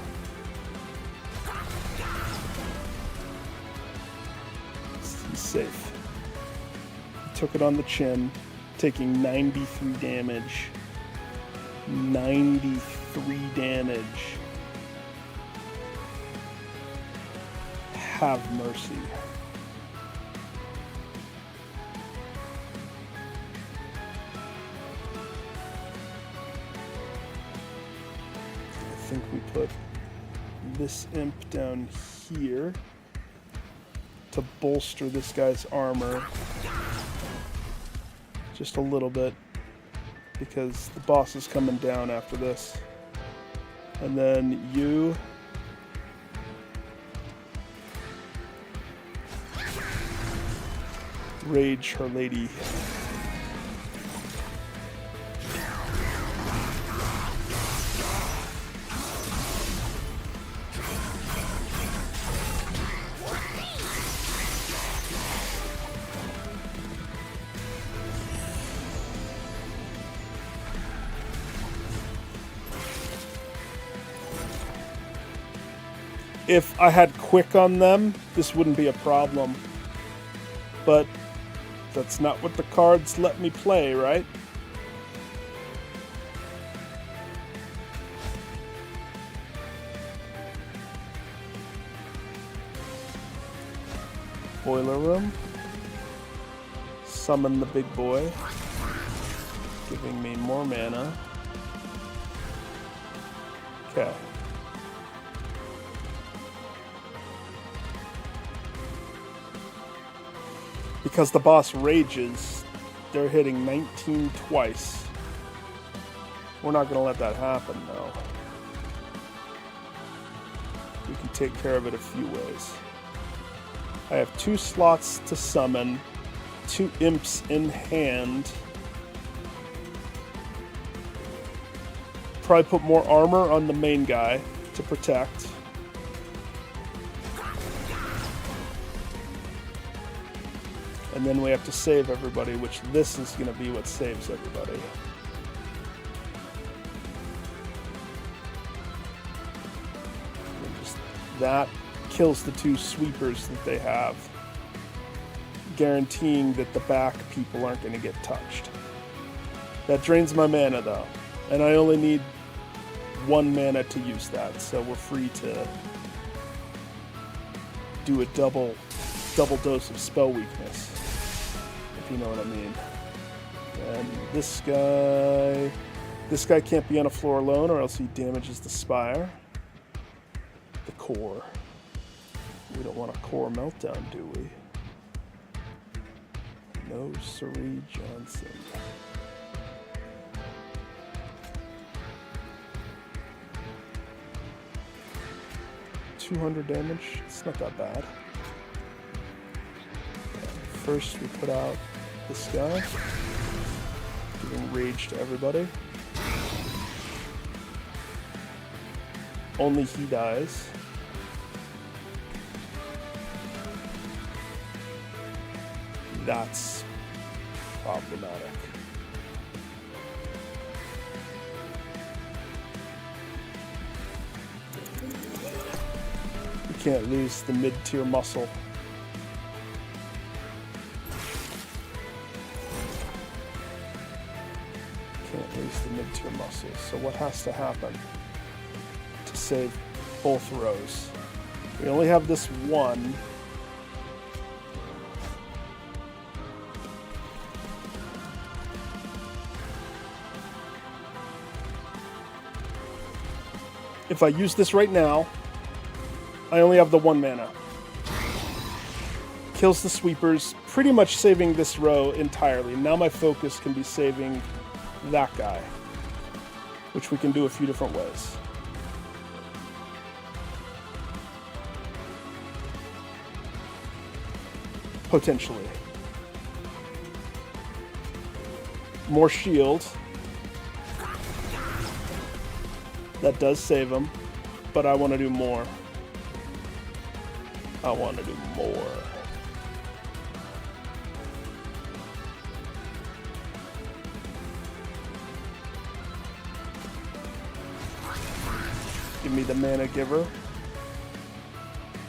he's safe. He took it on the chin, taking 93 damage. 93 damage. have mercy. I think we put this imp down here to bolster this guy's armor just a little bit, because the boss is coming down after this. And then you rage her lady. If I had quick on them, this wouldn't be a problem. But that's not what the cards let me play, right? Boiler room. Summon the big boy. Giving me more mana. Okay. Because the boss rages, they're hitting 19 twice. We're not going to let that happen, though. We can take care of it a few ways. I have 2 slots to summon, 2 imps in hand. Probably put more armor on the main guy to protect. And then we have to save everybody, which this is going to be what saves everybody. And just that kills the 2 sweepers that they have, guaranteeing that the back people aren't going to get touched. That drains my mana, though, and I only need 1 mana to use that, so we're free to do a double dose of spell weakness, if you know what I mean. And this guy can't be on a floor alone, or else he damages the spire. The core. We don't want a core meltdown, do we? No, Siree Johnson. $200 damage. It's not that bad. First, we put out this guy, giving rage to everybody. Only he dies. That's problematic. You can't lose the mid-tier muscle. Can't lose the mid-tier muscle. So what has to happen to save both rows? We only have this one. If I use this right now, I only have the 1 mana. Kills the sweepers, pretty much saving this row entirely. Now my focus can be saving that guy, which we can do a few different ways. Potentially. More shield. That does save him, but I want to do more. I want to do more. Give me the mana giver,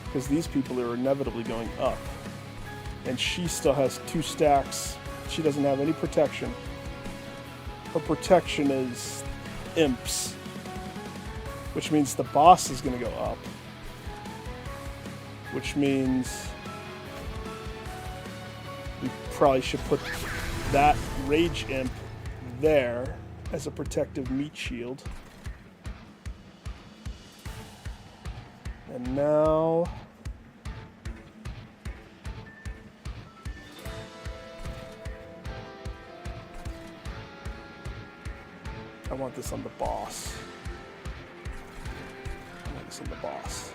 because these people are inevitably going up, and she still has 2 stacks. She doesn't have any protection. Her protection is imps, which means the boss is going to go up, which means we probably should put that Rage Imp there as a protective meat shield. And now I want this on the boss. I want this on the boss.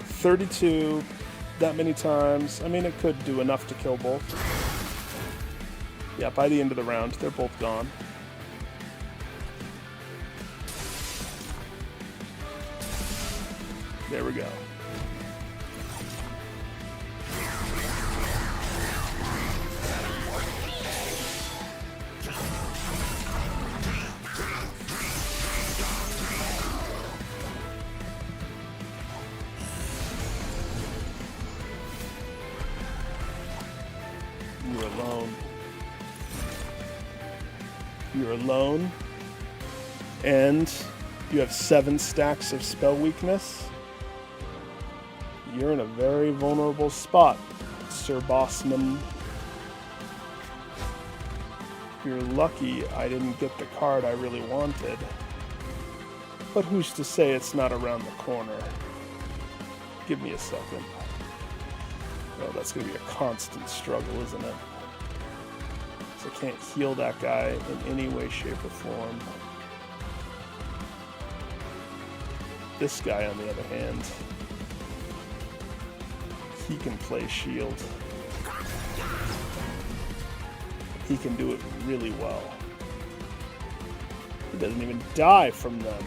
32, that many times. I mean, it could do enough to kill both. Yeah, by the end of the round, they're both gone. There we go. You're alone. You're alone. And you have 7 stacks of spell weakness. You're in a very vulnerable spot, Sir Bossman. You're lucky I didn't get the card I really wanted. But who's to say it's not around the corner? Give me a second. Oh, that's going to be a constant struggle, isn't it? So I can't heal that guy in any way, shape, or form. This guy, on the other hand, he can play shield. He can do it really well. He doesn't even die from them.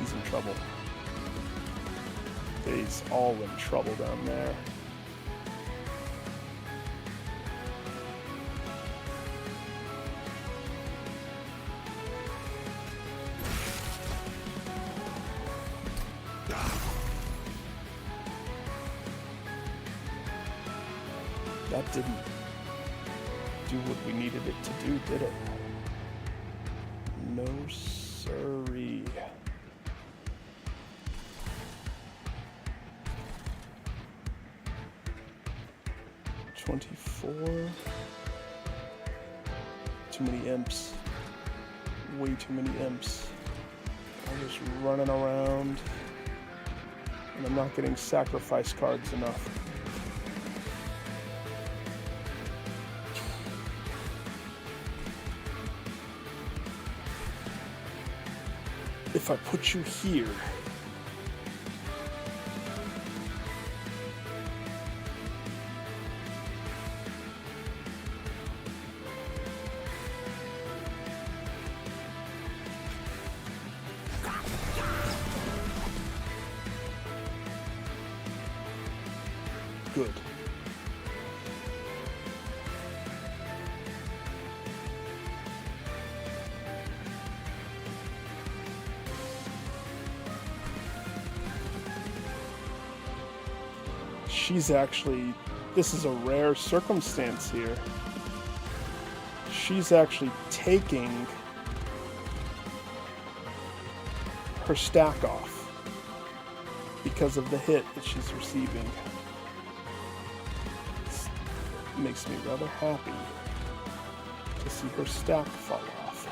He's in trouble. He's all in trouble down there. That didn't do what we needed it to do, did it? No siree. $24. Too many imps. Way too many imps. I'm just running around, and I'm not getting sacrifice cards enough. If I put you here, good. She's actually, this is a rare circumstance here. She's actually taking her stack off because of the hit that she's receiving. It makes me rather happy to see her stack fall off.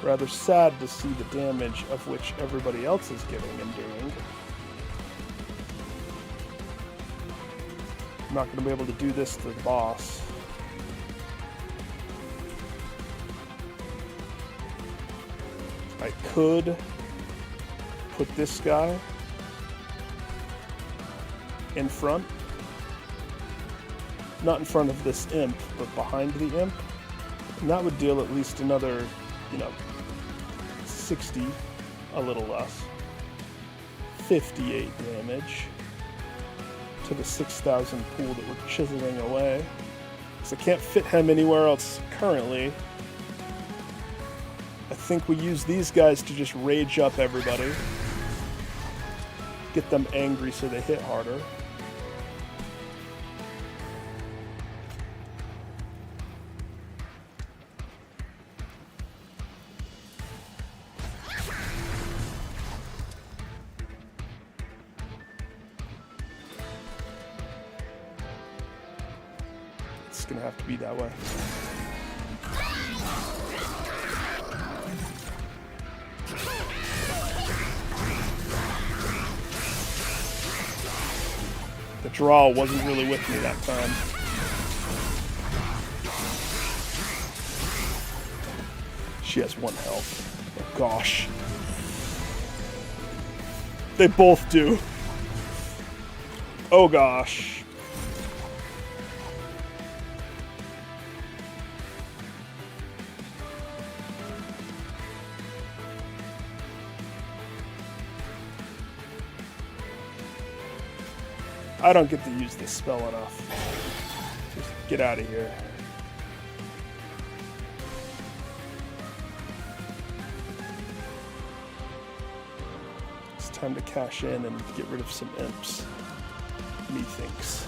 Rather sad to see the damage of which everybody else is getting and doing. I'm not going to be able to do this to the boss. I could put this guy in front. Not in front of this imp, but behind the imp. And that would deal at least another, 60, a little less. 58 damage. To the 6,000 pool that we're chiseling away. So I can't fit him anywhere else currently. I think we use these guys to just rage up everybody. Get them angry so they hit harder. It's gonna have to be that way. The draw wasn't really with me that time. She has 1 health. Oh gosh. They both do. Oh gosh. I don't get to use this spell enough. Just get out of here. It's time to cash in and get rid of some imps. Methinks.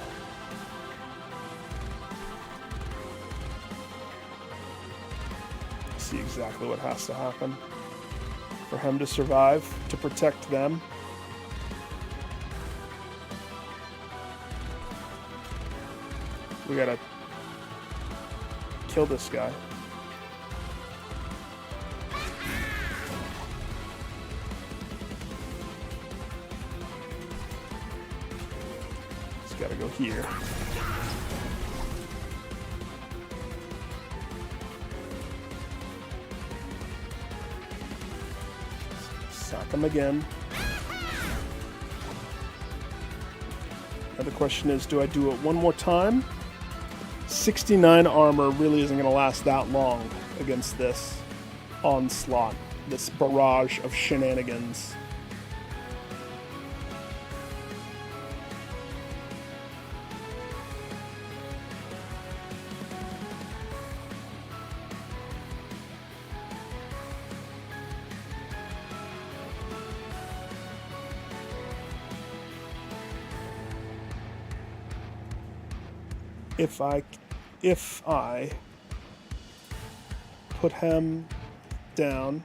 See exactly what has to happen for him to survive, to protect them. We gotta kill this guy. He's gotta go here. Sack him again. Now the question is, do I do it one more time? 69 armor really isn't going to last that long against this onslaught, this barrage of shenanigans. If I put him down,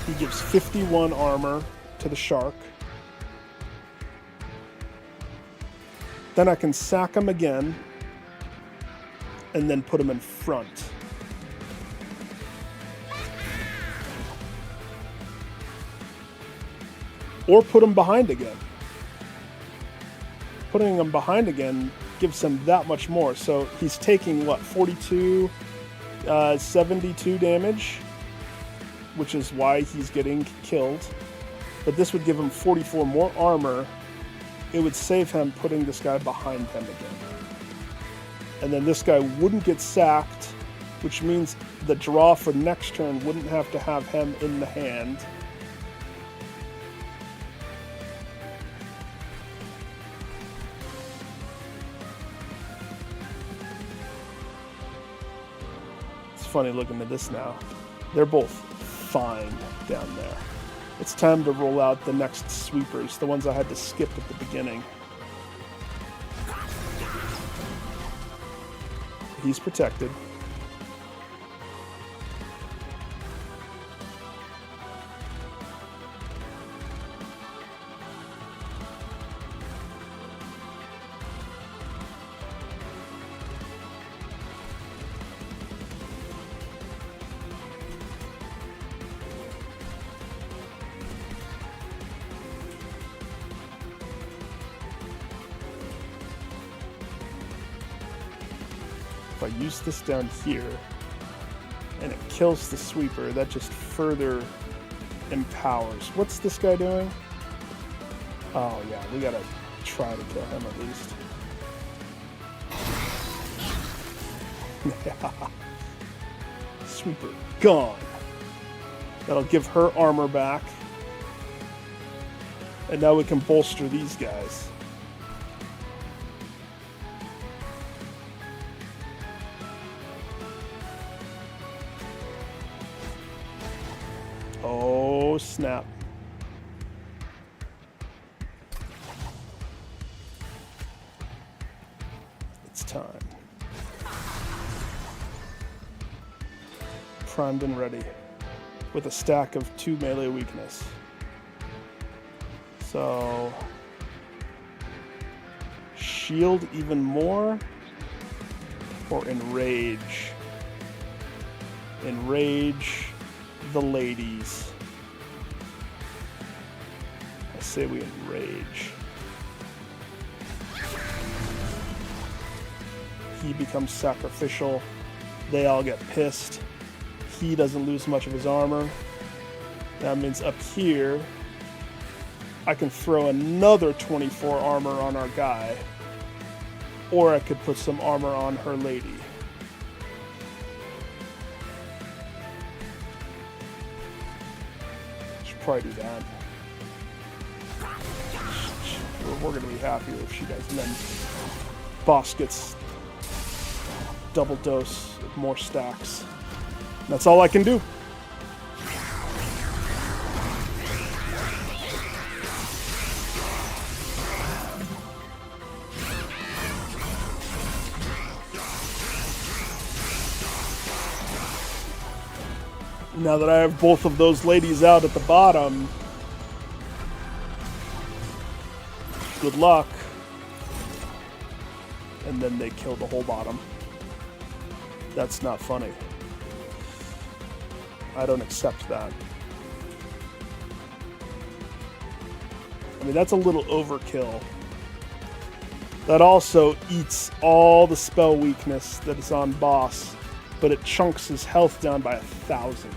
he gives 51 armor to the shark. Then I can sack him again and then put him in front. Or put him behind again. Putting him behind again gives him that much more. So he's taking, what, 42, 72 damage, which is why he's getting killed. But this would give him 44 more armor. It would save him putting this guy behind him again. And then this guy wouldn't get sacked, which means the draw for next turn wouldn't have to have him in the hand. Funny looking at this now. They're both fine down there. It's time to roll out the next sweepers, the ones I had to skip at the beginning. He's protected. If I use this down here and it kills the sweeper, that just further empowers. What's this guy doing? Oh yeah, we gotta try to kill him at least. Sweeper gone. That'll give her armor back. And now we can bolster these guys. Oh, snap. It's time. Primed and ready. With a stack of 2 melee weakness. So shield even more? Or enrage? Enrage the ladies. I say we enrage. He becomes sacrificial. They all get pissed. He doesn't lose much of his armor. That means up here, I can throw another 24 armor on our guy. Or I could put some armor on her lady. Should probably do that. We're going to be happier if she does. And then boss gets double dose of more stacks. That's all I can do. Now that I have both of those ladies out at the bottom, good luck. And then they kill the whole bottom. That's not funny. I don't accept that. I mean, that's a little overkill. That also eats all the spell weakness that is on boss, but it chunks his health down by 1,000.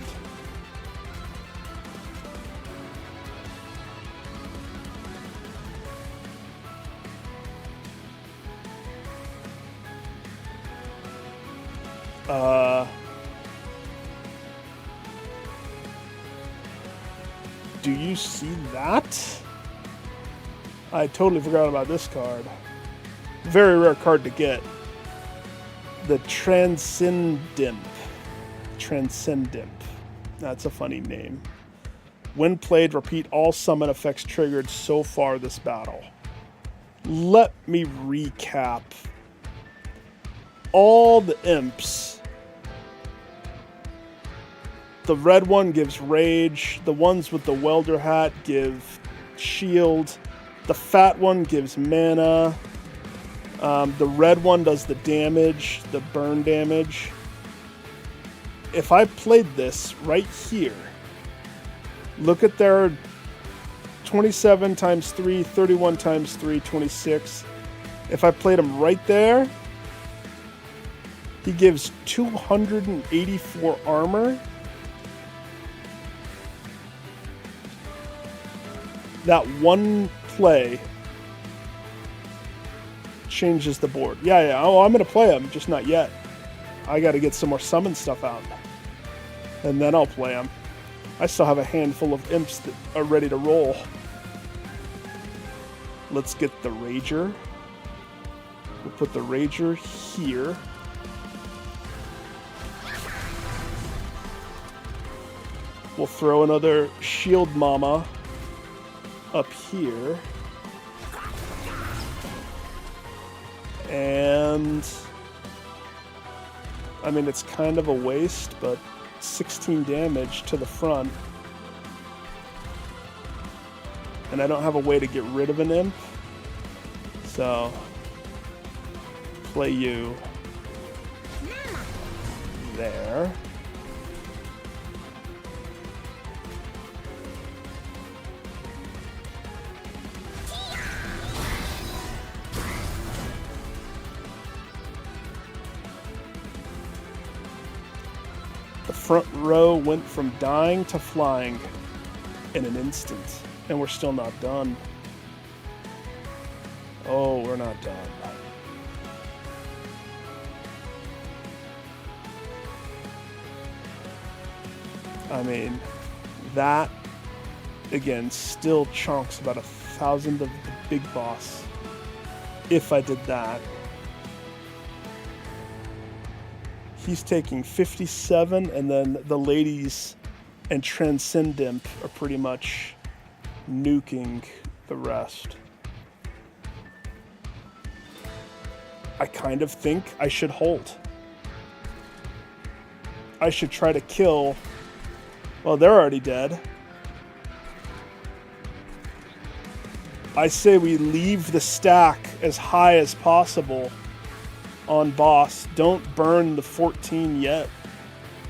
Do you see that? I totally forgot about this card. Very rare card to get. The Transcendimp. Transcendimp. That's a funny name. When played, repeat all summon effects triggered so far this battle. Let me recap. All the imps. The red one gives rage. The ones with the welder hat give shield. The fat one gives mana. The red one does the damage, the burn damage. If I played this right here, look at their 27 times 3, 31 times 3, 26. If I played him right there, he gives 284 armor. That one play changes the board. Yeah. Oh, I'm going to play him, just not yet. I got to get some more summon stuff out. And then I'll play him. I still have a handful of imps that are ready to roll. Let's get the Rager. We'll put the Rager here. We'll throw another Shield Mama up here. And I mean, it's kind of a waste, but 16 damage to the front. And I don't have a way to get rid of an imp. So play you there. Front row went from dying to flying in an instant, and we're still not done. Oh, we're not done. I mean, that again still chunks about 1,000 of the big boss if I did that. He's taking 57, and then the ladies and Transcendimp are pretty much nuking the rest. I kind of think I should hold. I should try to kill... Well, they're already dead. I say we leave the stack as high as possible on boss. Don't burn the 14 yet.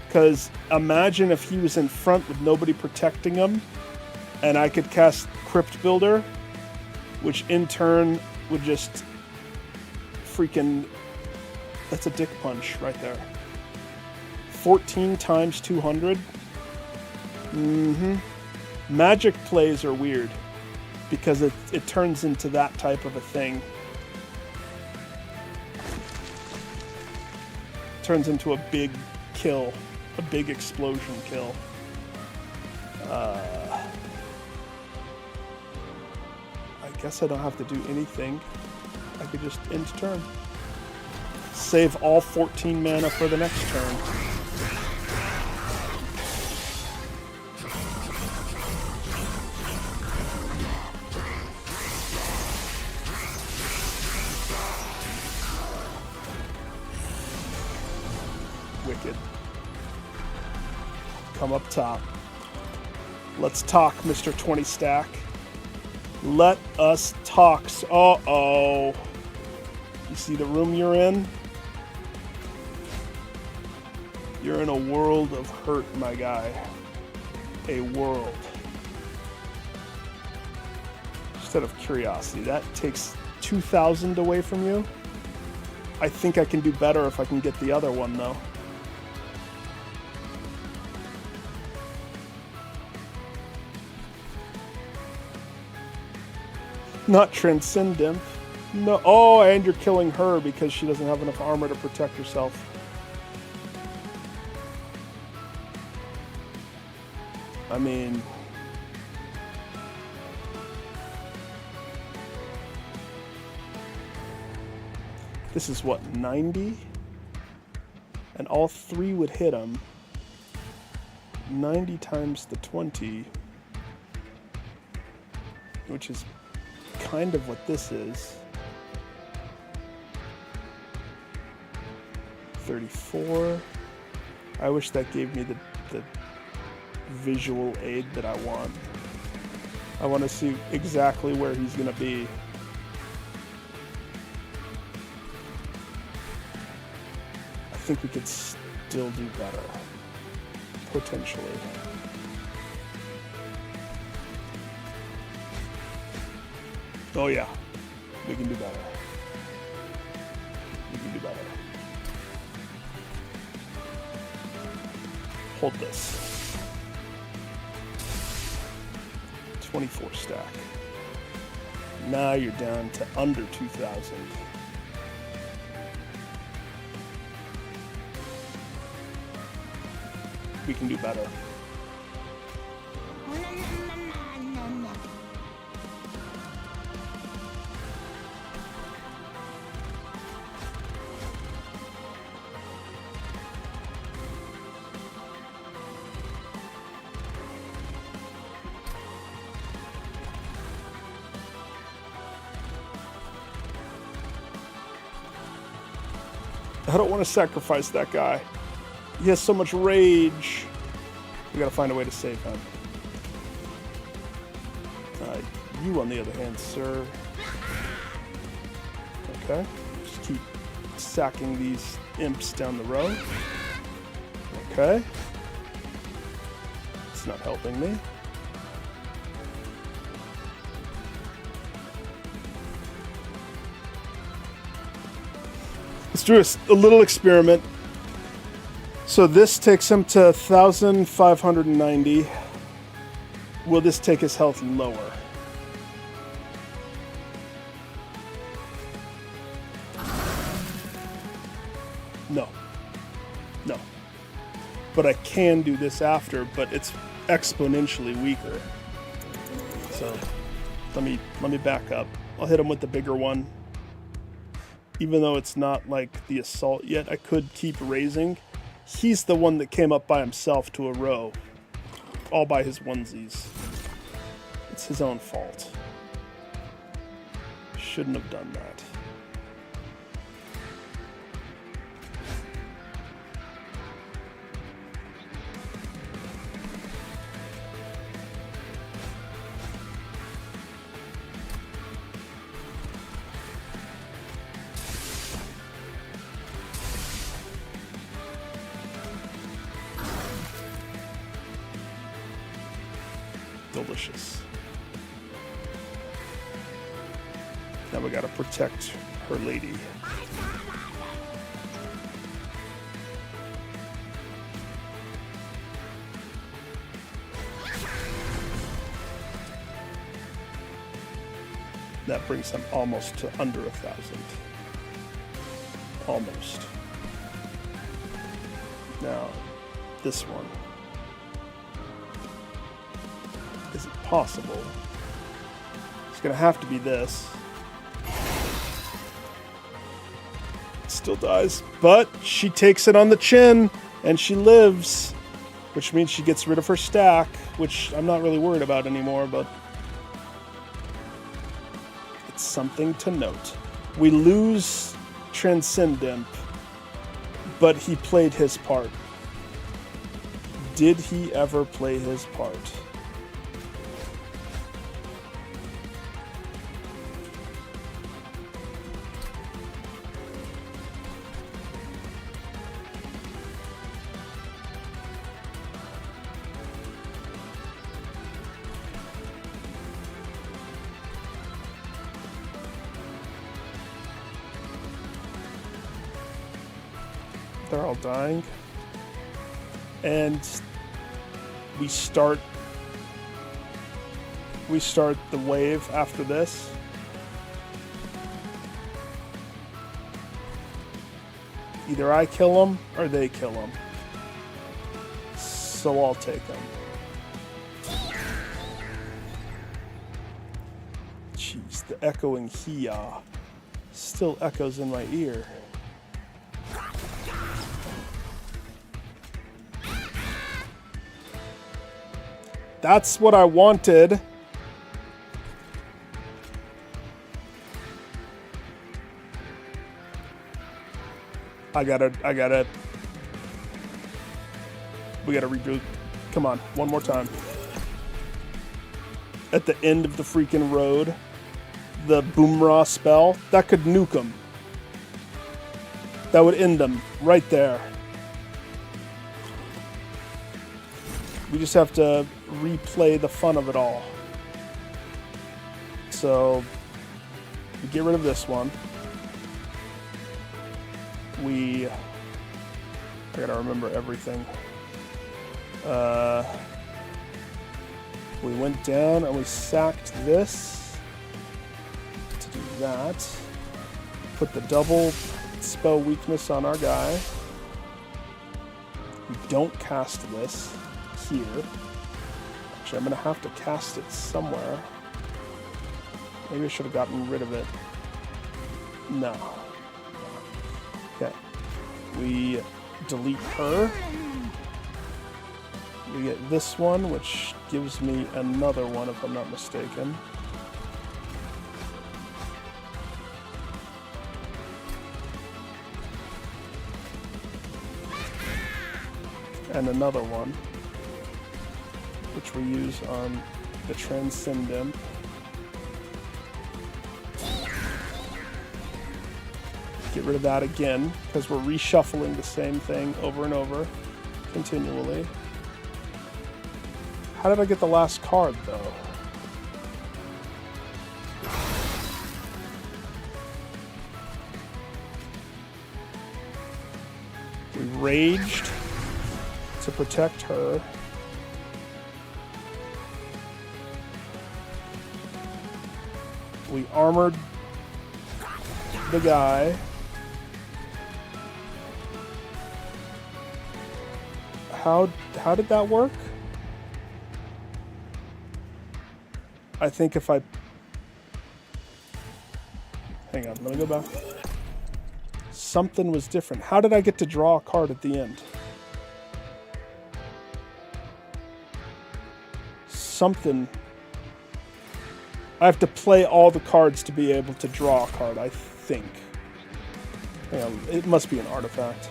Because imagine if he was in front with nobody protecting him, and I could cast Crypt Builder, which in turn would just freaking... That's a dick punch right there. 14 times 200? Mm-hmm. Magic plays are weird, because it turns into that type of a thing. Turns into a big kill. A big explosion kill. I guess I don't have to do anything. I could just end turn. Save all 14 mana for the next turn. Wicked. Come up top. Let's talk, Mr. 20 stack. Let us talk. Uh-oh. You see the room you're in? You're in a world of hurt, my guy. A world. Just out of curiosity, that takes 2,000 away from you? I think I can do better if I can get the other one, though. Not Transcendent. No. Oh, and you're killing her because she doesn't have enough armor to protect herself. I mean... This is what, 90? And all three would hit him. 90 times the 20. Which is kind of what this is. 34. I wish that gave me the visual aid that I want. I want to see exactly where he's going to be. I think we could still do better. Potentially. Oh yeah, we can do better. We can do better. Hold this. 24 stack. Now you're down to under 2,000. We can do better. I don't want to sacrifice that guy. He has so much rage. We gotta find a way to save him. You, on the other hand, sir. Okay. Just keep sacking these imps down the road. Okay. It's not helping me. Let's do a little experiment. So this takes him to 1,590. Will this take his health lower? No. No. But I can do this after, but it's exponentially weaker. So let me back up. I'll hit him with the bigger one. Even though it's not like the assault yet, I could keep raising. He's the one that came up by himself to a row. All by his onesies. It's his own fault. Shouldn't have done that. Delicious. Now we gotta protect her lady. That brings them almost to under 1,000. Almost. Now, this one. Is it possible? It's gonna have to be this. It still dies, but she takes it on the chin and she lives, which means she gets rid of her stack, which I'm not really worried about anymore, but it's something to note. We lose Transcendent, but he played his part. Did he ever play his part? They're all dying. And we start the wave after this. Either I kill them or they kill them. So I'll take them. Jeez, the echoing hee-yah still echoes in my ear. That's what I wanted. We gotta reboot. Come on, one more time. At the end of the freaking road, the Boomra spell, that could nuke them. That would end them right there. We just have to replay the fun of it all. So, we get rid of this one. I gotta remember everything. We went down and we sacked this to do that. Put the double spell weakness on our guy. We don't cast this here. Actually, I'm gonna have to cast it somewhere. Maybe I should have gotten rid of it. No. Okay. We delete her. We get this one, which gives me another one if I'm not mistaken. And another one, which we use on the Transcendent. Get rid of that again, because we're reshuffling the same thing over and over, continually. How did I get the last card, though? We raged to protect her. We armored the guy. How did that work? I think if I... Hang on, let me go back. Something was different. How did I get to draw a card at the end? Something... I have to play all the cards to be able to draw a card, I think. Hang on, it must be an artifact.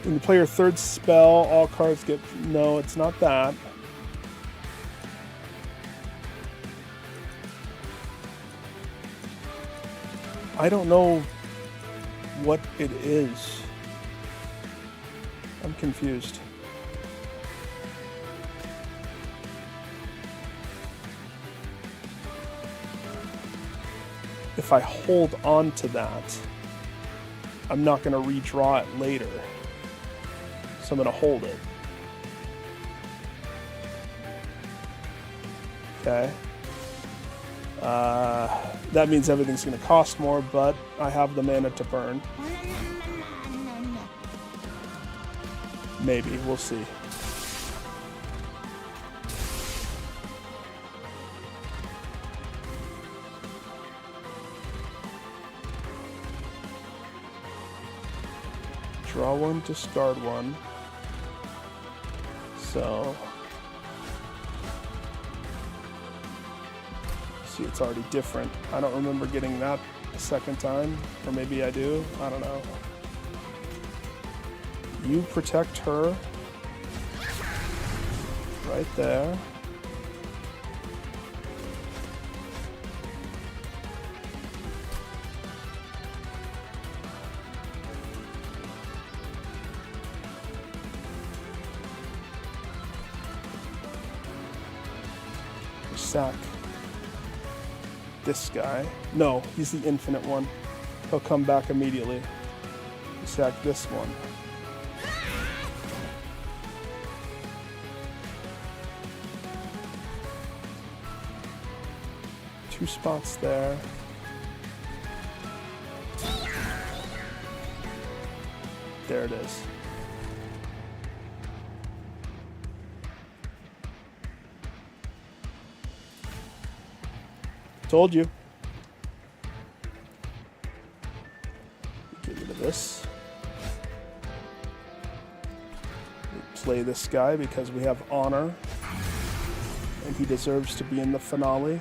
When you play your third spell, all cards get... No, it's not that. I don't know what it is. I'm confused. if I hold on to that, I'm not going to redraw it later. So I'm going to hold it. Okay. That means everything's going to cost more, but I have the mana to burn. Maybe. We'll see. Draw one, discard one. So... see, it's already different. I don't remember getting that a second time. Or maybe I do. I don't know. You protect her. Right there. Sack this guy. No, he's the infinite one. He'll come back immediately. Sack this one. Two spots there. There it is. Told you. Get rid of this. We play this guy because we have honor. And he deserves to be in the finale.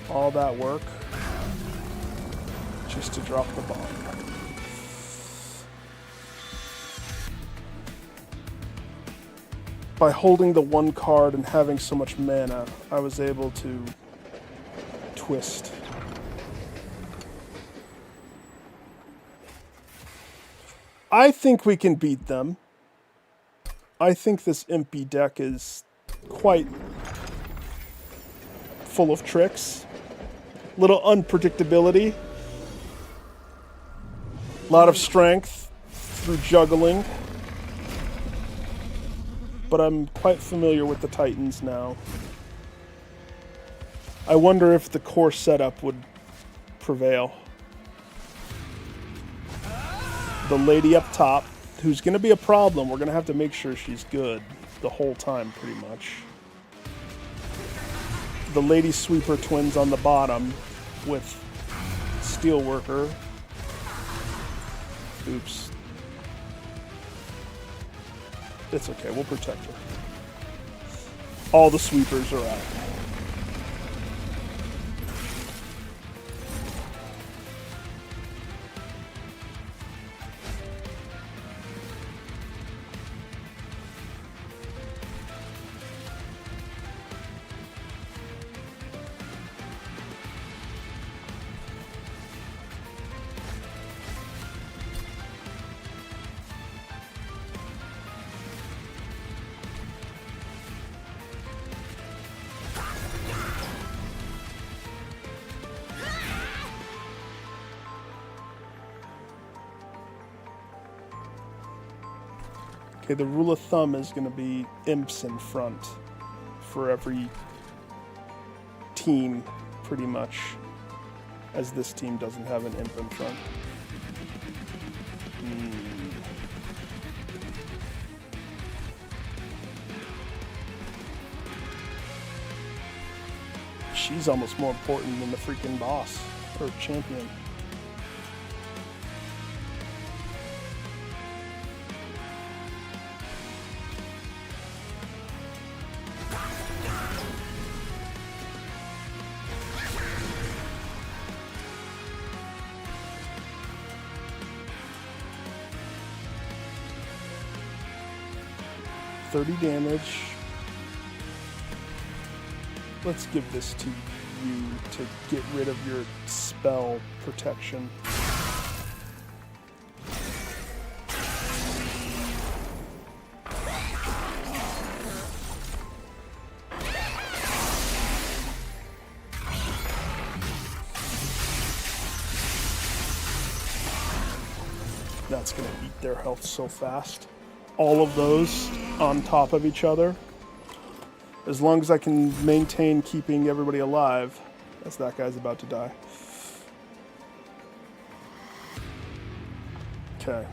All that work just to drop the bomb. By holding the one card and having so much mana, I was able to twist. I think we can beat them. I think this Impy deck is quite full of tricks. Little unpredictability. A lot of strength through juggling. But I'm quite familiar with the Titans now. I wonder if the core setup would prevail. The lady up top, who's going to be a problem. We're going to have to make sure she's good the whole time, pretty much. The lady sweeper twins on the bottom with Steelworker. Oops. It's okay, we'll protect her. All the sweepers are out. Okay, the rule of thumb is going to be imps in front for every team, pretty much, as this team doesn't have an imp in front. She's almost more important than the freaking boss or champion. $30 damage. Let's give this to you to get rid of your spell protection. that's going to eat their health so fast. All of those on top of each other. As long as I can maintain keeping everybody alive, as that guy's about to die. Okay.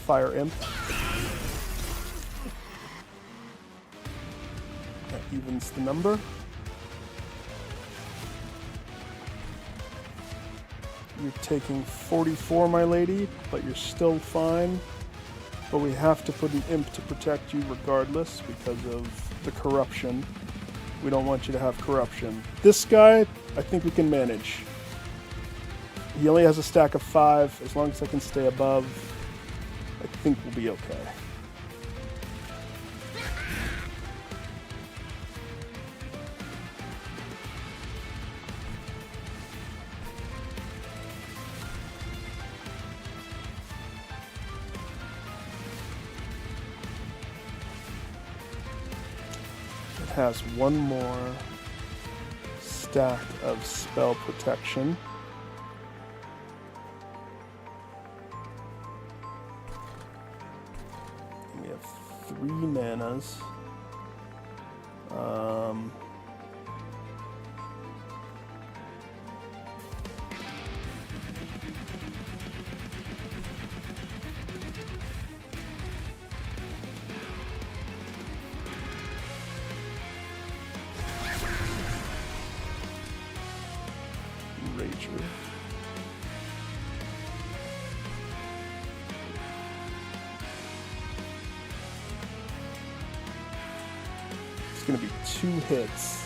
Fire Imp. That evens the number. You're taking 44, my lady, but you're still fine. But we have to put an imp to protect you regardless because of the corruption. We don't want you to have corruption. This guy, I think we can manage. He only has a stack of 5. As long as I can stay above, I think we'll be okay. Has one more stack of spell protection. We have 3 manas. Rager. It's going to be 2 hits.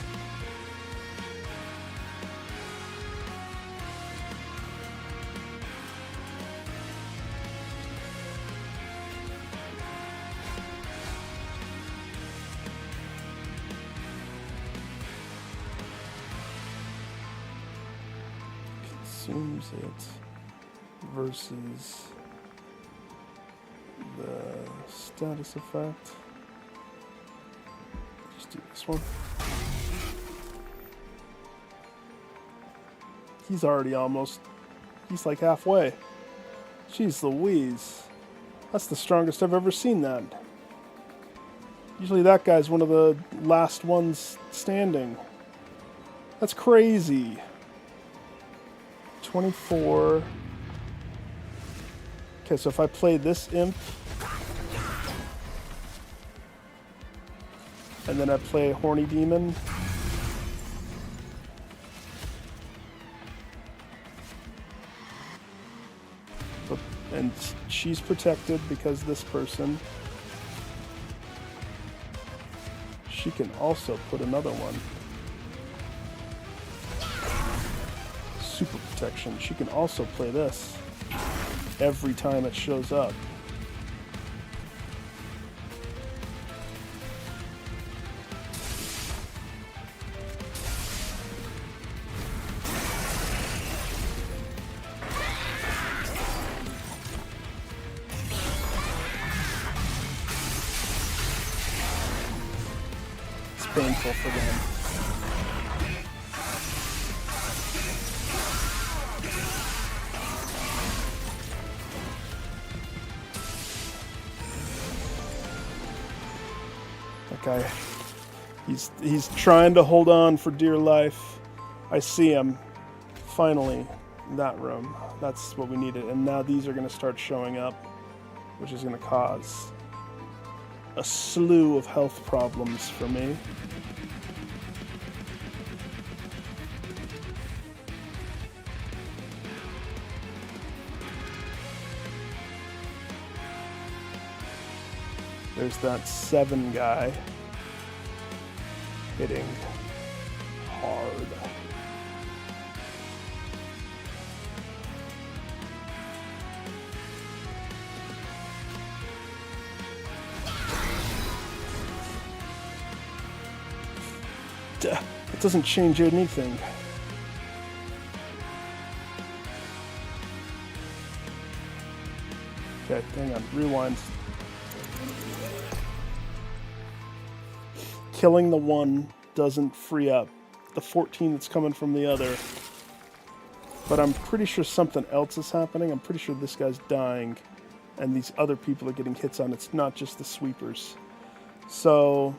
Consumes it versus the status effect. Just do this one. He's already almost, he's like halfway. Jeez Louise. That's the strongest I've ever seen that. Usually that guy's one of the last ones standing. That's crazy. 24. Okay, so if I play this imp, and then I play Horny Demon, and she's protected because this person, she can also put another one. Super protection. She can also play this every time it shows up. It's painful for them. Guy. He's trying to hold on for dear life. I see him. Finally, that room. That's what we needed. And now these are going to start showing up, which is going to cause a slew of health problems for me. There's that 7 guy hitting hard. It doesn't change anything. Okay, hang on, rewind. killing the one doesn't free up the 14 that's coming from the other. But I'm pretty sure something else is happening. I'm pretty sure this guy's dying and these other people are getting hits on. It's not just the sweepers. So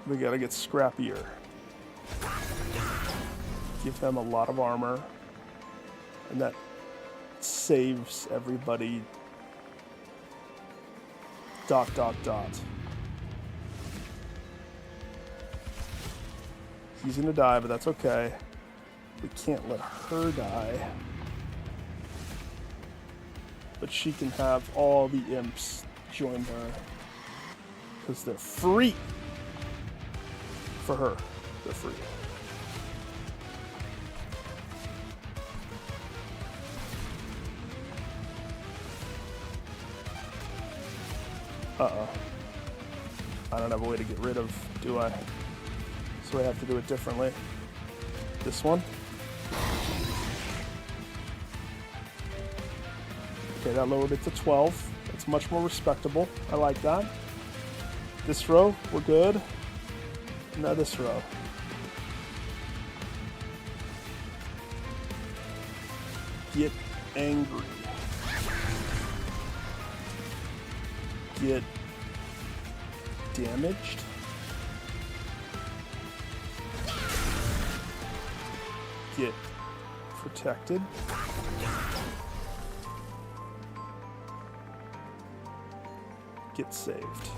we gotta get scrappier. Give them a lot of armor. And that saves everybody. ... He's gonna die, but that's okay. We can't let her die. But she can have all the imps join her. Because they're free. For her, they're free. Uh-oh. I don't have a way to get rid of, do I? So I have to do it differently. This one. Okay, that lowered it to 12. That's much more respectable. I like that. This row, we're good. Now this row. Get angry. Get damaged. Get protected. Get saved.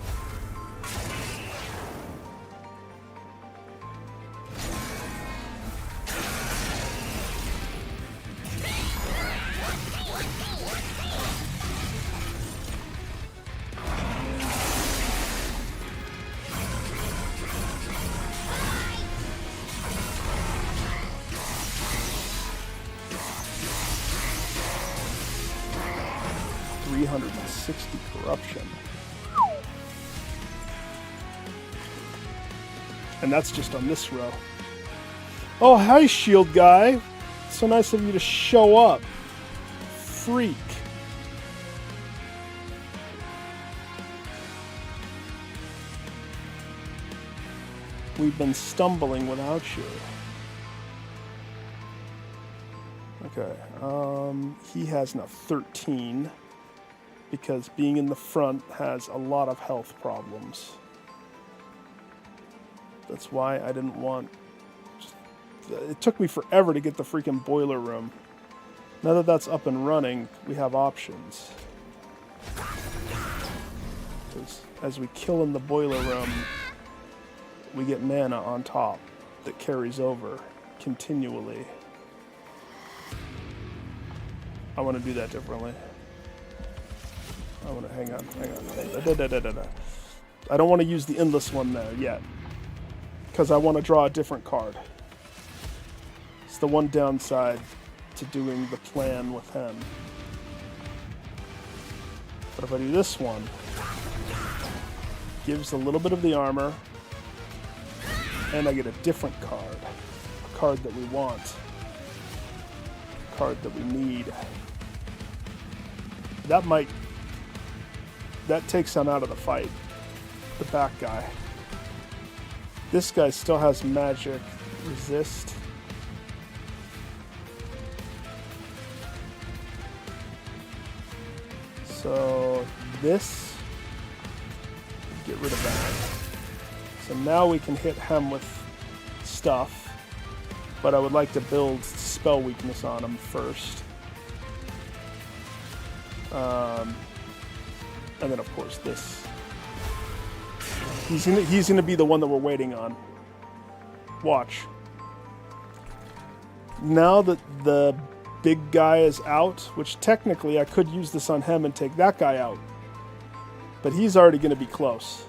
Corruption. And that's just on this row. Oh, hi, shield guy. So nice of you to show up. Freak. We've been stumbling without you. Okay, he has now 13. Because being in the front has a lot of health problems. That's why I didn't want... It took me forever to get the freaking boiler room. Now that that's up and running, we have options. Because as we kill in the boiler room, we get mana on top that carries over continually. I want to do that differently. I want to hang on. I don't want to use the endless one there yet, because I want to draw a different card. It's the one downside to doing the plan with him. But if I do this one, gives a little bit of the armor, and I get a different card, a card that we want, a card that we need. That takes him out of the fight. The back guy. This guy still has magic resist. So this, get rid of that. So now we can hit him with stuff, but I would like to build spell weakness on him first. And then, of course, this. He's gonna be the one that we're waiting on. Watch. Now that the big guy is out, which technically I could use this on him and take that guy out, but he's already gonna be close.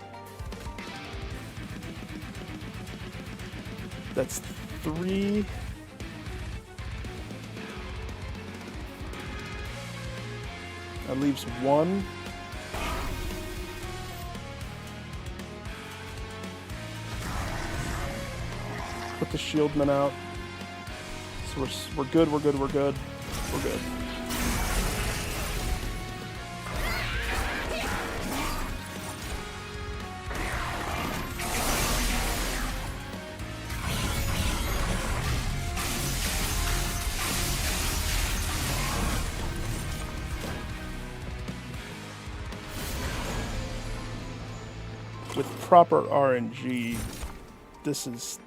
That's 3. That leaves 1. Put the shieldman out. So we're good. proper RNG, this is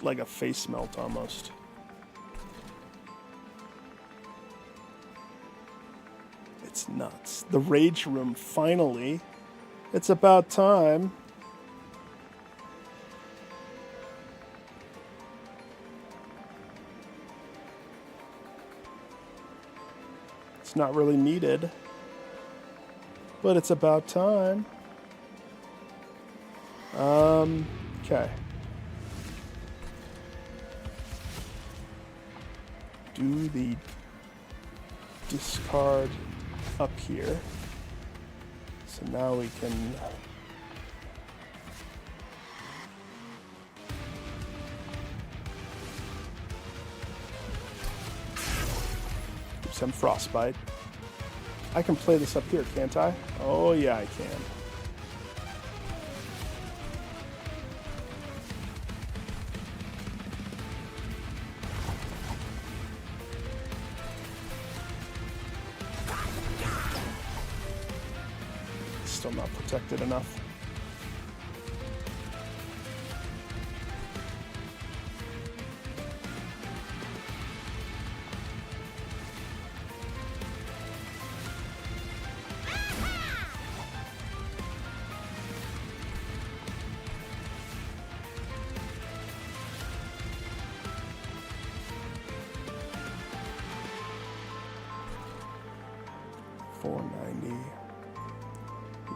like a face melt almost. It's nuts. The Rage Room, finally. It's about time. It's not really needed, but it's about time. Okay. Do the discard up here. So now we can do some frostbite. I can play this up here, can't I? Oh yeah, I can. Still not protected enough.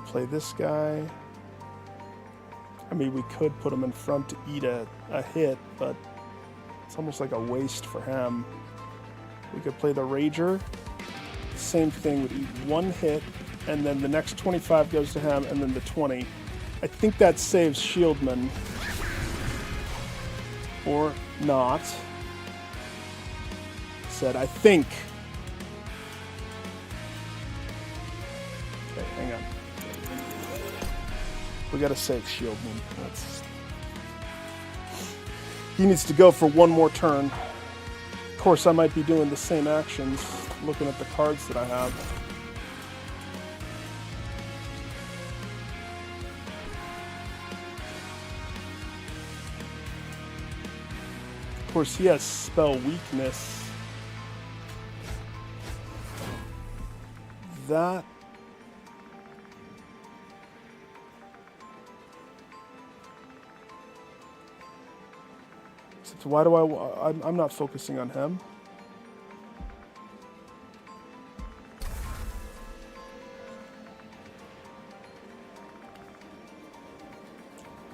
Play this guy. I mean, we could put him in front to eat a hit, but it's almost like a waste for him. We could play the Rager. Same thing, would eat one hit, and then the next 25 goes to him, and then the 20. I think that saves Shieldman. Or not. Said, I think. Okay, hang on. We gotta save Shieldman. He needs to go for one more turn. Of course, I might be doing the same actions, looking at the cards that I have. Of course, he has spell weakness. That... So why do I'm not focusing on him.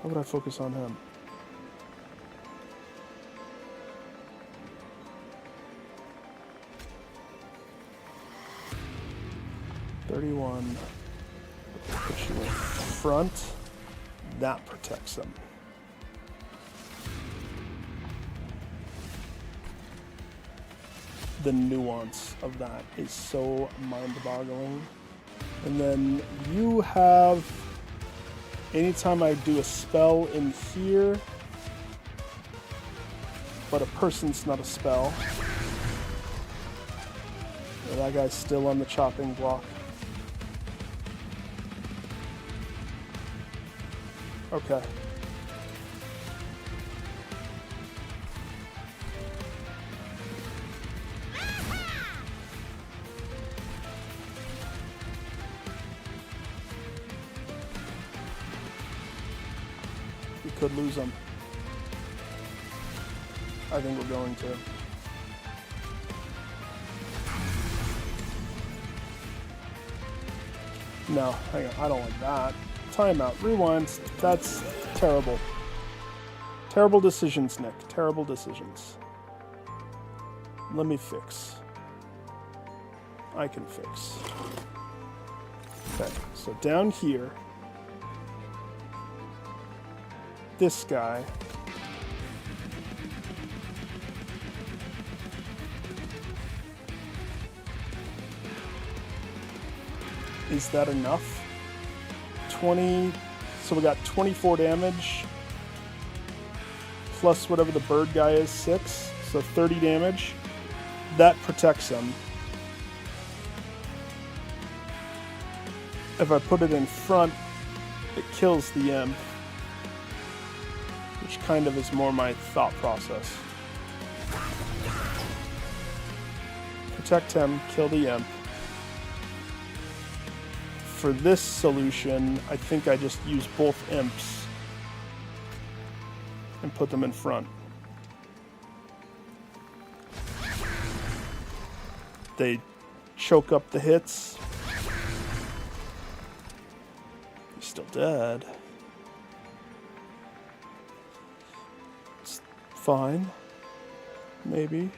Why would I focus on him? Put you in front. That protects him. The nuance of that is so mind-boggling. And then you have, anytime I do a spell in here, but a person's not a spell, that guy's still on the chopping block. Okay. We could lose him. I think we're going to. No, hang on. I don't like that. Timeout. Rewind. That's terrible. Terrible decisions, Nick. Terrible decisions. Let me fix. I can fix. Okay, so down here, this guy is that enough? 20, so we got 24 damage plus whatever the bird guy is, 6, so 30 damage. That protects him. If I put it in front, it kills the imp. which kind of is more my thought process. Protect him, kill the imp. For this solution, I think I just use both imps and put them in front. They choke up the hits. He's still dead. It's fine. Maybe.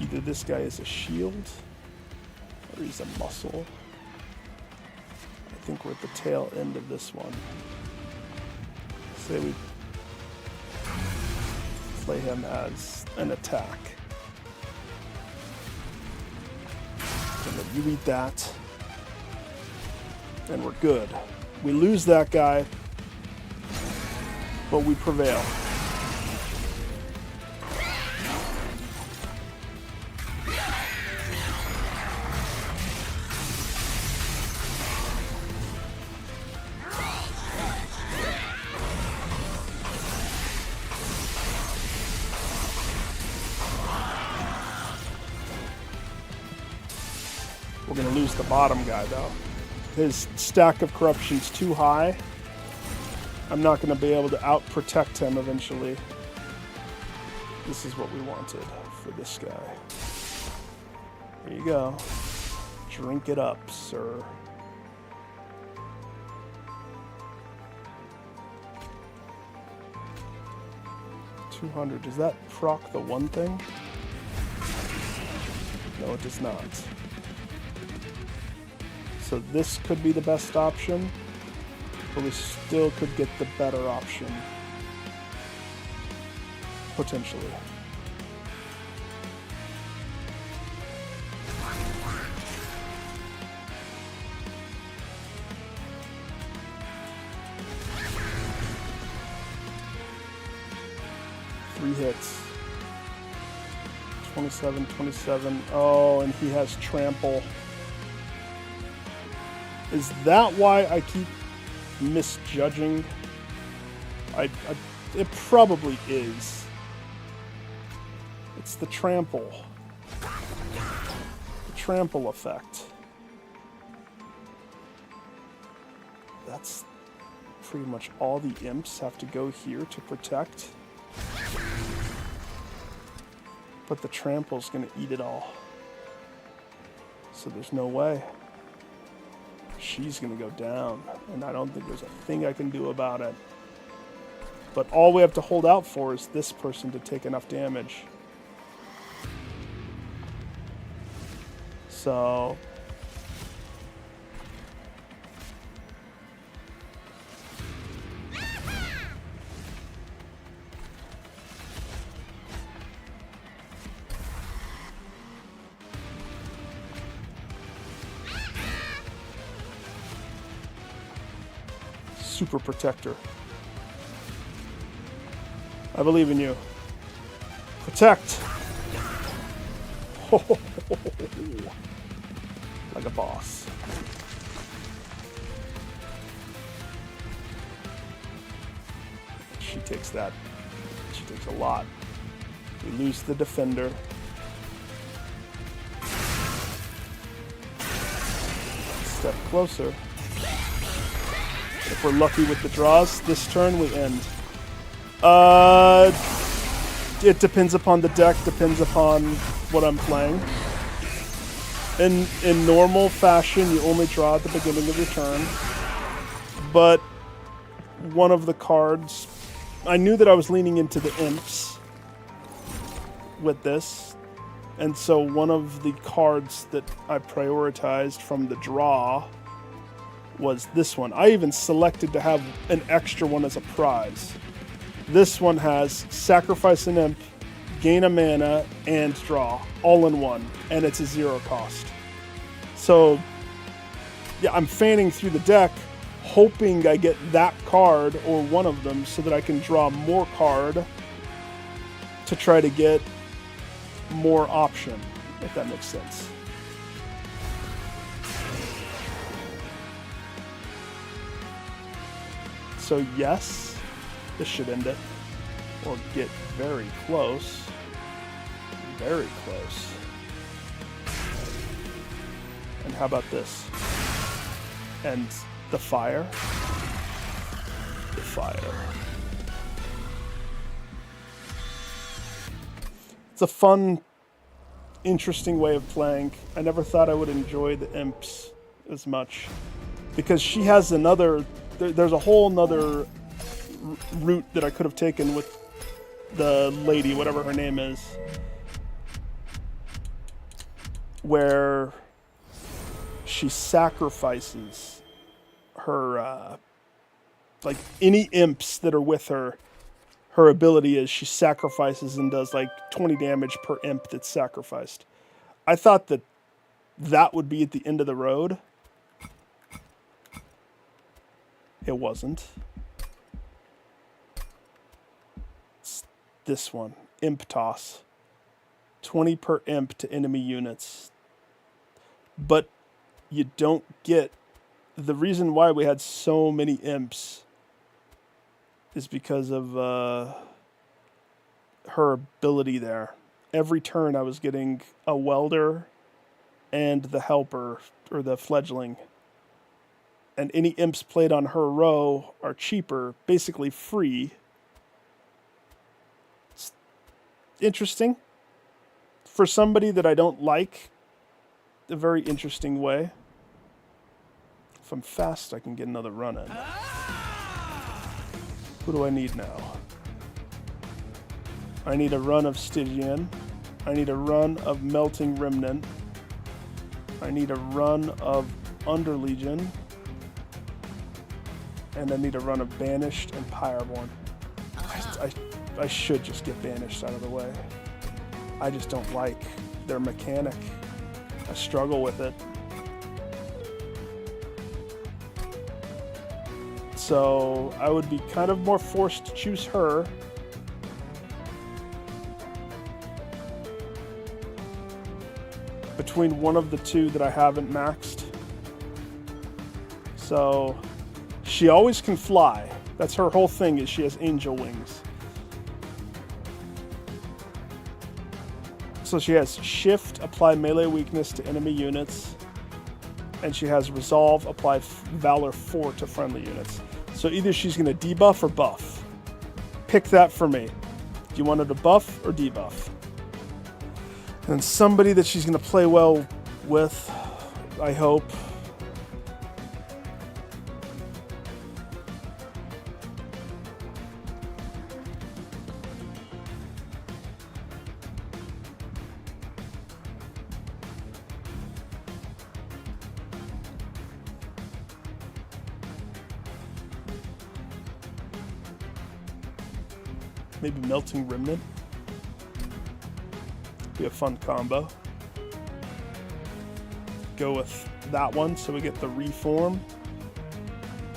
Either this guy is a shield, or he's a muscle. I think we're at the tail end of this one. Say we play him as an attack. And then you eat that, and we're good. We lose that guy, but we prevail. We're going to lose the bottom guy, though. His stack of corruption's too high. I'm not going to be able to out-protect him eventually. This is what we wanted for this guy. Here you go. Drink it up, sir. $200. Does that proc the one thing? No, it does not. So this could be the best option, but we still could get the better option. Potentially. Three hits. 27, 27. Oh, and he has trample. Is that why I keep misjudging? It probably is. It's the trample. The trample effect. That's pretty much all the imps have to go here to protect. But the trample's gonna eat it all. So there's no way. She's gonna go down, and I don't think there's a thing I can do about it. But all we have to hold out for is this person to take enough damage. So super protector. I believe in you. Protect. Like a boss. She takes that. She takes a lot. We lose the defender. Step closer. If we're lucky with the draws, this turn we end. It depends upon the deck, depends upon what I'm playing. In normal fashion, you only draw at the beginning of your turn. But one of the cards, I knew that I was leaning into the imps with this. And so one of the cards that I prioritized from the draw was this one. I even selected to have an extra one as a prize. This one has sacrifice an imp, gain a mana, and draw all in one, and it's a 0 cost. So yeah, I'm fanning through the deck, hoping I get that card or one of them so that I can draw more card to try to get more option, if that makes sense. So yes, this should end it, or get very close. Very close. And how about this? And the fire. The fire. It's a fun, interesting way of playing. I never thought I would enjoy the imps as much. Because she has another... There's a whole nother route that I could have taken with the lady, whatever her name is. Where she sacrifices her, like, any imps that are with her. Her ability is she sacrifices and does, like, 20 damage per imp that's sacrificed. I thought that that would be at the end of the road. It wasn't. It's this one. Imp toss. 20 per imp to enemy units. But you don't get... The reason why we had so many imps is because of her ability there. Every turn I was getting a welder and the helper, or the fledgling. And any imps played on her row are cheaper, basically free. It's interesting. For somebody that I don't like, a very interesting way. If I'm fast, I can get another run in. Who do I need now? I need a run of Stygian. I need a run of Melting Remnant. I need a run of Underlegion. And I need a run of Banished and Pyreborn. I should just get Banished out of the way. I just don't like their mechanic. I struggle with it. So I would be kind of more forced to choose her. Between one of the two that I haven't maxed. So she always can fly. That's her whole thing, is she has angel wings. So she has Shift, apply melee weakness to enemy units. And she has Resolve, apply Valor 4 to friendly units. So either she's going to debuff or buff. Pick that for me. Do you want her to buff or debuff? And somebody that she's going to play well with, I hope. Maybe Melting Remnant. Be a fun combo. Go with that one so we get the reform.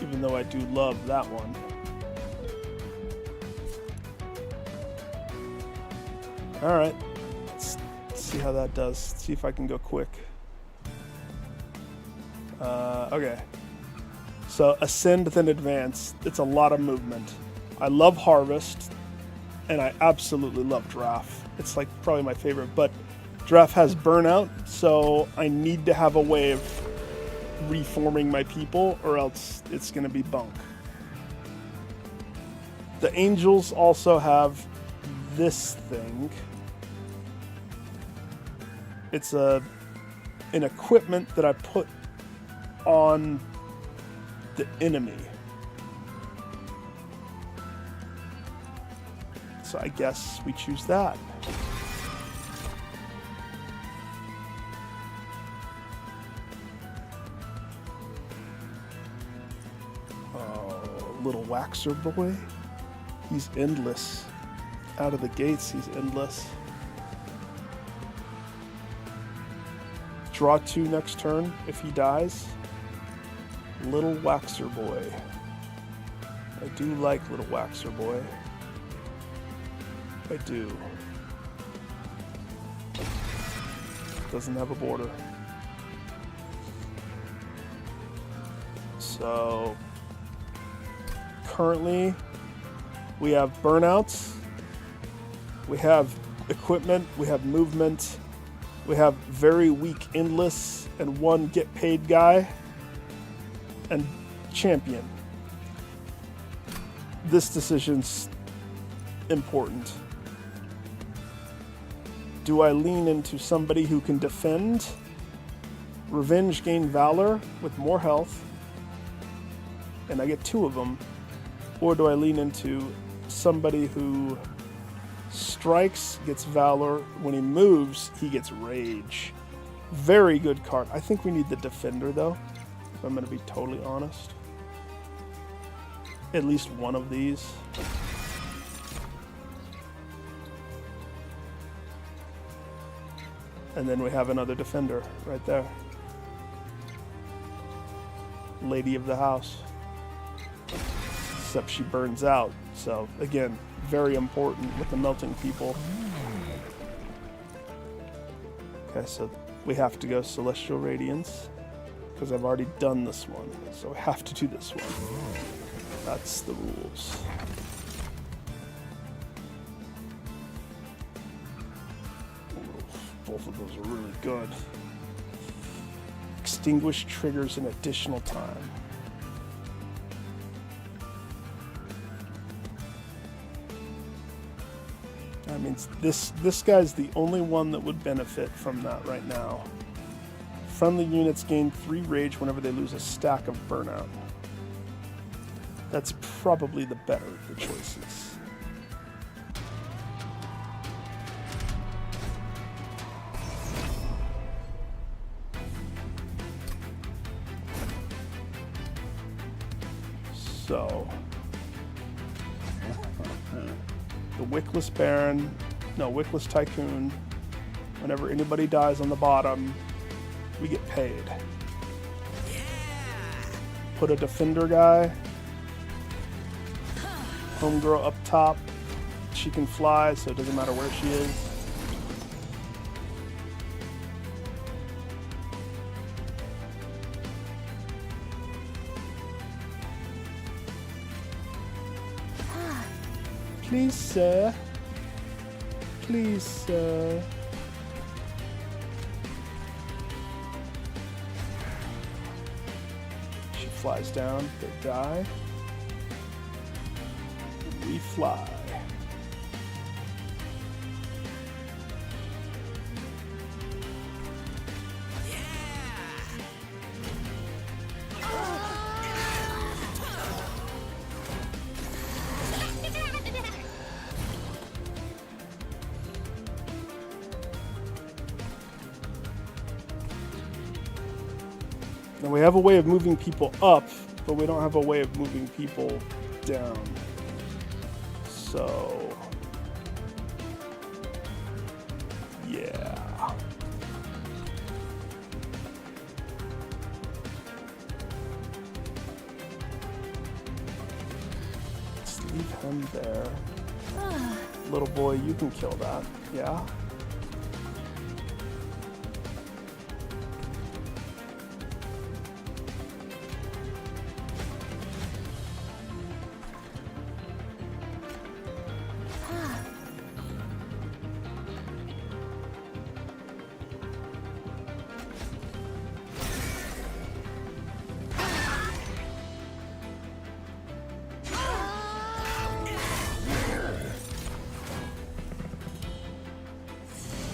Even though I do love that one. Alright. Let's see how that does. See if I can go quick. Okay. So Ascend, then Advance. It's a lot of movement. I love Harvest. And I absolutely love Draft. It's like probably my favorite, but Draft has Burnout, so I need to have a way of reforming my people, or else it's going to be bunk. The Angels also have this thing. It's an equipment that I put on the enemy. So I guess we choose that. Oh, little Waxer boy. He's endless. Out of the gates, he's endless. Draw 2 next turn if he dies. Little Waxer Boy. I do like Little Waxer Boy. I do. Doesn't have a border. So currently we have burnouts, we have equipment, we have movement, we have very weak endless and one get paid guy, and champion. This decision's important. Do I lean into somebody who can defend, revenge gain valor with more health, and I get 2 of them, or do I lean into somebody who strikes, gets valor, when he moves, he gets rage. Very good card. I think we need the defender though, if I'm going to be totally honest. At least one of these. And then we have another defender right there. Lady of the house. Except she burns out. So again, very important with the melting people. Okay, so we have to go Celestial Radiance because I've already done this one. So we have to do this one. That's the rules. Both of those are really good. Extinguish triggers an additional time. That means this guy's the only one that would benefit from that right now. Friendly units gain 3 rage whenever they lose a stack of burnout. That's probably the better of the choices. So, the Wickless Baron, no, Wickless Tycoon, whenever anybody dies on the bottom, we get paid. Put a defender guy, homegirl up top, she can fly, so it doesn't matter where she is. Please, sir. Please, sir. She flies down, they die. We fly. Now we have a way of moving people up, but we don't have a way of moving people down. So, yeah. Let's leave him there. Little boy, you can kill that. Yeah.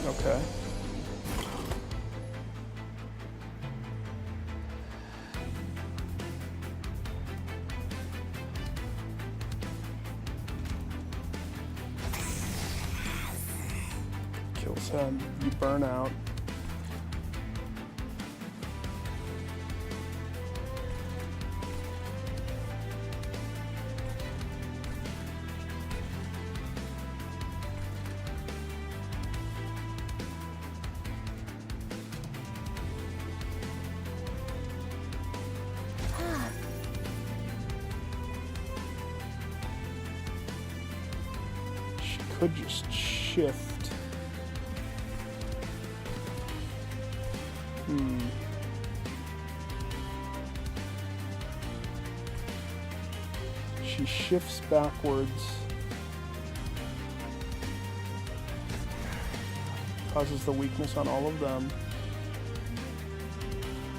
Okay. Kills him. You burn out. could just shift. She shifts backwards. Causes the weakness on all of them.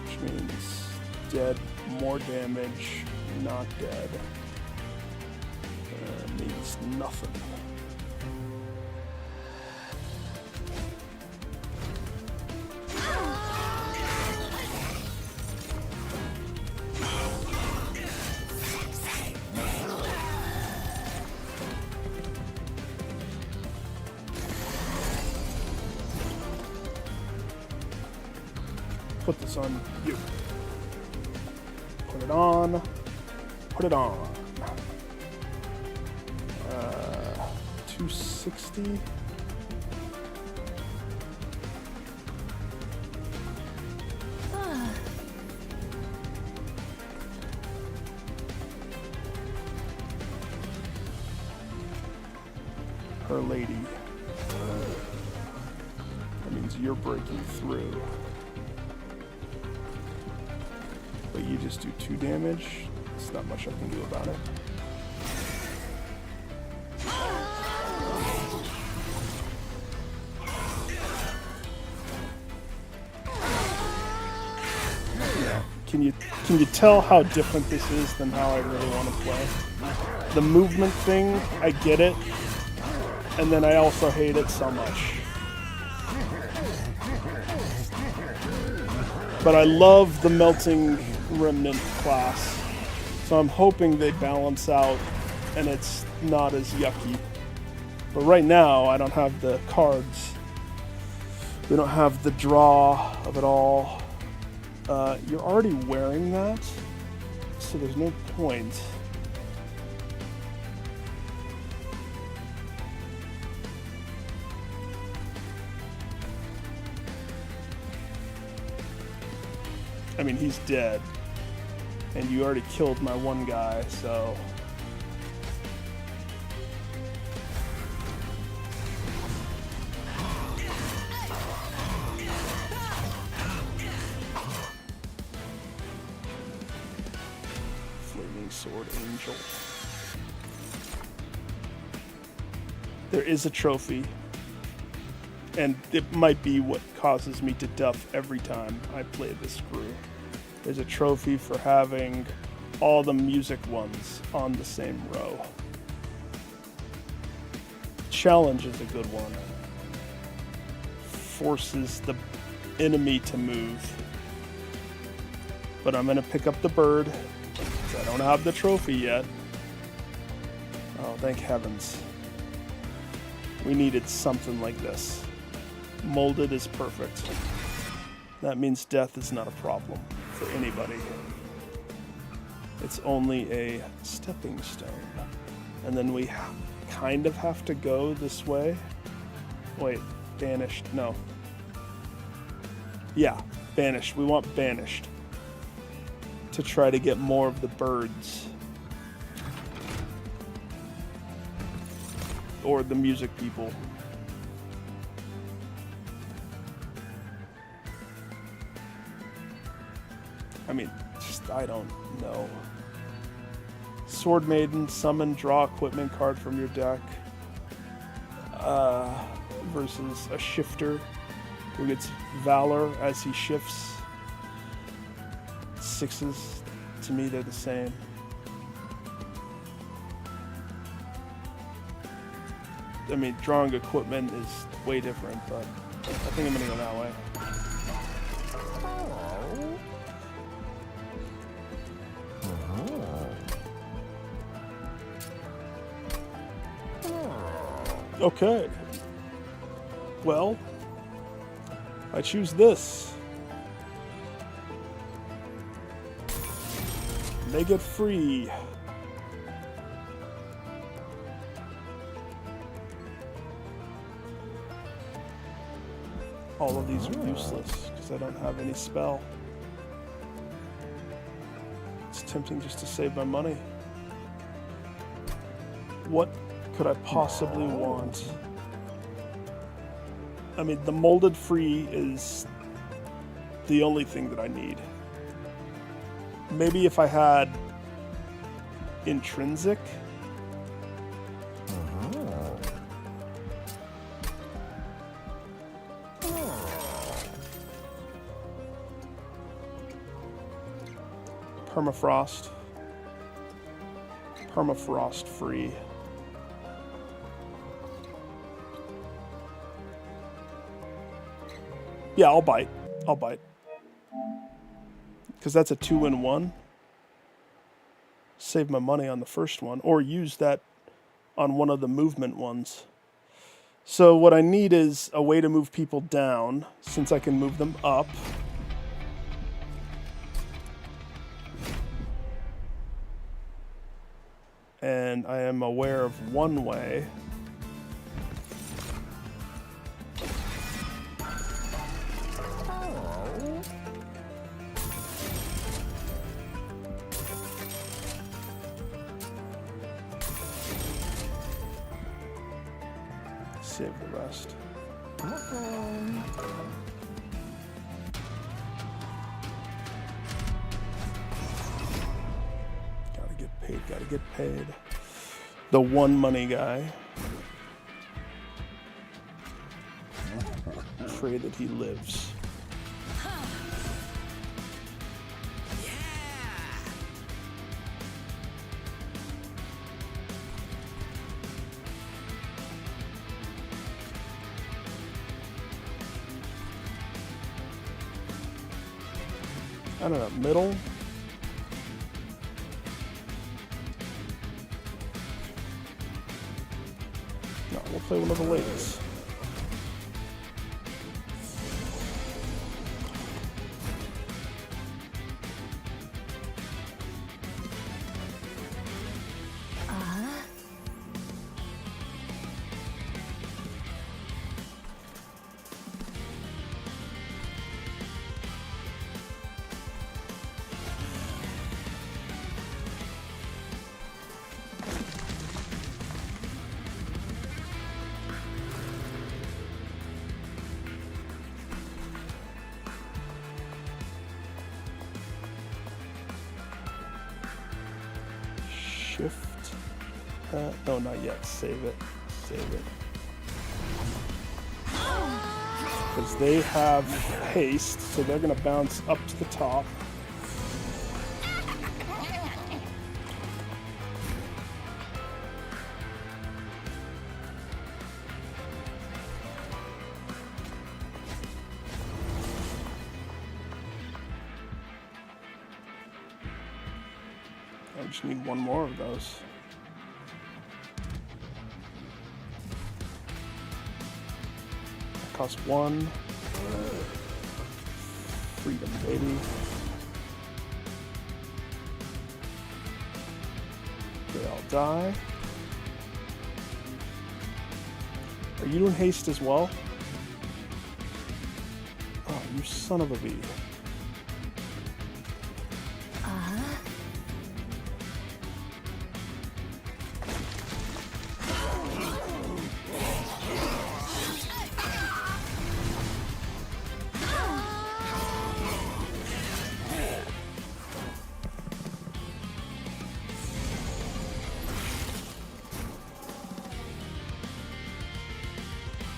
Which means dead, more damage, not dead. Means nothing. Put this on you. Put it on. Put it on. 260. Her lady. That means you're breaking through. But you just do 2 damage. There's not much I can do about it. Can you tell how different this is than how I really want to play? The movement thing, I get it, and then I also hate it so much. But I love the Melting Remnant class, so I'm hoping they balance out and it's not as yucky. But right now, I don't have the cards. We don't have the draw of it all. You're already wearing that, so there's no point. I mean, he's dead, and you already killed my one guy, so... Sword Angel. There is a trophy, and it might be what causes me to duff every time I play this crew. There's a trophy for having all the music ones on the same row. Challenge is a good one. Forces the enemy to move. But I'm gonna pick up the bird. I don't have the trophy yet. Oh, thank heavens. We needed something like this. Molded is perfect. That means death is not a problem for anybody. It's only a stepping stone. And then we kind of have to go this way. Wait, banished, no. Yeah, banished, we want banished. To try to get more of the birds. Or the music people. I mean, just, I don't know. Sword Maiden, summon, draw equipment card from your deck. Versus a shifter who gets Valor as he shifts. 6s, to me, they're the same. I mean, drawing equipment is way different, but I think I'm gonna go that way. Okay. Well, I choose this. They get free. All of these are useless because I don't have any spell. It's tempting just to save my money. What could I possibly want? I mean, the molded free is the only thing that I need. Maybe if I had intrinsic. Permafrost. Permafrost free. Yeah, I'll bite. I'll bite. Because that's a 2-in-1. Save my money on the first one. Or use that on one of the movement ones. So what I need is a way to move people down, since I can move them up. And I am aware of one way. Save the rest. Gotta get paid. The one money guy. Pray that he lives. I don't know, middle? No, we'll play one of the ladies. Shift. No, not yet. Save it. Save it. Because they have haste, so they're going to bounce up to the top. I just need one more of those. That costs one. Freedom, baby. They all die. Are you doing haste as well? Oh, you son of a bee.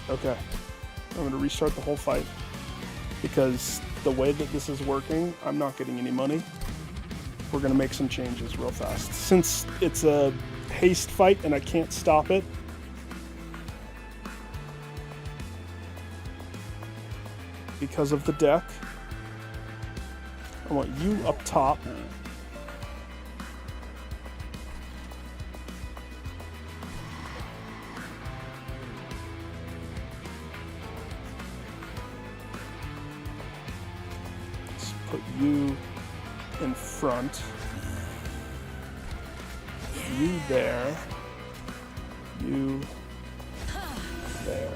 Okay, I'm going to restart the whole fight because the way that this is working, I'm not getting any money. We're going to make some changes real fast. Since it's a haste fight and I can't stop it, because of the deck, I want you up top. Put you in front. You there. You there.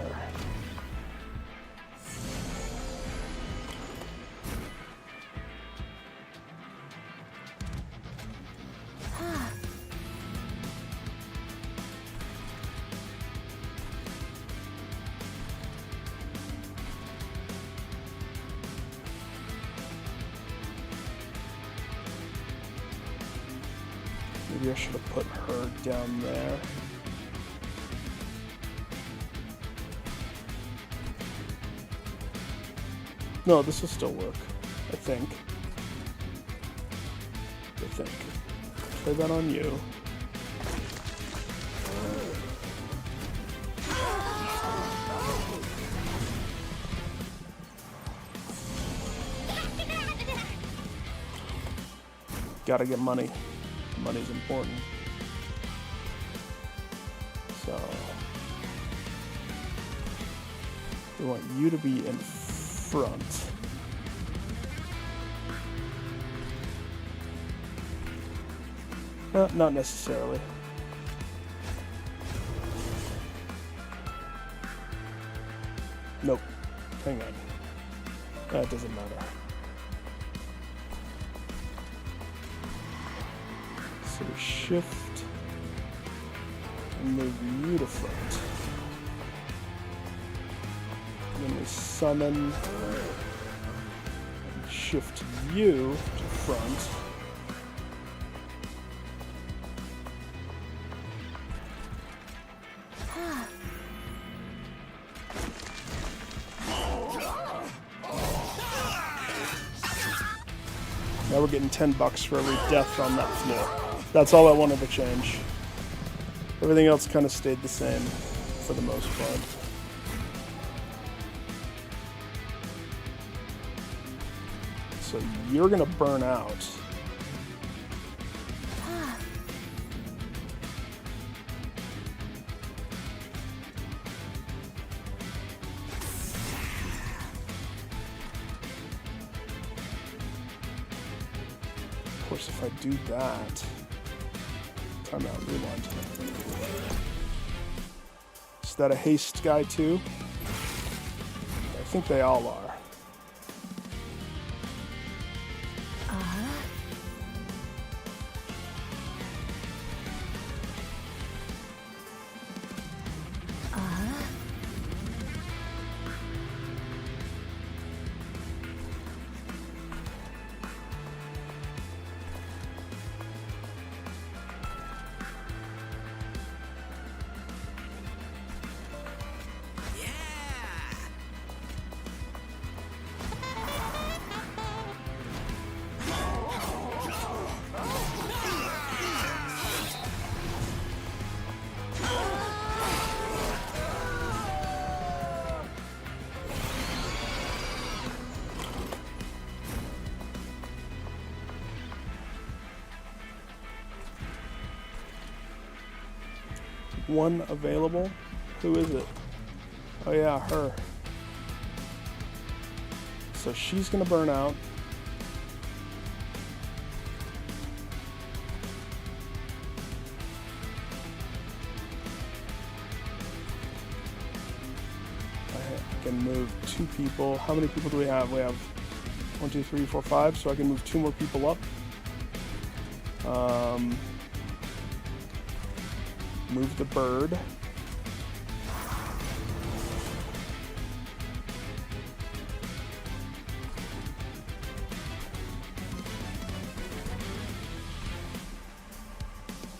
Maybe I should have put her down there. No, this will still work, I think. Play that on you. Gotta get money. Money's important. So we want you to be in front. Not necessarily. Nope. Hang on. That doesn't matter. So we shift and move you to front. And then we summon and shift you to front. Now we're getting $10 for every death on that floor. That's all I wanted to change. Everything else kind of stayed the same for the most part. So you're gonna burn out. Of course, if I do that, time out, rewind. Is that a haste guy too? I think they all are. One available. Who is it? Oh yeah, her. So she's gonna burn out. I can move 2 people. How many people do we have? We have 1, 2, 3, 4, 5. So I can move 2 more people up. Move the bird.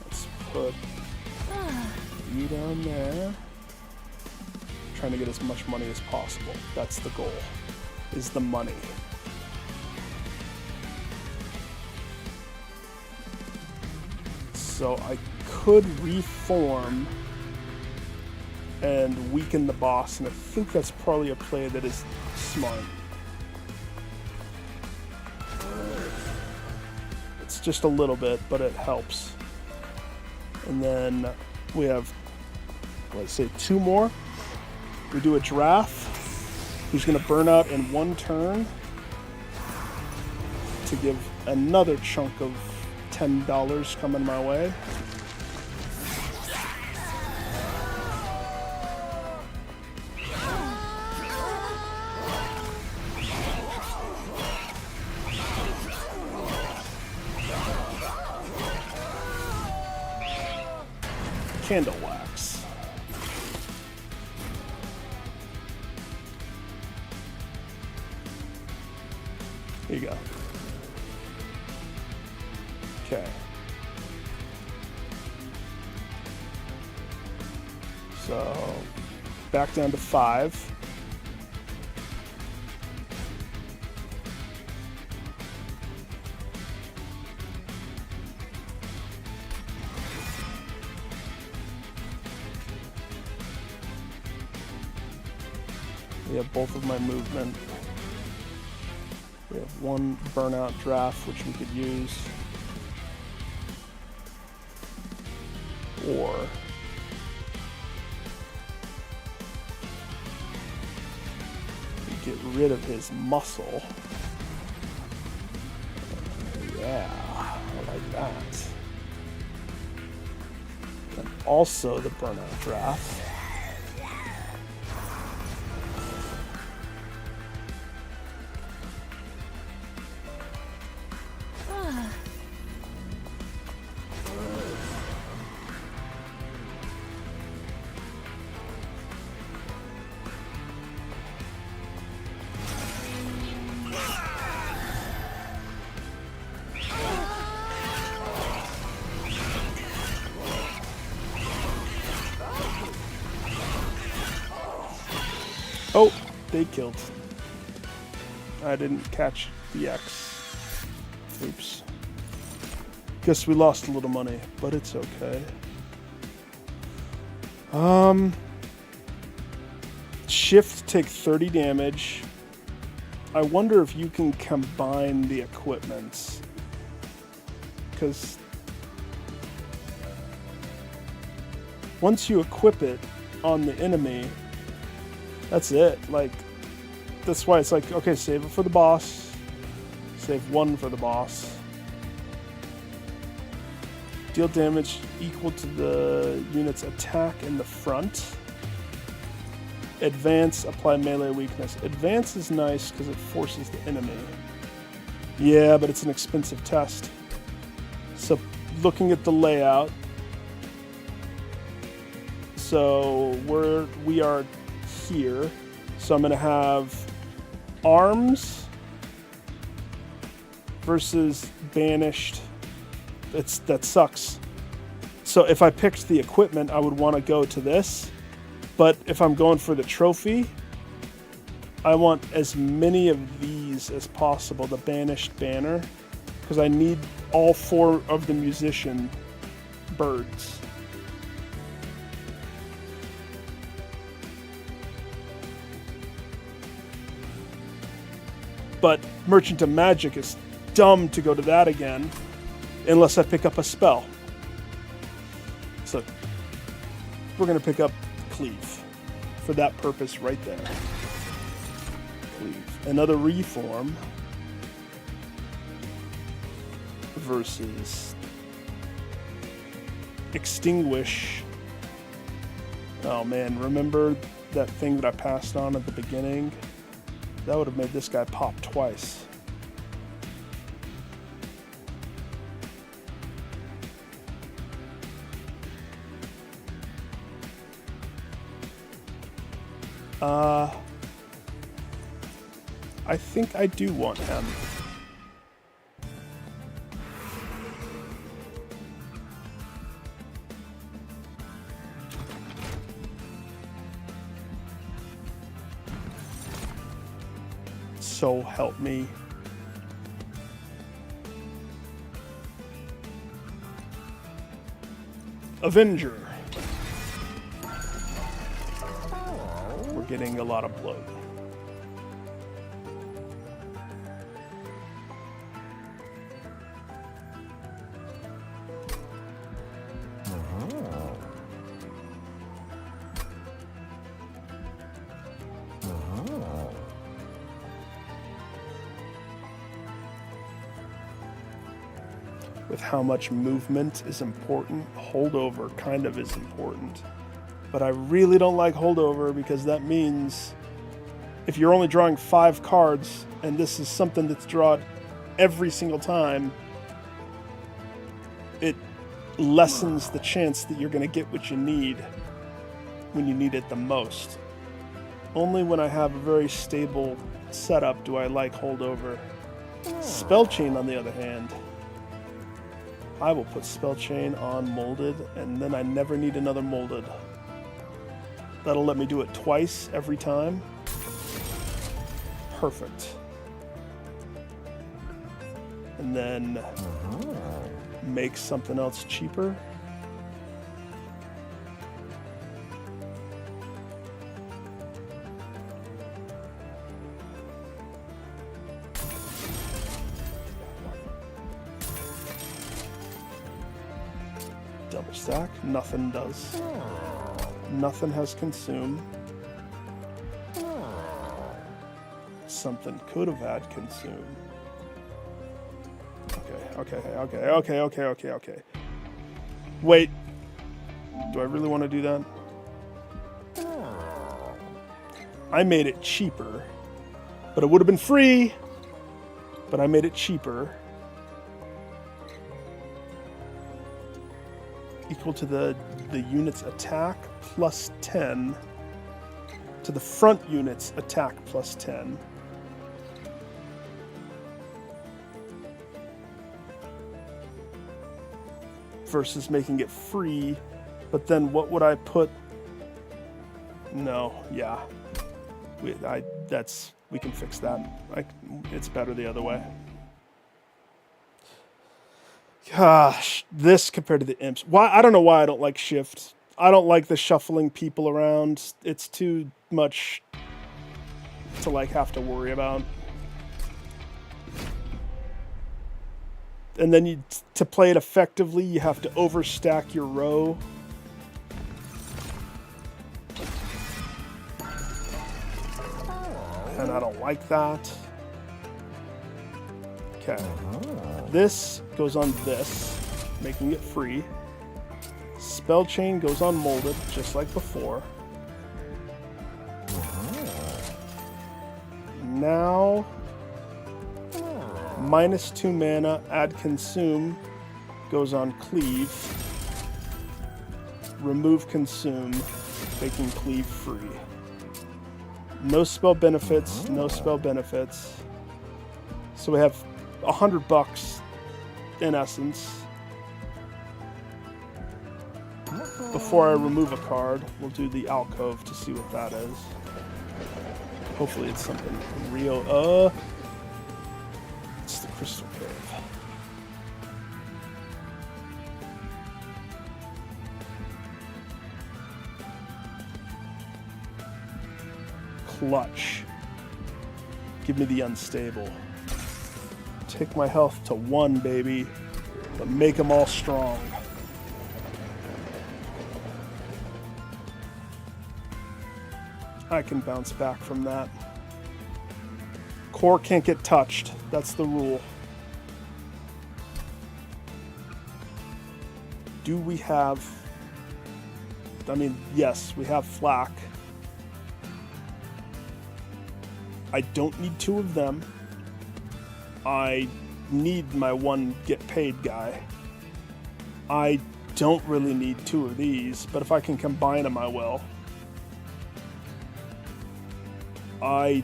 Let's put you down there. Trying to get as much money as possible. That's the goal, is the money. So I could reform and weaken the boss, and I think that's probably a play that is smart. It's just a little bit, but it helps. And then we have, let's say, 2 more. We do a giraffe, who's going to burn out in 1 turn to give another chunk of $10 coming my way. Candle wax. Here you go. Okay. So back down to 5. We have both of my movement. We have one burnout draft, which we could use. Or we get rid of his muscle. Yeah, I like that. And also the burnout draft. Oh, they killed. I didn't catch the X. Oops. Guess we lost a little money, but it's okay. Shift take 30 damage. I wonder if you can combine the equipments. Because once you equip it on the enemy, that's it. Like, that's why it's like, okay, save it for the boss. Save one for the boss. Deal damage equal to the unit's attack in the front. Advance, apply melee weakness. Advance is nice because it forces the enemy. Yeah, but it's an expensive test. So, looking at the layout. So, we are here. So I'm going to have arms versus banished. That sucks. So if I picked the equipment, I would want to go to this. But if I'm going for the trophy, I want as many of these as possible, the banished banner, because I need all 4 of the musician birds. But Merchant of Magic is dumb to go to that again, unless I pick up a spell. So we're going to pick up Cleave for that purpose right there. Cleave. Another reform versus Extinguish. Oh man, remember that thing that I passed on at the beginning? That would have made this guy pop twice. I think I do want him. So help me. Avenger. We're getting a lot of bloat. With how much movement is important, holdover kind of is important. But I really don't like holdover because that means if you're only drawing 5 cards and this is something that's drawn every single time, it lessens the chance that you're going to get what you need when you need it the most. Only when I have a very stable setup do I like holdover. Spell Chain, on the other hand, I will put Spell Chain on molded, and then I never need another molded. That'll let me do it twice every time. Perfect. And then make something else cheaper. Double stack, nothing does. Nothing has consume. Something could have had consume. Okay. Wait. Do I really want to do that? I made it cheaper. But it would have been free. But I made it cheaper. Equal to the unit's attack plus 10. To the front unit's attack plus 10. Versus making it free. But then what would I put? No, yeah. We can fix that. It's better the other way. Gosh, this compared to the imps. Why? I don't know why I don't like shift. I don't like the shuffling people around. It's too much to have to worry about. And then to play it effectively, you have to overstack your row. And I don't like that. Okay. This goes on this, making it free. Spell chain goes on molded, just like before. Now, -2 mana, add consume, goes on cleave. Remove consume, making cleave free. No spell benefits, no spell benefits. So we have $100 in essence. Before I remove a card, we'll do the alcove to see what that is. Hopefully it's something real. It's the crystal cave. Clutch. Give me the unstable. Take my health to 1, baby. But make them all strong. I can bounce back from that. Core can't get touched. That's the rule. Do we have... I mean, yes, we have flak. I don't need 2 of them. I need my 1 get paid guy. I don't really need 2 of these, but if I can combine them, I will. I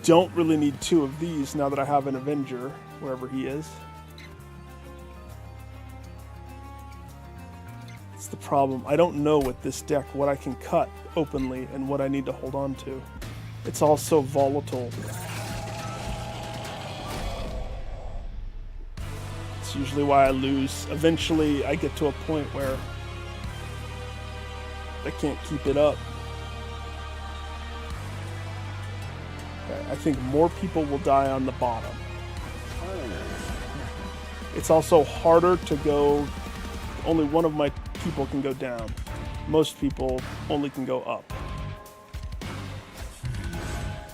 don't really need 2 of these now that I have an Avenger, wherever he is. It's the problem. I don't know with this deck what I can cut openly and what I need to hold on to. It's all so volatile. It's usually why I lose. Eventually, I get to a point where I can't keep it up. Okay, I think more people will die on the bottom. It's also harder to go... Only one of my people can go down. Most people only can go up.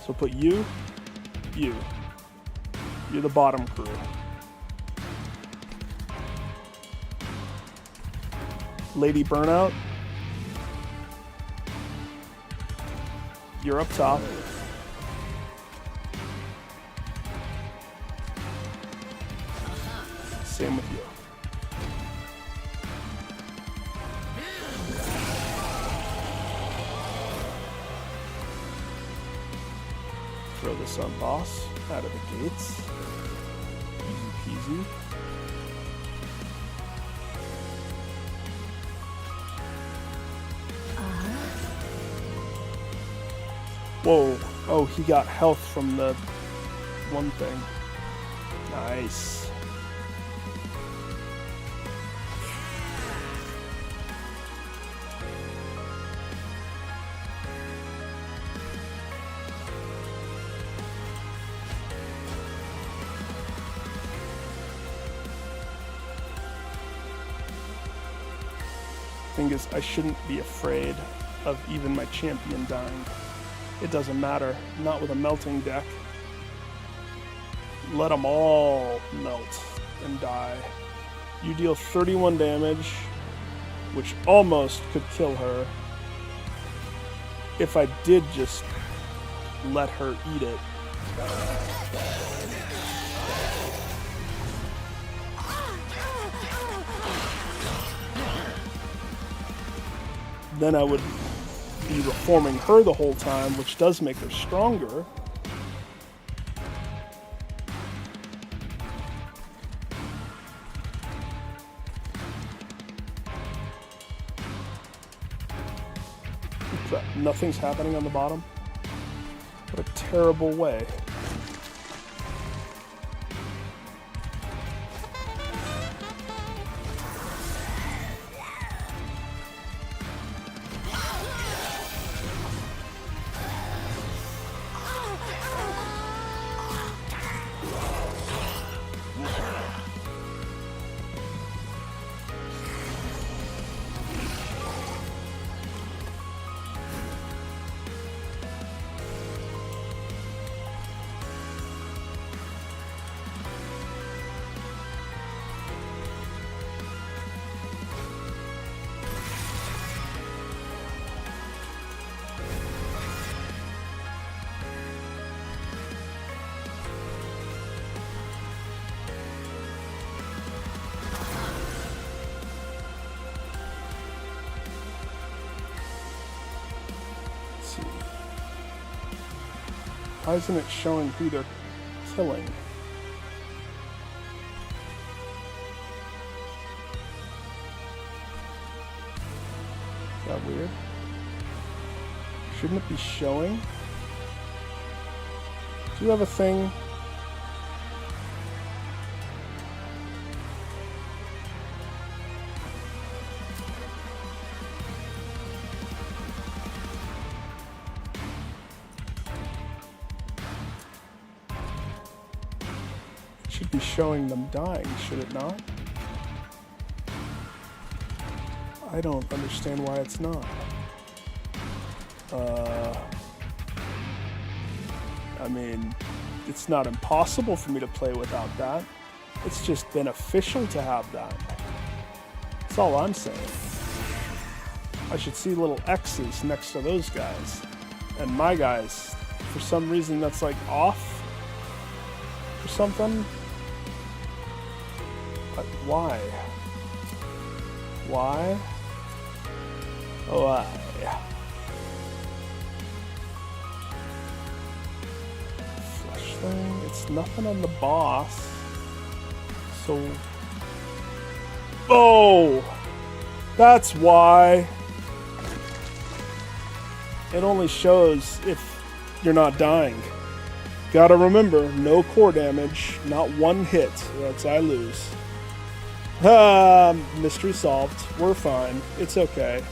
So put you. You're the bottom crew. Lady Burnout. You're up top. Same with you. Throw this on boss out of the gates. Easy peasy. Whoa. Oh, he got health from the one thing. Nice. Thing is, I shouldn't be afraid of even my champion dying. It doesn't matter, not with a melting deck. Let them all melt and die. You deal 31 damage, which almost could kill her if I did just let her eat it. Then I would be reforming her the whole time, which does make her stronger. Nothing's happening on the bottom. What a terrible way. Why isn't it showing who they're killing? Is that weird? Shouldn't it be showing? Do you have a thing? Should be showing them dying, should it not? I don't understand why it's not. I mean, it's not impossible for me to play without that. It's just beneficial to have that. That's all I'm saying. I should see little X's next to those guys. And my guys, for some reason that's like off or something. But why? Why? Why? Flesh thing? It's nothing on the boss. So... Oh! That's why. It only shows if you're not dying. Gotta remember, no core damage, not one hit, or else I lose. Mystery solved. We're fine. It's okay.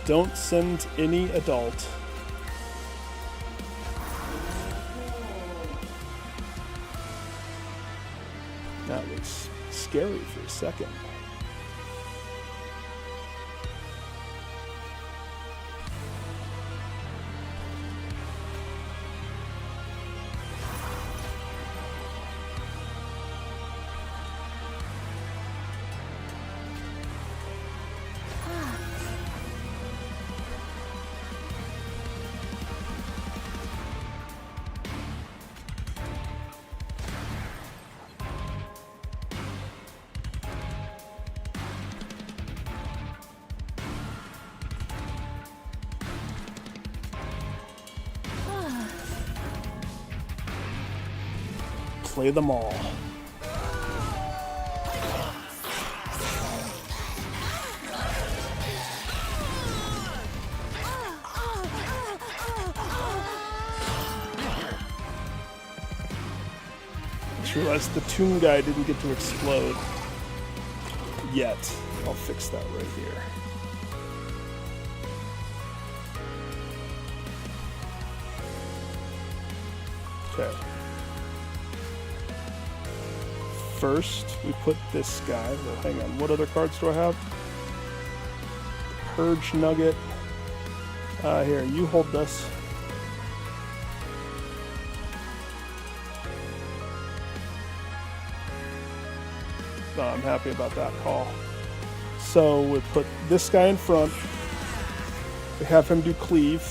Don't send any adult. That was scary for a second. Play them all. just realized the tomb guy didn't get to explode yet. I'll fix that right here. Okay. First, we put this guy. Well, hang on. What other cards do I have? Purge Nugget. Here, you hold this. No, I'm happy about that call. So we put this guy in front. We have him do cleave.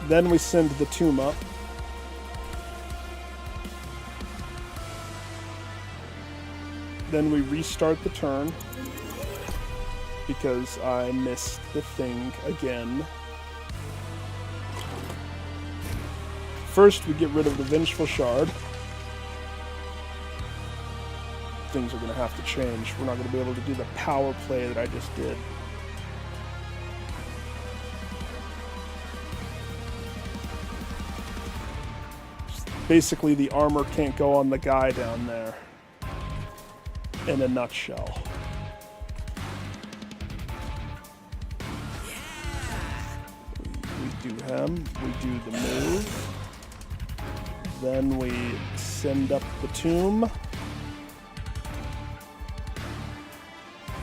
Then we send the tomb up. Then we restart the turn because I missed the thing again. First, we get rid of the Vengeful Shard. Things are going to have to change. We're not going to be able to do the power play that I just did. Basically, the armor can't go on the guy down there. In a nutshell. We do him. We do the move. Then we send up the tomb.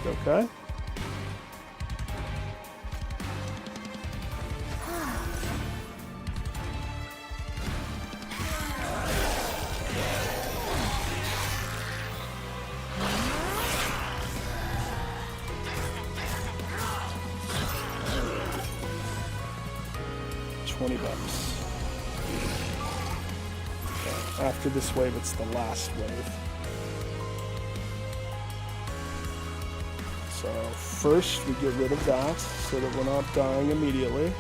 Okay. $20. Okay. After this wave, it's the last wave. So first, we get rid of that so that we're not dying immediately.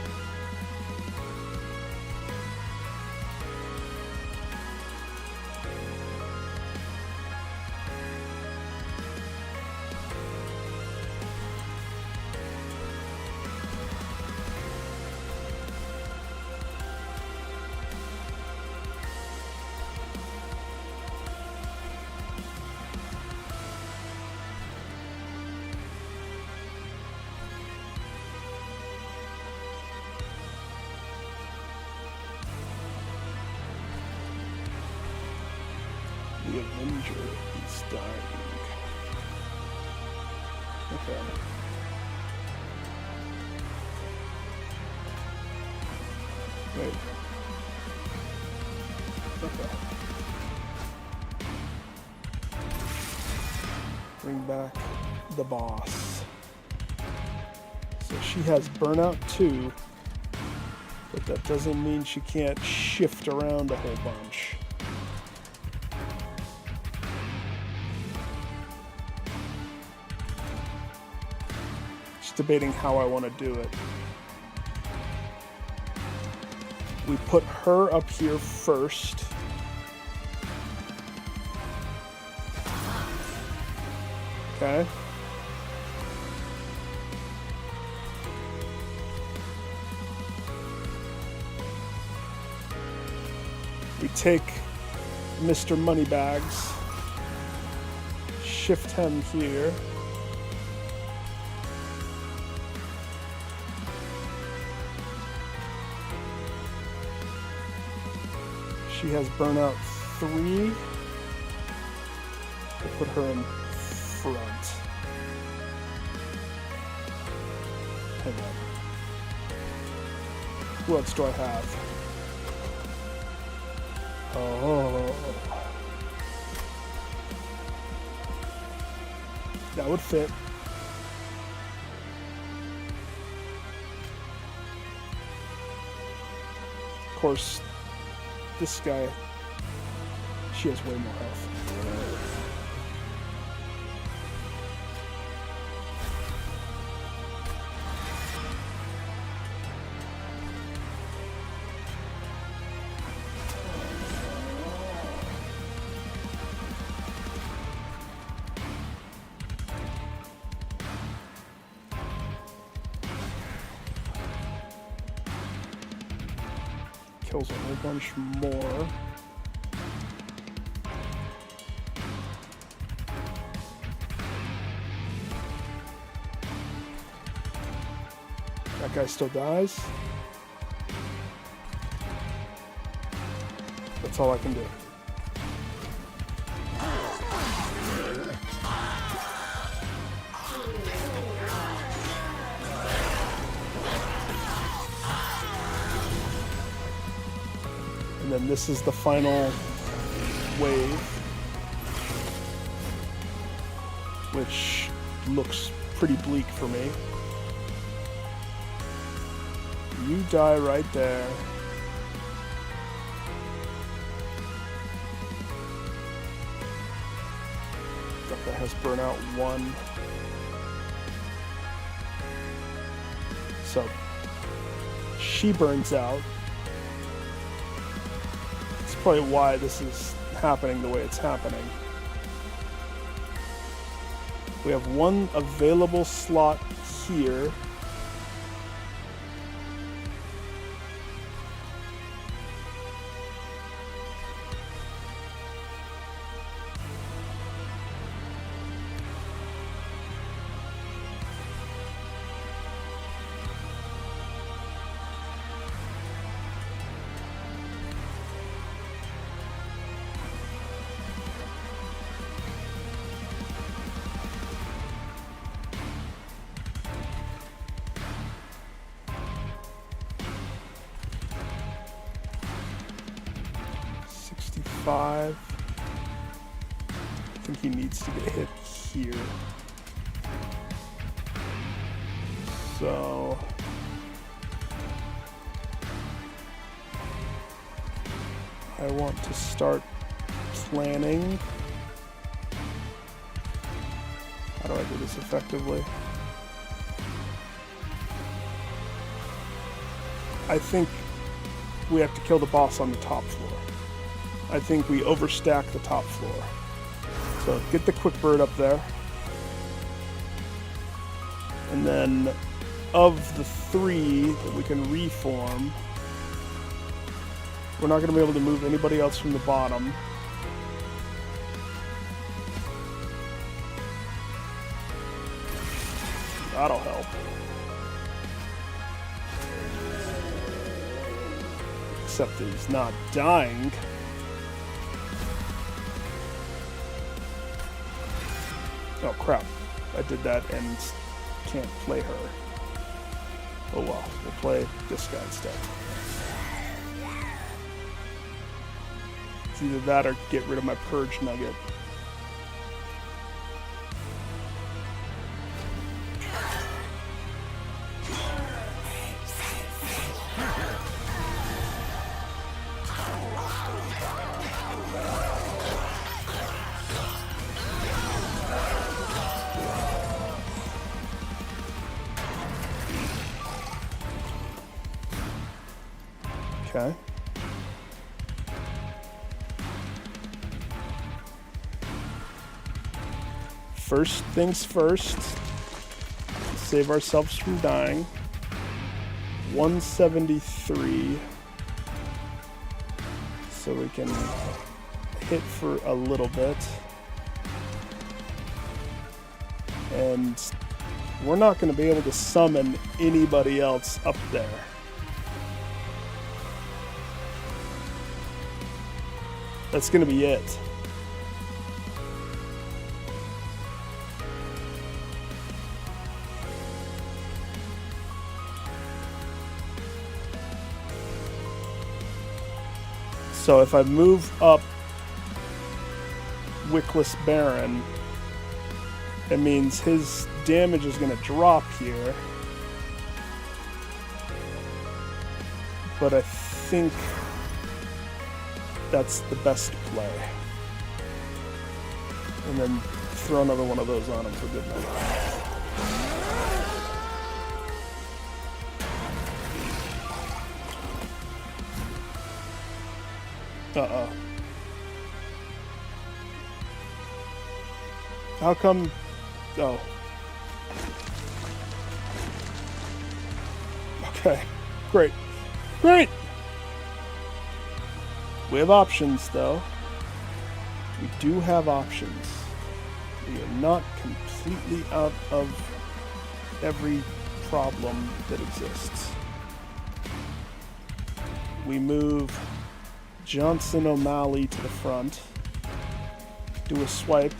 The Avenger is dying. Okay. Wait. Okay. Bring back the boss. So she has Burnout 2, but that doesn't mean she can't shift around a whole bunch. Debating how I want to do it. We put her up here first. Okay. We take Mr. Moneybags, shift him here. She has Burnout 3. We'll put her in front. Hang on. Who else do I have? Oh. That would fit. Of course, this guy, she has way more health. Kills a whole bunch more. That guy still dies. That's all I can do. And then this is the final wave, which looks pretty bleak for me. You die right there. That has burnout 1. So she burns out. That's probably why this is happening the way it's happening. We have one available slot here. I think he needs to get hit here. So I want to start planning. How do I do this effectively? I think we have to kill the boss on the top floor. I think we overstack the top floor. So get the quick bird up there. And then of the 3 that we can reform, we're not going to be able to move anybody else from the bottom. That'll help. Except that he's not dying. Oh crap, I did that and can't play her. Oh well, we'll play this guy instead. It's either that or get rid of my purge nugget. Okay. First things first, save ourselves from dying. 173. So we can hit for a little bit. And we're not going to be able to summon anybody else up there. That's going to be it. So if I move up Wickless Baron, it means his damage is going to drop here. But I think that's the best play. And then throw another one of those on him for good measure. Uh-oh. How come... Oh. Okay. Great. Great! We have options, though. We do have options. We are not completely out of every problem that exists. We move Johnson O'Malley to the front, do a swipe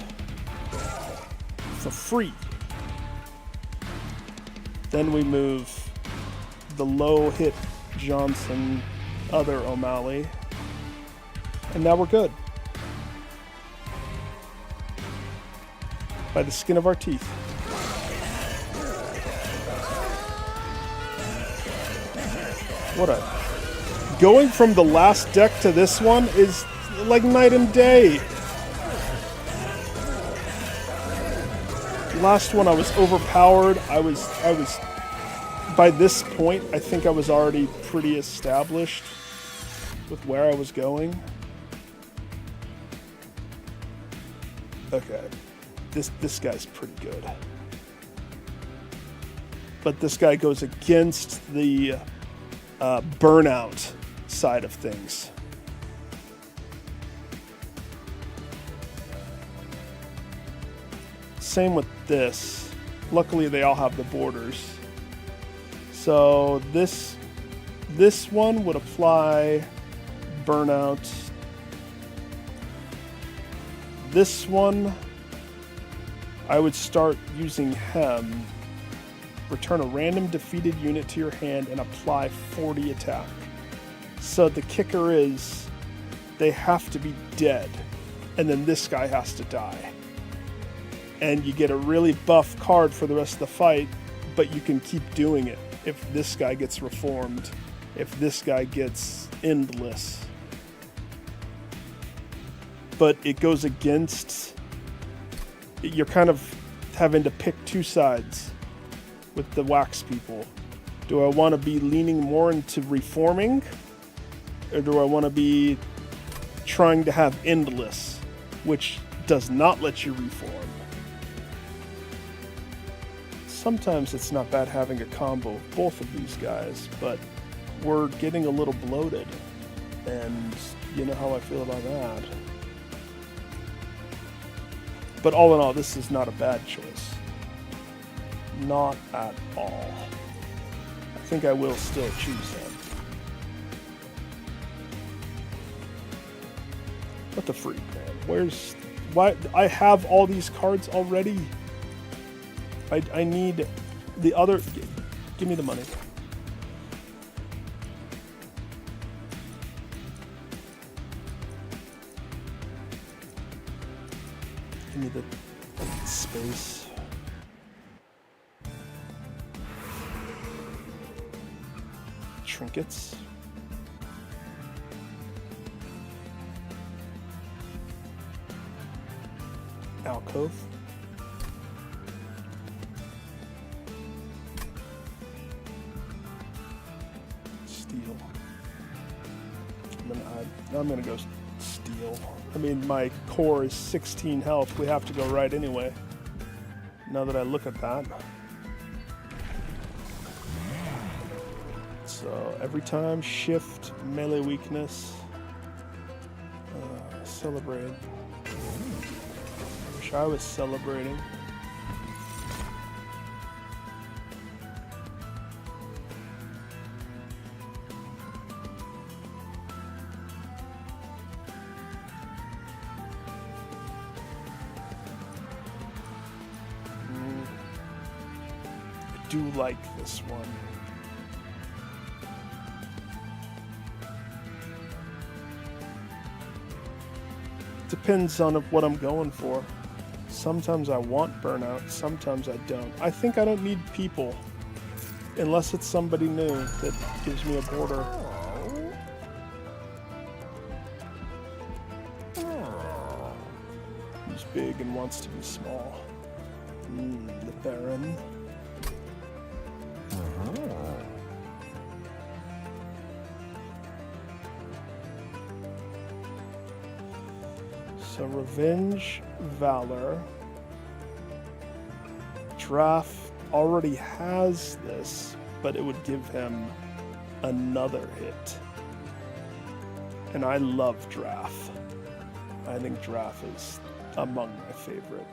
for free. Then we move the low hit Johnson, other O'Malley, and now we're good. By the skin of our teeth. What a... Going from the last deck to this one is like night and day. Last one I was overpowered. I was by this point I think I was already pretty established with where I was going. Okay. This guy's pretty good. But this guy goes against the burnout side of things. Same with this. Luckily they all have the borders. So this one would apply burnout. This one I would start using Hem. Return a random defeated unit to your hand and apply 40 attack. So the kicker is they have to be dead, and then this guy has to die. And you get a really buff card for the rest of the fight, but you can keep doing it if this guy gets reformed, if this guy gets endless. But it goes against... You're kind of having to pick two sides with the wax people. Do I want to be leaning more into reforming, or do I want to be trying to have endless, which does not let you reform? Sometimes it's not bad having a combo of both of these guys, but we're getting a little bloated, and you know how I feel about that. But all in all, this is not a bad choice. Not at all. I think I will still choose him. What the freak, man? Where's... Why? I have all these cards already. I need the other... Give me the money. Give me the space. Trinkets. Alcove. Steel. I'm gonna go steel. I mean, my core is 16 health. We have to go right anyway. Now that I look at that. So every time, shift, melee weakness, celebrate. Wish I was celebrating. I do like this one. Depends on what I'm going for. Sometimes I want burnout, sometimes I don't. I think I don't need people, unless it's somebody new that gives me a border. Who's big and wants to be small. The Baron. So Revenge, Valor. Draft already has this, but it would give him another hit. And I love Draft. I think Draft is among my favorite.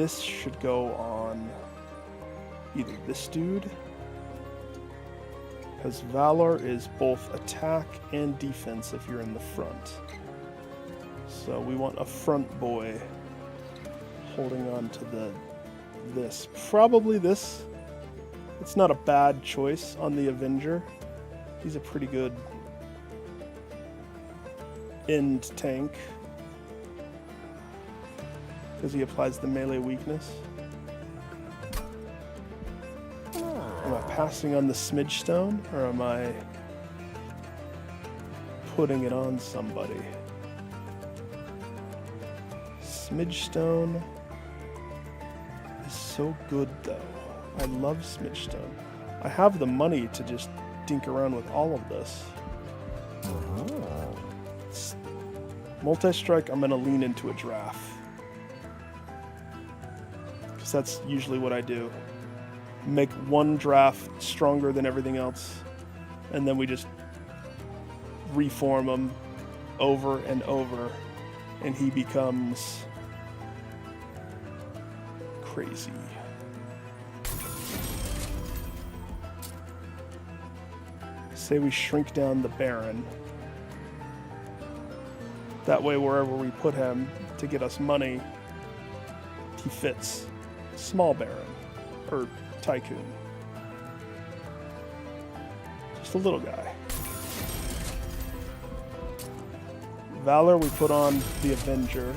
this should go on either this dude, because Valor is both attack and defense if you're in the front. So we want a front boy holding on to this. Probably this. It's not a bad choice on the Avenger. He's a pretty good end tank because he applies the melee weakness. Am I passing on the Smidge Stone, or am I putting it on somebody? Smidge Stone is so good though. I love Smidge Stone. I have the money to just dink around with all of this. Multi-strike, I'm gonna lean into a draft. Because that's usually what I do. Make one draft stronger than everything else, and then we just reform him over and over, and he becomes crazy. Say we shrink down the Baron. That way, wherever we put him to get us money, he fits. Small Baron, or Tycoon. Just a little guy. Valor, we put on the Avenger.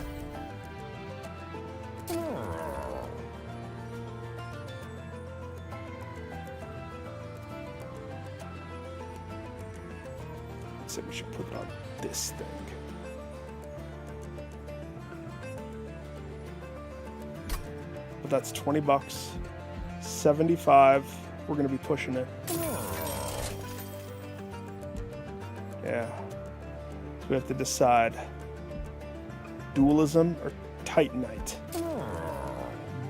So we should put it on this thing. But that's $20. 75. We're gonna be pushing it. Yeah. So we have to decide. Dualism or Titanite.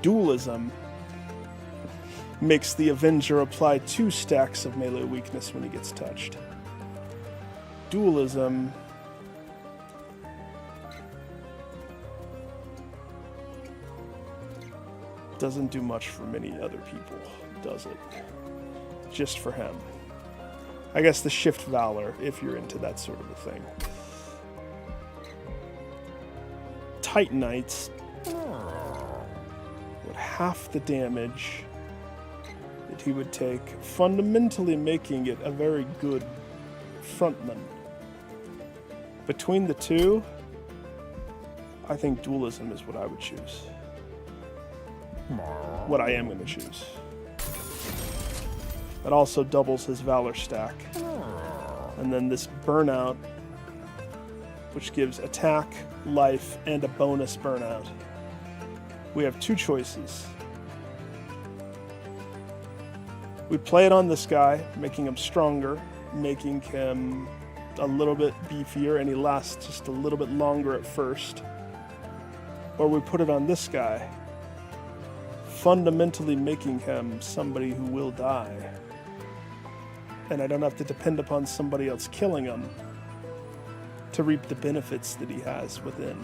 Dualism makes the Avenger apply 2 stacks of melee weakness when he gets touched. Dualism doesn't do much for many other people, does it? Just for him. I guess the Shift Valor, if you're into that sort of a thing. Titanites would half the damage that he would take, fundamentally making it a very good frontman. Between the two, I think Dualism is what I would choose. What I am going to choose. That also doubles his Valor stack. And then this Burnout, which gives attack, life, and a bonus Burnout. We have 2 choices. We play it on this guy, making him stronger, making him a little bit beefier, and he lasts just a little bit longer at first. Or we put it on this guy, fundamentally making him somebody who will die. And I don't have to depend upon somebody else killing him to reap the benefits that he has within.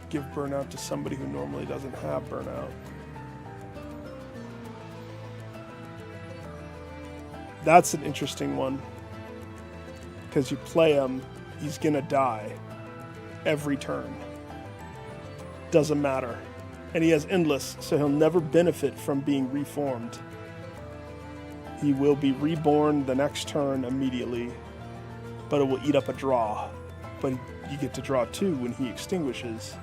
Give Burnout to somebody who normally doesn't have Burnout. That's an interesting one. Because you play him, he's gonna die every turn. Doesn't matter. And he has Endless, so he'll never benefit from being reformed. He will be reborn the next turn immediately, but it will eat up a draw. But you get to draw 2 when he extinguishes.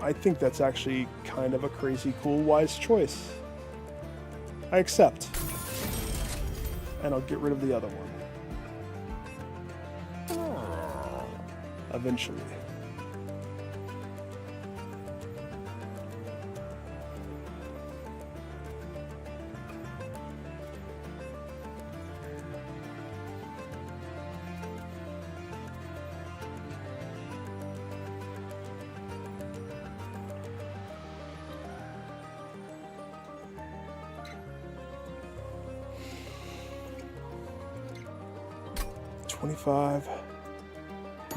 I think that's actually kind of a crazy, cool, wise choice. I accept. And I'll get rid of the other one. Eventually. 25.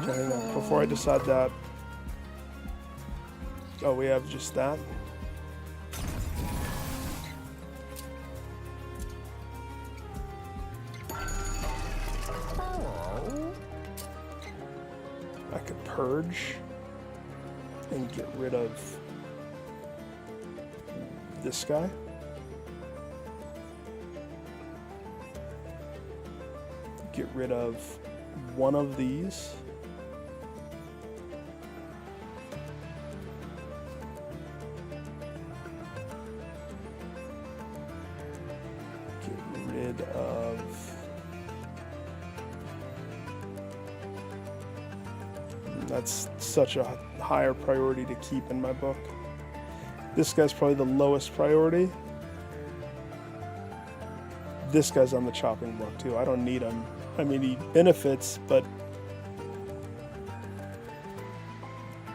Okay, hang on. Before I decide that. Oh, we have just that. I could purge and get rid of this guy. Get rid of one of these. Get rid of... That's such a higher priority to keep in my book. This guy's probably the lowest priority. This guy's on the chopping block too. I don't need him. I mean, he benefits, but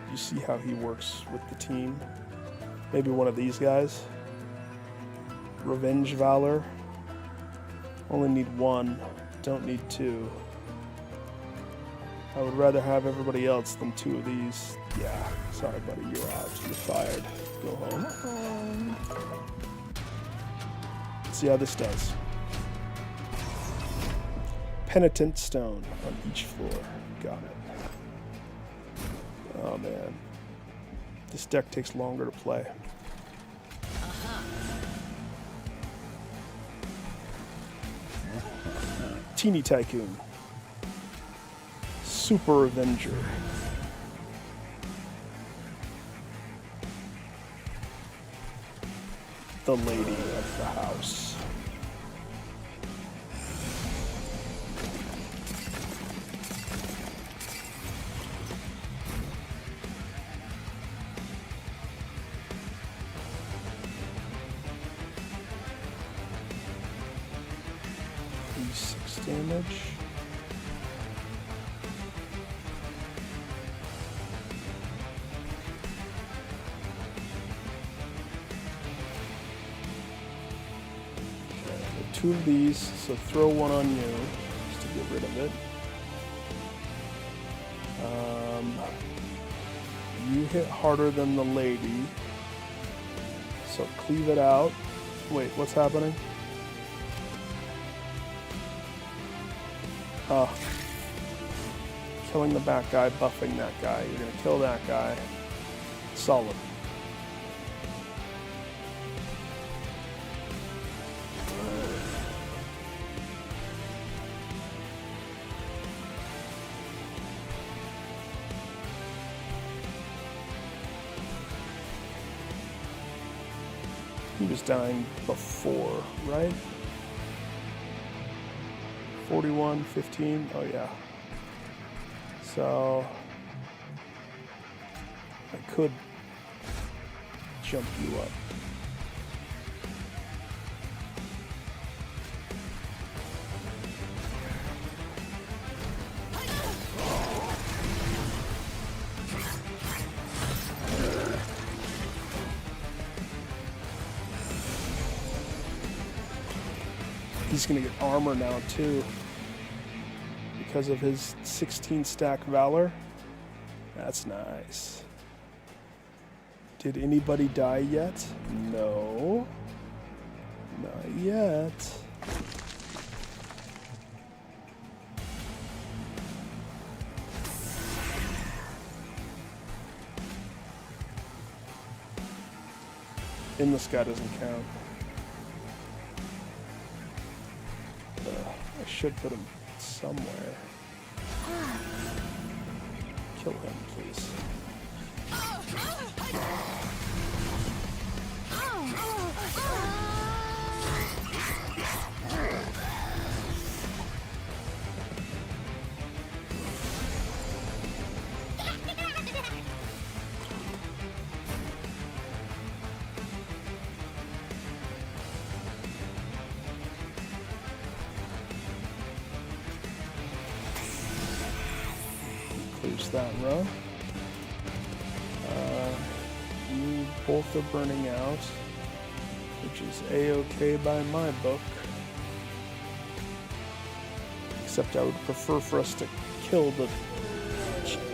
you see how he works with the team. Maybe one of these guys. Revenge Valor. Only need one. Don't need two. I would rather have everybody else than two of these. Yeah, sorry buddy, you're out. You're fired. Go home. Let's see how this does. Penitent Stone on each floor. Got it. Oh man. This deck takes longer to play. Teeny Tycoon. Super Avenger. The Lady of the House. Damage. Two of these, so throw one on you just to get rid of it. You hit harder than the lady, so cleave it out. Wait, what's happening? Killing the back guy, buffing that guy. You're gonna kill that guy. Solid. He was dying before, right? 41, 15, oh yeah. So, I could jump you up. He's gonna get armor now too, because of his 16 stack Valor. That's nice. Did anybody die yet? No. Not yet. In the sky doesn't count. I should put him somewhere. Kill him, please. Clears that row. You both are burning out, which is a-okay by my book. Except I would prefer for us to kill the...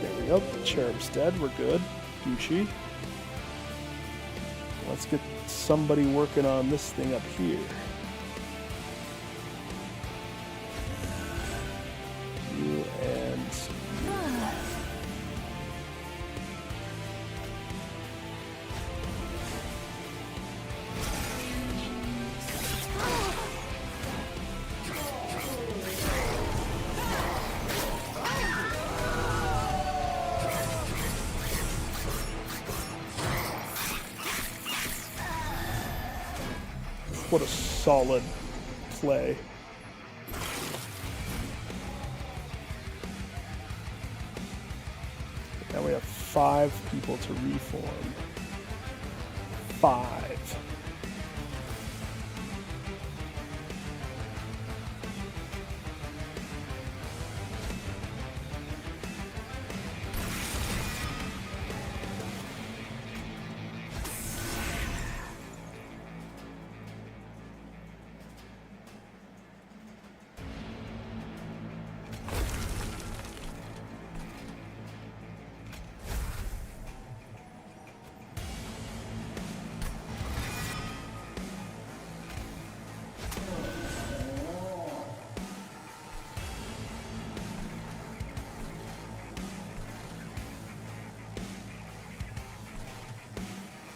There we go. The cherub's dead. We're good. Gucci. Let's get somebody working on this thing up here. You and you. What a solid play. Now we have 5 people to reform. 5.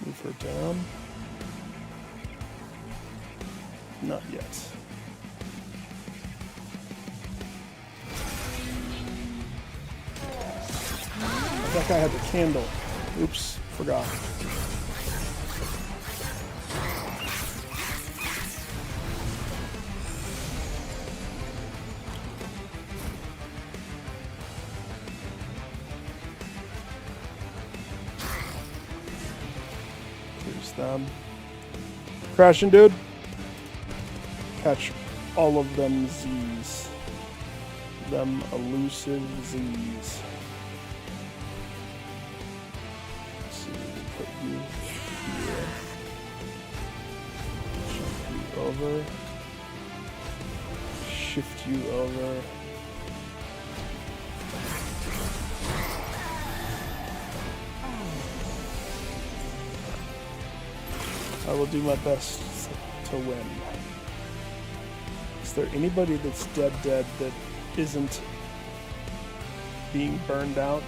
Move her down. Not yet. That guy had the candle. Oops, forgot. Here's them. Crashing, dude. Catch all of them Z's. Them elusive Z's. Let's see, put you here. Jump you over. Shift you over. I will do my best to win. Is there anybody that's dead that isn't being burned out?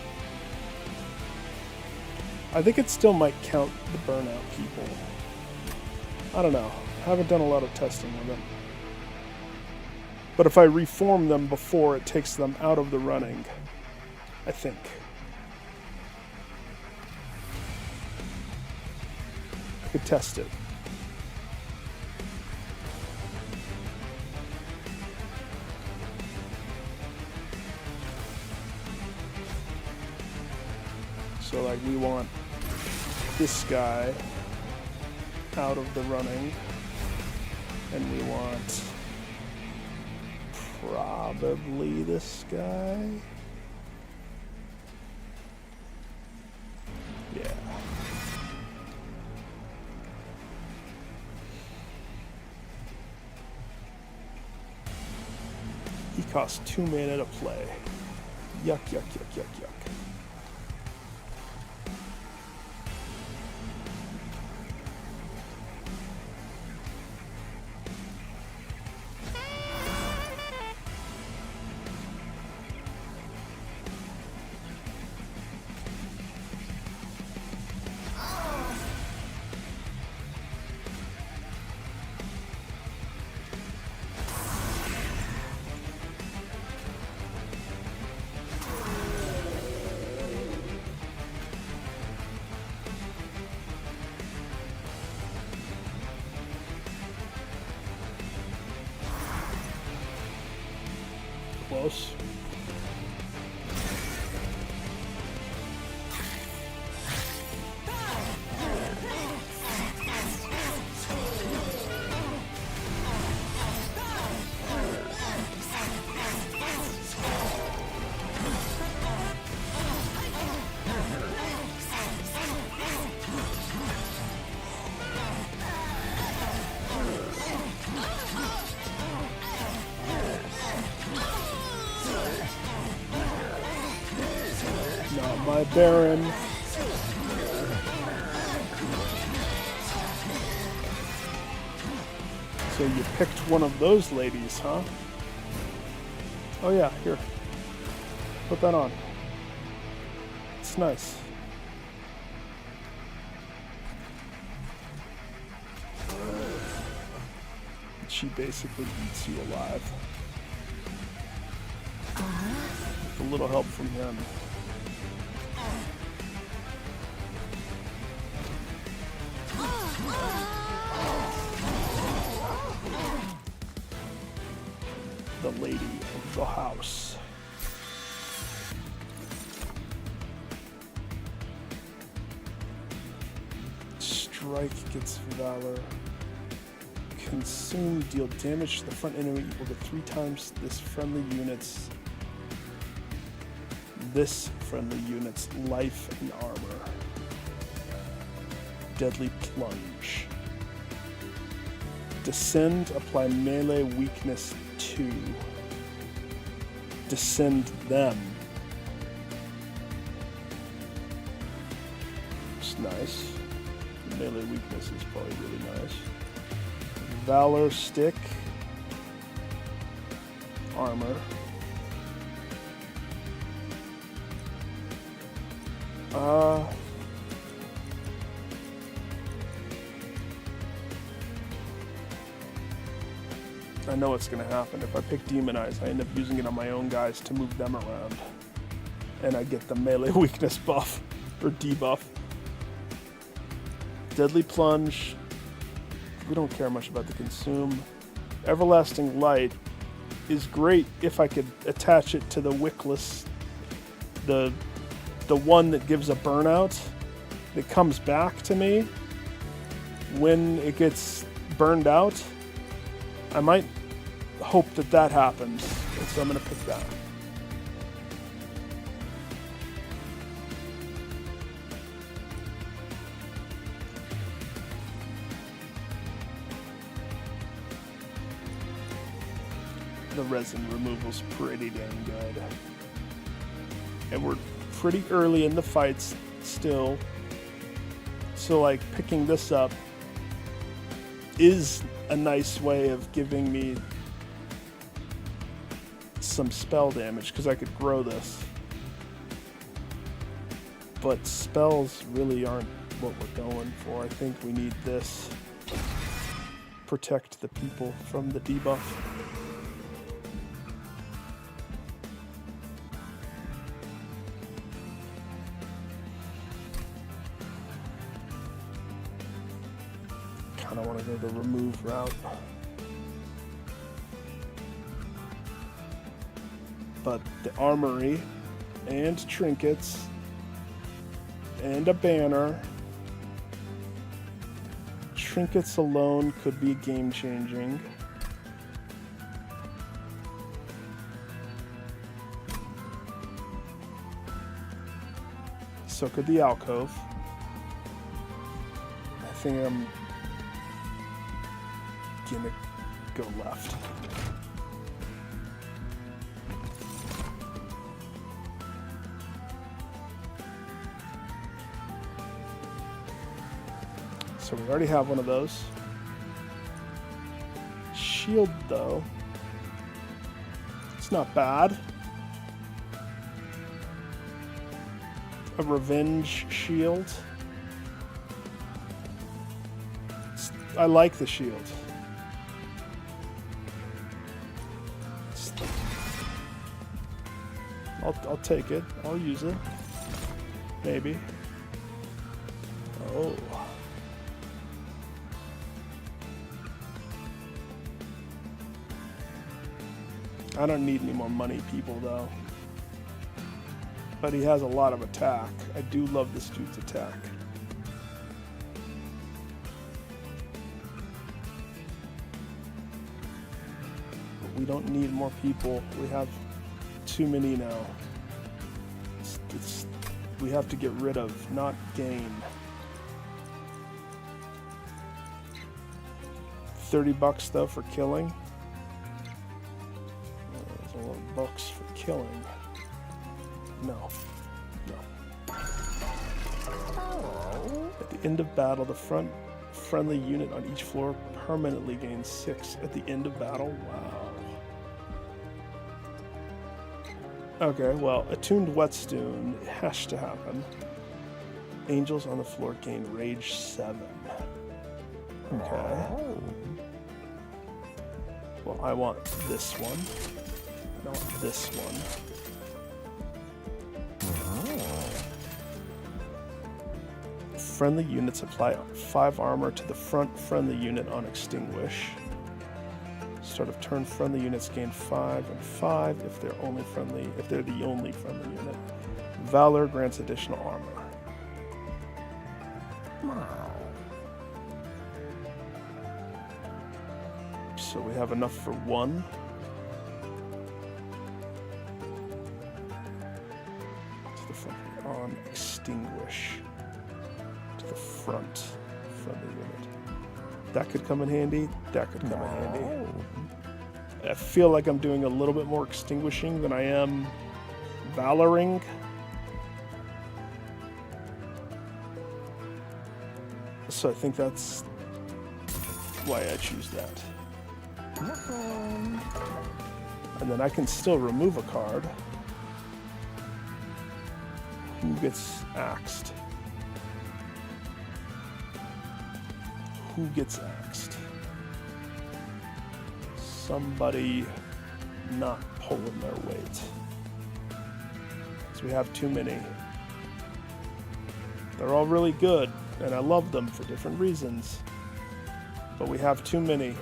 I think it still might count the burnout people. I don't know. I haven't done a lot of testing with them. But if I reform them before it takes them out of the running, I think. I could test it. So like we want this guy out of the running, and we want probably this guy. Yeah. He costs 2 mana to play. Yuck, yuck, yuck, yuck, yuck. Close. my Baron. So you picked one of those ladies, huh? Oh yeah, here. Put that on. It's nice. She basically eats you alive. With a little help from him. The lady of the house. Strike gets valor. Consume, deal damage to the front enemy equal to 3 times this friendly unit's life and armor. Deadly plunge. Descend, apply melee weakness 2. Descend them. It's nice. Melee weakness is probably really nice. Valor stick. Armor. I know what's going to happen. If I pick Demonize, I end up using it on my own guys to move them around. And I get the melee weakness buff, or debuff. Deadly Plunge. We don't care much about the Consume. Everlasting Light is great if I could attach it to the Wickless, the one that gives a burnout. It comes back to me when it gets burned out. I might hope that happens, and so I'm going to pick that. The resin removal's pretty dang good. And we're pretty early in the fights still. So like picking this up is a nice way of giving me some spell damage because I could grow this. But spells really aren't what we're going for. I think we need this. Protect the people from the debuff. I want to go the remove route. But the armory and trinkets and a banner. Trinkets alone could be game changing. So could the alcove. I think I'm gonna go left. So we already have one of those. Shield though, it's not bad. A revenge shield. I like the shield. I'll take it. I'll use it. Maybe. Oh. I don't need any more money people though. But he has a lot of attack. I do love this dude's attack. But we don't need more people. We have too many now. We have to get rid of, not gain. $30 though for killing. There's a lot of bucks for killing. No. the end of battle, the front friendly unit on each floor permanently gains 6 at the end of battle. Wow. Okay, well, attuned whetstone has to happen. Angels on the floor gain rage 7. Okay. Well, I want this one. I want this one. Friendly units apply 5 armor to the front friendly unit on extinguish. Start of turn, friendly units gain 5 and 5 if they're the only friendly unit. Valor grants additional armor. So we have enough for 1. To the front on extinguish. To the front friendly unit. That could come in handy. That could come in handy. I feel like I'm doing a little bit more extinguishing than I am valoring. So I think that's why I choose that. And then I can still remove a card. Who gets axed? Who gets axed? Somebody not pulling their weight. So we have too many. They're all really good, and I love them for different reasons. But we have too many.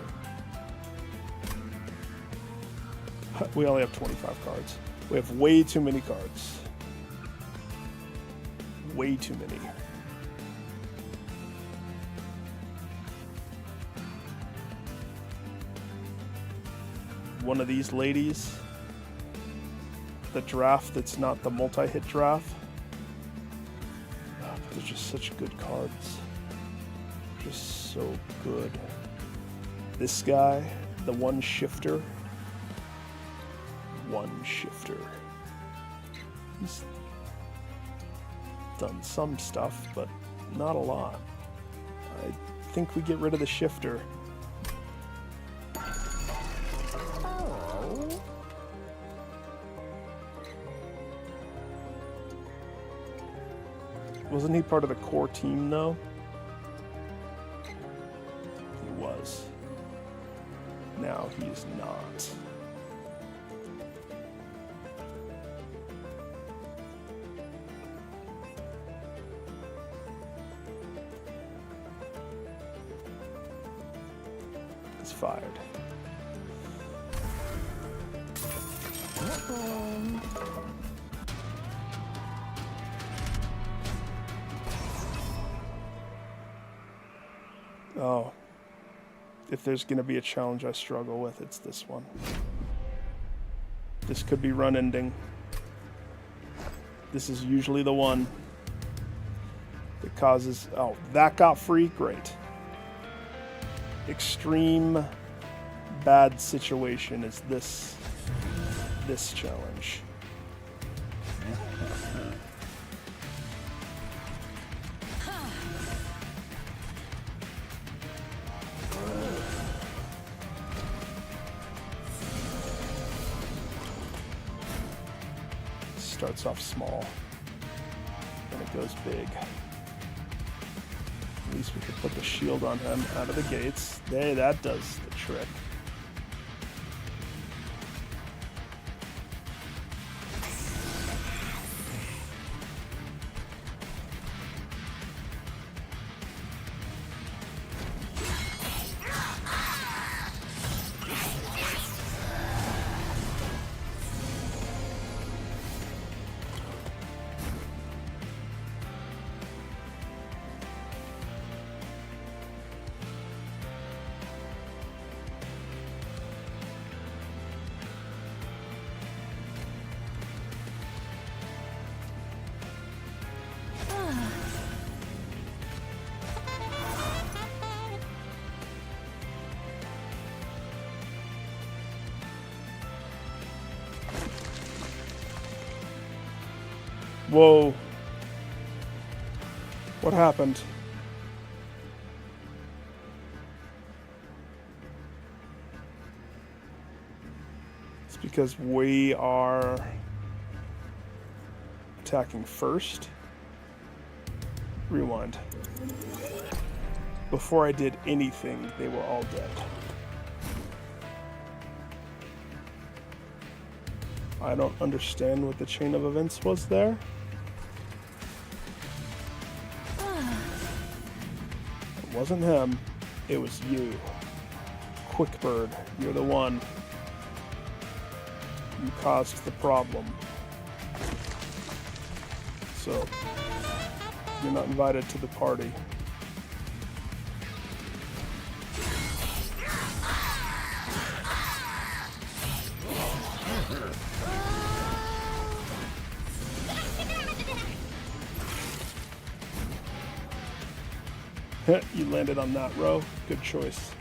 We only have 25 cards. We have way too many cards. Way too many. One of these ladies, the draft that's not the multi-hit draft. But they're just such good cards. Just so good. This guy, the one shifter. He's done some stuff, but not a lot. I think we get rid of the shifter. Wasn't he part of the core team, though? He was. Now he's not. He's fired. Oh, if there's going to be a challenge I struggle with, it's this one. This could be run ending. This is usually the one that causes... Oh, that got free? Great. Extreme bad situation is this challenge. Starts off small, and it goes big. At least we could put the shield on him out of the gates. Hey, that does the trick. Whoa. What happened? It's because we are attacking first. Rewind. Before I did anything, they were all dead. I don't understand what the chain of events was there. It wasn't him, it was you. Quickbird, you're the one. You caused the problem. So, you're not invited to the party. You landed on that row. Good choice.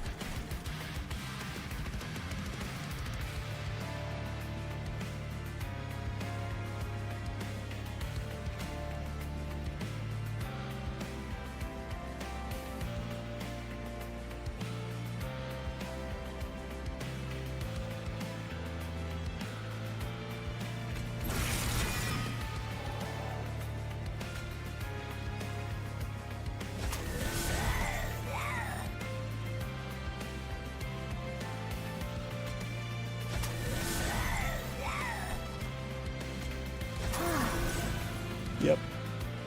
Yep,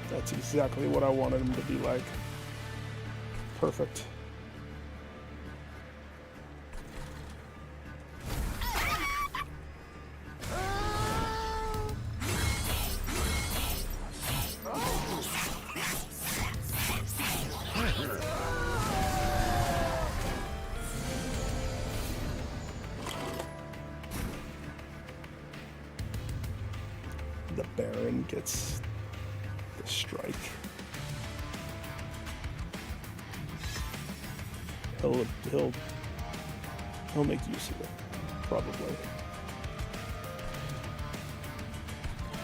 that's exactly what I wanted him to be like. Perfect. The Baron gets the strike. He'll make use of it, probably.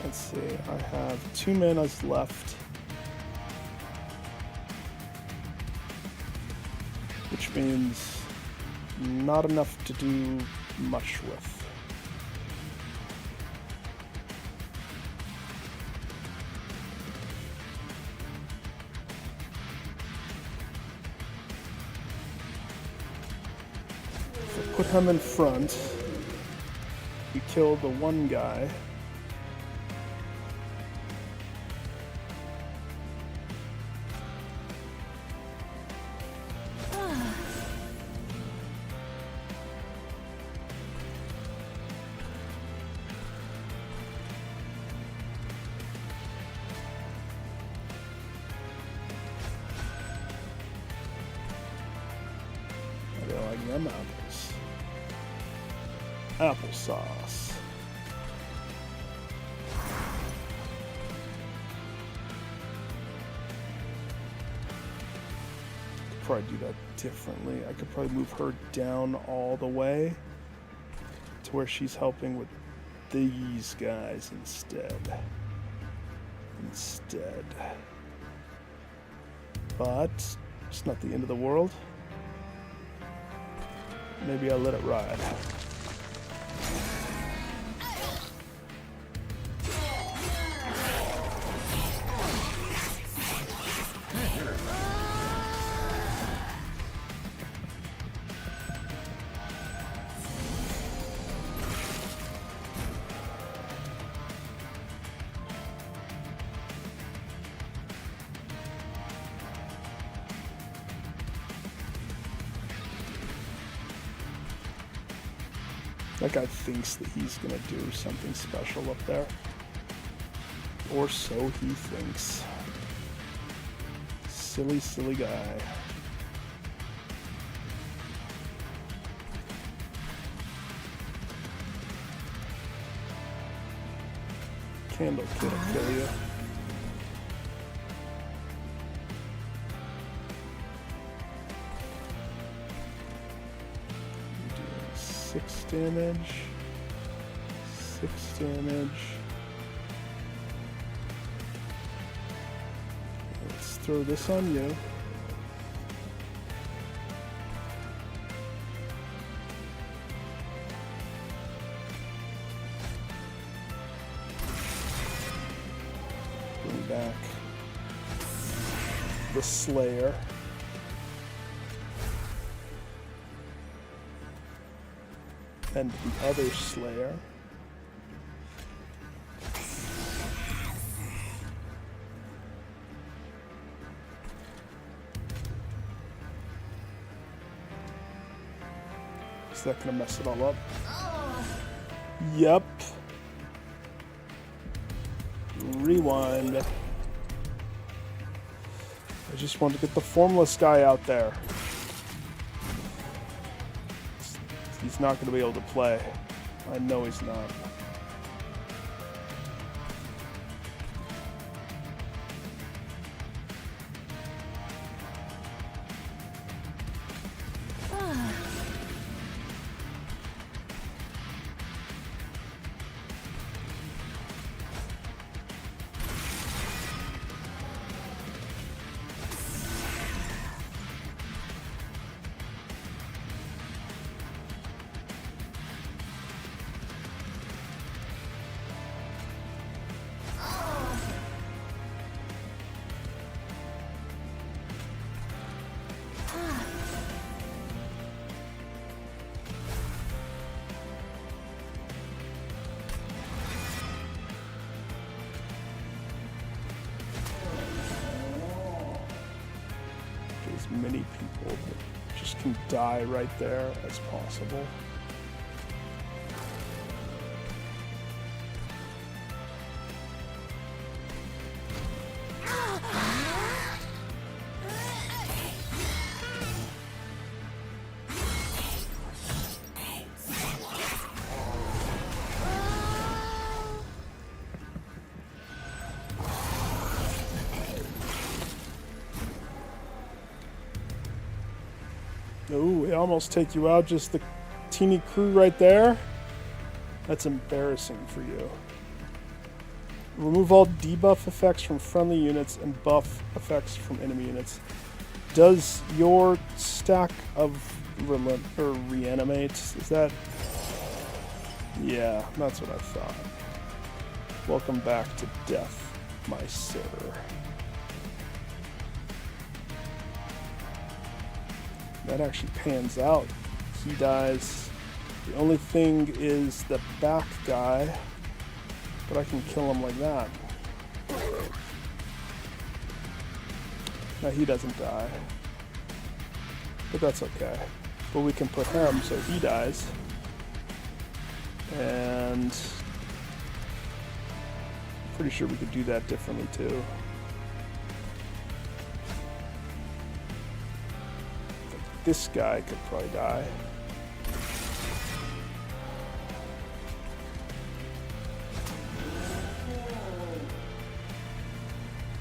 Let's see, I have 2 manas left, which means not enough to do much with. Put him in front. We killed the one guy. I don't like them apples. Applesauce. Could probably do that differently. I could probably move her down all the way to where she's helping with these guys instead. But it's not the end of the world. Maybe I'll let it ride. That guy thinks that he's gonna do something special up there. Or so he thinks. Silly, silly guy. Candle kid'll kill you. 6 damage. 6 damage. Let's throw this on you. back the Slayer. And the other Slayer. Is that gonna mess it all up? Yep. Rewind. I just want to get the formless guy out there. He's not going to be able to play. I know he's not. As many people that just can die right there as possible. Ooh, we almost take you out, just the teeny crew right there. That's embarrassing for you. Remove all debuff effects from friendly units and buff effects from enemy units. Does your stack of reanimate, is that? Yeah, that's what I thought. Welcome back to death, my sir. That actually pans out. He dies. The only thing is the back guy, but I can kill him like that. Now he doesn't die, but that's okay. But we can put him so he dies. And I'm pretty sure we could do that differently too. This guy could probably die.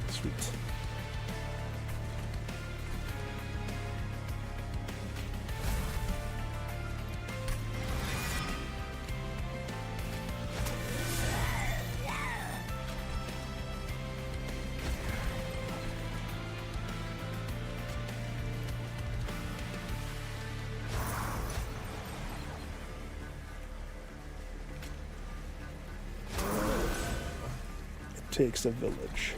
Sweet. Takes a village.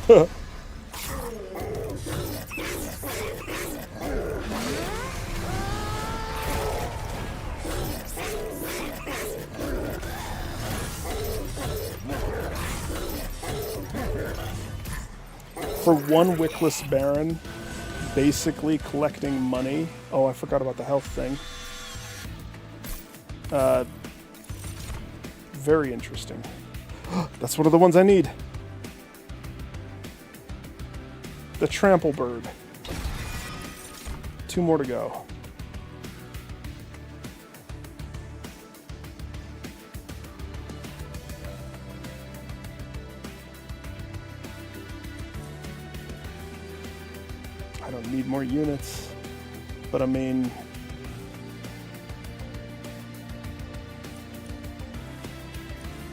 For one wickless Baron, basically collecting money. Oh, I forgot about the health thing. Very interesting. That's one of the ones I need. The Trample Bird. 2 more to go. I don't need more units, but I mean,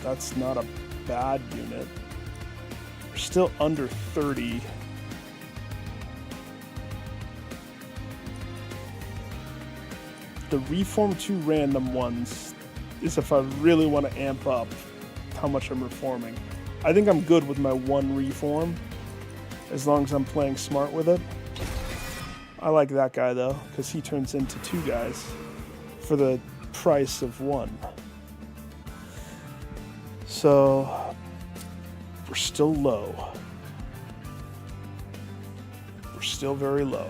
that's not a bad unit. We're still under 30. The Reform 2 random ones is if I really want to amp up how much I'm reforming. I think I'm good with my one reform, as long as I'm playing smart with it. I like that guy though, because he turns into 2 guys for the price of 1. So we're still low. We're still very low.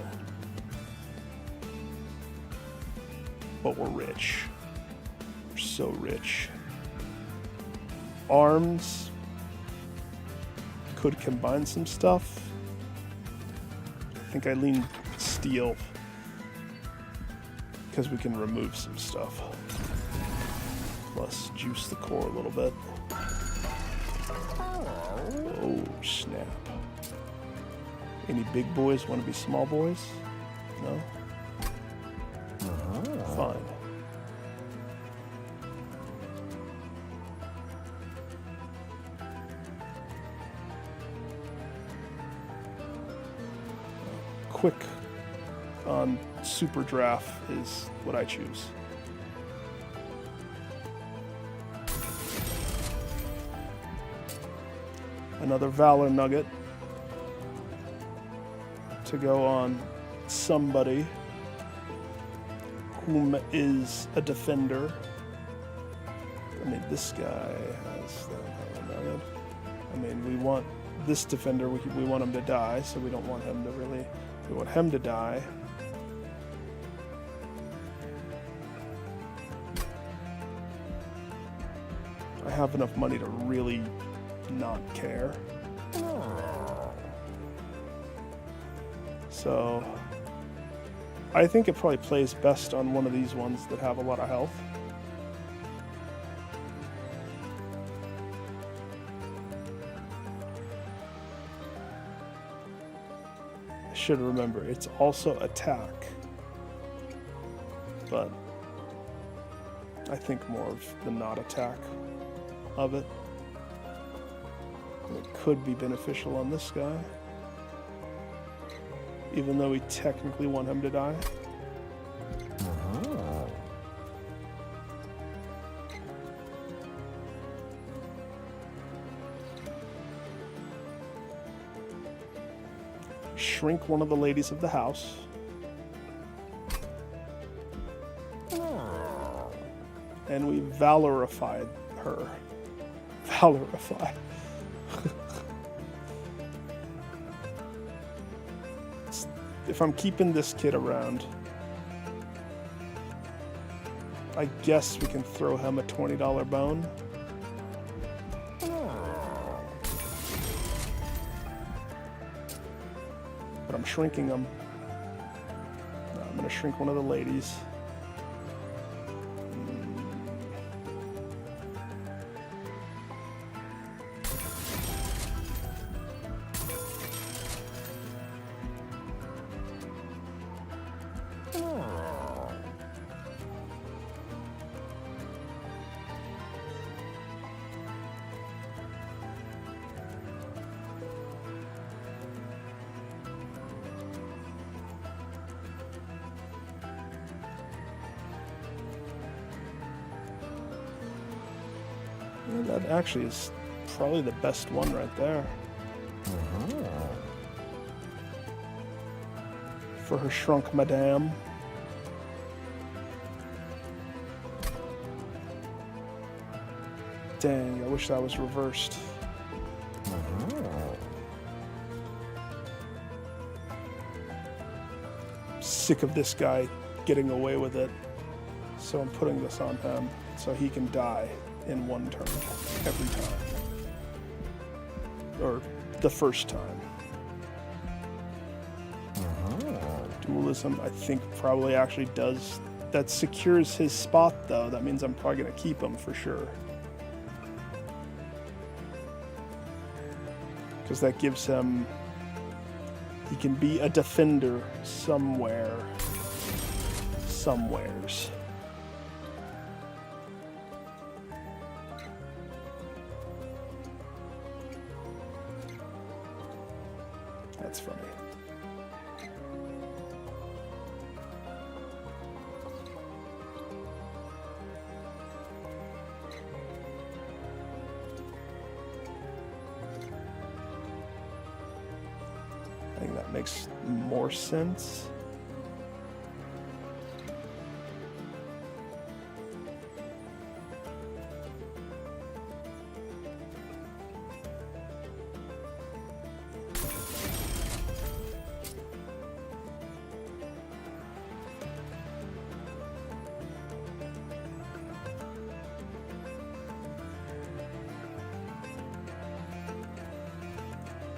But we're rich. We're so rich. Arms could combine some stuff. I think I lean steel because we can remove some stuff. Plus juice the core a little bit. Oh snap. Any big boys want to be small boys? No? Fine. Quick on super draft is what I choose. Another Valor Nugget to go on somebody whom is a defender. I mean, this guy has that Valor Nugget. I mean, we want this defender, we want him to die, so we don't want him to really, we want him to die. I have enough money to really not care. So I think it probably plays best on one of these ones that have a lot of health. I should remember, it's also attack, but I think more of the not attack of it. It could be beneficial on this guy, even though we technically want him to die. Shrink one of the ladies of the house. And we valorified her. Valorify. If I'm keeping this kid around, I guess we can throw him a $20 bone. But I'm shrinking him. No, I'm going to shrink one of the ladies. That actually is probably the best one right there. For her shrunk madame. Dang, I wish that was reversed. Sick of this guy getting away with it. So I'm putting this on him so he can die in one turn every time. Or the first time. Dualism, I think, probably actually does. That secures his spot, though. That means I'm probably going to keep him for sure. Because that gives him... He can be a defender somewhere. Somewheres. That's funny. makes more sense.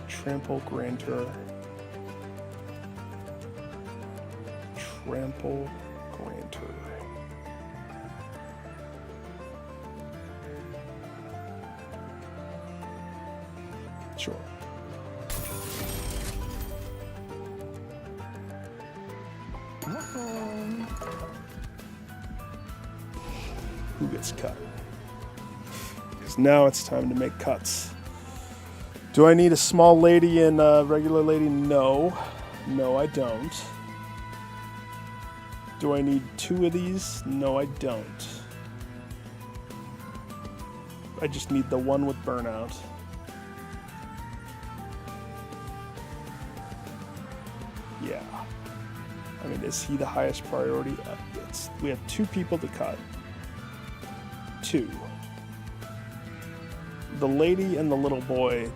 Trample Grantor. Trample Grantor. Sure. Who gets cut? Because now it's time to make cuts. Do I need a small lady and a regular lady? No. No, I don't. Do I need 2 of these? No, I don't. I just need the one with burnout. Yeah. I mean, is he the highest priority? We have 2 people to cut. 2. The lady and the little boy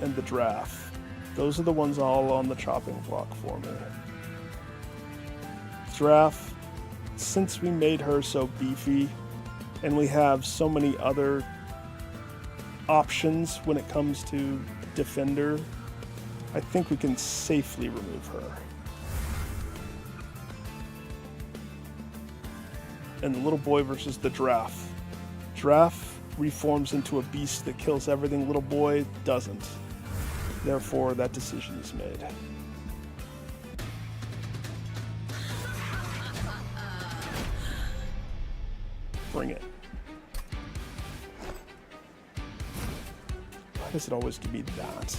and the giraffe. Those are the ones all on the chopping block for me. Giraffe, since we made her so beefy and we have so many other options when it comes to defender, I think we can safely remove her. And the little boy versus the giraffe. Giraffe reforms into a beast that kills everything. Little boy doesn't. Therefore, that decision is made. Bring it. Why does it always give me that?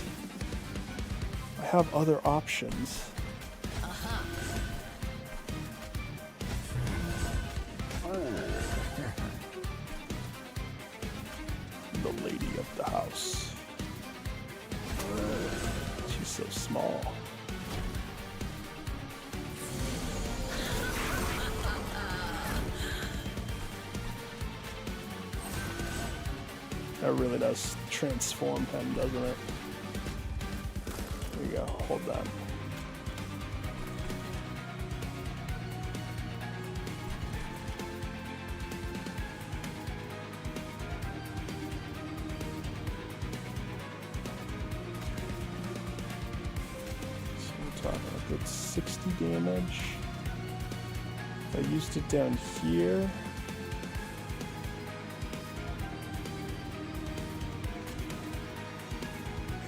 I have other options. The lady of the house. She's so small. That really does transform him, doesn't it? There you go, hold that. So we're talking a good 60 damage. If I used it down here.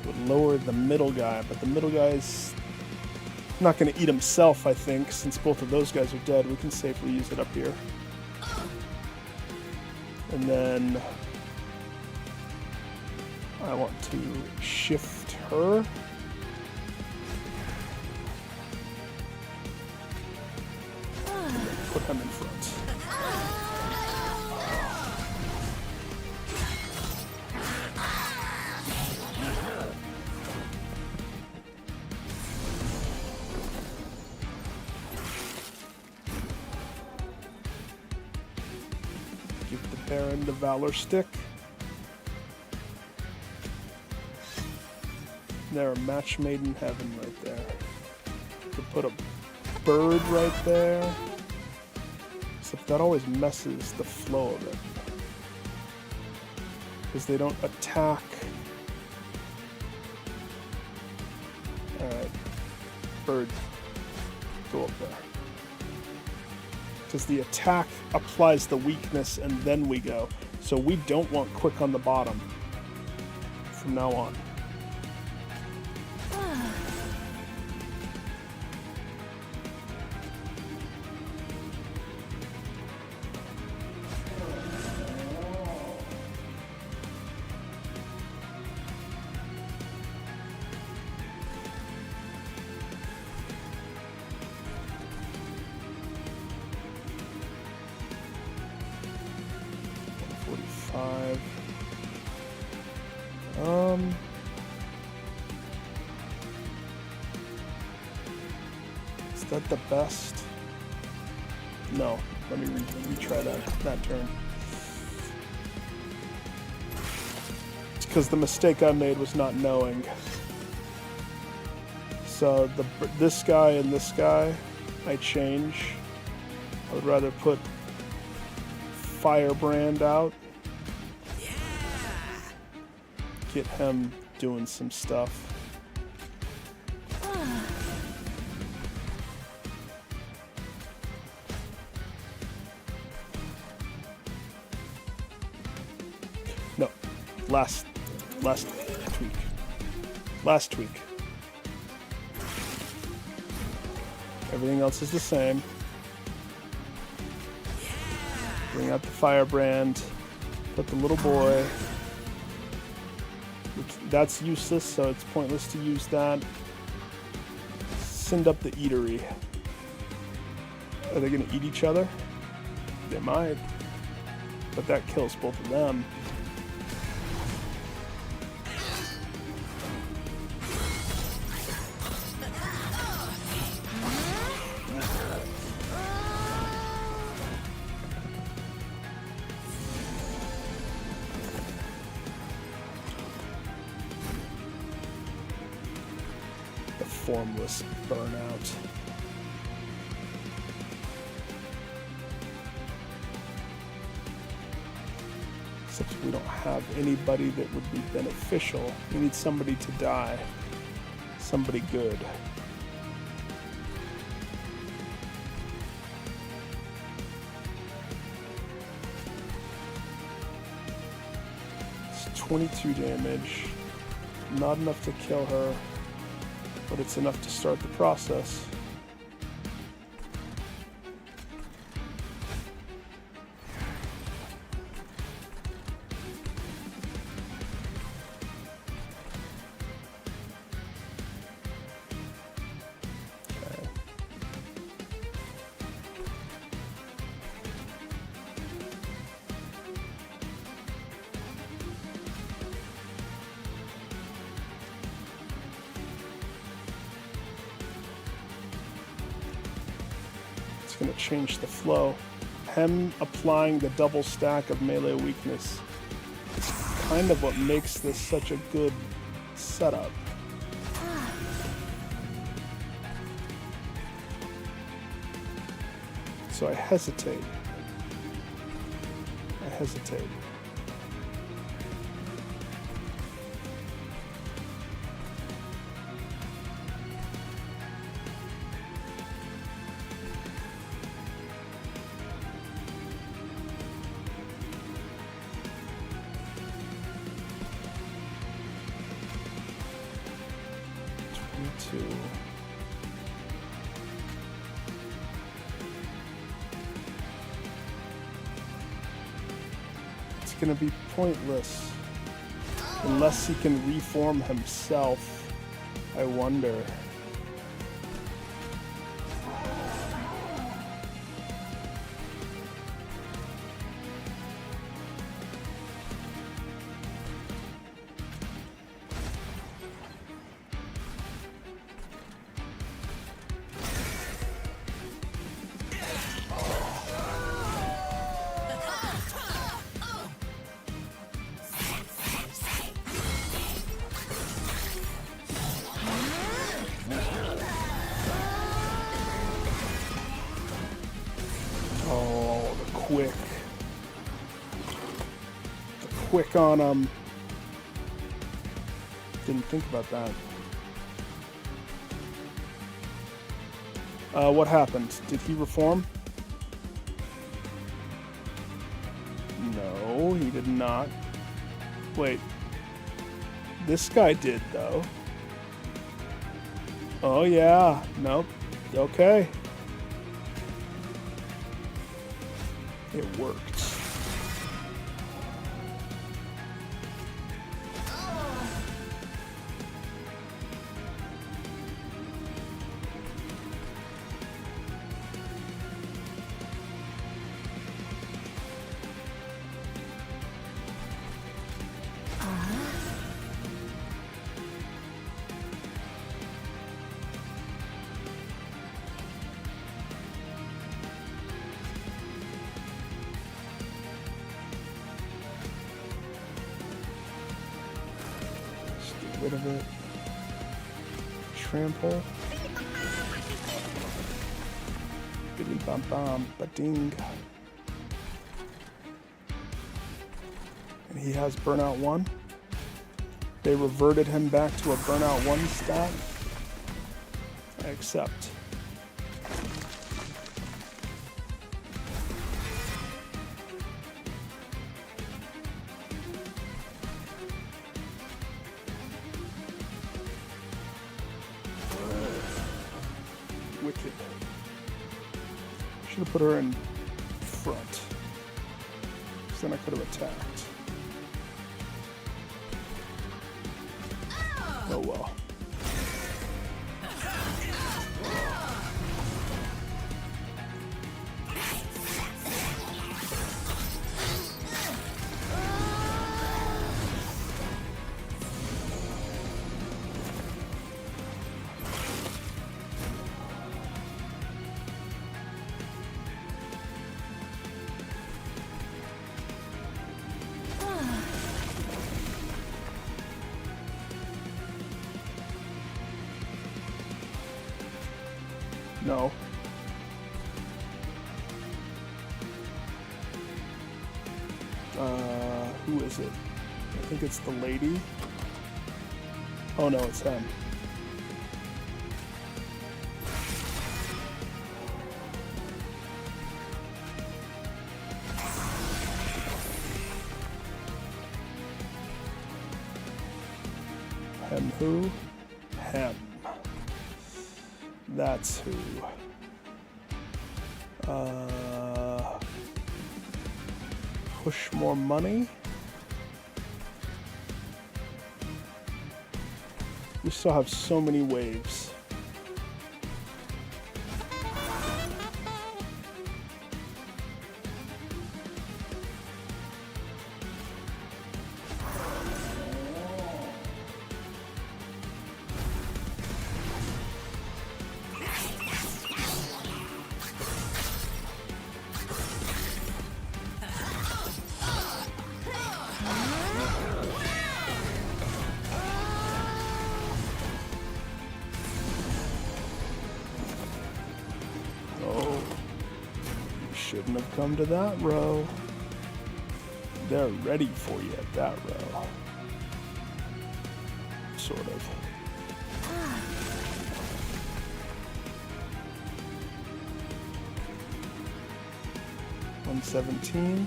Would lower the middle guy, but the middle guy's not going to eat himself, I think, since both of those guys are dead. We can safely use it up here. And then I want to shift her. And then put him in front. Baron the Valor Stick. There, a match made in heaven right there. Could put a bird right there. Except that always messes the flow of it. Because they don't attack. Alright. Bird. Go up there. Because the attack applies the weakness and then we go. So we don't want quick on the bottom from now on. that the best? No. Let me retry that turn. It's because the mistake I made was not knowing. So this guy and this guy, I change. I would rather put Firebrand out. Get him doing some stuff. No, last tweak. Last tweak. Everything else is the same. Bring out the Firebrand. Put the little boy. That's useless, so it's pointless to use that. Send up the eatery. Are they going to eat each other? They might. But that kills both of them. Formless burnout. Except we don't have anybody that would be beneficial. We need somebody to die. Somebody good. It's 22 damage. Not enough to kill her. But it's enough to start the process. Okay. Going to change the flow. Him applying the double stack of melee weakness is kind of what makes this such a good setup. So I hesitate. It's going to be pointless unless he can reform himself. I wonder. Quick on didn't think about that. What happened? Did he reform? No, he did not. Wait. This guy did, though. Oh, yeah. Nope. Okay. It worked. Get rid of it. Trample. Billy bum bum, ba-ding. And he has Burnout 1. They reverted him back to a Burnout 1 stat. I accept. Wicked. Should have put her in front. Because then I could have attacked. Oh well. No. Who is it? I think it's the lady. Oh no, it's him. Hem who? Hem. That's who. Push more money. We still have so many waves. Shouldn't have come to that row. They're ready for you at that row. Sort of. $117.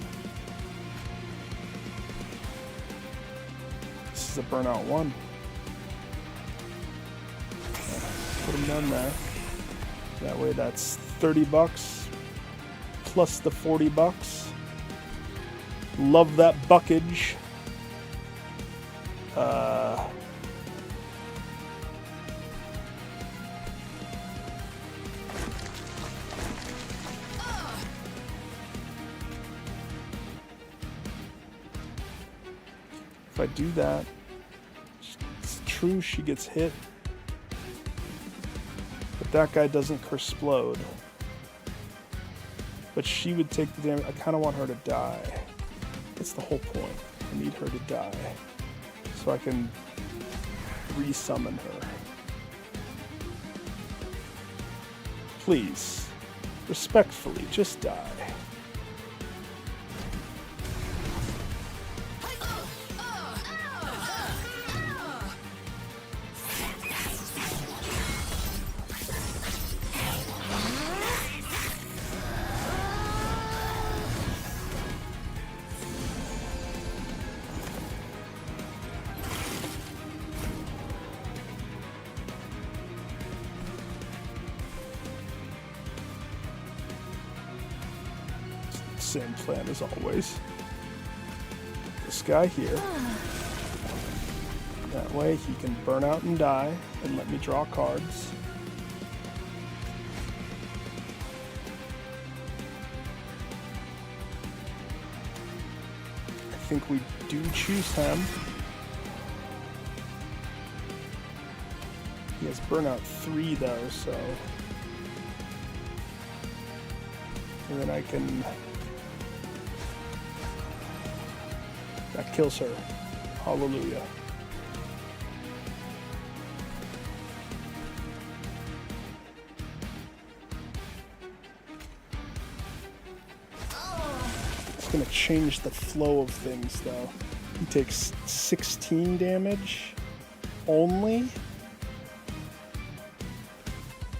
This is a Burnout 1. Put them down there. That way that's $30. Plus the $40. Love that buckage. If I do that, it's true she gets hit, but that guy doesn't explode. But she would take the damage. I kind of want her to die. That's the whole point. I need her to die. So I can resummon her. Please, respectfully, just die. Same plan as always. This guy here. That way he can burn out and die and let me draw cards. I think we do choose him. He has Burnout 3 though, so. And then I can. That kills her. Hallelujah. going to change the flow of things, though. He takes 16 damage only.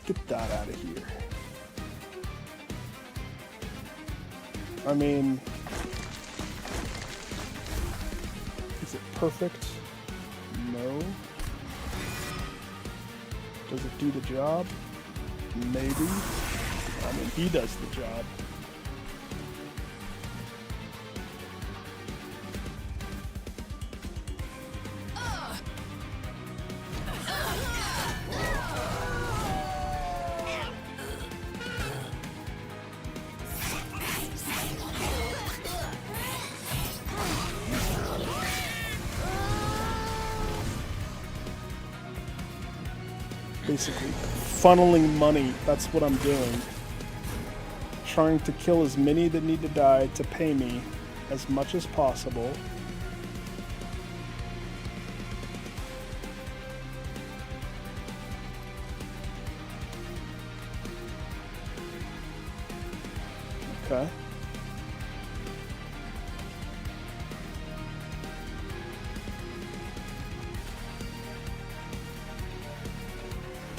Get that out of here. I mean, is it perfect? No. Does it do the job? Maybe. I mean, he does the job. Basically, funneling money, that's what I'm doing. Trying to kill as many that need to die to pay me as much as possible. Okay.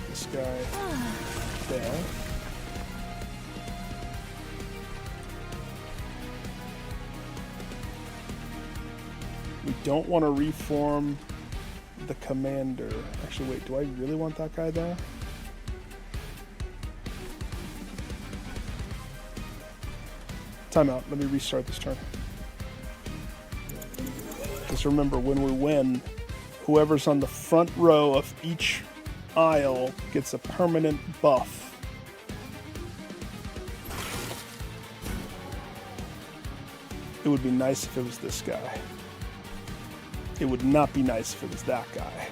This guy there. We don't want to reform the commander. Actually, wait, do I really want that guy there? Time out. Let me restart this turn. Just remember, when we win, whoever's on the front row of each aisle gets a permanent buff. It would be nice if it was this guy. It would not be nice if it was that guy.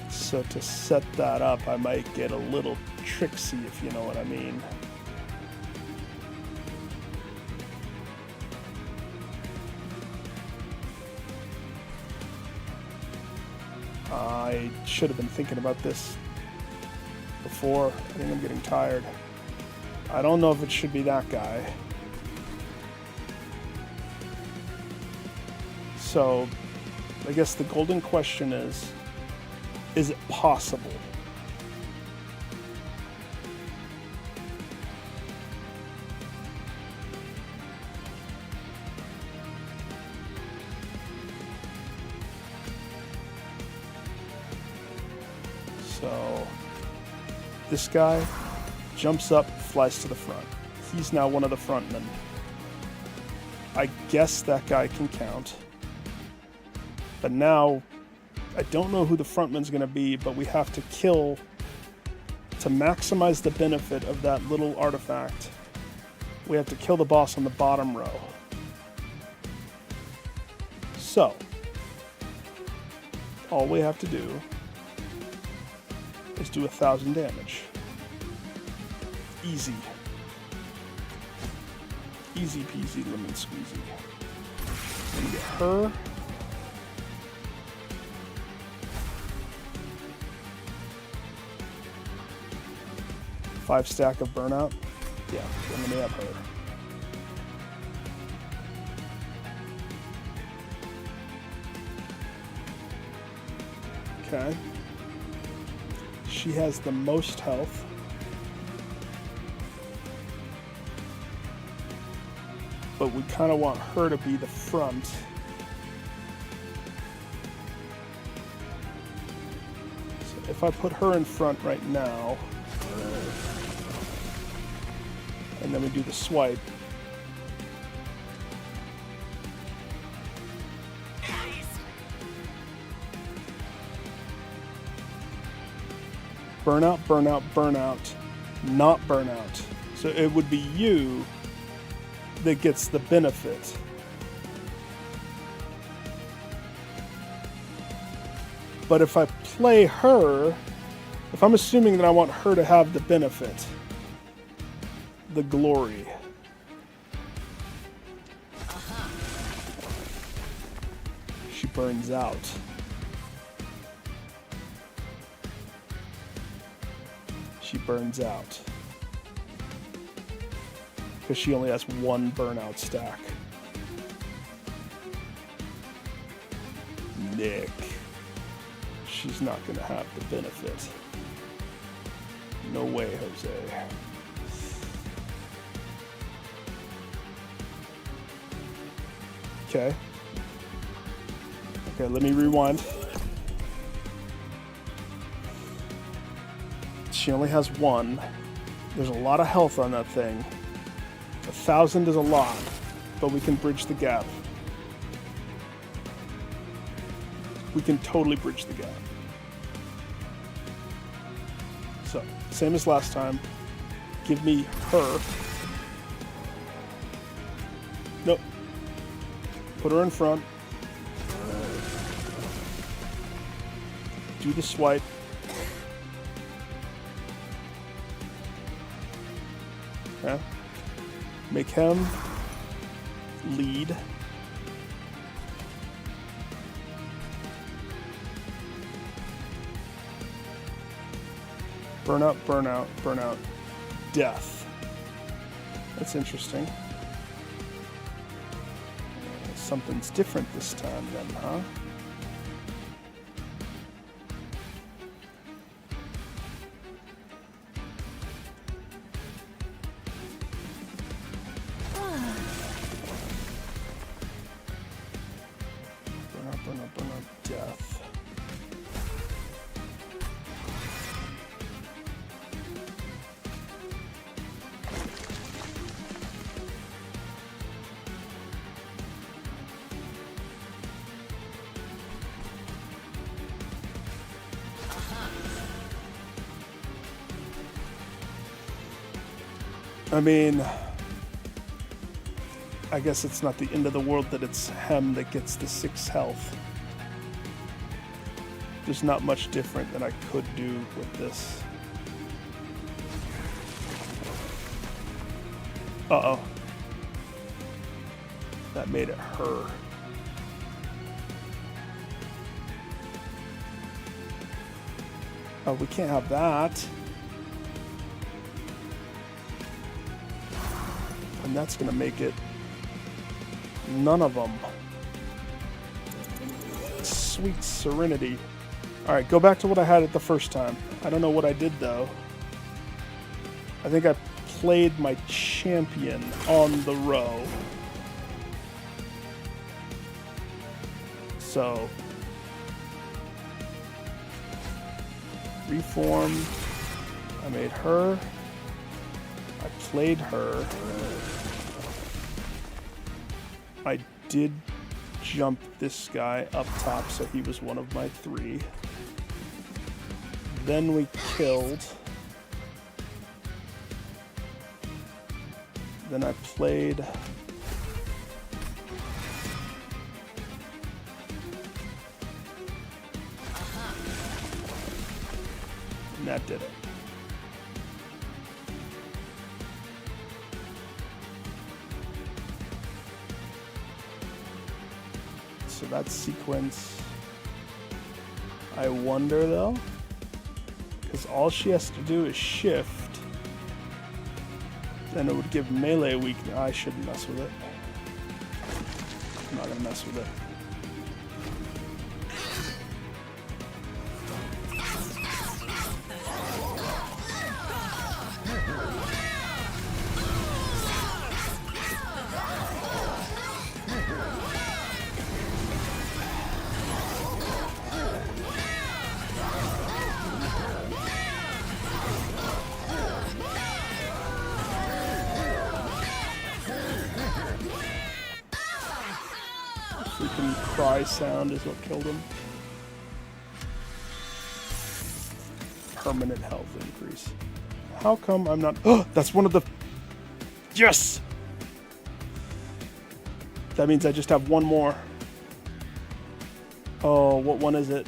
So to set that up, I might get a little tricksy, if you know what I mean. I should have been thinking about this before. I think I'm getting tired. I don't know if it should be that guy. So, I guess the golden question is it possible? So, this guy jumps up, flies to the front. He's now one of the frontmen. I guess that guy can count. But now, I don't know who the frontman's going to be, but we have to kill to maximize the benefit of that little artifact. We have to kill the boss on the bottom row. So, all we have to do is do 1,000 damage. Easy. Easy peasy lemon squeezy. And get her. Five stack of burnout. Yeah, then let me have her. Okay. She has the most health. But we kind of want her to be the front. So if I put her in front right now, and then we do the swipe. Burnout, burnout, burnout, not burnout. So it would be you that gets the benefit. But if I play her, if I'm assuming that I want her to have the benefit, the glory. She burns out. burns out. Because she only has one burnout stack. Nick. She's not going to have the benefit. No way, Jose. Okay. Okay, let me rewind. She only has one. There's a lot of health on that thing. 1,000 is a lot, but we can bridge the gap. We can totally bridge the gap. So, same as last time. Give me her. Nope. Put her in front. Do the swipe. Okay. Make him lead. Burnout, burnout, burnout, death. That's interesting. Something's different this time then, huh? Burnout, burnout, burnout, death. I mean, I guess it's not the end of the world that it's Hem that gets the 6 health. There's not much different than I could do with this. Uh-oh. That made it her. Oh, we can't have that. And that's going to make it none of them. Sweet serenity. Alright, go back to what I had it the first time. I don't know what I did, though. I think I played my champion on the row. So, reform. I made her. I played her. I did jump this guy up top, so he was one of my 3. Then we killed. Then I played. And that did it. So that sequence, I wonder though, because all she has to do is shift, then it would give melee weakness. I shouldn't mess with it. I'm not gonna mess with it. Freaking cry sound is what killed him. Permanent health increase. How come I'm not... Oh, that's one of the... Yes! That means I just have one more. Oh, what one is it?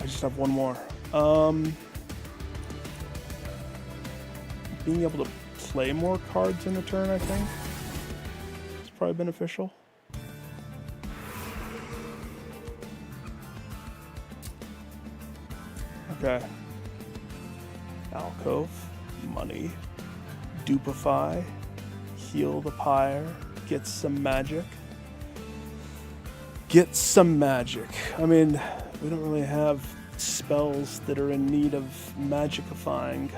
I just have one more. Being able to play more cards in a turn, I think. Probably beneficial. Okay. Alcove, money, dupify, heal the pyre, get some magic. Get some magic. I mean, we don't really have spells that are in need of magicifying.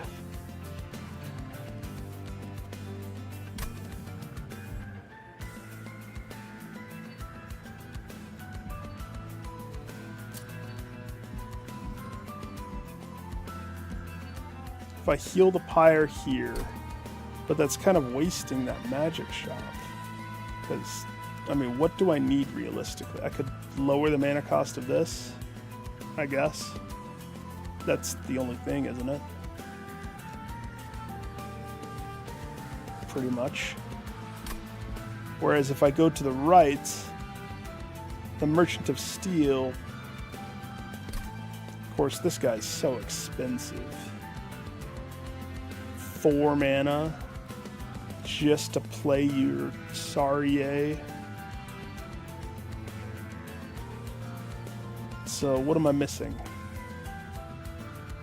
If I heal the pyre here, but that's kind of wasting that magic shop. Because, I mean, what do I need realistically? I could lower the mana cost of this, I guess. That's the only thing, isn't it? Pretty much. Whereas if I go to the right, the Merchant of Steel, of course, this guy's so expensive. 4 mana just to play your Sarie. So what am I missing?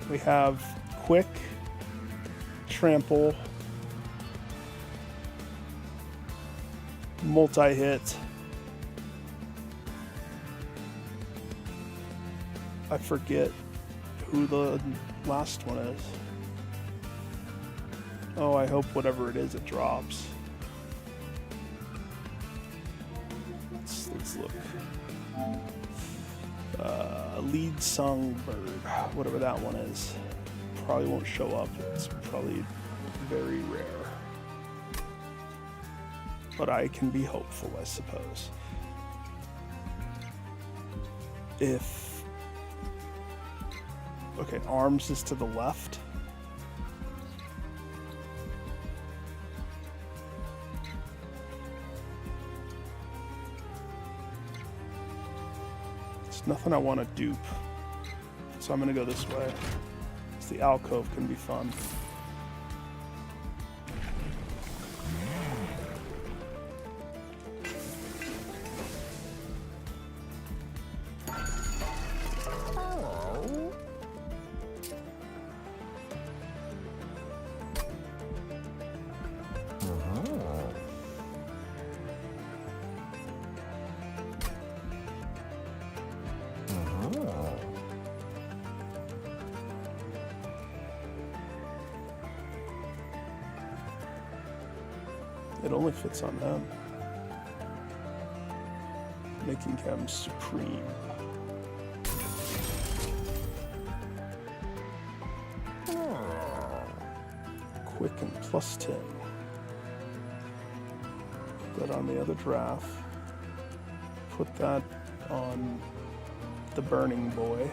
We have quick, trample, multi-hit. I forget who the last one is. Oh, I hope whatever it is, it drops. Let's look. Lead songbird, whatever that one is, probably won't show up. It's probably very rare. But I can be hopeful, I suppose. If... Okay, arms is to the left. Nothing I want to dupe, so I'm going to go this way. The alcove can be fun. It only fits on him, making him supreme. Quick and +10. Put that on the other draft. Put that on the burning boy.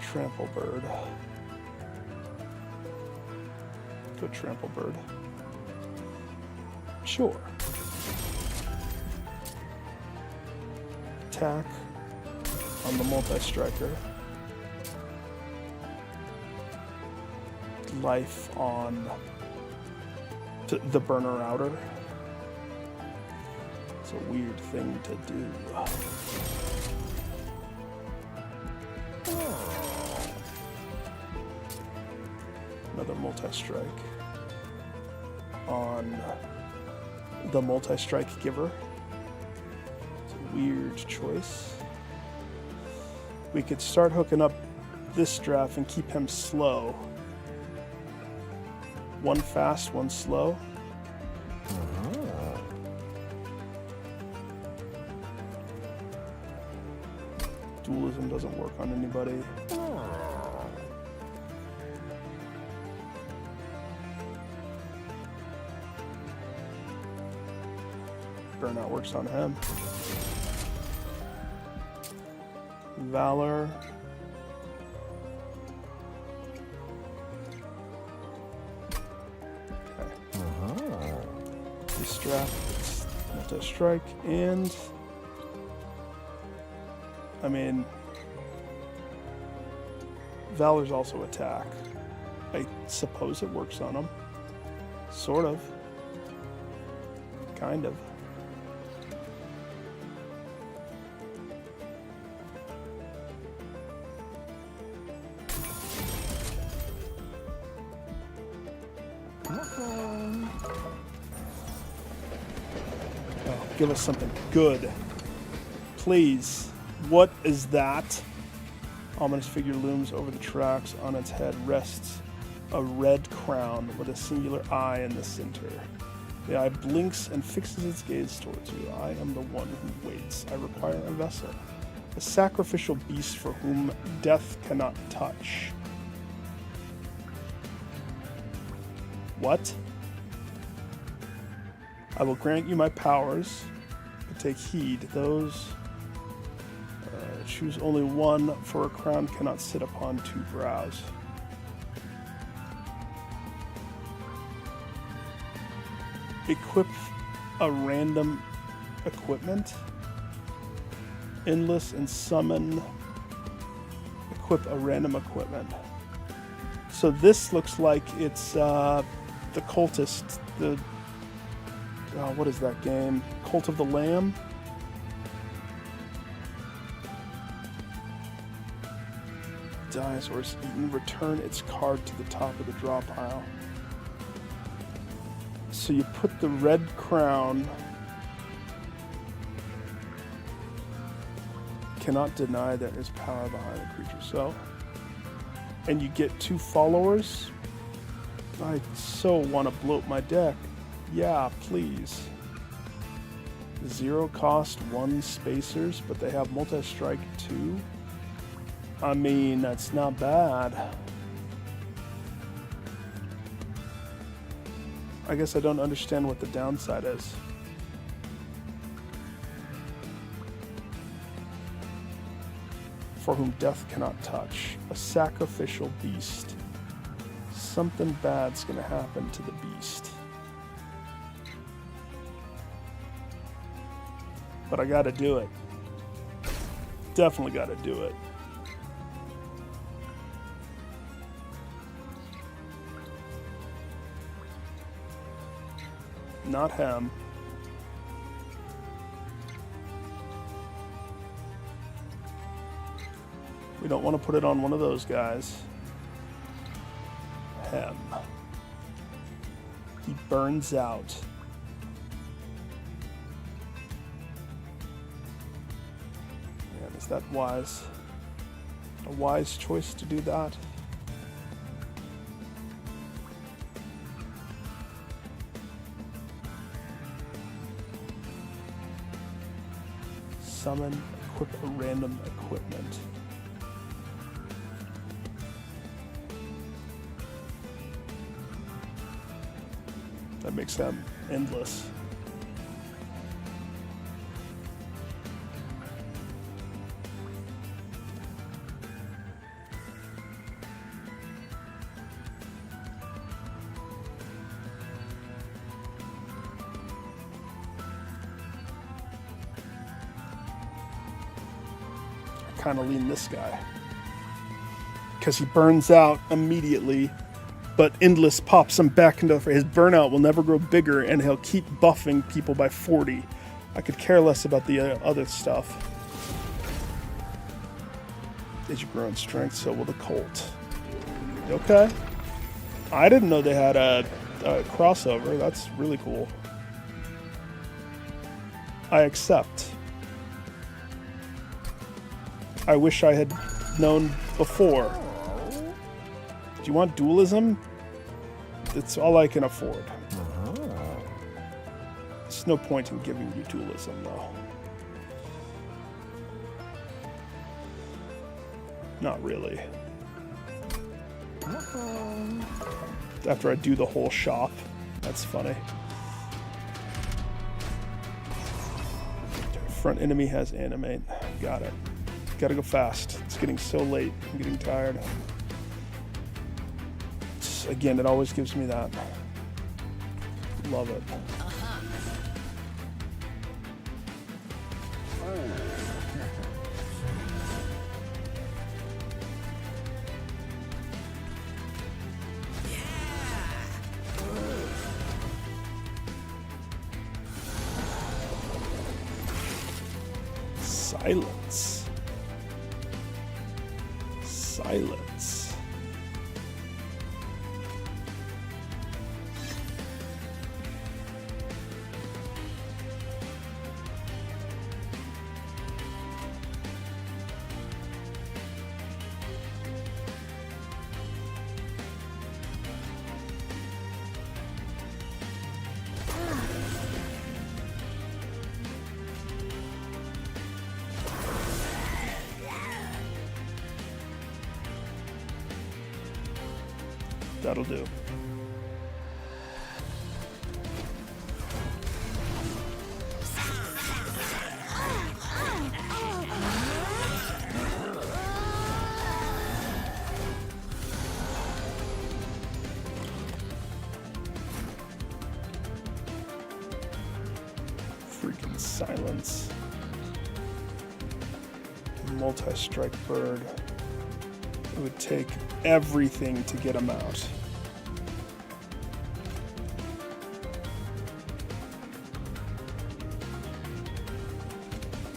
Trample bird. Good trample bird. Sure. Attack on the multi-striker. Life on the burner outer. It's a weird thing to do. Another multi-strike on the multi-strike giver. It's a weird choice. We could start hooking up this draft and keep him slow. One fast, one slow. Dualism doesn't work on anybody. Burnout works on him. Valor. Okay. Distract, multi-strike, and I mean, Valor's also attack. I suppose it works on him. Sort of. Kind of. Give us something good. Please. What is that? Ominous figure looms over the tracks. On its head rests a red crown with a singular eye in the center. The eye blinks and fixes its gaze towards you. I am the one who waits. I require a vessel. A sacrificial beast for whom death cannot touch. What? I will grant you my powers, but take heed. Those choose only one, for a crown cannot sit upon two brows. Equip a random equipment. Endless and summon. Equip a random equipment. So this looks like it's the cultist. The what is that game? Cult of the Lamb. Dies or is eaten. Return its card to the top of the draw pile. So you put the red crown. Cannot deny there is power behind the creature. So, and you get 2 followers. I so want to bloat my deck. Yeah, please. 0 cost, 1 spacers, but they have multi-strike 2. I mean, that's not bad. I guess I don't understand what the downside is. For whom death cannot touch. A sacrificial beast. Something bad's gonna happen to the beast. But I gotta do it. Definitely gotta do it. Not him. We don't want to put it on one of those guys. Him. He burns out. Man, is that wise? A wise choice to do that? Summon, equip a random equipment. That makes them endless. Kind of lean this guy because he burns out immediately, but Endless pops him back into his burnout will never grow bigger, and he'll keep buffing people by 40. I could care less about the other stuff. As you grow in strength, so will the cult. Okay, I didn't know they had a crossover. That's really cool. I accept. I wish I had known before. Do you want dualism? It's all I can afford. There's no point in giving you dualism, though. Not really. After I do the whole shop. That's funny. Front enemy has animate. Got it. Gotta go fast. It's getting so late. I'm getting tired. Again, it always gives me that. Love it. Silence. Silence. That'll do. Freaking silence. Multi-strike bird. It would take everything to get him out.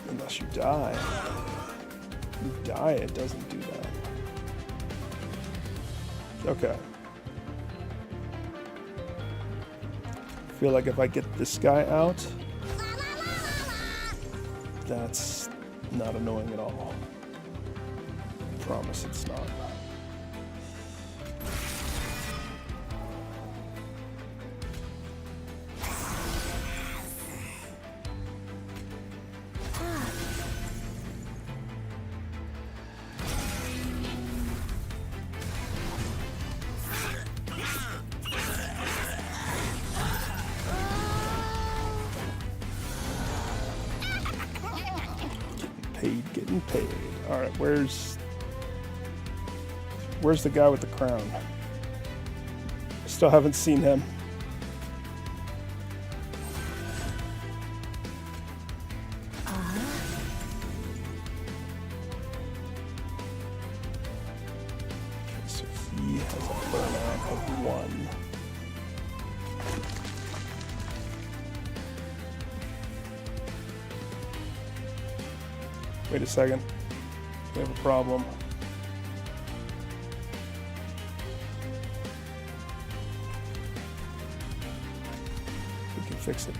Unless you die. If you die, it doesn't do that. Okay. I feel like if I get this guy out, that's not annoying at all. I promise it's not. Getting paid. All right, where's the guy with the crown? Still haven't seen him. Okay, so he has a burnout of 1. Wait a second. We have a problem. We can fix it.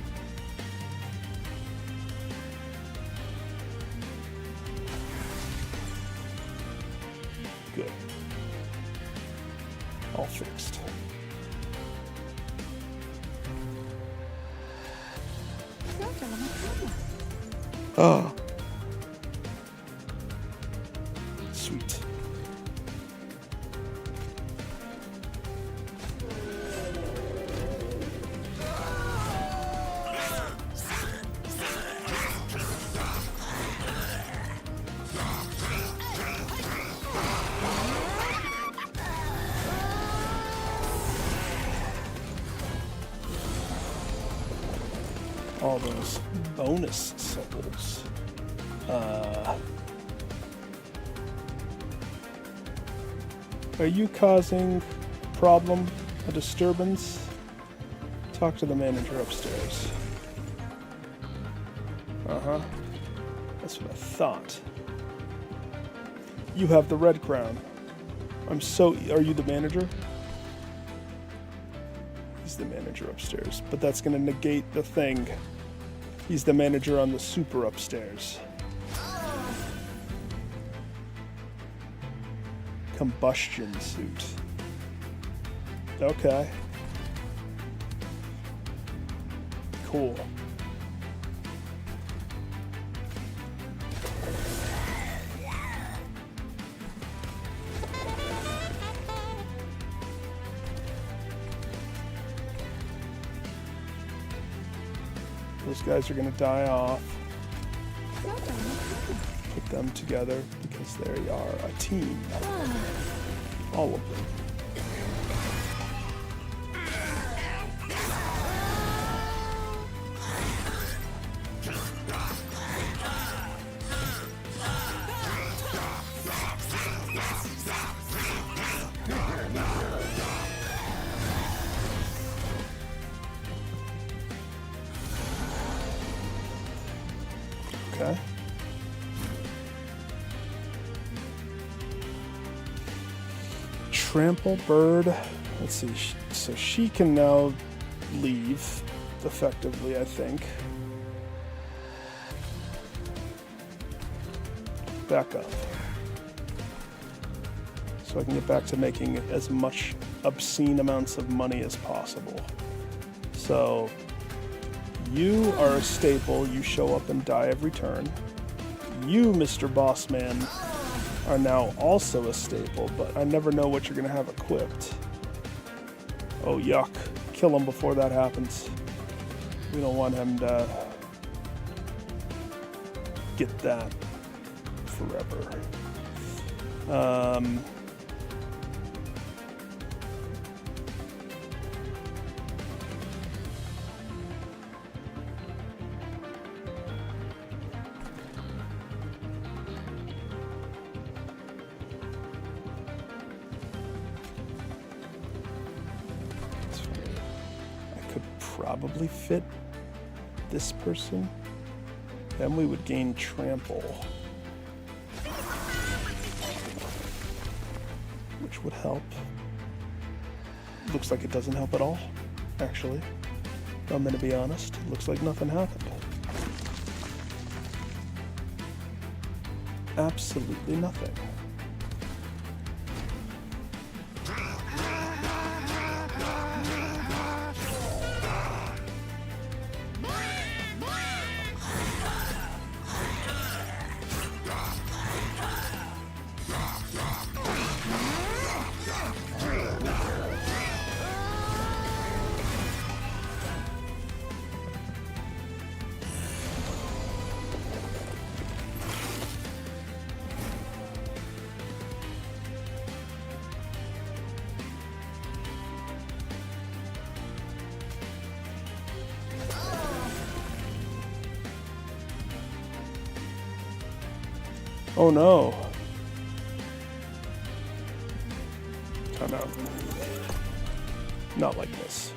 Good. All fixed. Oh. Sweet. All those bonus souls. Are you causing a problem, a disturbance? Talk to the manager upstairs. Uh-huh. That's what I thought. You have the red crown. Are you the manager? He's the manager upstairs, but that's gonna negate the thing. He's the manager on the super upstairs. Combustion suit. Okay. Cool. Those guys are gonna die off. Put them together because they are a team. All of them. Okay. Trample bird. Let's see. So she can now leave effectively, I think. Back up. So I can get back to making as much obscene amounts of money as possible. So you are a staple. You show up and die every turn. You, Mr. Bossman, are now also a staple, but I never know what you're going to have equipped. Oh, yuck. Kill him before that happens. We don't want him to get that forever. Probably fit this person. Then we would gain trample, which would help. Looks like it doesn't help at all, actually. I'm gonna be honest. It looks like nothing happened. Absolutely nothing. Oh no. Time out. Not like this.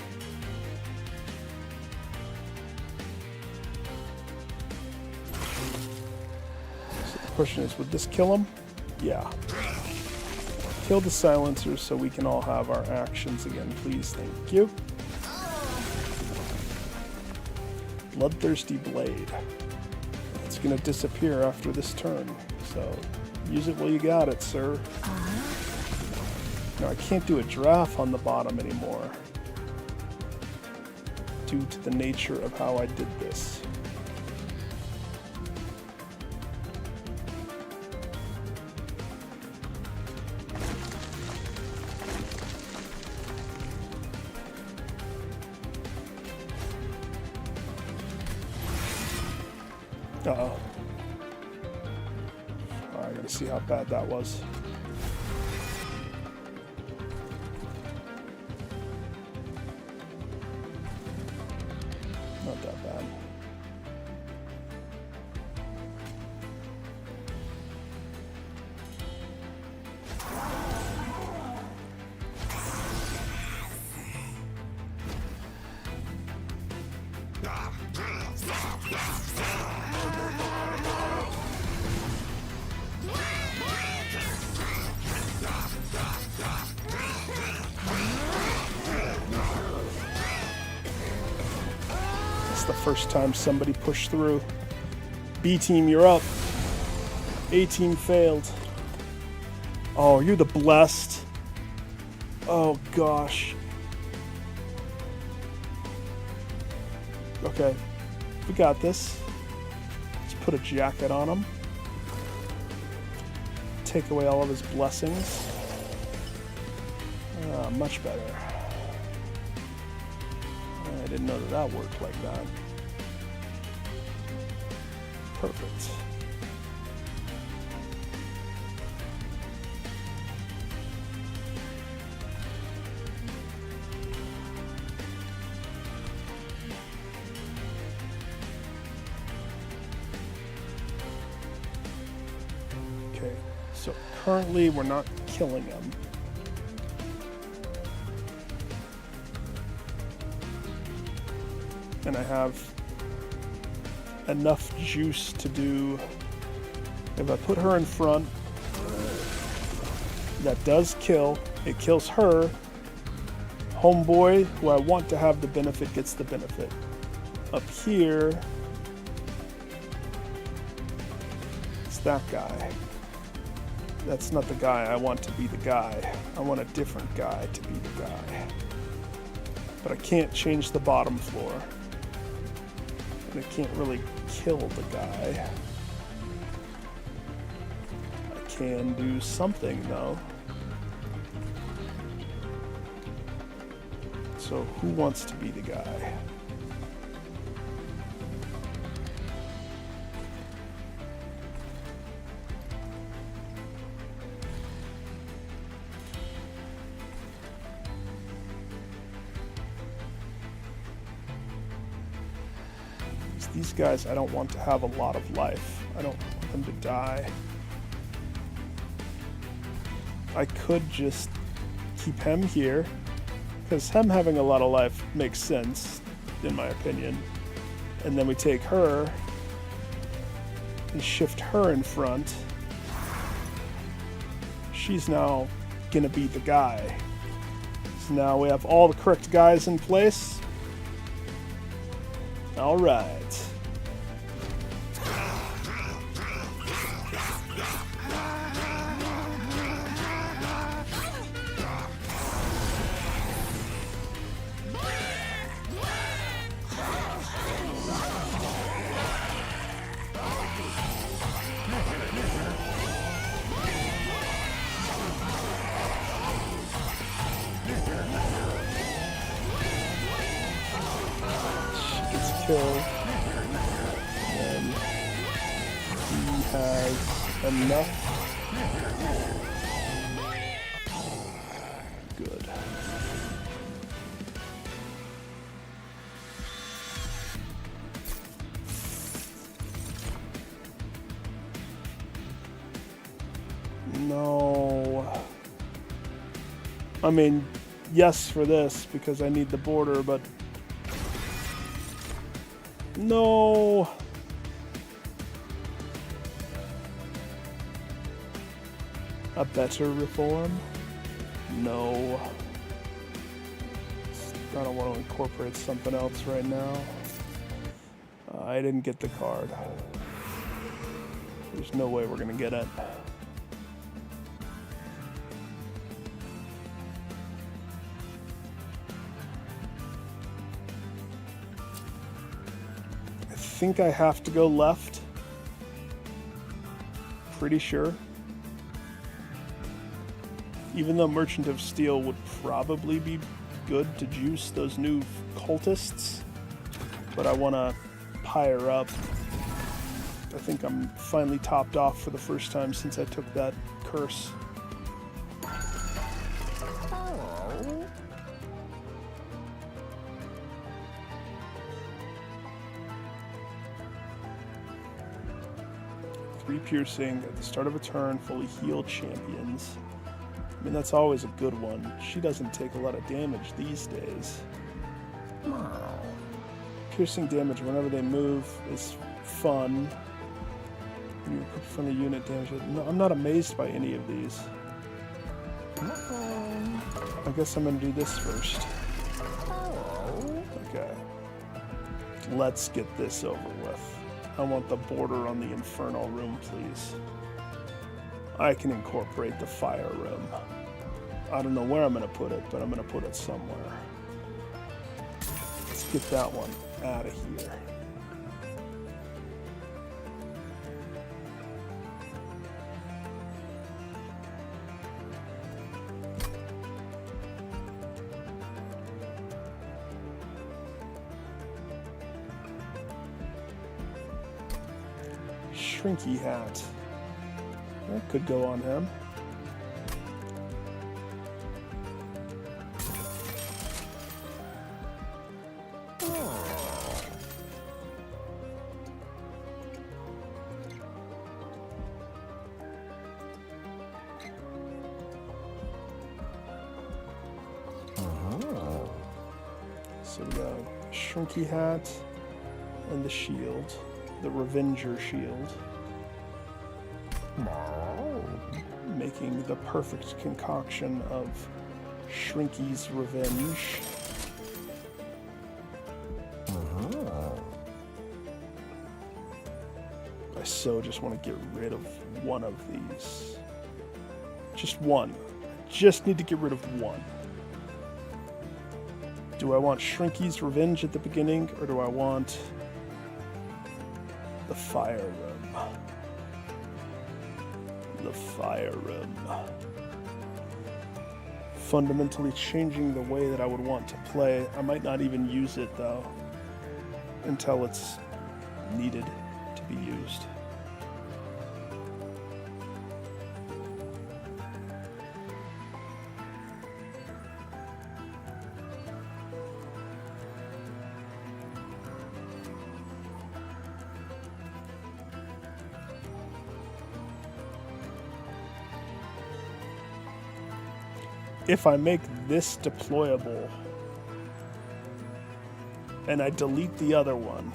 So the question is, would this kill him? Yeah. Kill the silencer so we can all have our actions again, please. Thank you. Bloodthirsty Blade. It's gonna disappear after this turn. So, use it while you got it, sir. Now, I can't do a draft on the bottom anymore due to the nature of how I did this. Uh-oh. I gotta see how bad that was. Not that bad. The first time somebody pushed through. B team, you're up. A team failed. Oh, you're the blessed. Oh gosh. Okay, we got this. Let's put a jacket on him. Take away all of his blessings. Much better. I didn't know that worked like that. Perfect. Okay, so currently we're not killing him. And I have enough juice to do. If I put her in front, that does kill. It kills her. Homeboy, who I want to have the benefit, gets the benefit. Up here, it's that guy. That's not the guy I want to be the guy. I want a different guy to be the guy. But I can't change the bottom floor. And I can't really kill the guy. I can do something though. So who wants to be the guy? These guys, I don't want to have a lot of life. I don't want them to die. I could just keep him here, because him having a lot of life makes sense, in my opinion. And then we take her and shift her in front. She's now gonna be the guy. So now we have all the correct guys in place. All right. And he has enough. Good. No. I mean, yes for this, because I need the border, but no. A better reform? No. I don't want to incorporate something else right now. I didn't get the card. There's no way we're gonna get it. I think I have to go left. Pretty sure. Even though Merchant of Steel would probably be good to juice those new cultists, but I want to pyre up. I think I'm finally topped off for the first time since I took that curse. Three piercing at the start of a turn, fully healed champions. I mean, that's always a good one. She doesn't take a lot of damage these days. Piercing damage whenever they move is fun. When you put from the unit damage. No, I'm not amazed by any of these. I guess I'm gonna do this first. Okay. Let's get this over with. I want the border on the Infernal Room, please. I can incorporate the Fire Room. I don't know where I'm going to put it, but I'm going to put it somewhere. Let's get that one out of here. Shrinky hat. That could go on him. So we got Shrinky hat and the shield, the Revenger shield. Making the perfect concoction of Shrinky's Revenge. I so just want to get rid of one of these. Just one. I just need to get rid of one. Do I want Shrinky's Revenge at the beginning, or do I want the Fire Room? The Fire Room. fundamentally changing the way that I would want to play. I might not even use it though until it's needed to be used. If I make this deployable and I delete the other one,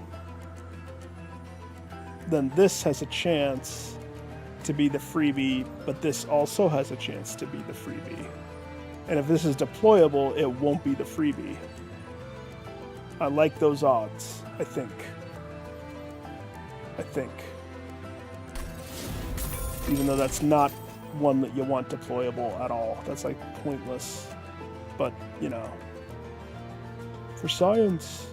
then this has a chance to be the freebie, but this also has a chance to be the freebie. And if this is deployable, it won't be the freebie. I like those odds, I think. Even though that's not one that you want deployable at all. That's like pointless. But, you know, for science.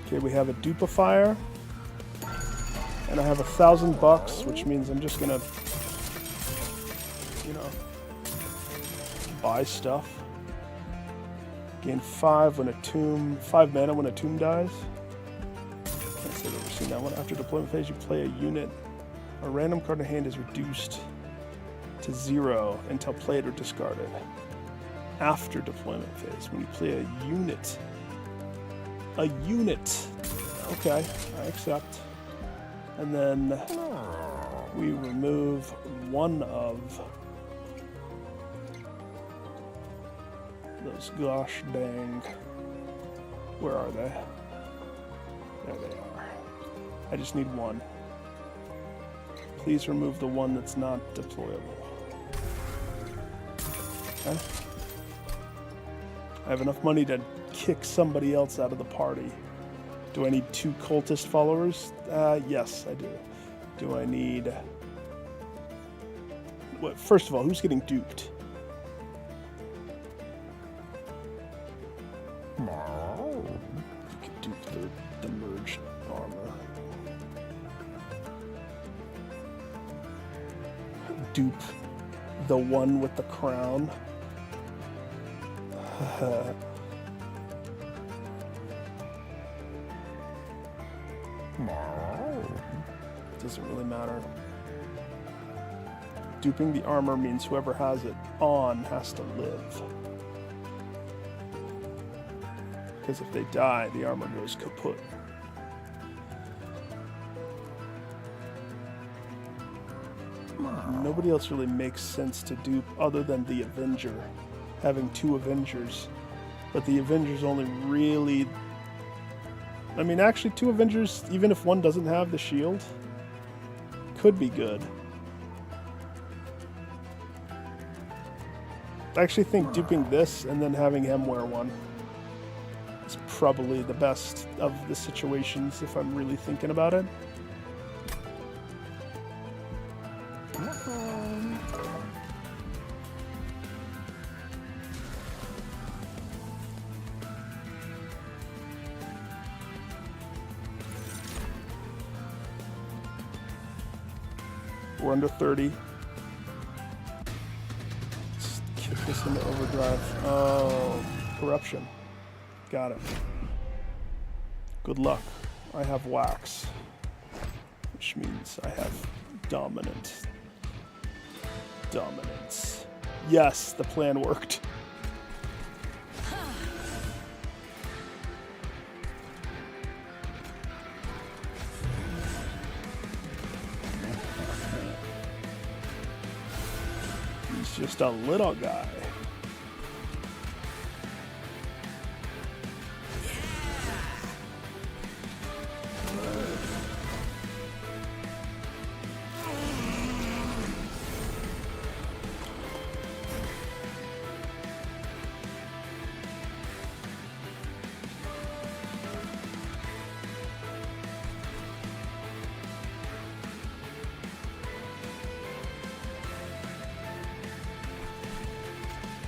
Okay, we have a duplifier. And I have $1,000, which means I'm just gonna, you know, buy stuff. Gain 5 when a tomb, 5 mana when a tomb dies. Can't say I've ever seen that one. After deployment phase, you play a unit. A random card in hand is reduced to 0 until played or discarded. After deployment phase, when you play a unit. A unit. Okay, I accept. And then we remove one of those gosh dang. Where are they? There they are. I just need one. Please remove the one that's not deployable. Okay. I have enough money to kick somebody else out of the party. Do I need 2 cultist followers? Yes, I do. Do I need... What, first of all, who's getting duped? You could dupe the merged armor. Dupe the one with the crown. Doesn't really matter. Duping the armor means whoever has it on has to live. Because if they die, the armor goes kaput. Nobody else really makes sense to dupe other than the Avenger. Having 2 Avengers. But the Avengers only really... I mean, actually 2 Avengers, even if one doesn't have the shield, could be good. I actually think duping this and then having him wear one is probably the best of the situations if I'm really thinking about it. We're under 30. Let's kick this into overdrive. Oh, corruption. Got it. Good luck. I have wax, which means I have dominant. Dominance. Yes, the plan worked. He's just a little guy.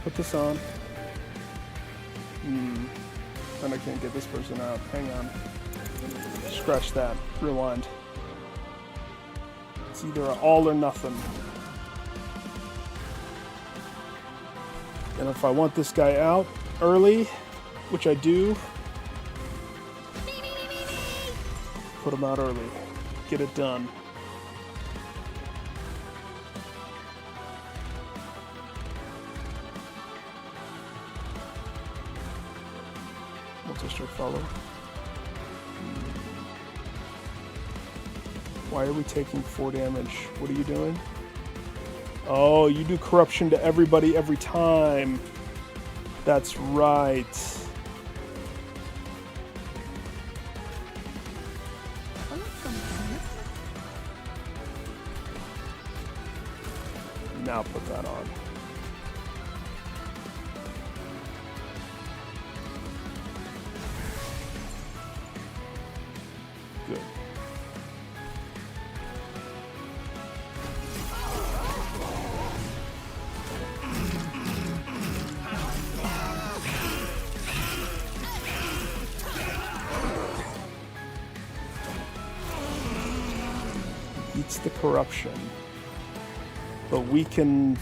Put this on. Then I can't get this person out. Hang on. Scratch that. Rewind. It's either all or nothing. And if I want this guy out early, which I do, put him out early. Get it done. Multi-stroke follow. Why are we taking 4 damage? What are you doing? Oh, you do corruption to everybody every time. That's right. Now put that on. Good. Eats the corruption. But we can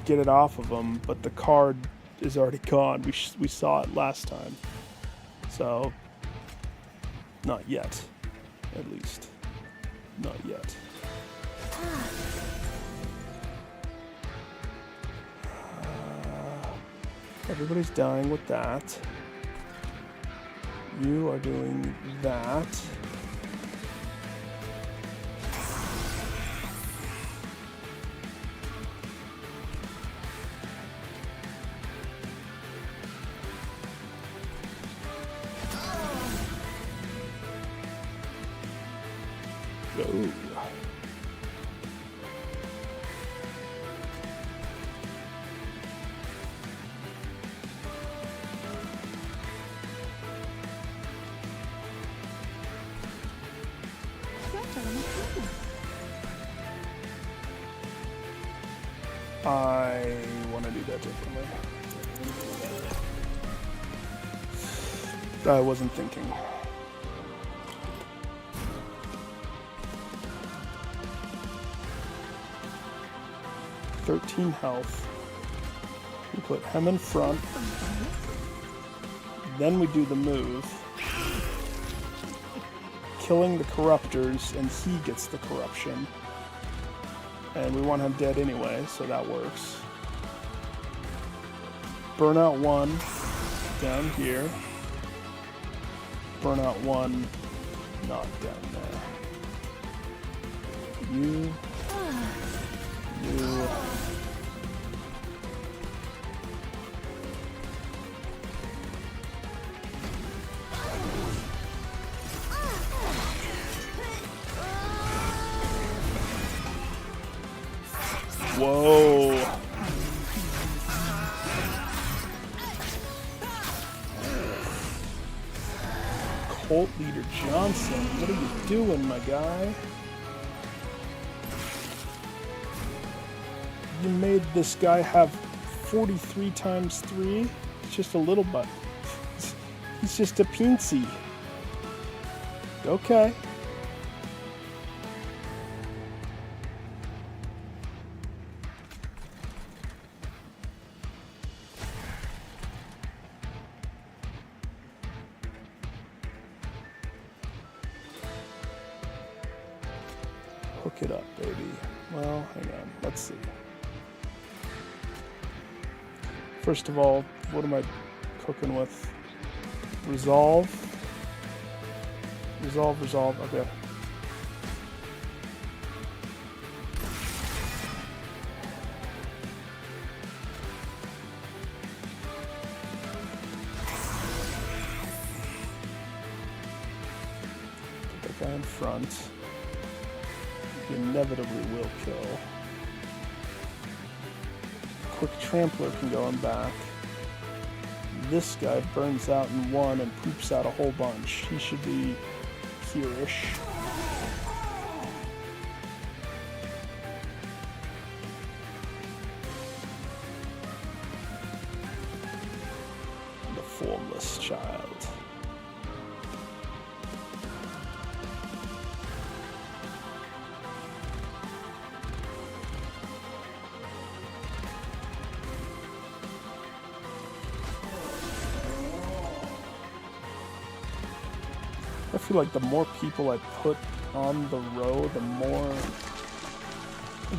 get it off of him, but the card is already gone. We saw it last time. So, not yet. At least. Not yet. Everybody's dying with that. You are doing that. Go. I want to do that differently. I wasn't thinking. .13 health. We put him in front. Then we do the move. Killing the corruptors, and he gets the corruption. And we want him dead anyway, so that works. Burnout 1 down here. Burnout 1 not down there. You. Whoa. Cult Leader Johnson, what are you doing, my guy? You made this guy have 43 times 3. It's just a little butt. He's just a peensy. Okay. Hook it up, baby. Well, hang on. Let's see. First of all, what am I cooking with? Resolve. Resolve. Okay. Put that guy in front. He inevitably will kill. Quick Trampler can go in back. This guy burns out in 1 and poops out a whole bunch. He should be here-ish. The formless child. I feel like the more people I put on the row,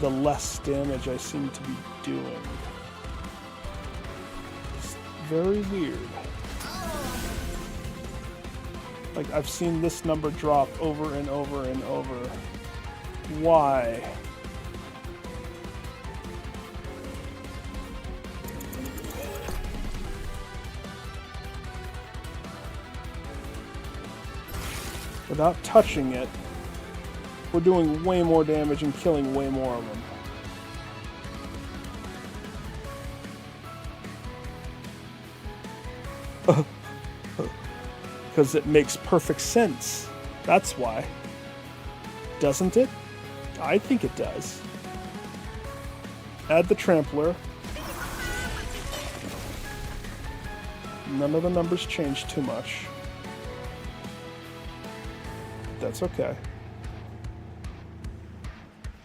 the less damage I seem to be doing. It's very weird. Like, I've seen this number drop over and over and over. Why? Without touching it, we're doing way more damage and killing way more of them. Because it makes perfect sense. That's why. Doesn't it? I think it does. Add the trampler. None of the numbers change too much. That's okay.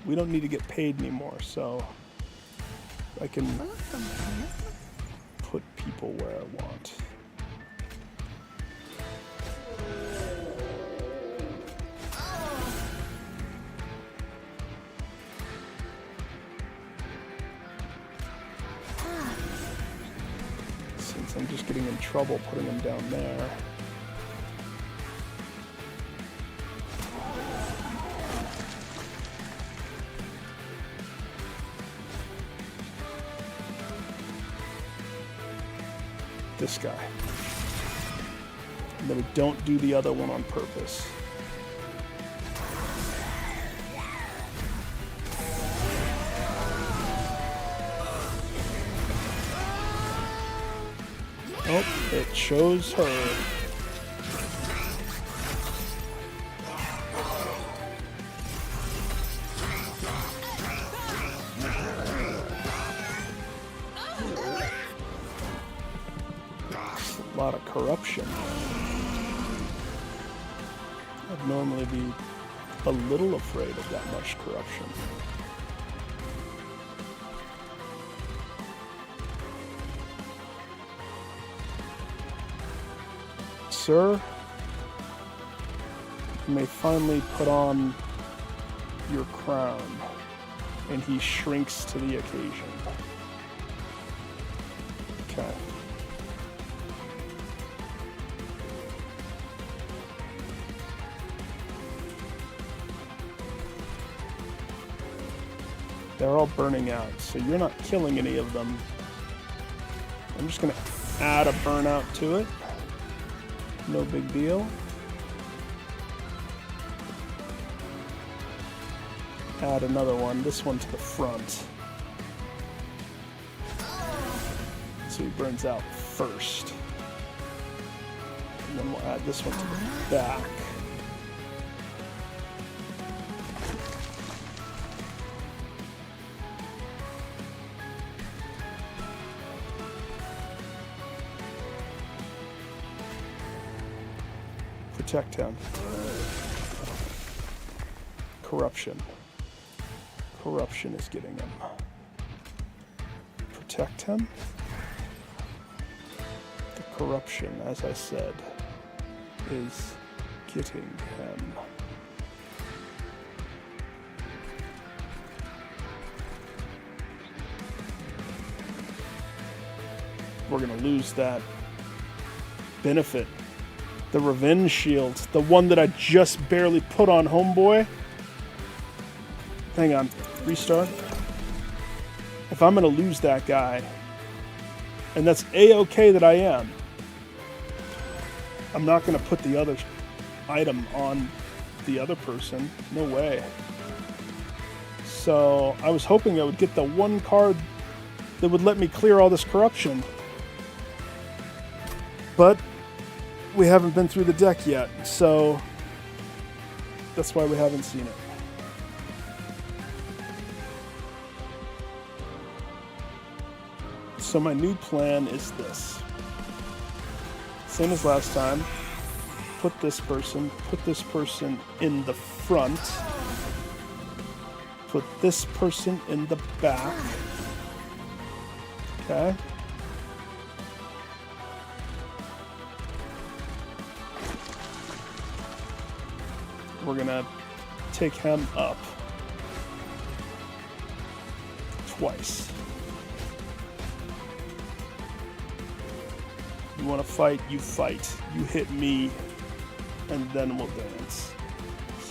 We don't need to get paid anymore, so I can put people where I want. Since I'm just getting in trouble putting them down there. This guy. And then we don't do the other one on purpose. Oh, it chose her. A lot of corruption. I'd normally be a little afraid of that much corruption. Sir, you may finally put on your crown. And he shrinks to the occasion. Okay. They're all burning out, so you're not killing any of them. I'm just going to add a burnout to it. No big deal. Add another one, this one to the front. So he burns out first. And then we'll add this one to the back. Protect him. Corruption. Corruption is getting him. Protect him. The corruption, as I said, is getting him. We're gonna lose that benefit. The revenge shield, the one that I just barely put on homeboy. Hang on, restart. If I'm gonna lose that guy, and that's A-okay that I am, I'm not gonna put the other item on the other person. No way. So I was hoping I would get the one card that would let me clear all this corruption. But we haven't been through the deck yet, so that's why we haven't seen it. So my new plan is this. Same as last time. Put this person in the front. Put this person in the back. Okay. we're gonna take him up twice. You want to fight, you fight. You hit me, and then we'll dance.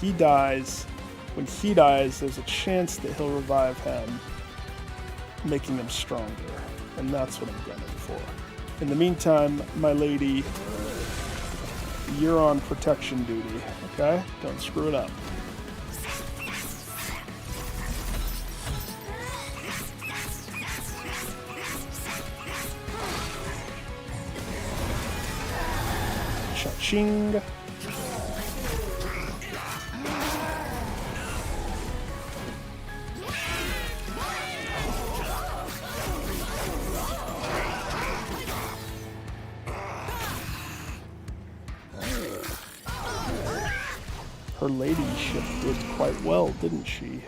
He dies. When he dies, there's a chance that he'll revive him, making him stronger. And that's what I'm gunning for. In the meantime, my lady, you're on protection duty, okay? Don't screw it up. Cha-ching. Her ladyship did quite well, didn't she?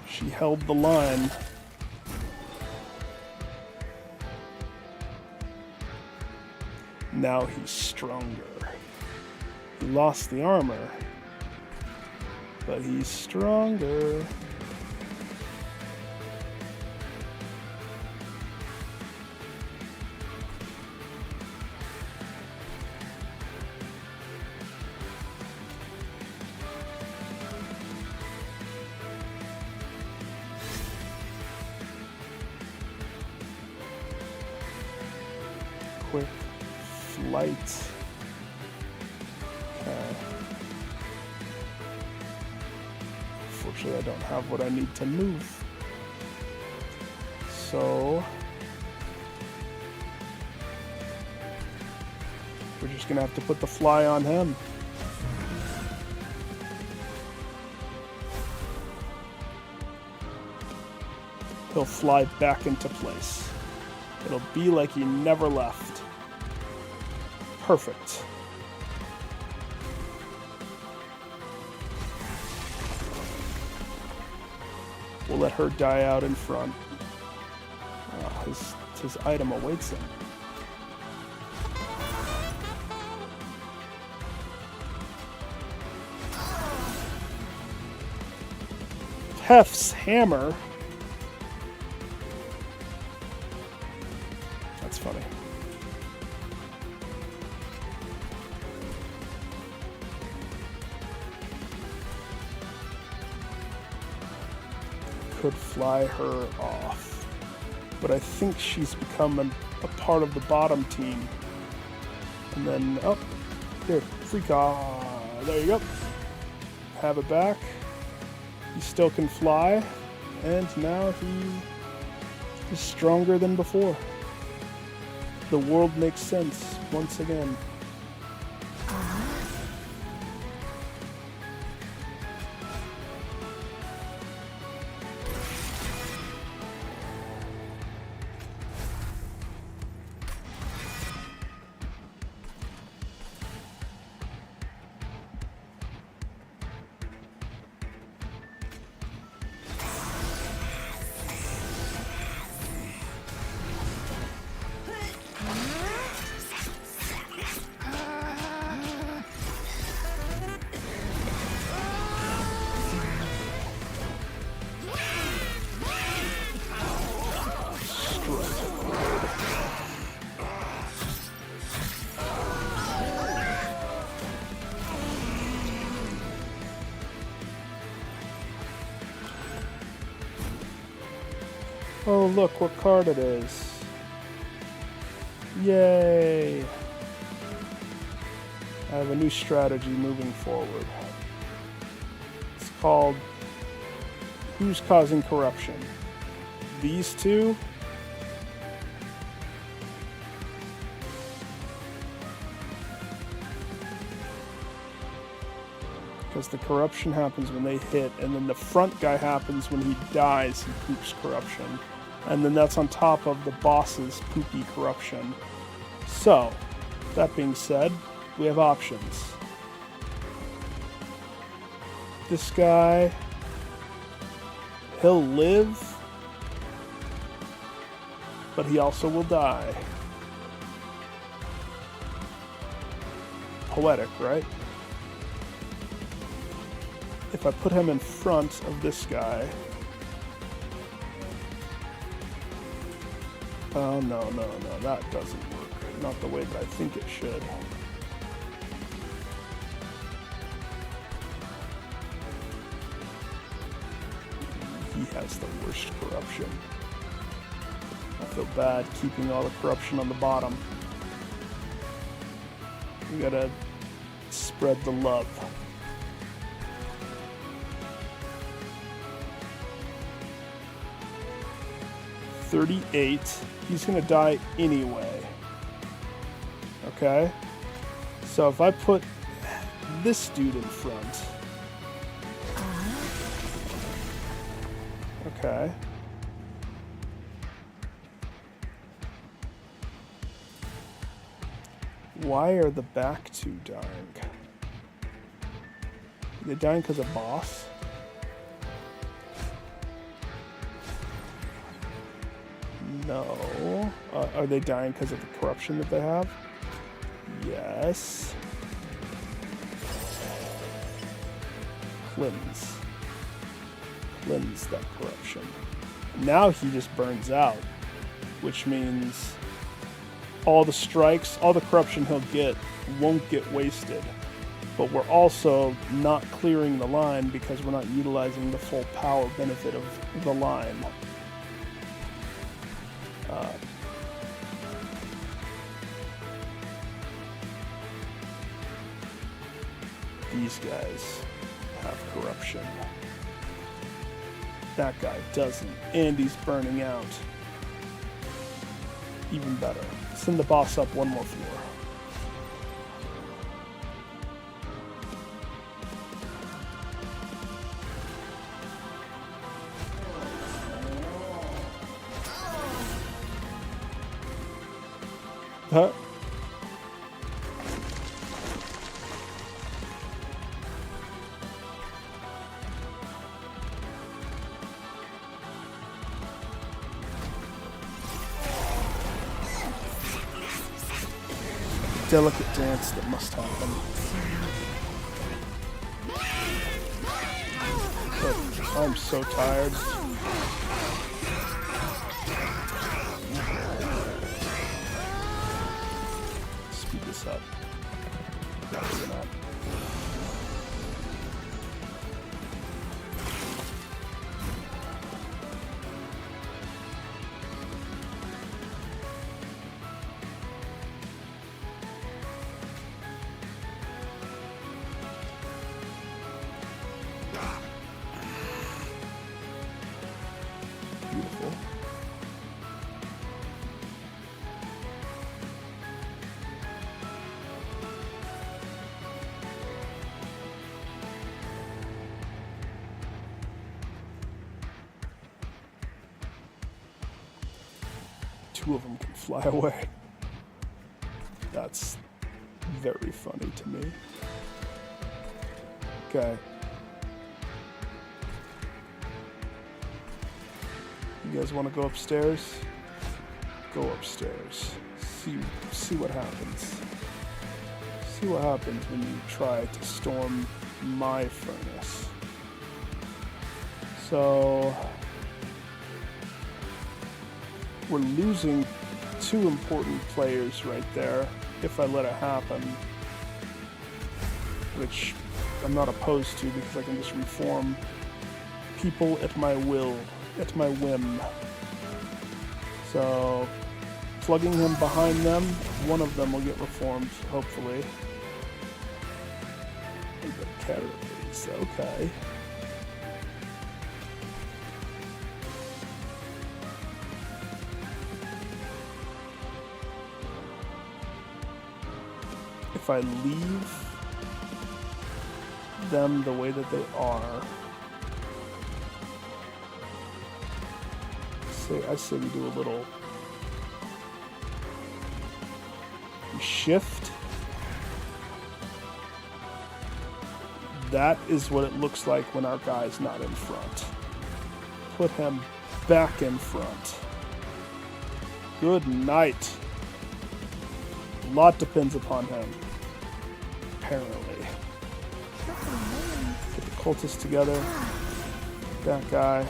She held the line. Now he's stronger. He lost the armor, but he's stronger. Quick flight. Okay. Unfortunately, I don't have what I need to move. So we're just gonna have to put the fly on him. He'll fly back into place. It'll be like he never left. Perfect. We'll let her die out in front. His item awaits him. Hef's hammer. That's funny. Could fly her off, but I think she's become a part of the bottom team. And then, oh, here, freak off. There you go. Have it back. He still can fly, and now he is stronger than before. The world makes sense once again. Oh, look what card it is. Yay! I have a new strategy moving forward. It's called Who's Causing Corruption? These two? Because the corruption happens when they hit, and then the front guy happens when he dies, he poops corruption. And then that's on top of the boss's poopy corruption. So, that being said, we have options. This guy, he'll live, but he also will die. Poetic, right? if I put him in front of this guy... Oh, no, that doesn't work. Not the way that I think it should. He has the worst corruption. I feel bad keeping all the corruption on the bottom. We gotta spread the love. $38. He's gonna die anyway. Okay? So if I put this dude in front. Okay. Why are the back two dying? Are they dying because of boss? No. Are they dying because of the corruption that they have? Yes. Cleanse. Cleanse that corruption. Now he just burns out, which means all the strikes, all the corruption he'll get won't get wasted. But we're also not clearing the line because we're not utilizing the full power benefit of the line. These guys have corruption. That guy doesn't, and he's burning out. Even better. Send the boss up one more floor. Huh? Delicate dance that must happen. But I'm so tired. Speed this up. Probably not. Beautiful. Two of them can fly away. That's very funny to me. Okay. You guys want to go upstairs? Go upstairs. See what happens. See what happens when you try to storm my furnace. So we're losing two important players right there if I let it happen, which I'm not opposed to because I can just reform people at my will. At my whim. So, plugging him behind them, one of them will get reformed, hopefully. The carrots, okay. If I leave them the way that they are, I say we do a little shift. That is what it looks like when our guy's not in front. Put him back in front. Good night. A lot depends upon him. Apparently. Get the cultists together. That guy.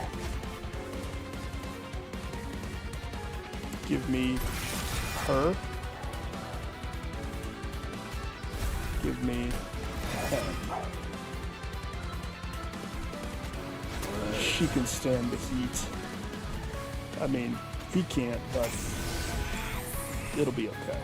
Give me her. Give me him. She can stand the heat. I mean, he can't, but it'll be okay.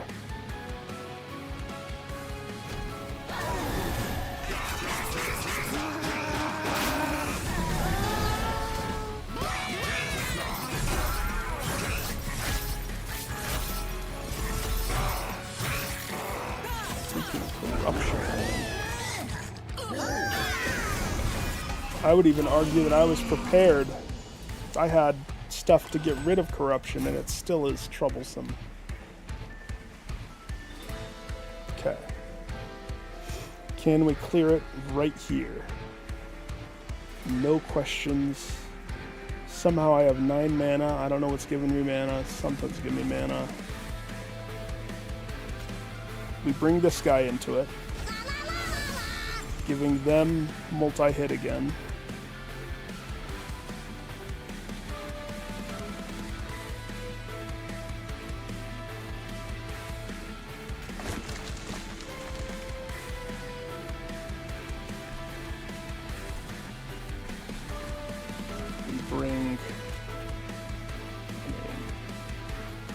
I would even argue that I was prepared. I had stuff to get rid of corruption, and it still is troublesome. Okay. Can we clear it right here? No questions. Somehow I have 9 mana. I don't know what's giving me mana. Something's giving me mana. We bring this guy into it, giving them multi-hit again.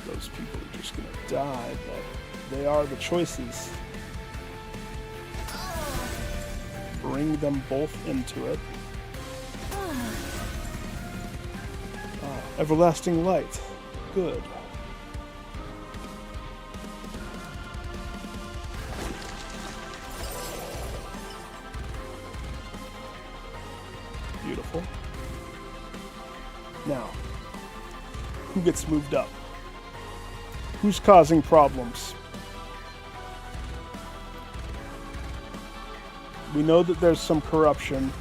Those people are just gonna die, but they are the choices. Bring them both into it. Everlasting light. Good. Beautiful. Now, who gets moved up? Who's causing problems? We know that there's some corruption.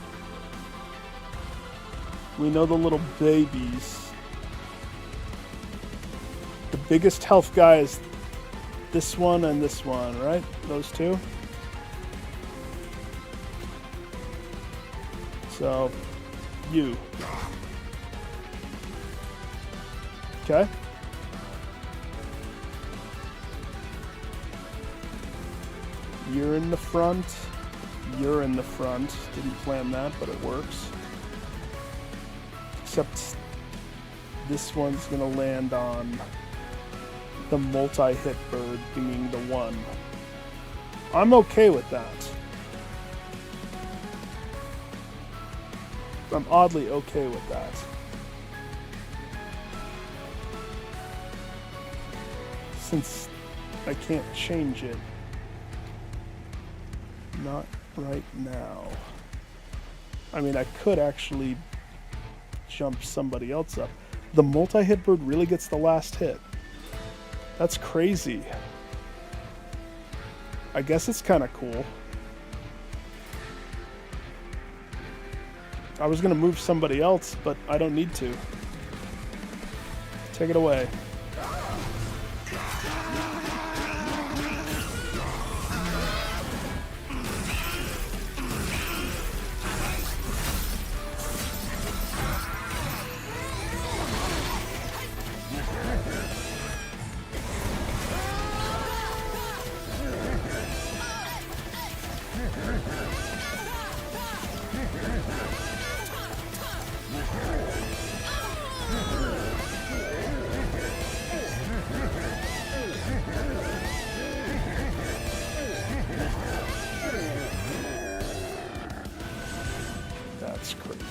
We know the little babies. The biggest health guy is this one and this one, right? Those two? So, you. Okay. You're in the front. You're in the front. Didn't plan that, but it works. Except this one's gonna land on the multi-hit bird being the one. I'm okay with that. I'm oddly okay with that. Since I can't change it. Not right now. I mean, I could actually jump somebody else up. The multi-hit bird really gets the last hit. That's crazy. I guess it's kind of cool. I was going to move somebody else, but I don't need to. Take it away. That's crazy.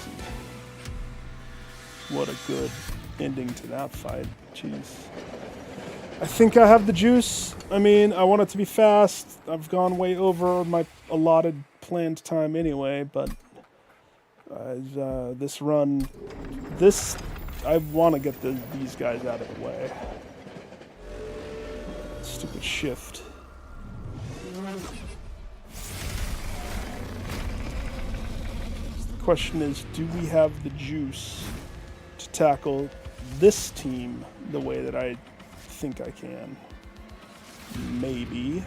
What a good ending to that fight. Jeez. I think I have the juice. I mean, I want it to be fast. I've gone way over my allotted planned time anyway, but this run, I want to get these guys out of the way. Stupid shift. The question is, do we have the juice to tackle this team the way that I think I can? Maybe.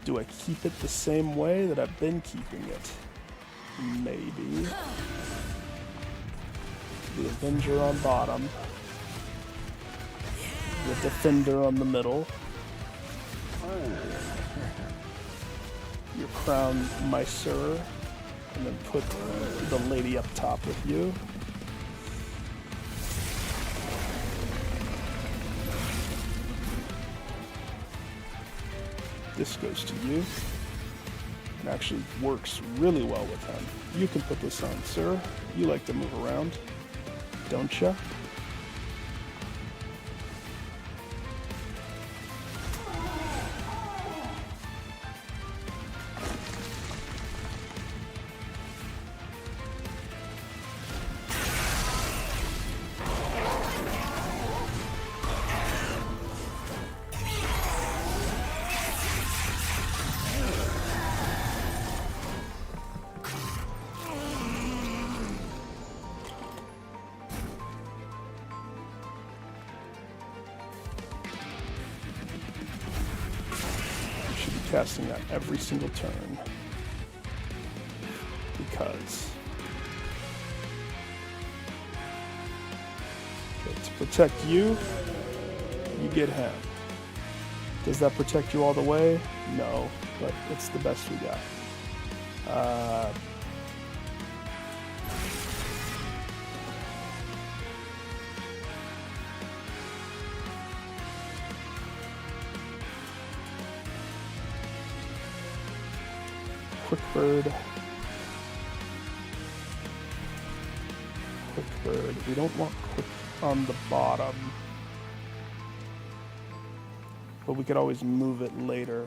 Do I keep it the same way that I've been keeping it? Maybe. The Avenger on bottom. The Defender on the middle. Your crown, my sir. And then put the lady up top with you. This goes to you. It actually works really well with him. You can put this on, sir. You like to move around, don't ya? Casting that every single turn because to protect you, you get him. Does that protect you all the way? No, but it's the best we got. Quick bird. Quick bird. We don't want quick on the bottom. But we could always move it later.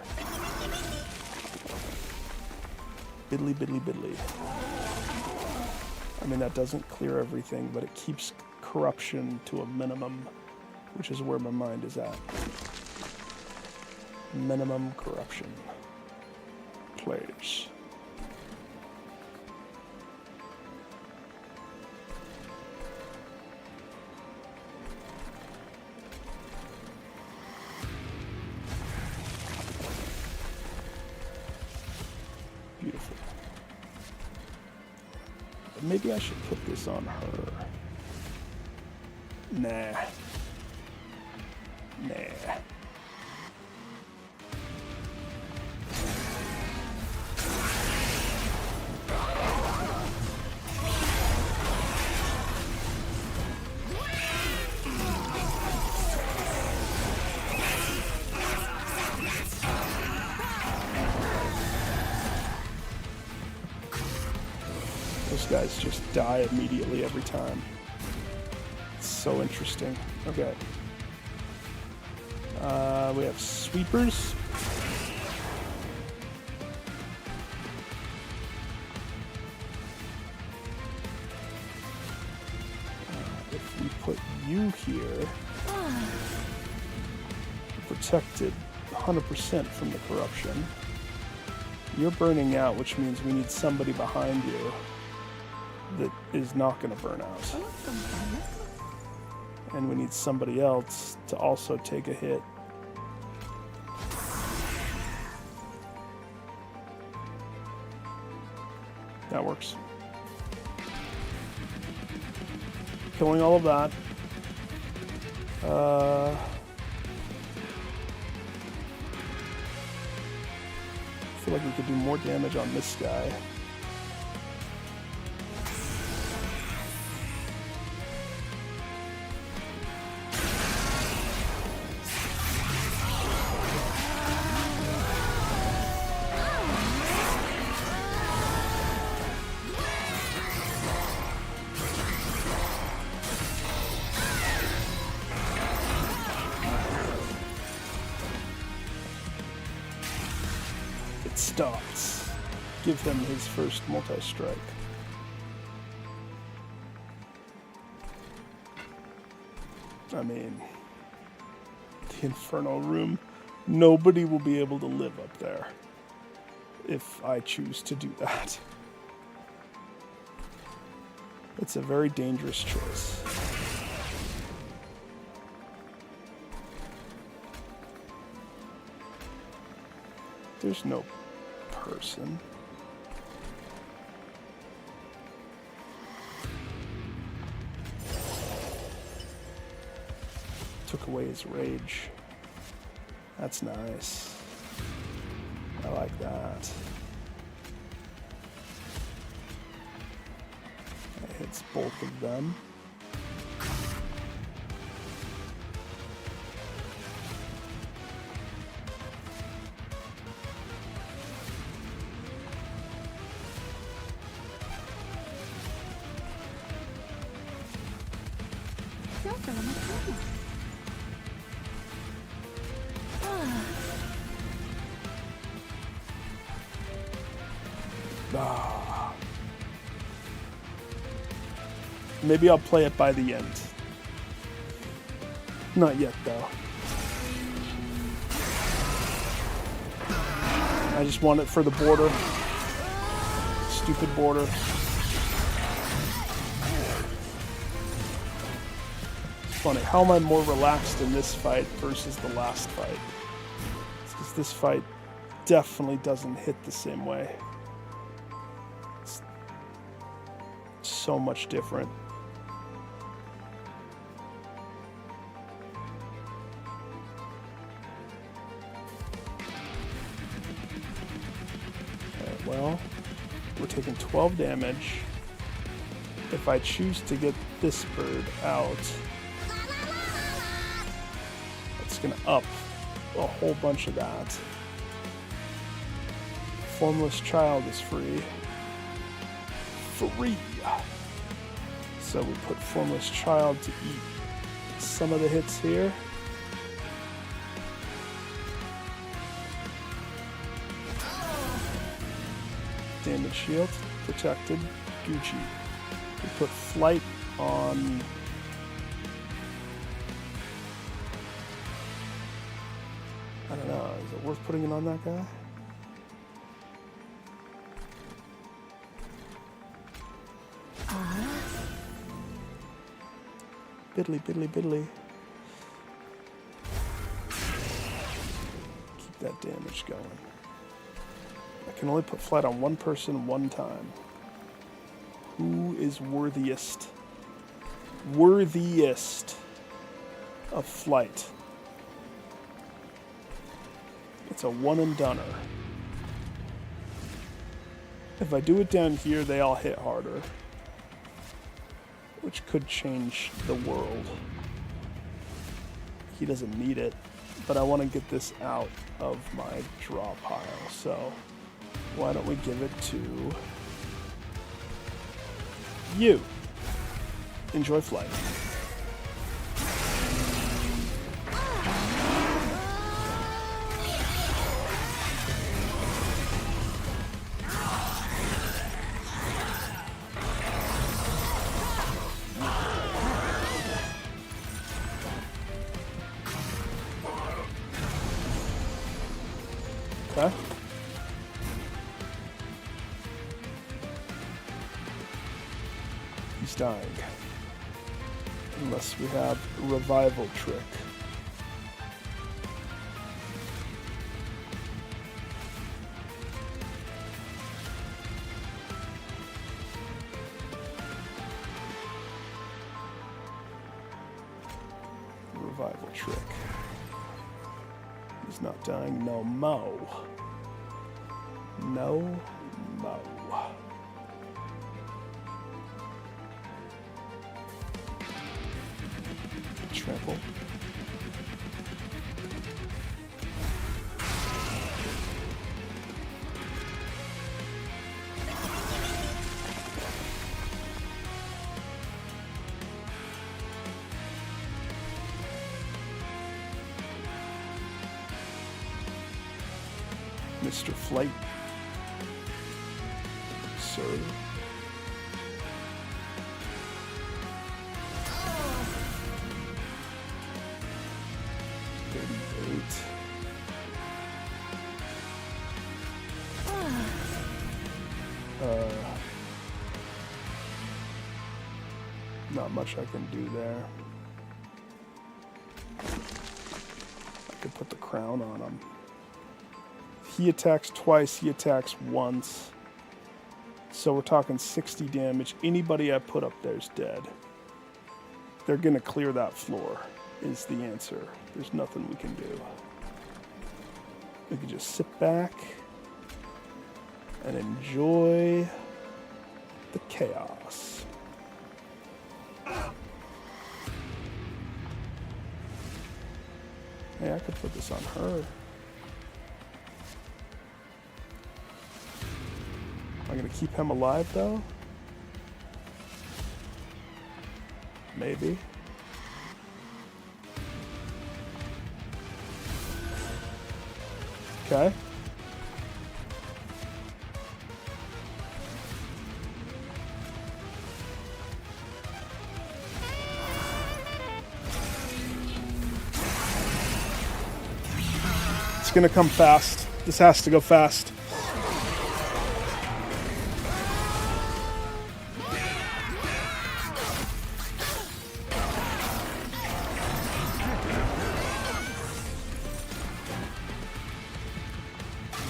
Biddly, biddly, biddly. I mean, that doesn't clear everything, but it keeps corruption to a minimum, which is where my mind is at. Minimum corruption. Players. Beautiful. But maybe I should put this on her. Nah. Nah. Those guys just die immediately every time. It's so interesting. Okay. We have sweepers. If we put you here, protected 100% from the corruption. You're burning out, which means we need somebody behind you that is not going to burn out. And we need somebody else to also take a hit. That works. Killing all of that. I feel like we could do more damage on this guy. Stops. Give him his first multi-strike. I mean, the Infernal Room, nobody will be able to live up there if I choose to do that. It's a very dangerous choice. There's no person. Took away his rage. That's nice. I like that. That hits both of them. Ah. Maybe I'll play it by the end. Not yet, though. I just want it for the border. Stupid border. It's funny. How am I more relaxed in this fight versus the last fight? It's because this fight definitely doesn't hit the same way. It's so much different. Well, we're taking 12 damage. If I choose to get this bird out, it's going to up a whole bunch of that. Formless child is free. Free! So we put formless child to eat some of the hits here. Damage shield, protected, Gucci. We put flight on. I don't know, is it worth putting it on that guy? Biddly, biddly, biddly. Keep that damage going. I can only put flight on one person one time. Who is worthiest? Worthiest of flight. It's a one and doneer. If I do it down here, they all hit harder, which could change the world. He doesn't need it, but I want to get this out of my draw pile, so why don't we give it to you? Enjoy flight. Okay. He's dying. Unless we have a revival trick. Revival trick. He's not dying. No mo. No mo. Trample. Mr. Flight. Sir. Not much I can do there. I could put the crown on him. He attacks twice, he attacks once. So we're talking 60 damage. Anybody I put up there is dead. They're going to clear that floor, is the answer. There's nothing we can do. We can just sit back and enjoy the chaos. Hey, I could put this on her. Am I going to keep him alive, though? Maybe. Okay. It's gonna come fast. This has to go fast.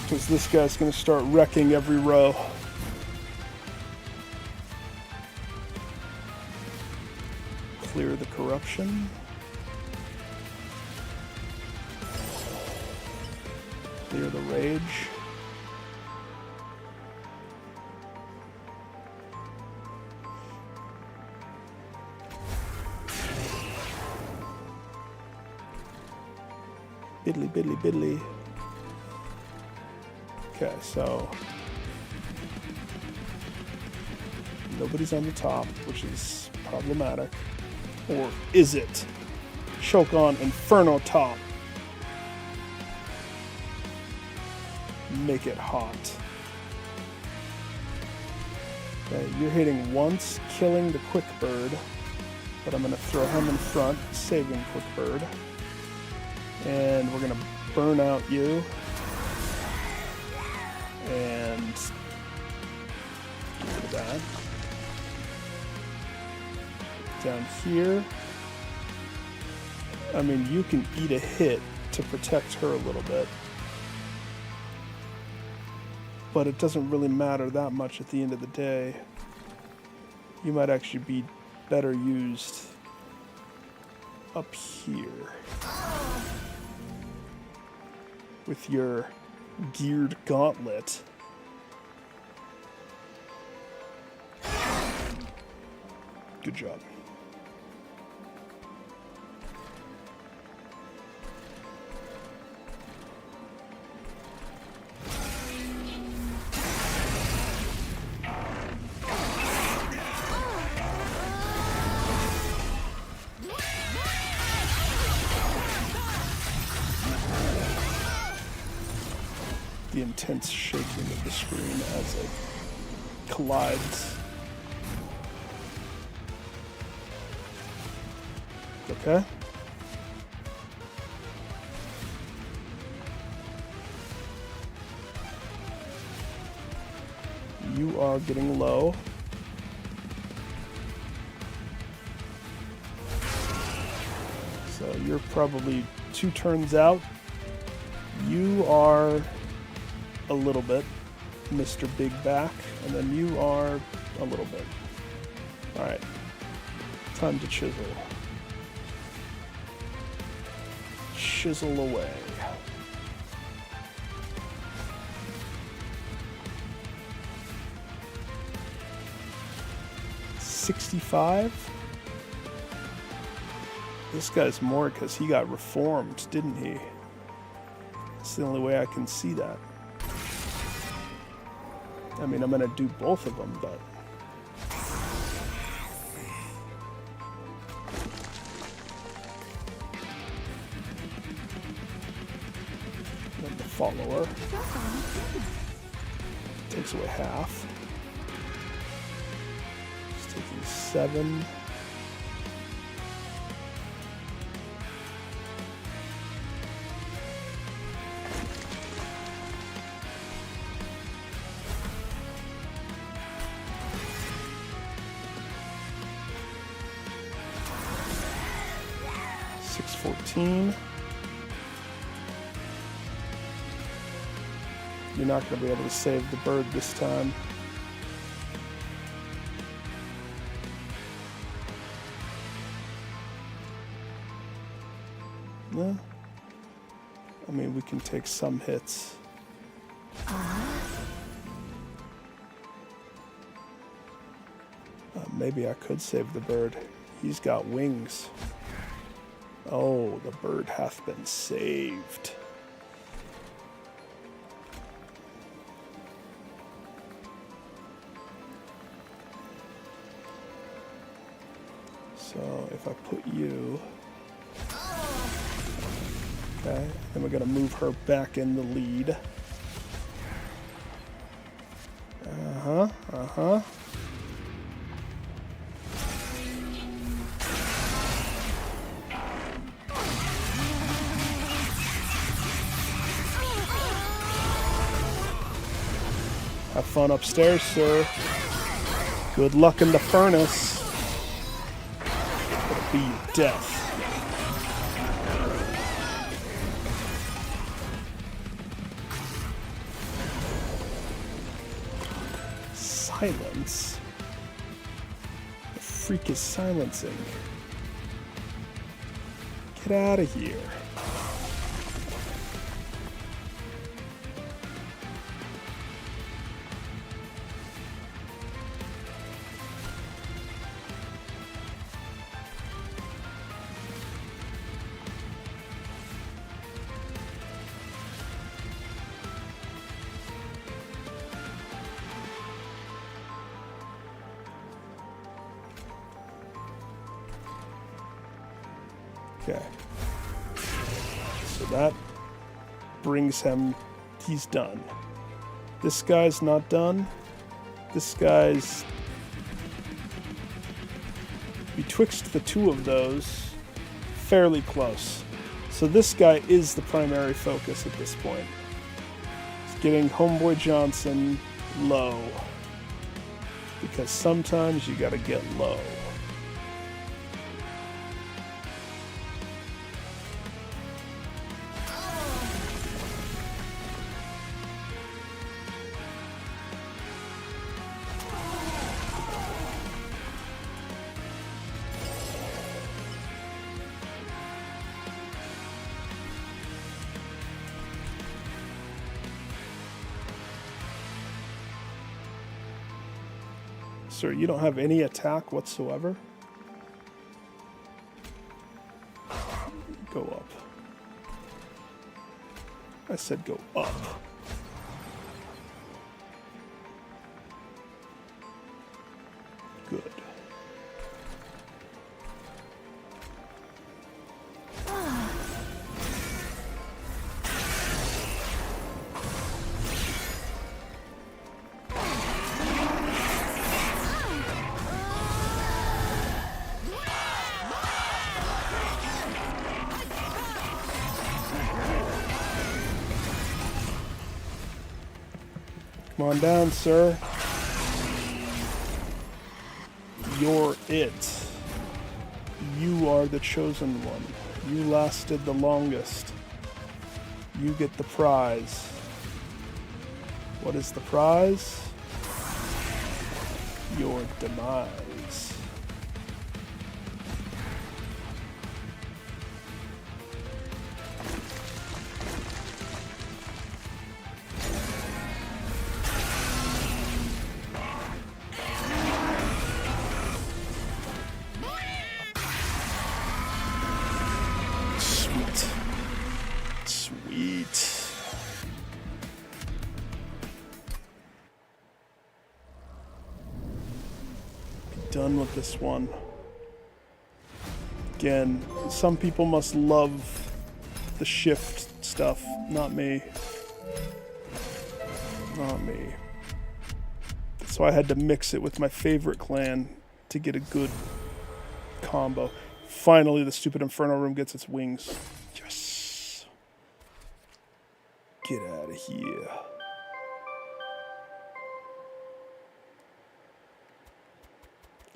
Because this guy's going to start wrecking every row. Clear the corruption. Clear the rage. Biddly, biddly, biddly. Okay, so nobody's on the top, which is problematic. Or is it? Choke on Inferno top. Make it hot. Okay, you're hitting once, killing the Quick Bird, but I'm going to throw him in front, saving Quick Bird. And we're going to burn out you. And do that. Down here, I mean, you can eat a hit to protect her a little bit, but it doesn't really matter that much at the end of the day. You might actually be better used up here with your geared gauntlet. Good job. The intense shaking of the screen as it collides. Okay. You are getting low. So you're probably 2 turns out. You are a little bit, Mr. Big Back, and then you are a little bit. Alright, time to chisel. Chisel away. $65? This guy's more because he got reformed, didn't he? It's the only way I can see that. I mean, I'm going to do both of them, but... then the follower takes away half. It's taking 7. $614. You're not going to be able to save the bird this time. No? I mean, we can take some hits. Maybe I could save the bird. He's got wings. Oh, the bird hath been saved. So if I put you... Okay, then we're going to move her back in the lead. Uh-huh. Have fun upstairs, sir. Good luck in the furnace. It'll be your death. Silence? The freak is silencing? Get out of here. Okay. So that brings him, he's done. This guy's not done. This guy's betwixt the two of those, fairly close. So this guy is the primary focus at this point. He's getting Homeboy Johnson low. Because sometimes you gotta get low. Sir, you don't have any attack whatsoever? Go up. I said go up. Good. Come on down, sir. You're it. You are the chosen one. You lasted the longest. You get the prize. What is the prize? Your demise. Done with this one. Again, some people must love the shift stuff. Not me. Not me. So I had to mix it with my favorite clan to get a good combo. Finally, the stupid Inferno Room gets its wings. Yes. Get out of here.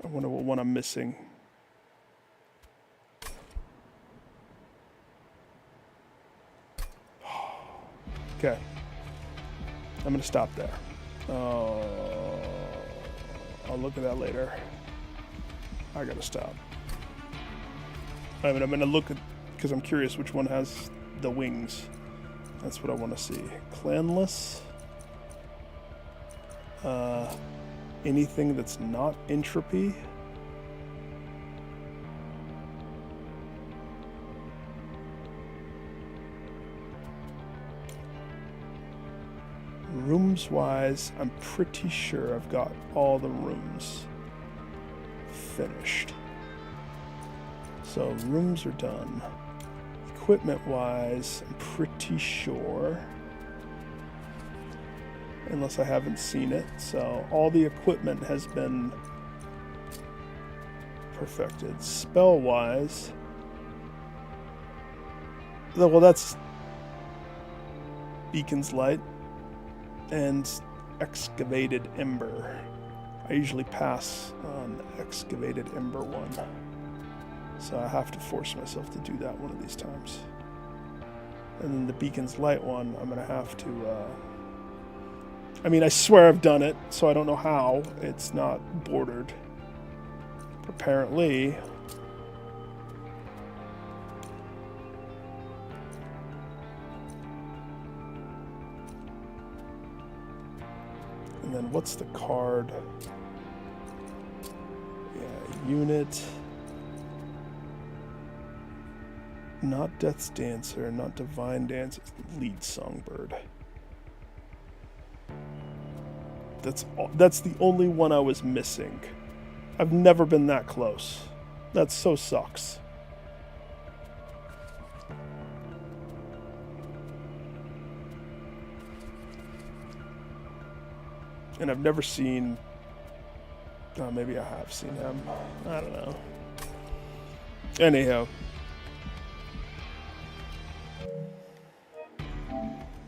I wonder what one I'm missing. Okay. I'm going to stop there. I'll look at that later. I got to stop. I mean, I'm going to look at, because I'm curious which one has the wings. That's what I want to see. Clanless. Anything that's not entropy. Rooms wise, I'm pretty sure I've got all the rooms finished. So rooms are done. Equipment wise, I'm pretty sure. Unless I haven't seen it. So all the equipment has been perfected. Spell wise, well, that's Beacon's Light and Excavated Ember. I usually pass on Excavated Ember one. So I have to force myself to do that one of these times. And then the Beacon's Light one, I'm going to have to... I mean, I swear I've done it, so I don't know how it's not bordered. But apparently... And then what's the card? Yeah, unit. Not Death's Dancer, not Divine Dancer, Lead Songbird. That's the only one I was missing. I've never been that close. That so sucks. And I've never seen... Oh, maybe I have seen him. I don't know. Anyhow.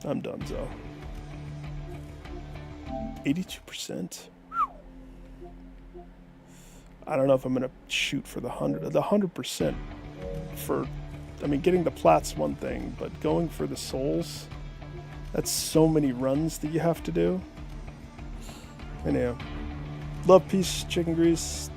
I'm done, so. 82%? I don't know if I'm going to shoot for the 100. The 100% for... I mean, getting the plat's one thing, but going for the souls, that's so many runs that you have to do. Anyhow. Love, peace, chicken grease.